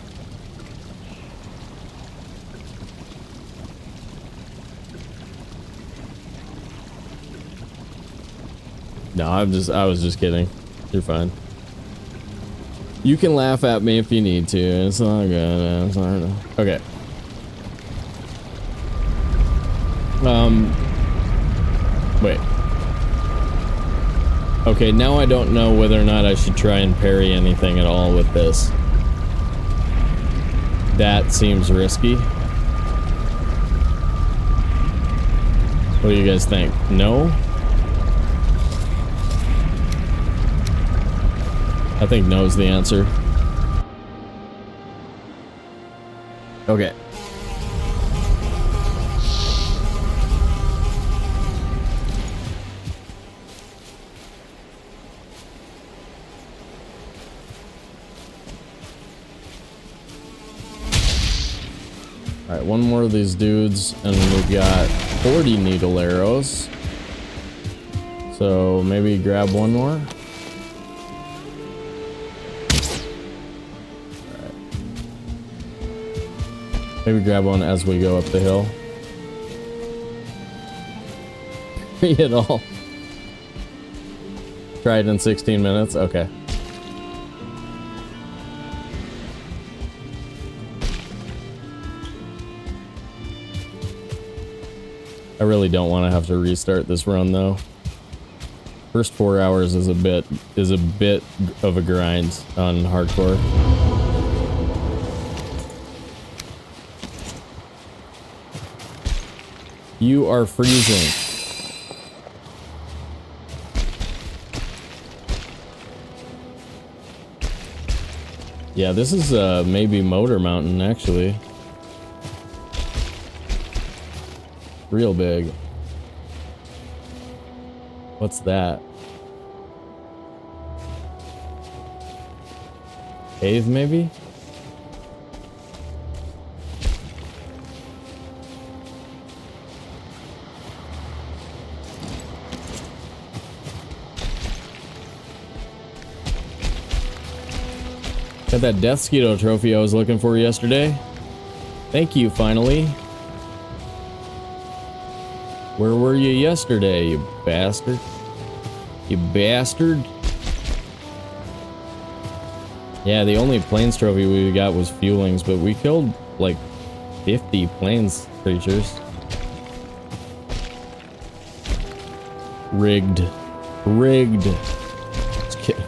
No, I was just kidding. You're fine. You can laugh at me if you need to. It's all good. It's all right. Okay. Wait. Okay, now I don't know whether or not I should try and parry anything at all with this. That seems risky. What do you guys think? No? I think no is the answer. Okay. Alright, one more of these dudes, and we've got 40 needle arrows. So maybe grab one more. Maybe grab one as we go up the hill. It all. Try it in 16 minutes? Okay. I really don't want to have to restart this run though. First 4 hours is a bit of a grind on hardcore. You are freezing. Yeah, this is maybe Motor Mountain actually. Real big. What's that? Cave maybe? Got that Death Skeeto trophy I was looking for yesterday. Thank you, finally. Where were you yesterday, you bastard? You bastard? Yeah, the only plains trophy we got was Fuelings, but we killed like 50 plains creatures. Rigged. Rigged. Just kidding.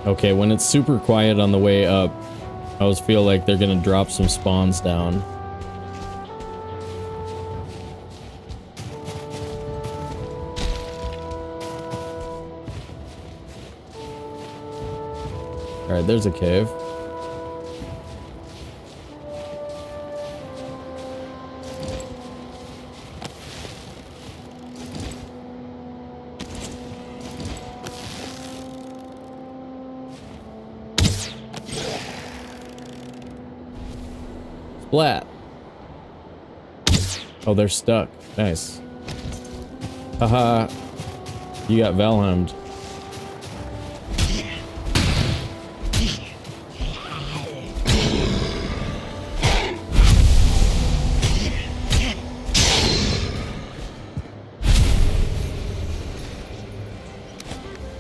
Okay, when it's super quiet on the way up, I always feel like they're gonna drop some spawns down. Alright, there's a cave. Splat. Oh, they're stuck. Nice. Haha. You got Valheimed.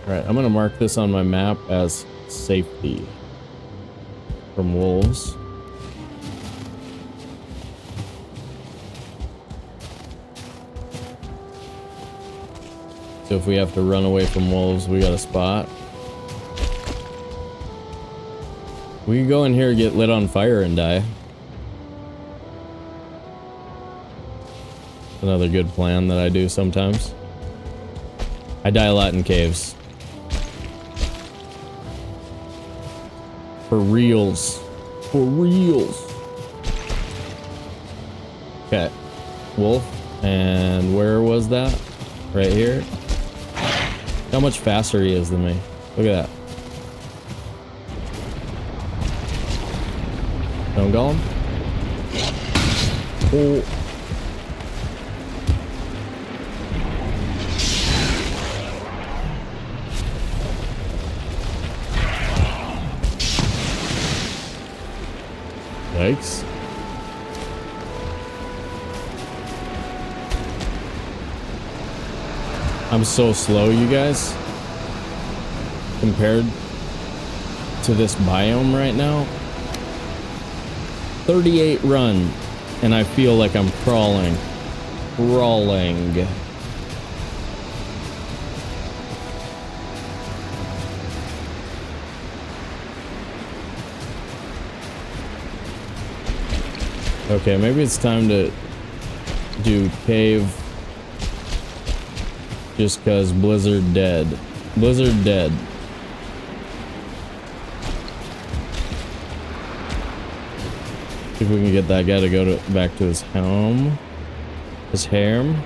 Alright, I'm gonna mark this on my map as safety from wolves. So if we have to run away from wolves, we got a spot. We can go in here, get lit on fire, and die. Another good plan that I do sometimes. I die a lot in caves. For reals. For reals. Okay. Wolf. And where was that? Right here. How much faster he is than me. Look at that. Don't go him. Oh. Yikes. I'm so slow, you guys, compared to this biome right now. 38 run, and I feel like I'm crawling. Crawling. Okay, maybe it's time to do cave. Just cause Blizzard dead. Blizzard dead. See if we can get that guy to go back to his home. His harem.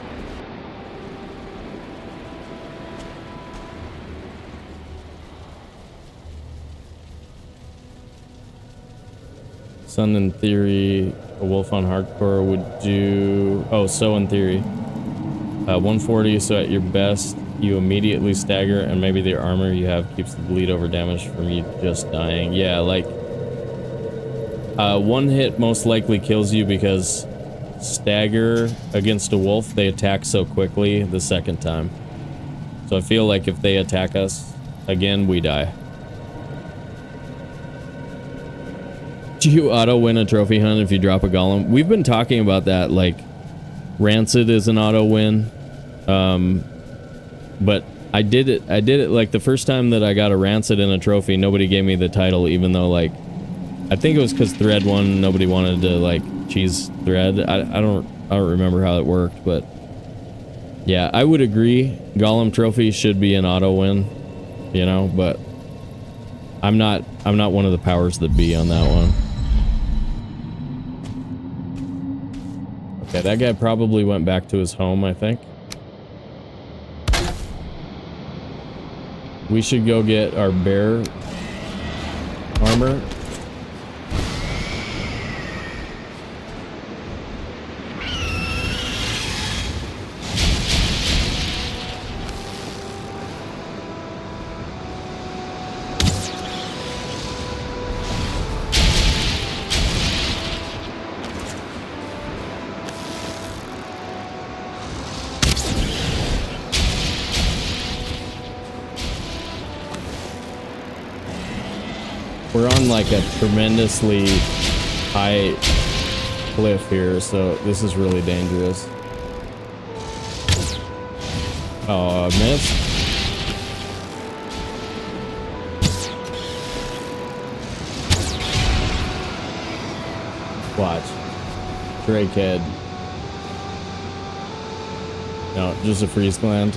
Sun in theory, a wolf on hardcore would do... Oh, so in theory. 140, so at your best, you immediately stagger, and maybe the armor you have keeps the bleed over damage from you just dying. Yeah, like... one hit most likely kills you because stagger against a wolf, they attack so quickly the second time. So I feel like if they attack us again, we die. Do you auto-win a trophy hunt if you drop a golem? We've been talking about that, like... Rancid is an auto win, but I did it like the first time that I got a Rancid in a trophy, nobody gave me the title, even though, like, I think it was because Thread won, nobody wanted to, like, cheese Thread. I don't remember how it worked, but yeah, I would agree Golem trophy should be an auto win, you know, but I'm not one of the powers that be on that one. Okay, that guy probably went back to his home, I think. We should go get our bear armor. We're on like a tremendously high cliff here, so this is really dangerous. Oh, I missed. Watch. Drake head. No, just a freeze gland.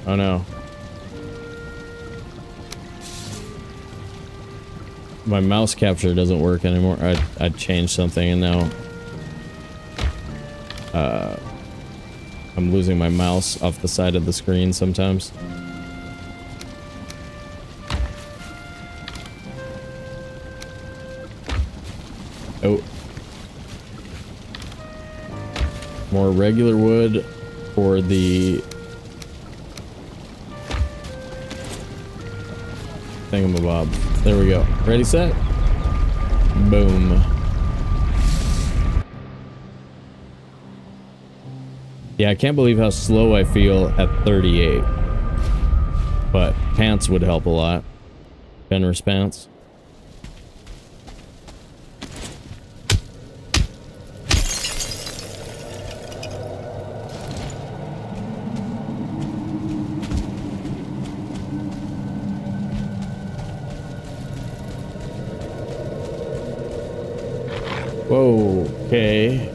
Oh no. My mouse capture doesn't work anymore. I changed something and now I'm losing my mouse off the side of the screen sometimes. Oh. More regular wood for the thingamabob. There we go. Ready, set? Boom. Yeah, I can't believe how slow I feel at 38. But pants would help a lot. Fenris pants. Whoa, okay.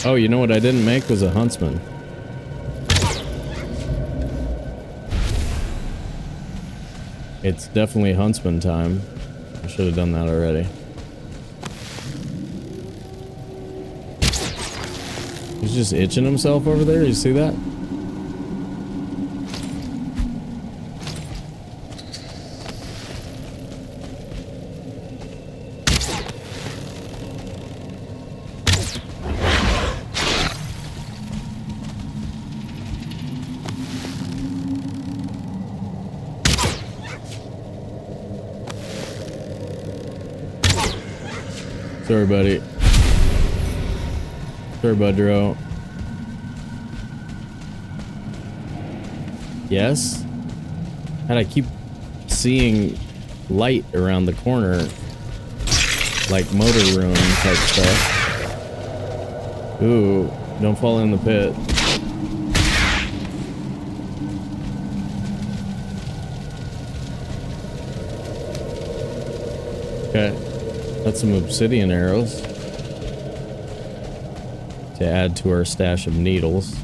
Oh, you know what I didn't make was a huntsman. It's definitely huntsman time. I should have done that already. He's just itching himself over there. You see that? Sorry, buddy. Sorry, Budro. Yes? And I keep seeing light around the corner, like motor room type stuff. Ooh, don't fall in the pit. Okay. That's some obsidian arrows to add to our stash of needles.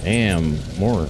Damn, more.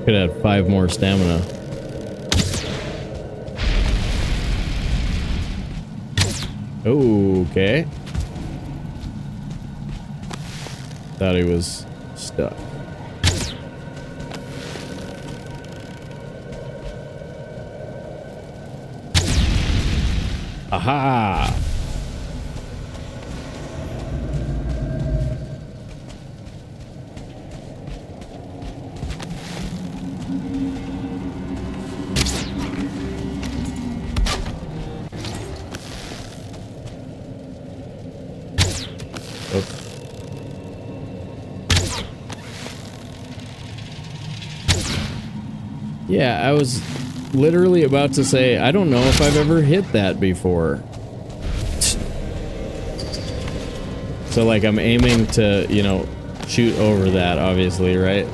Could have 5 more stamina. Okay. Thought he was stuck. Aha! Yeah, I was literally about to say, I don't know if I've ever hit that before. So, like, I'm aiming to, you know, shoot over that, obviously, right?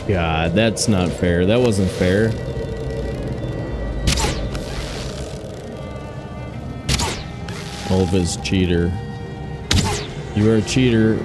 God, that's not fair. That wasn't fair. Ulva's cheater. You are a cheater.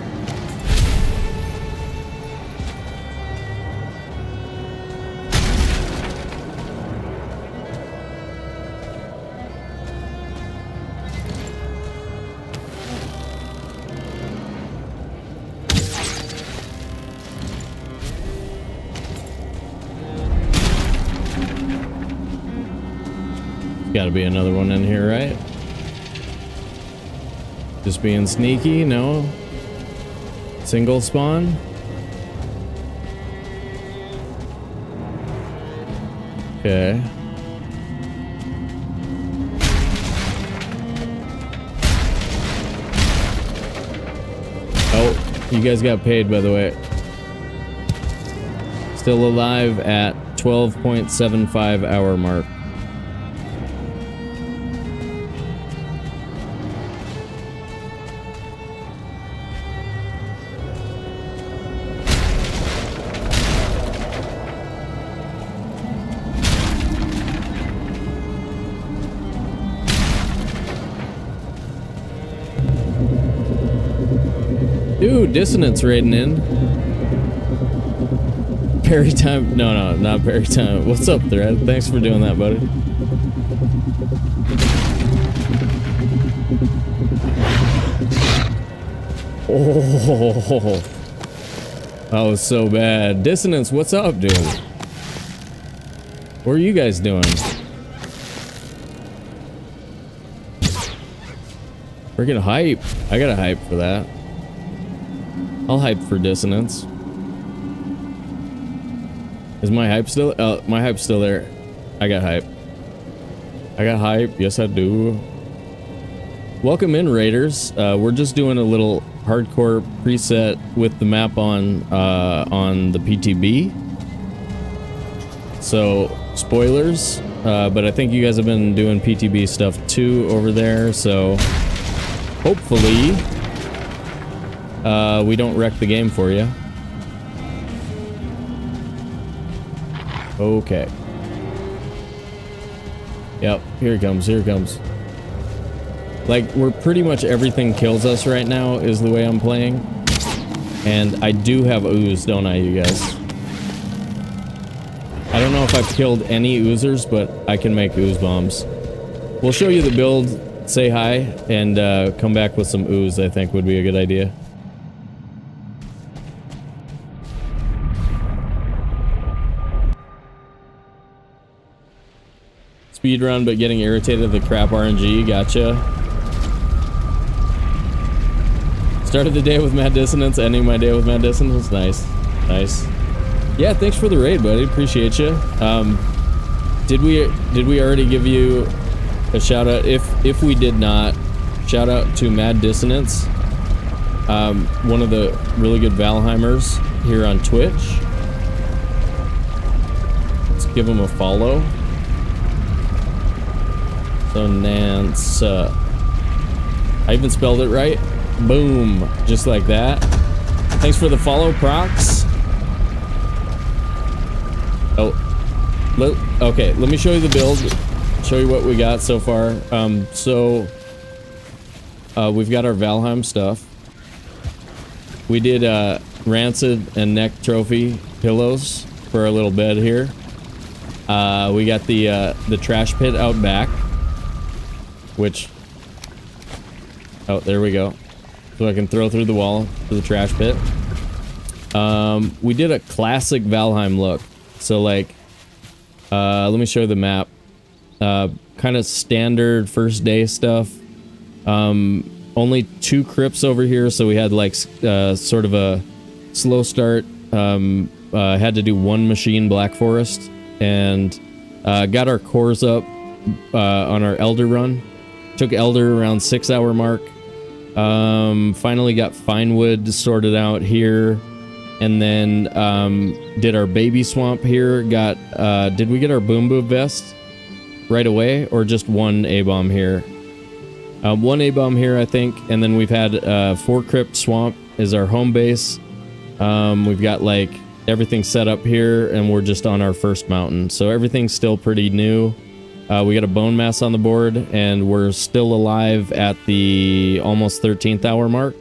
Gotta be another one in here, right? Just being sneaky, no? Single spawn? Okay. Oh, you guys got paid, by the way. Still alive at 12.75 hour mark. Dude, Dissonance raiding in. Parry time. No, not parry time. What's up, Thread? Thanks for doing that, buddy. Oh, that was so bad. Dissonance, what's up, dude? What are you guys doing? Freaking hype. I got a hype for that. I'll hype for Dissonance. Is my hype still? My hype's still there. I got hype. I got hype. Yes, I do. Welcome in, Raiders. We're just doing a little hardcore preset with the map on the PTB. So spoilers, but I think you guys have been doing PTB stuff too over there. So hopefully. We don't wreck the game for you. Okay. Yep, here it comes, here it comes. Like, we're pretty much everything kills us right now, is the way I'm playing. And I do have ooze, don't I, you guys? I don't know if I've killed any oozers, but I can make ooze bombs. We'll show you the build, say hi, and come back with some ooze, I think would be a good idea. Speedrun, but getting irritated at the crap RNG. Gotcha. Started the day with Mad Dissonance, ending my day with Mad Dissonance. Nice. Nice. Yeah, thanks for the raid, buddy. Appreciate you. Did we already give you a shout out? If we did not, shout out to Mad Dissonance, one of the really good Valheimers here on Twitch. Let's give him a follow. So Nance, I even spelled it right. Boom, just like that. Thanks for the follow, Prox. Oh, okay. Let me show you the build. Show you what we got so far. We've got our Valheim stuff. We did rancid and neck trophy pillows for our little bed here. We got the trash pit out back, which, oh, there we go. So I can throw through the wall to the trash pit. We did a classic Valheim look. So like, let me show you the map. Kind of standard first day stuff. Only 2 crypts over here, so we had like sort of a slow start. Had to do 1 machine Black Forest, and got our cores up on our Elder run. Took Elder around 6-hour mark. Finally got Finewood sorted out here, and then did our baby swamp here. Got did we get our boom boom vest right away, or just 1 A-bomb here? 1 A-bomb here, I think, and then we've had 4 crypt swamp is our home base. We've got like everything set up here, and we're just on our first mountain, so everything's still pretty new. We got a bone mass on the board, and we're still alive at the almost 13th hour mark.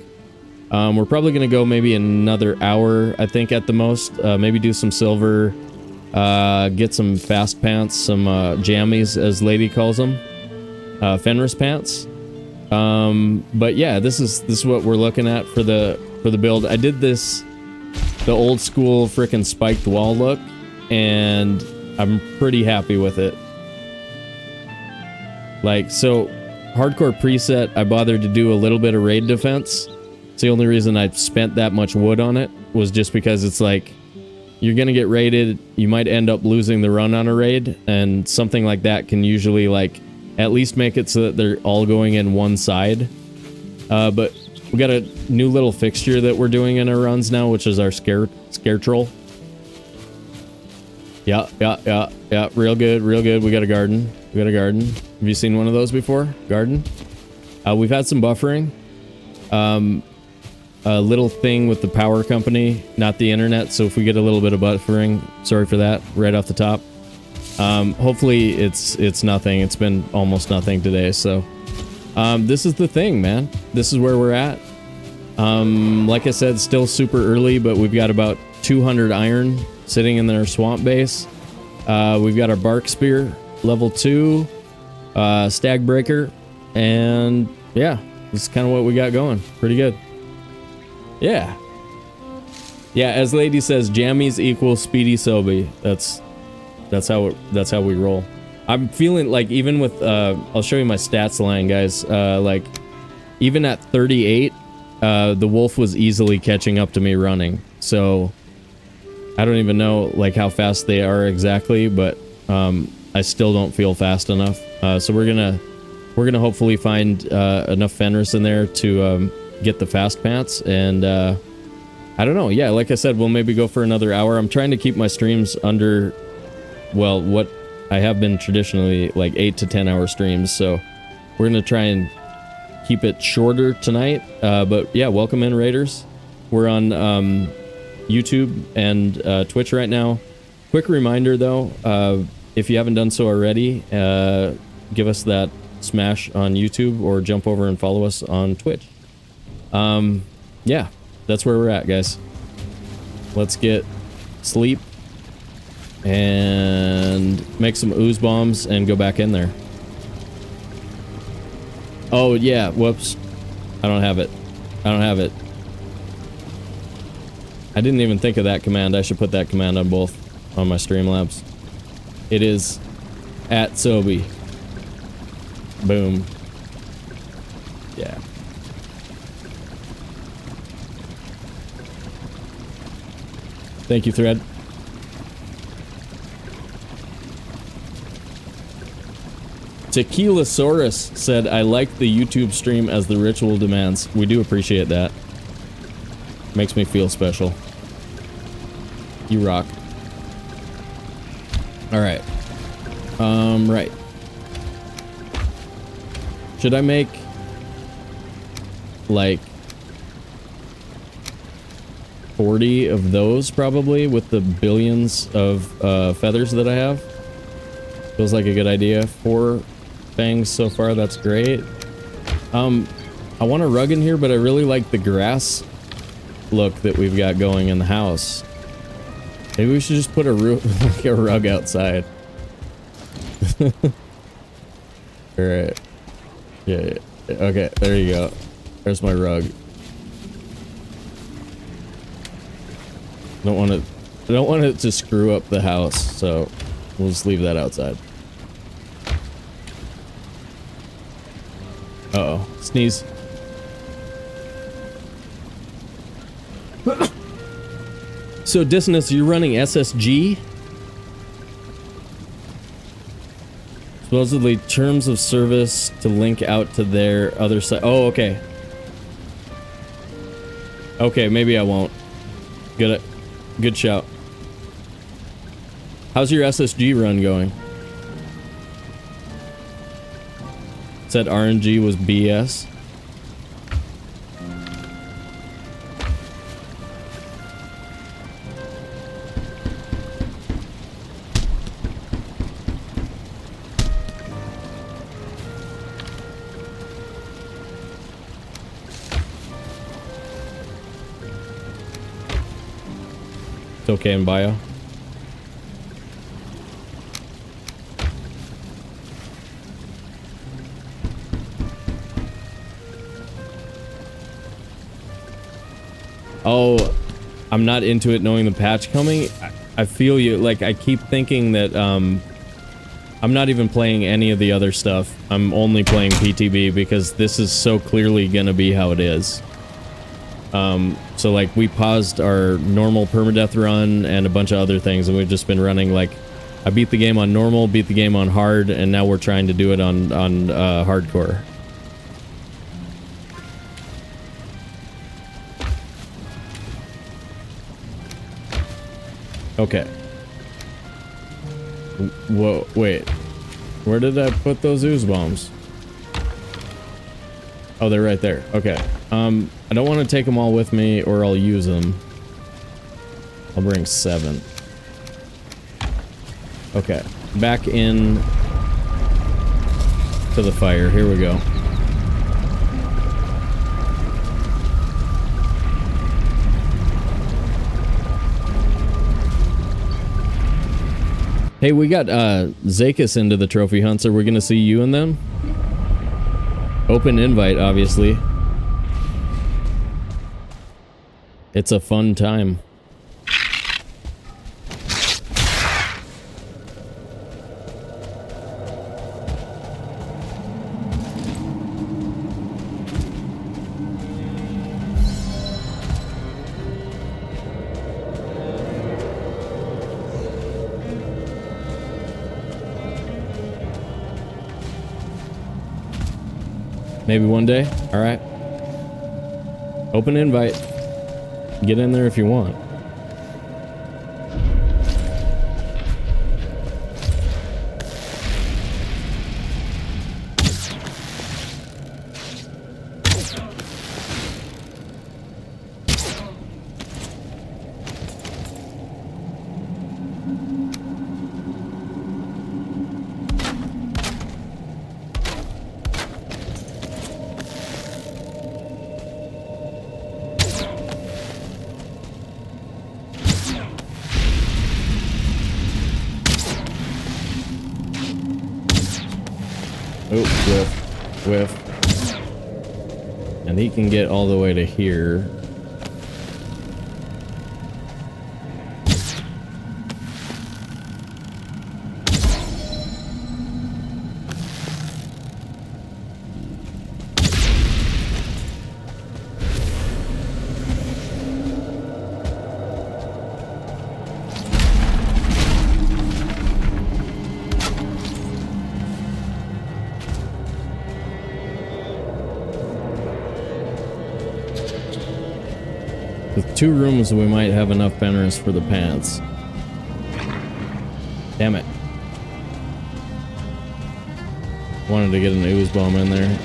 We're probably gonna go maybe another hour, I think, at the most. Maybe do some silver, get some fast pants, some jammies, as Lady calls them, Fenris pants. But yeah, this is what we're looking at for the build. I did this the old school frickin' spiked wall look, and I'm pretty happy with it. Like, so hardcore preset, I bothered to do a little bit of raid defense. It's the only reason I spent that much wood on it, was just because it's like, you're gonna get raided, you might end up losing the run on a raid, and something like that can usually like at least make it so that they're all going in one side. But we got a new little fixture that we're doing in our runs now, which is our scare troll. Yeah, real good. We got a garden. Have you seen one of those before? Garden? We've had some buffering. A little thing with the power company, not the internet, so if we get a little bit of buffering, sorry for that, right off the top. Hopefully it's nothing. It's been almost nothing today, so this is the thing, man. This is where we're at. Like I said, still super early, but we've got about 200 iron sitting in our swamp base. We've got our bark spear, level 2, stag breaker, and yeah, this is kind of what we got going. Pretty good. Yeah, as Lady says, jammies equal speedy Sobe. That's how we roll. I'm feeling like, even with I'll show you my stats line, guys. Like, even at 38, the wolf was easily catching up to me running. So I don't even know like how fast they are exactly, but I still don't feel fast enough. So we're gonna hopefully find enough Fenris in there to get the fast pants, and I don't know. Yeah, like I said, we'll maybe go for another hour. I'm trying to keep my streams under, well, what I have been traditionally, like 8 to 10 hour streams. So we're gonna try and keep it shorter tonight. But yeah, welcome in, Raiders. We're on YouTube and Twitch right now. Quick reminder though, if you haven't done so already, give us that smash on YouTube, or jump over and follow us on Twitch. Yeah, that's where we're at, guys. Let's get sleep and make some ooze bombs and go back in there. Oh yeah, whoops. I don't have it. I didn't even think of that command. I should put that command on both, on my Streamlabs. It is at Sobe. Boom. Yeah. Thank you, Thread. Tequilasaurus said, I like the YouTube stream as the ritual demands. We do appreciate that. Makes me feel special. You rock. Alright. Right. Should I make like 40 of those, probably, with the billions of feathers that I have? Feels like a good idea. 4 fangs so far, that's great. I want a rug in here, but I really like the grass look that we've got going in the house. Maybe we should just put a like a rug outside. Alright. Yeah, okay, there you go. There's my rug. I don't want it to screw up the house, so we'll just leave that outside. Uh-oh. Sneeze. So, Dissonance, you're running SSG? Supposedly, terms of service to link out to their other side. Oh, okay. Okay, maybe I won't. Good shout. How's your SSG run going? Said RNG was BS. It's okay in bio. Oh, I'm not into it knowing the patch coming. I feel you. Like, I keep thinking that I'm not even playing any of the other stuff. I'm only playing PTB because this is so clearly gonna be how it is. So like we paused our normal permadeath run and a bunch of other things, and we've just been running like, I beat the game on normal, beat the game on hard, and now we're trying to do it on hardcore. Okay. Whoa, wait. Where did I put those ooze bombs? Oh, they're right there. Okay. I don't want to take them all with me or I'll use them. I'll bring 7. Okay. Back in to the fire. Here we go. Hey, we got Zakis into the trophy hunts. Are we gonna see you in them? Open invite, obviously. It's a fun time. Maybe one day? Alright. Open invite. Get in there if you want. Whiff. And he can get all the way to here. With 2 rooms, we might have enough banners for the pants. Damn it. Wanted to get an ooze bomb in there.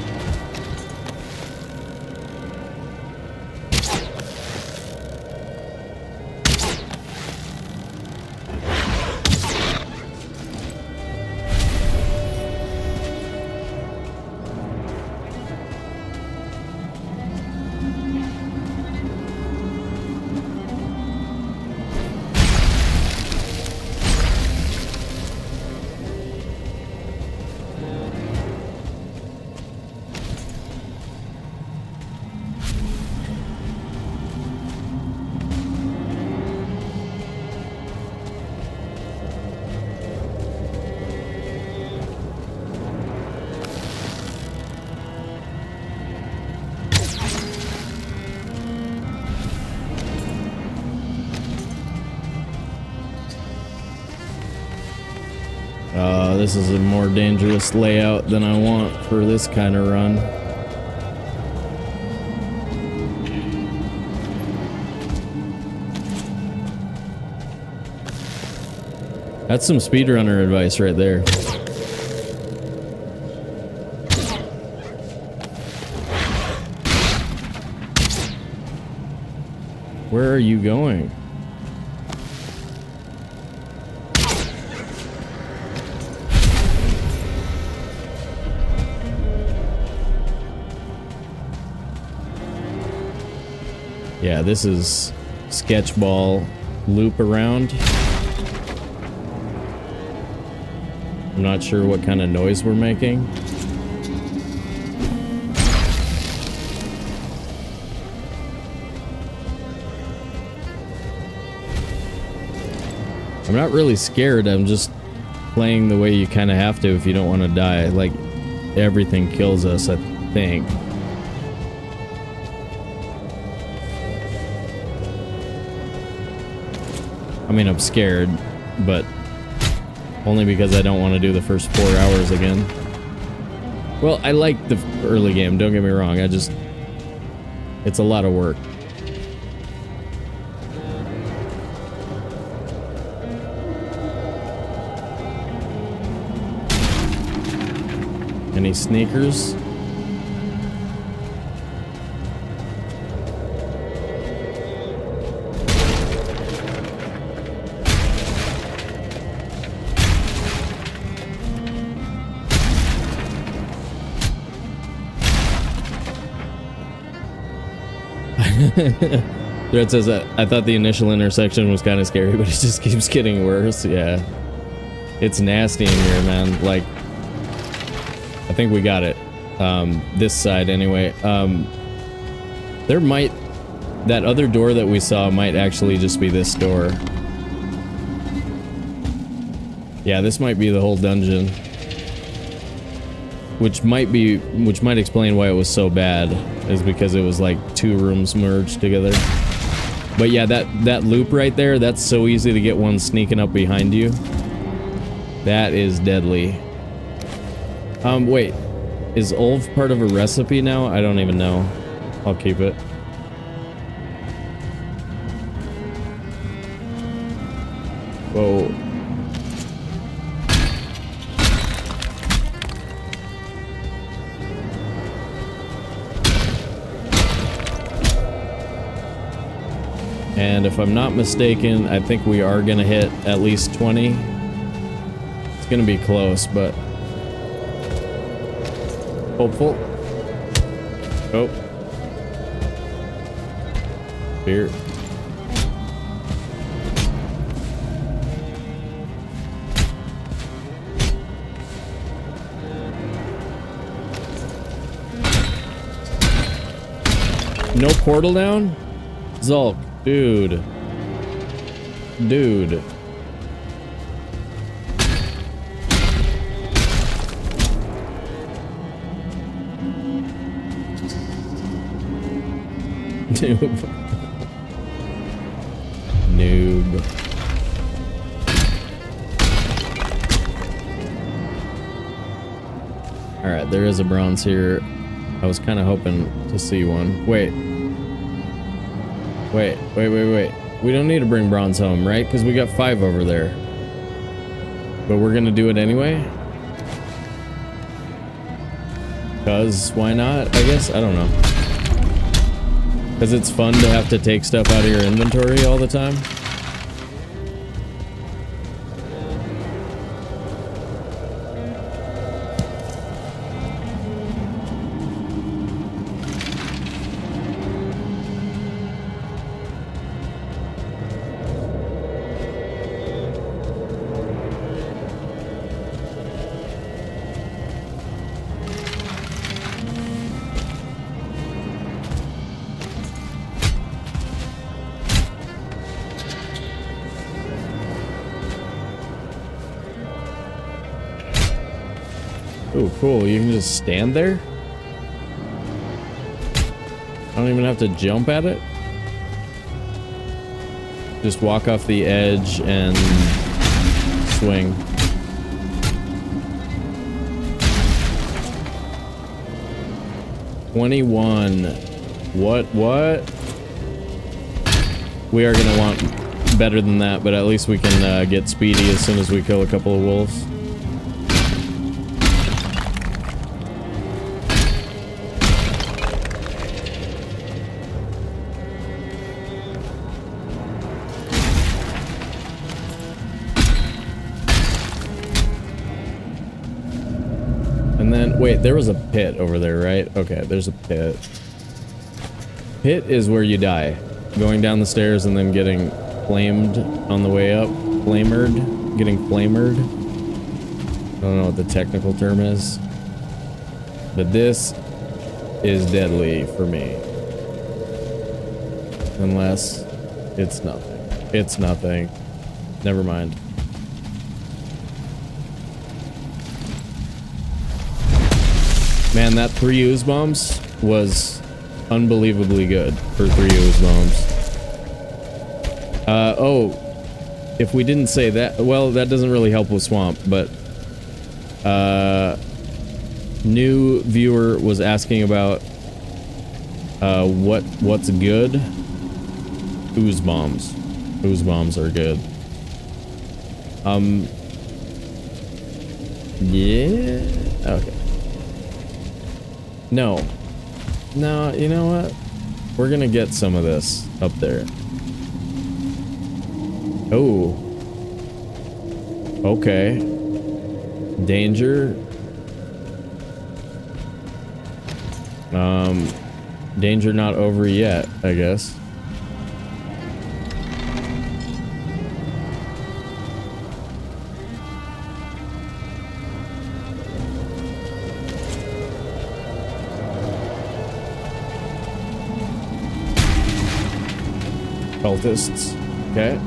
Oh, this is a more dangerous layout than I want for this kind of run. That's some speedrunner advice right there. Where are you going? Yeah, this is sketchball loop around. I'm not sure what kind of noise we're making. I'm not really scared, I'm just playing the way you kind of have to if you don't want to die. Like, everything kills us, I think. I mean, I'm scared, but only because I don't want to do the first 4 hours again. Well, I like the early game, don't get me wrong, it's a lot of work. Any sneakers? Thread says that I thought the initial intersection was kind of scary, but it just keeps getting worse. Yeah, it's nasty in here, man. Like, I think we got it. This side anyway. That other door that we saw might actually just be this door. Yeah, this might be the whole dungeon. Which might explain why it was so bad, is because it was like 2 rooms merged together. But yeah, that loop right there, that's so easy to get one sneaking up behind you. That is deadly. Wait, is Ulv part of a recipe now? I don't even know. I'll keep it. Whoa. And if I'm not mistaken, I think we are gonna hit at least 20. It's gonna be close, but hopeful. Oh. Here. No portal down? Zulk. Dude. Dude. Noob. Noob. Alright, there is a bronze here. I was kind of hoping to see one. Wait. Wait. We don't need to bring bronze home, right? Because we got 5 over there. But we're gonna do it anyway? Because why not? I guess? I don't know. Because it's fun to have to take stuff out of your inventory all the time. Oh, cool. You can just stand there? I don't even have to jump at it? Just walk off the edge and swing. 21. What? We are gonna want better than that, but at least we can get speedy as soon as we kill a couple of wolves. And then, wait, there was a pit over there, right? Okay, there's a pit. Pit is where you die. Going down the stairs and then getting flamed on the way up. Flamered. Getting flamered. I don't know what the technical term is. But this is deadly for me. Unless it's nothing. It's nothing. Never mind. Man, that 3 ooze bombs was unbelievably good for 3 ooze bombs. Oh, if we didn't say that, well, that doesn't really help with swamp, but new viewer was asking about what's good. Ooze bombs. Ooze bombs are good. Yeah. Okay. No, you know what? We're gonna get some of this up there. Oh. Okay. Danger. Danger not over yet, I guess. Cultists. Okay.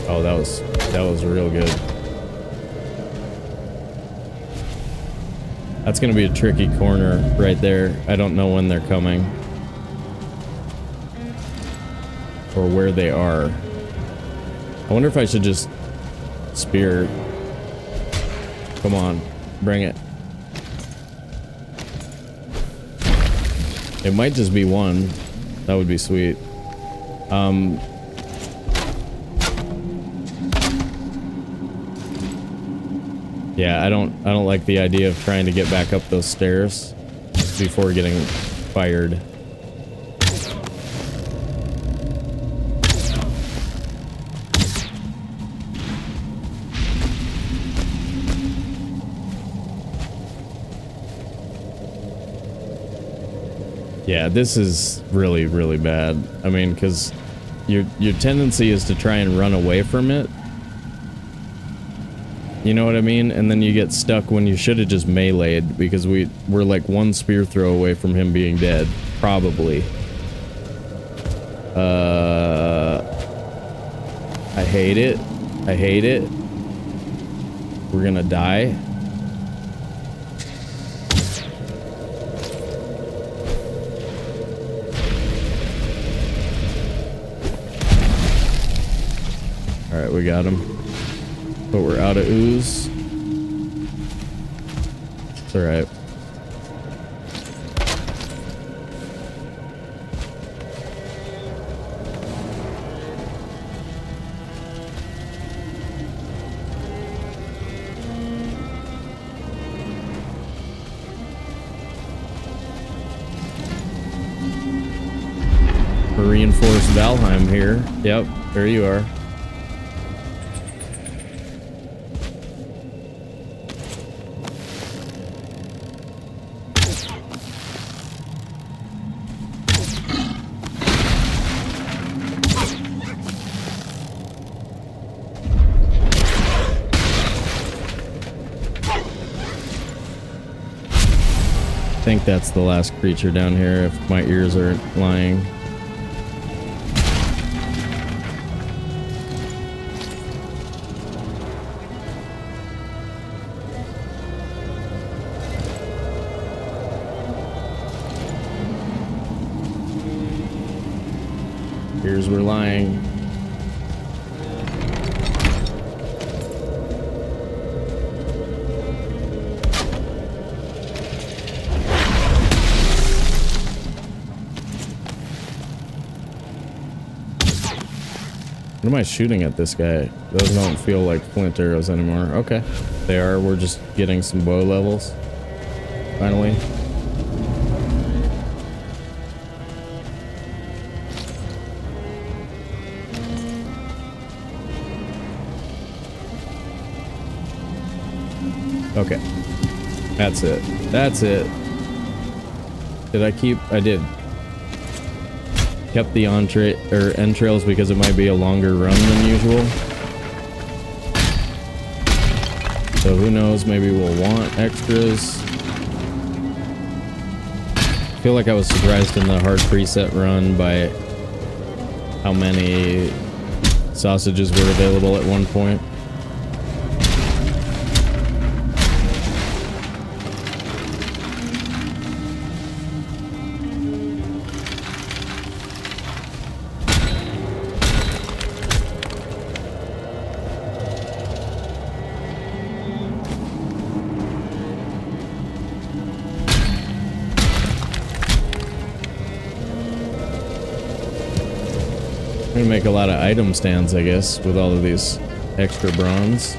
Oh, that was real good. That's gonna be a tricky corner right there. I don't know when they're coming. Or where they are. I wonder if I should just spear. Come on, bring it. It might just be one. That would be sweet. Yeah, I don't like the idea of trying to get back up those stairs before getting fired. Yeah, this is really, really bad. I mean, because your tendency is to try and run away from it. You know what I mean? And then you get stuck when you should have just meleeed, because we're like one spear throw away from him being dead. Probably. I hate it. I hate it. We're gonna die. Alright, we got him. But we're out of ooze. It's alright. Reinforced Valheim here. Yep, there you are. I think that's the last creature down here, if my ears aren't lying. Ears were lying. am I shooting at this guy? Those don't feel like flint arrows anymore. Okay. They are. We're just getting some bow levels. Finally. Okay. That's it. That's it. Did I keep? I did. Kept the entrails because it might be a longer run than usual. So who knows, maybe we'll want extras. I feel like I was surprised in the hard preset run by how many sausages were available at one point. I'm gonna make a lot of item stands, I guess, with all of these extra bronze.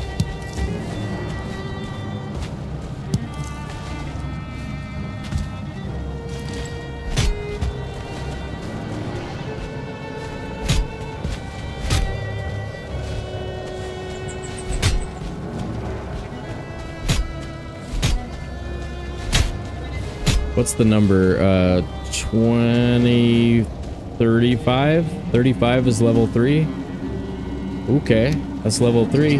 What's the number? 20... 35? 35 is level 3? Okay, that's level 3.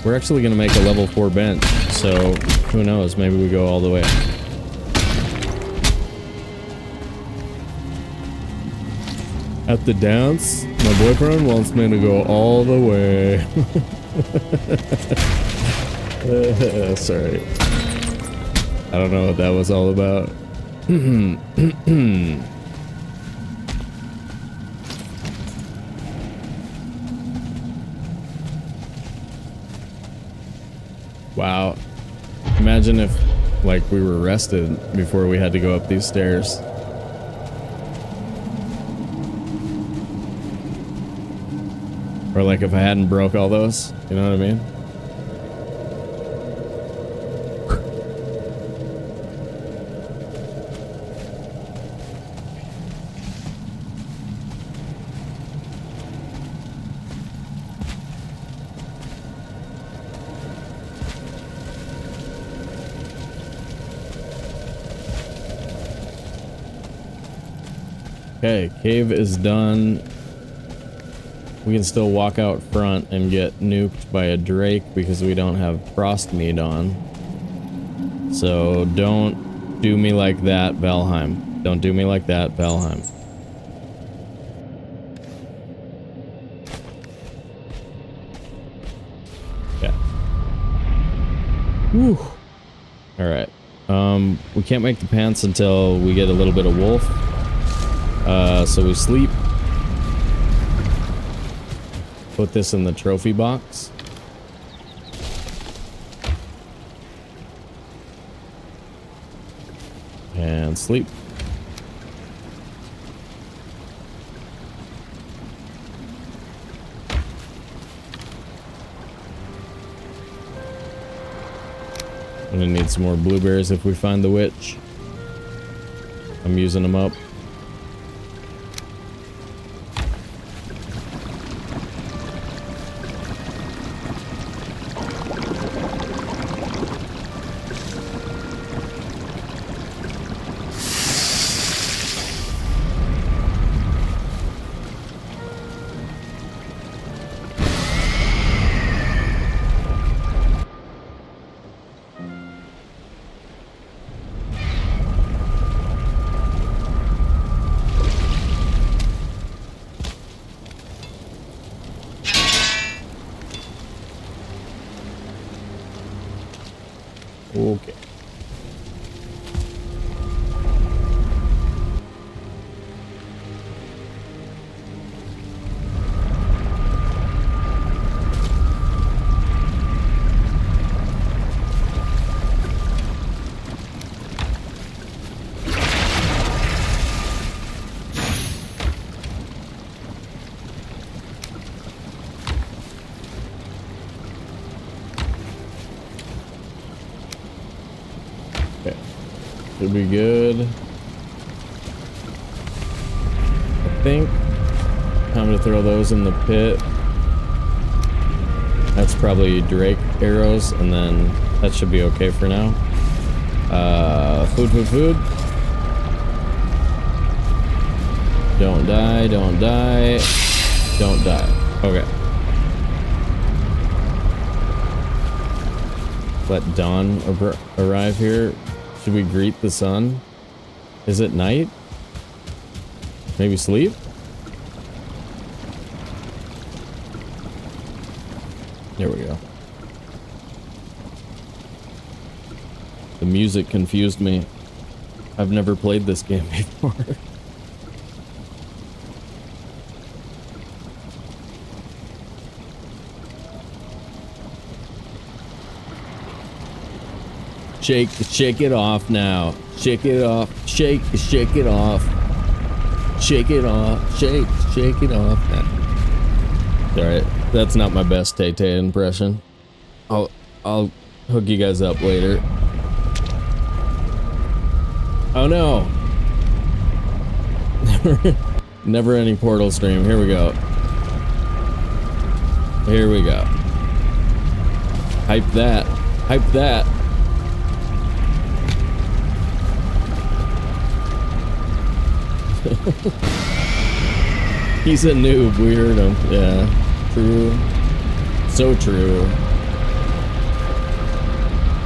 We're actually gonna make a level 4 bench, so who knows, maybe we go all the way. At the dance, my boyfriend wants me to go all the way. Sorry. I don't know what that was all about. Wow. Imagine if, like, we were rested before we had to go up these stairs. Or like if I hadn't broke all those, you know what I mean? Okay, cave is done. We can still walk out front and get nuked by a drake because we don't have frost meat on. So don't do me like that, Valheim. Don't do me like that, Valheim. Yeah. Whew. Alright. We can't make the pants until we get a little bit of wolf. So we sleep. Put this in the trophy box. And sleep. I'm gonna need some more blueberries if we find the witch. I'm using them up. Okay. Okay. Should be good. I think. Time to throw those in the pit. That's probably Drake arrows, and then that should be okay for now. Food. Don't die, don't die. Don't die. Okay. Let dawn arrive here. Should we greet the sun? Is it night? Maybe sleep? There we go. The music confused me. I've never played this game before. Shake it off now. Shake it off. Shake it off. Shake it off. Shake it off. Alright, that's not my best Tay-Tay impression. I'll hook you guys up later. Oh no! Never any Portal stream. Here we go. Here we go. Hype that. Hype that. He's a noob, we heard him. Yeah, true. So true.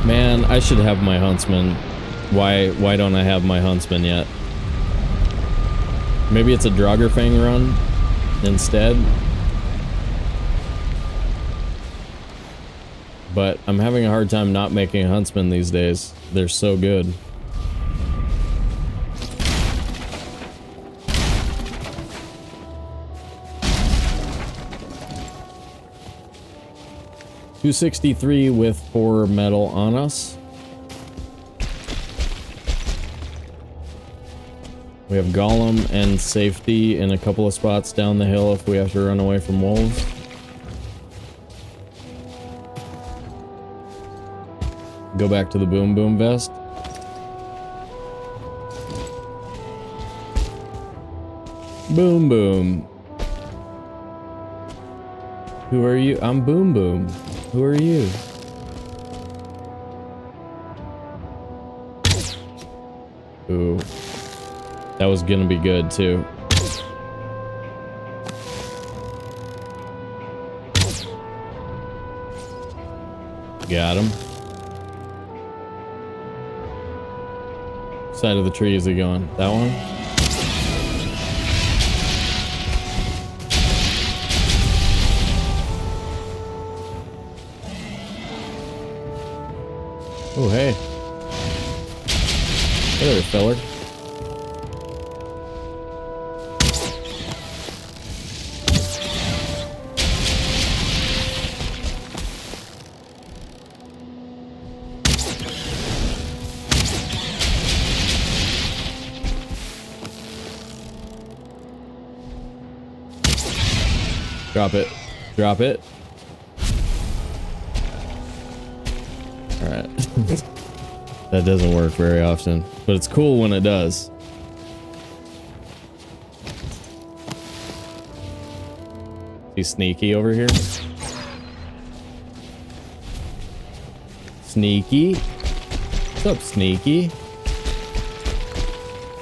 Man, I should have my huntsman. Why don't I have my huntsman yet? Maybe it's a Draugr run instead. But I'm having a hard time not making a huntsman these days. They're so good. $263 with 4 metal on us. We have Golem and safety in a couple of spots down the hill if we have to run away from wolves. Go back to the boom boom vest. Boom boom. Who are you? I'm Boom Boom. Who are you? Ooh. That was gonna be good too. Got him. Side of the tree is he going? That one? Oh, hey. Hey there, feller. Drop it. Drop it. Alright. That doesn't work very often, but it's cool when it does. He's sneaky over here. Sneaky? What's up, Sneaky?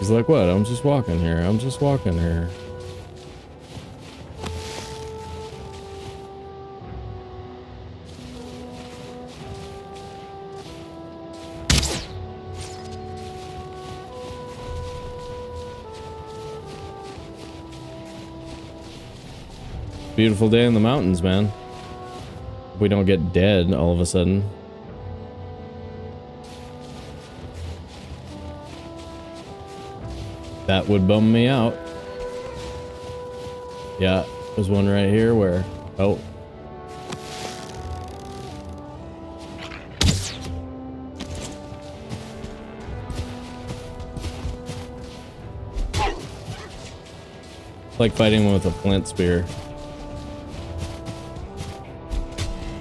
He's like, what? I'm just walking here. I'm just walking here. Beautiful day in the mountains, man. We don't get dead all of a sudden. That would bum me out. Yeah, there's one right here where... Oh. It's like fighting one with a flint spear.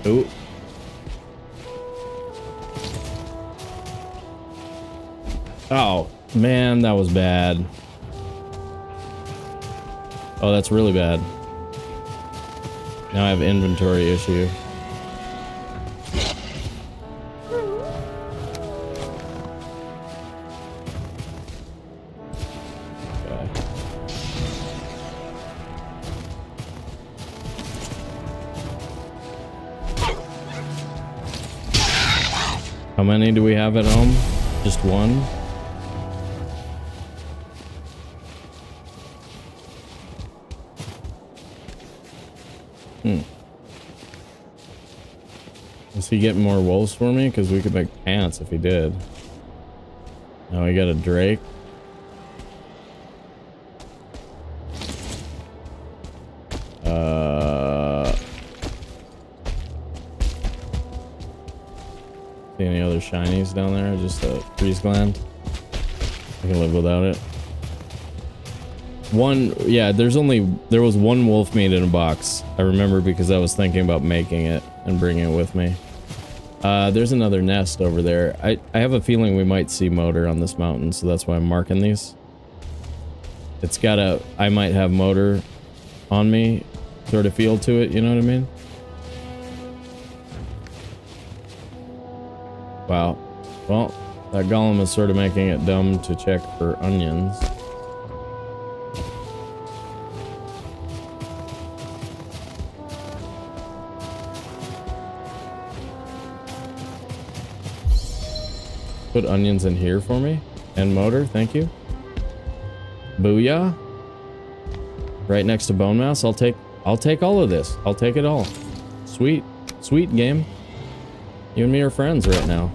Ooh. Oh, man, that was bad. Oh, that's really bad. Now I have inventory issue. Okay. How many do we have at home? Just one? Is he getting more wolves for me? Because we could make pants if he did. Now we got a drake. See any other shinies down there? Just a freeze gland. I can live without it. One, yeah, there was one wolf meat in a box. I remember because I was thinking about making it and bringing it with me. There's another nest over there. I have a feeling we might see motor on this mountain, so that's why I'm marking these. It's got a, I might have motor on me sort of feel to it, you know what I mean? Wow. Well, that golem is sort of making it dumb to check for onions. Put onions in here for me. And motor, thank you. Booyah. Right next to bone mass. I'll take all of this. I'll take it all. Sweet. Sweet game. You and me are friends right now.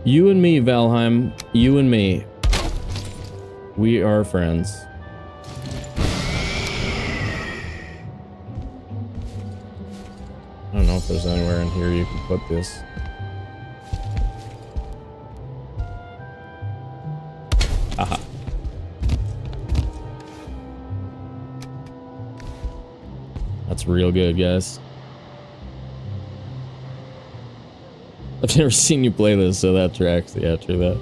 You and me, Valheim. You and me. We are friends. I don't know if there's anywhere in here you can put this. Aha. That's real good, guys. I've never seen you play this, so that tracks. Yeah, true that.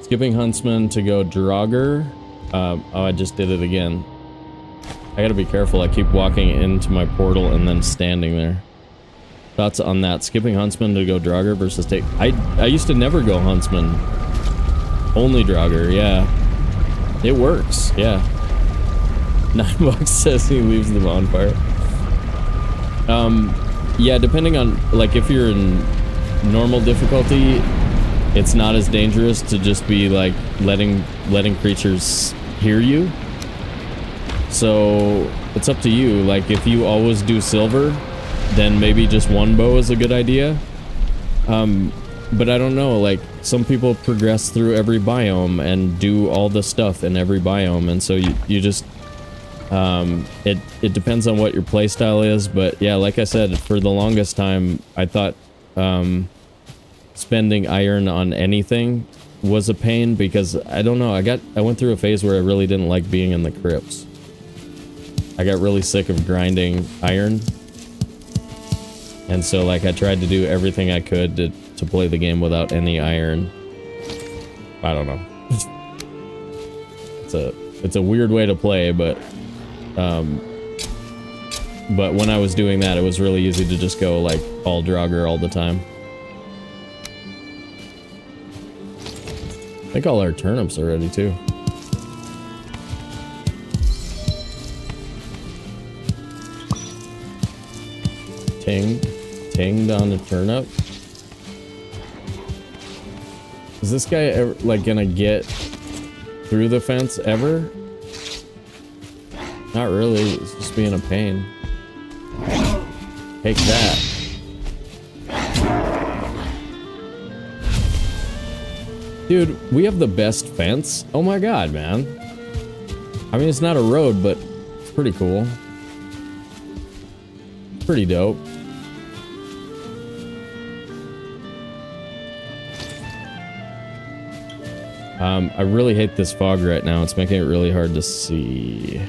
Skipping Huntsman to go Draugr. Oh, I just did it again. I gotta be careful. I keep walking into my portal and then standing there. Thoughts on that? Skipping Huntsman to go Draugr versus take... I used to never go Huntsman. Only Draugr, yeah. It works, yeah. $9 says he leaves the bonfire. Yeah, depending on, like, if you're in normal difficulty, it's not as dangerous to just be, like, letting creatures hear you. So, it's up to you. Like, if you always do silver, then maybe just one bow is a good idea. But I don't know, like, some people progress through every biome and do all the stuff in every biome, and so you just... it depends on what your playstyle is, but yeah, like I said, for the longest time, I thought, spending iron on anything was a pain because, I don't know, I went through a phase where I really didn't like being in the crypts. I got really sick of grinding iron. And so, like, I tried to do everything I could to play the game without any iron. I don't know. It's a weird way to play, but when I was doing that, it was really easy to just go, like, all Draugr all the time. I think all our turnips are ready, too. Tinged on a turnip. Is this guy ever, like, gonna get through the fence ever? Not really, it's just being a pain. Take that. Dude, we have the best fence. Oh my god, man. I mean, it's not a road, but it's pretty cool. Pretty dope. I really hate this fog right now. It's making it really hard to see.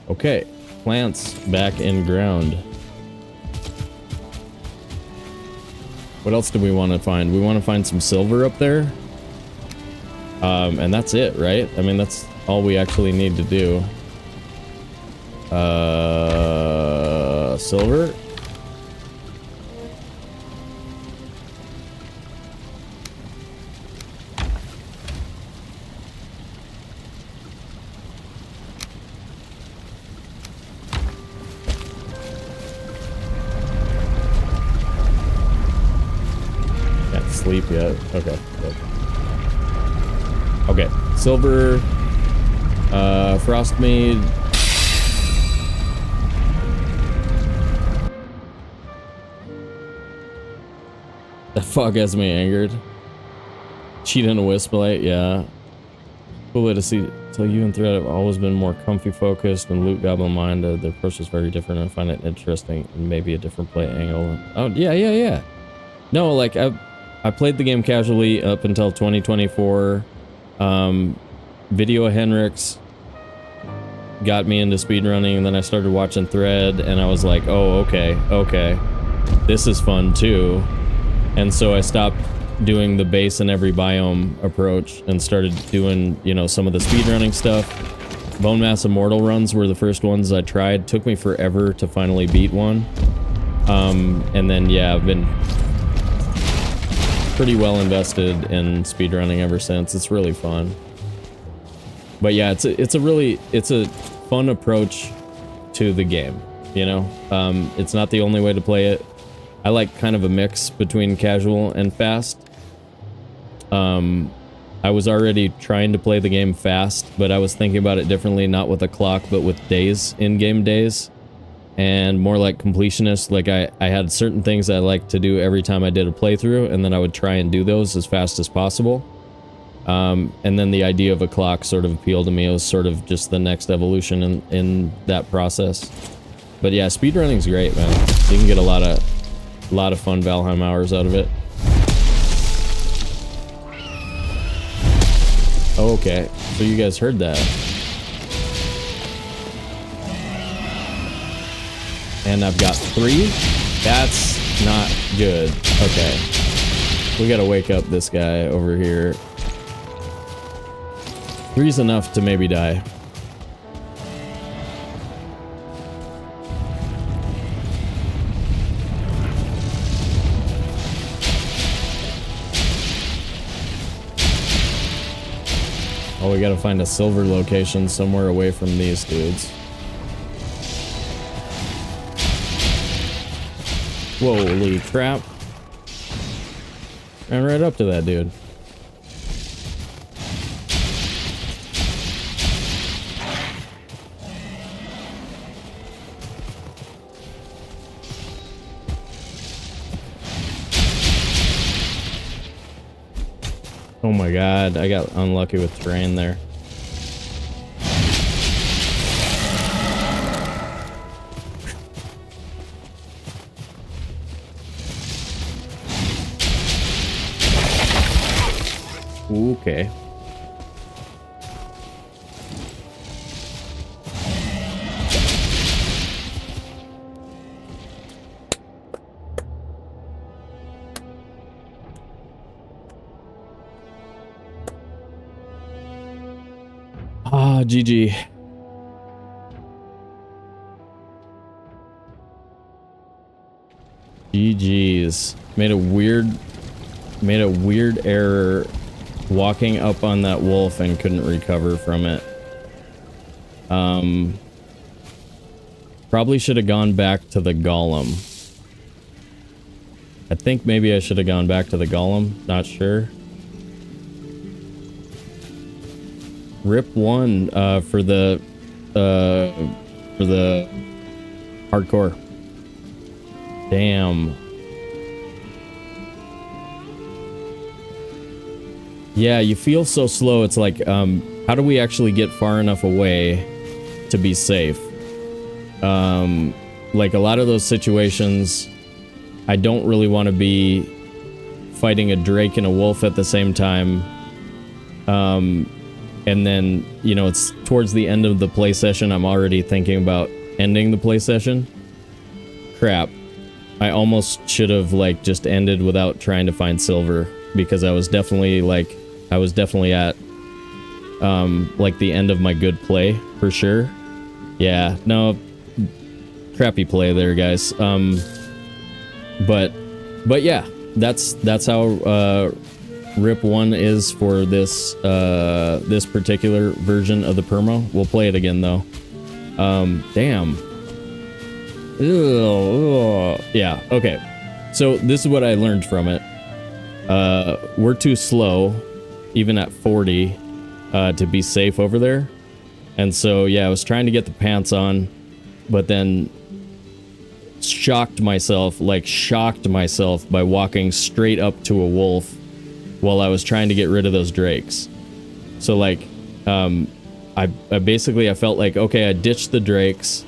Okay, plants back in ground. What else do we want to find? We want to find some silver up there. And that's it, right? I mean, that's all we actually need to do. Silver? Can't sleep yet. Okay. Good. Okay. Silver. Frost made. That fog has me angered. Cheat in a wisp light, yeah. Cool way to see. So you and Thread have always been more comfy focused and loot goblin minded. The approach is very different. I find it interesting and maybe a different play angle. Oh yeah. No, like I played the game casually up until 2024. Video of Henrik's got me into speedrunning, and then I started watching Thread, and I was like, oh, okay, this is fun too. And so I stopped doing the base in every biome approach and started doing, you know, some of the speedrunning stuff. Bone Mass Immortal runs were the first ones I tried. Took me forever to finally beat one. And then, yeah, I've been pretty well invested in speedrunning ever since. It's really fun. But yeah, it's a fun approach to the game, you know? It's not the only way to play it. I like kind of a mix between casual and fast. I was already trying to play the game fast, but I was thinking about it differently, not with a clock, but with days, in-game days. And more like completionist. Like I had certain things I liked to do every time I did a playthrough, and then I would try and do those as fast as possible. And then the idea of a clock sort of appealed to me. It was sort of just the next evolution in that process. But yeah, speedrunning's great, man. You can get a lot of fun Valheim hours out of it. Okay, so you guys heard that. And I've got 3. That's not good. Okay. We gotta wake up this guy over here. 3's enough to maybe die. Oh, we gotta find a silver location somewhere away from these dudes. Holy crap. Ran right up to that dude. Oh my god, I got unlucky with terrain there. Okay. Ah, GG. GG's. Made a weird error walking up on that wolf and couldn't recover from it. Probably should have gone back to the golem. I think maybe I should have gone back to the golem. Not sure. Rip 1 for the hardcore. Damn. Yeah, you feel so slow. It's like, how do we actually get far enough away to be safe? Like a lot of those situations, I don't really want to be fighting a drake and a wolf at the same time. And then, you know, it's towards the end of the play session. I'm already thinking about ending the play session. Crap. I almost should have, like, just ended without trying to find silver, because I was definitely, like, at, like, the end of my good play, for sure. Yeah, no, crappy play there, guys. But yeah, that's how, Rip 1 is for this, this particular version of the perma. We'll play it again, though. Damn. Ugh. Yeah, okay. So this is what I learned from it. We're too slow, even at 40, to be safe over there. And so, yeah, I was trying to get the pants on, but then shocked myself by walking straight up to a wolf while I was trying to get rid of those drakes. So, like, I basically, I felt like, okay, I ditched the drakes,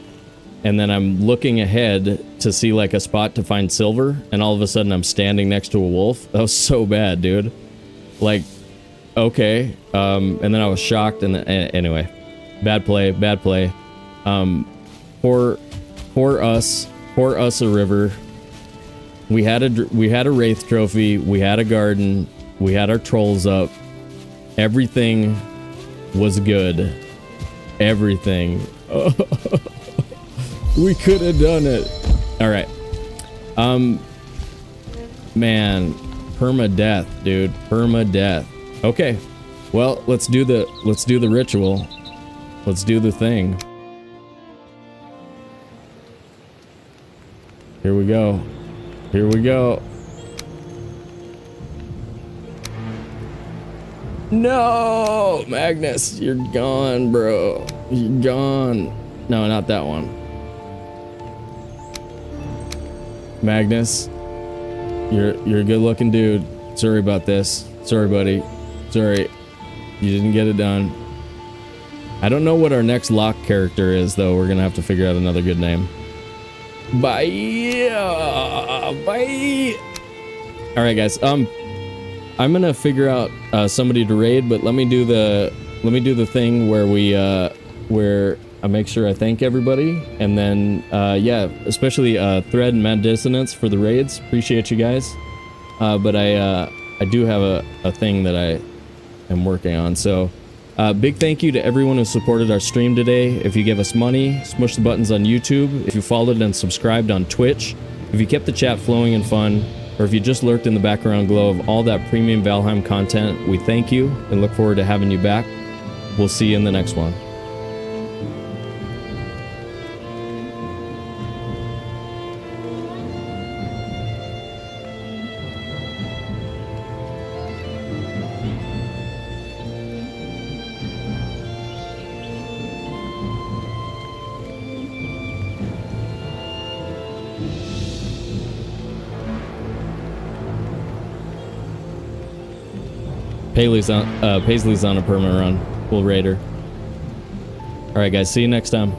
and then I'm looking ahead to see, like, a spot to find silver, and all of a sudden I'm standing next to a wolf. That was so bad, dude. Like, okay. And then I was shocked, and anyway. Bad play. Pour us a river. We had a Wraith trophy, we had a garden, we had our trolls up. Everything was good. Everything. We could have done it. All right. Man, permadeath, dude. Permadeath. Okay. Well, let's do the ritual. Let's do the thing. Here we go. Here we go. No, Magnus, you're gone, bro. You're gone. No, not that one. Magnus, you're a good-looking dude. Sorry about this. Sorry, buddy. Sorry. You didn't get it done. I don't know what our next Loch character is, though. We're gonna have to figure out another good name. Bye. Bye. All right, guys. I'm gonna figure out somebody to raid, but let me do the thing where we where I make sure I thank everybody, and then yeah, especially Thread and Mad Dissonance for the raids. Appreciate you guys. But I do have a thing that I am working on. So big thank you to everyone who supported our stream today. If you gave us money, smush the buttons on YouTube. If you followed and subscribed on Twitch. If you kept the chat flowing and fun. Or if you just lurked in the background glow of all that premium Valheim content, we thank you and look forward to having you back. We'll see you in the next one. Paisley's on a perma run. We'll raid her. Alright guys, see you next time.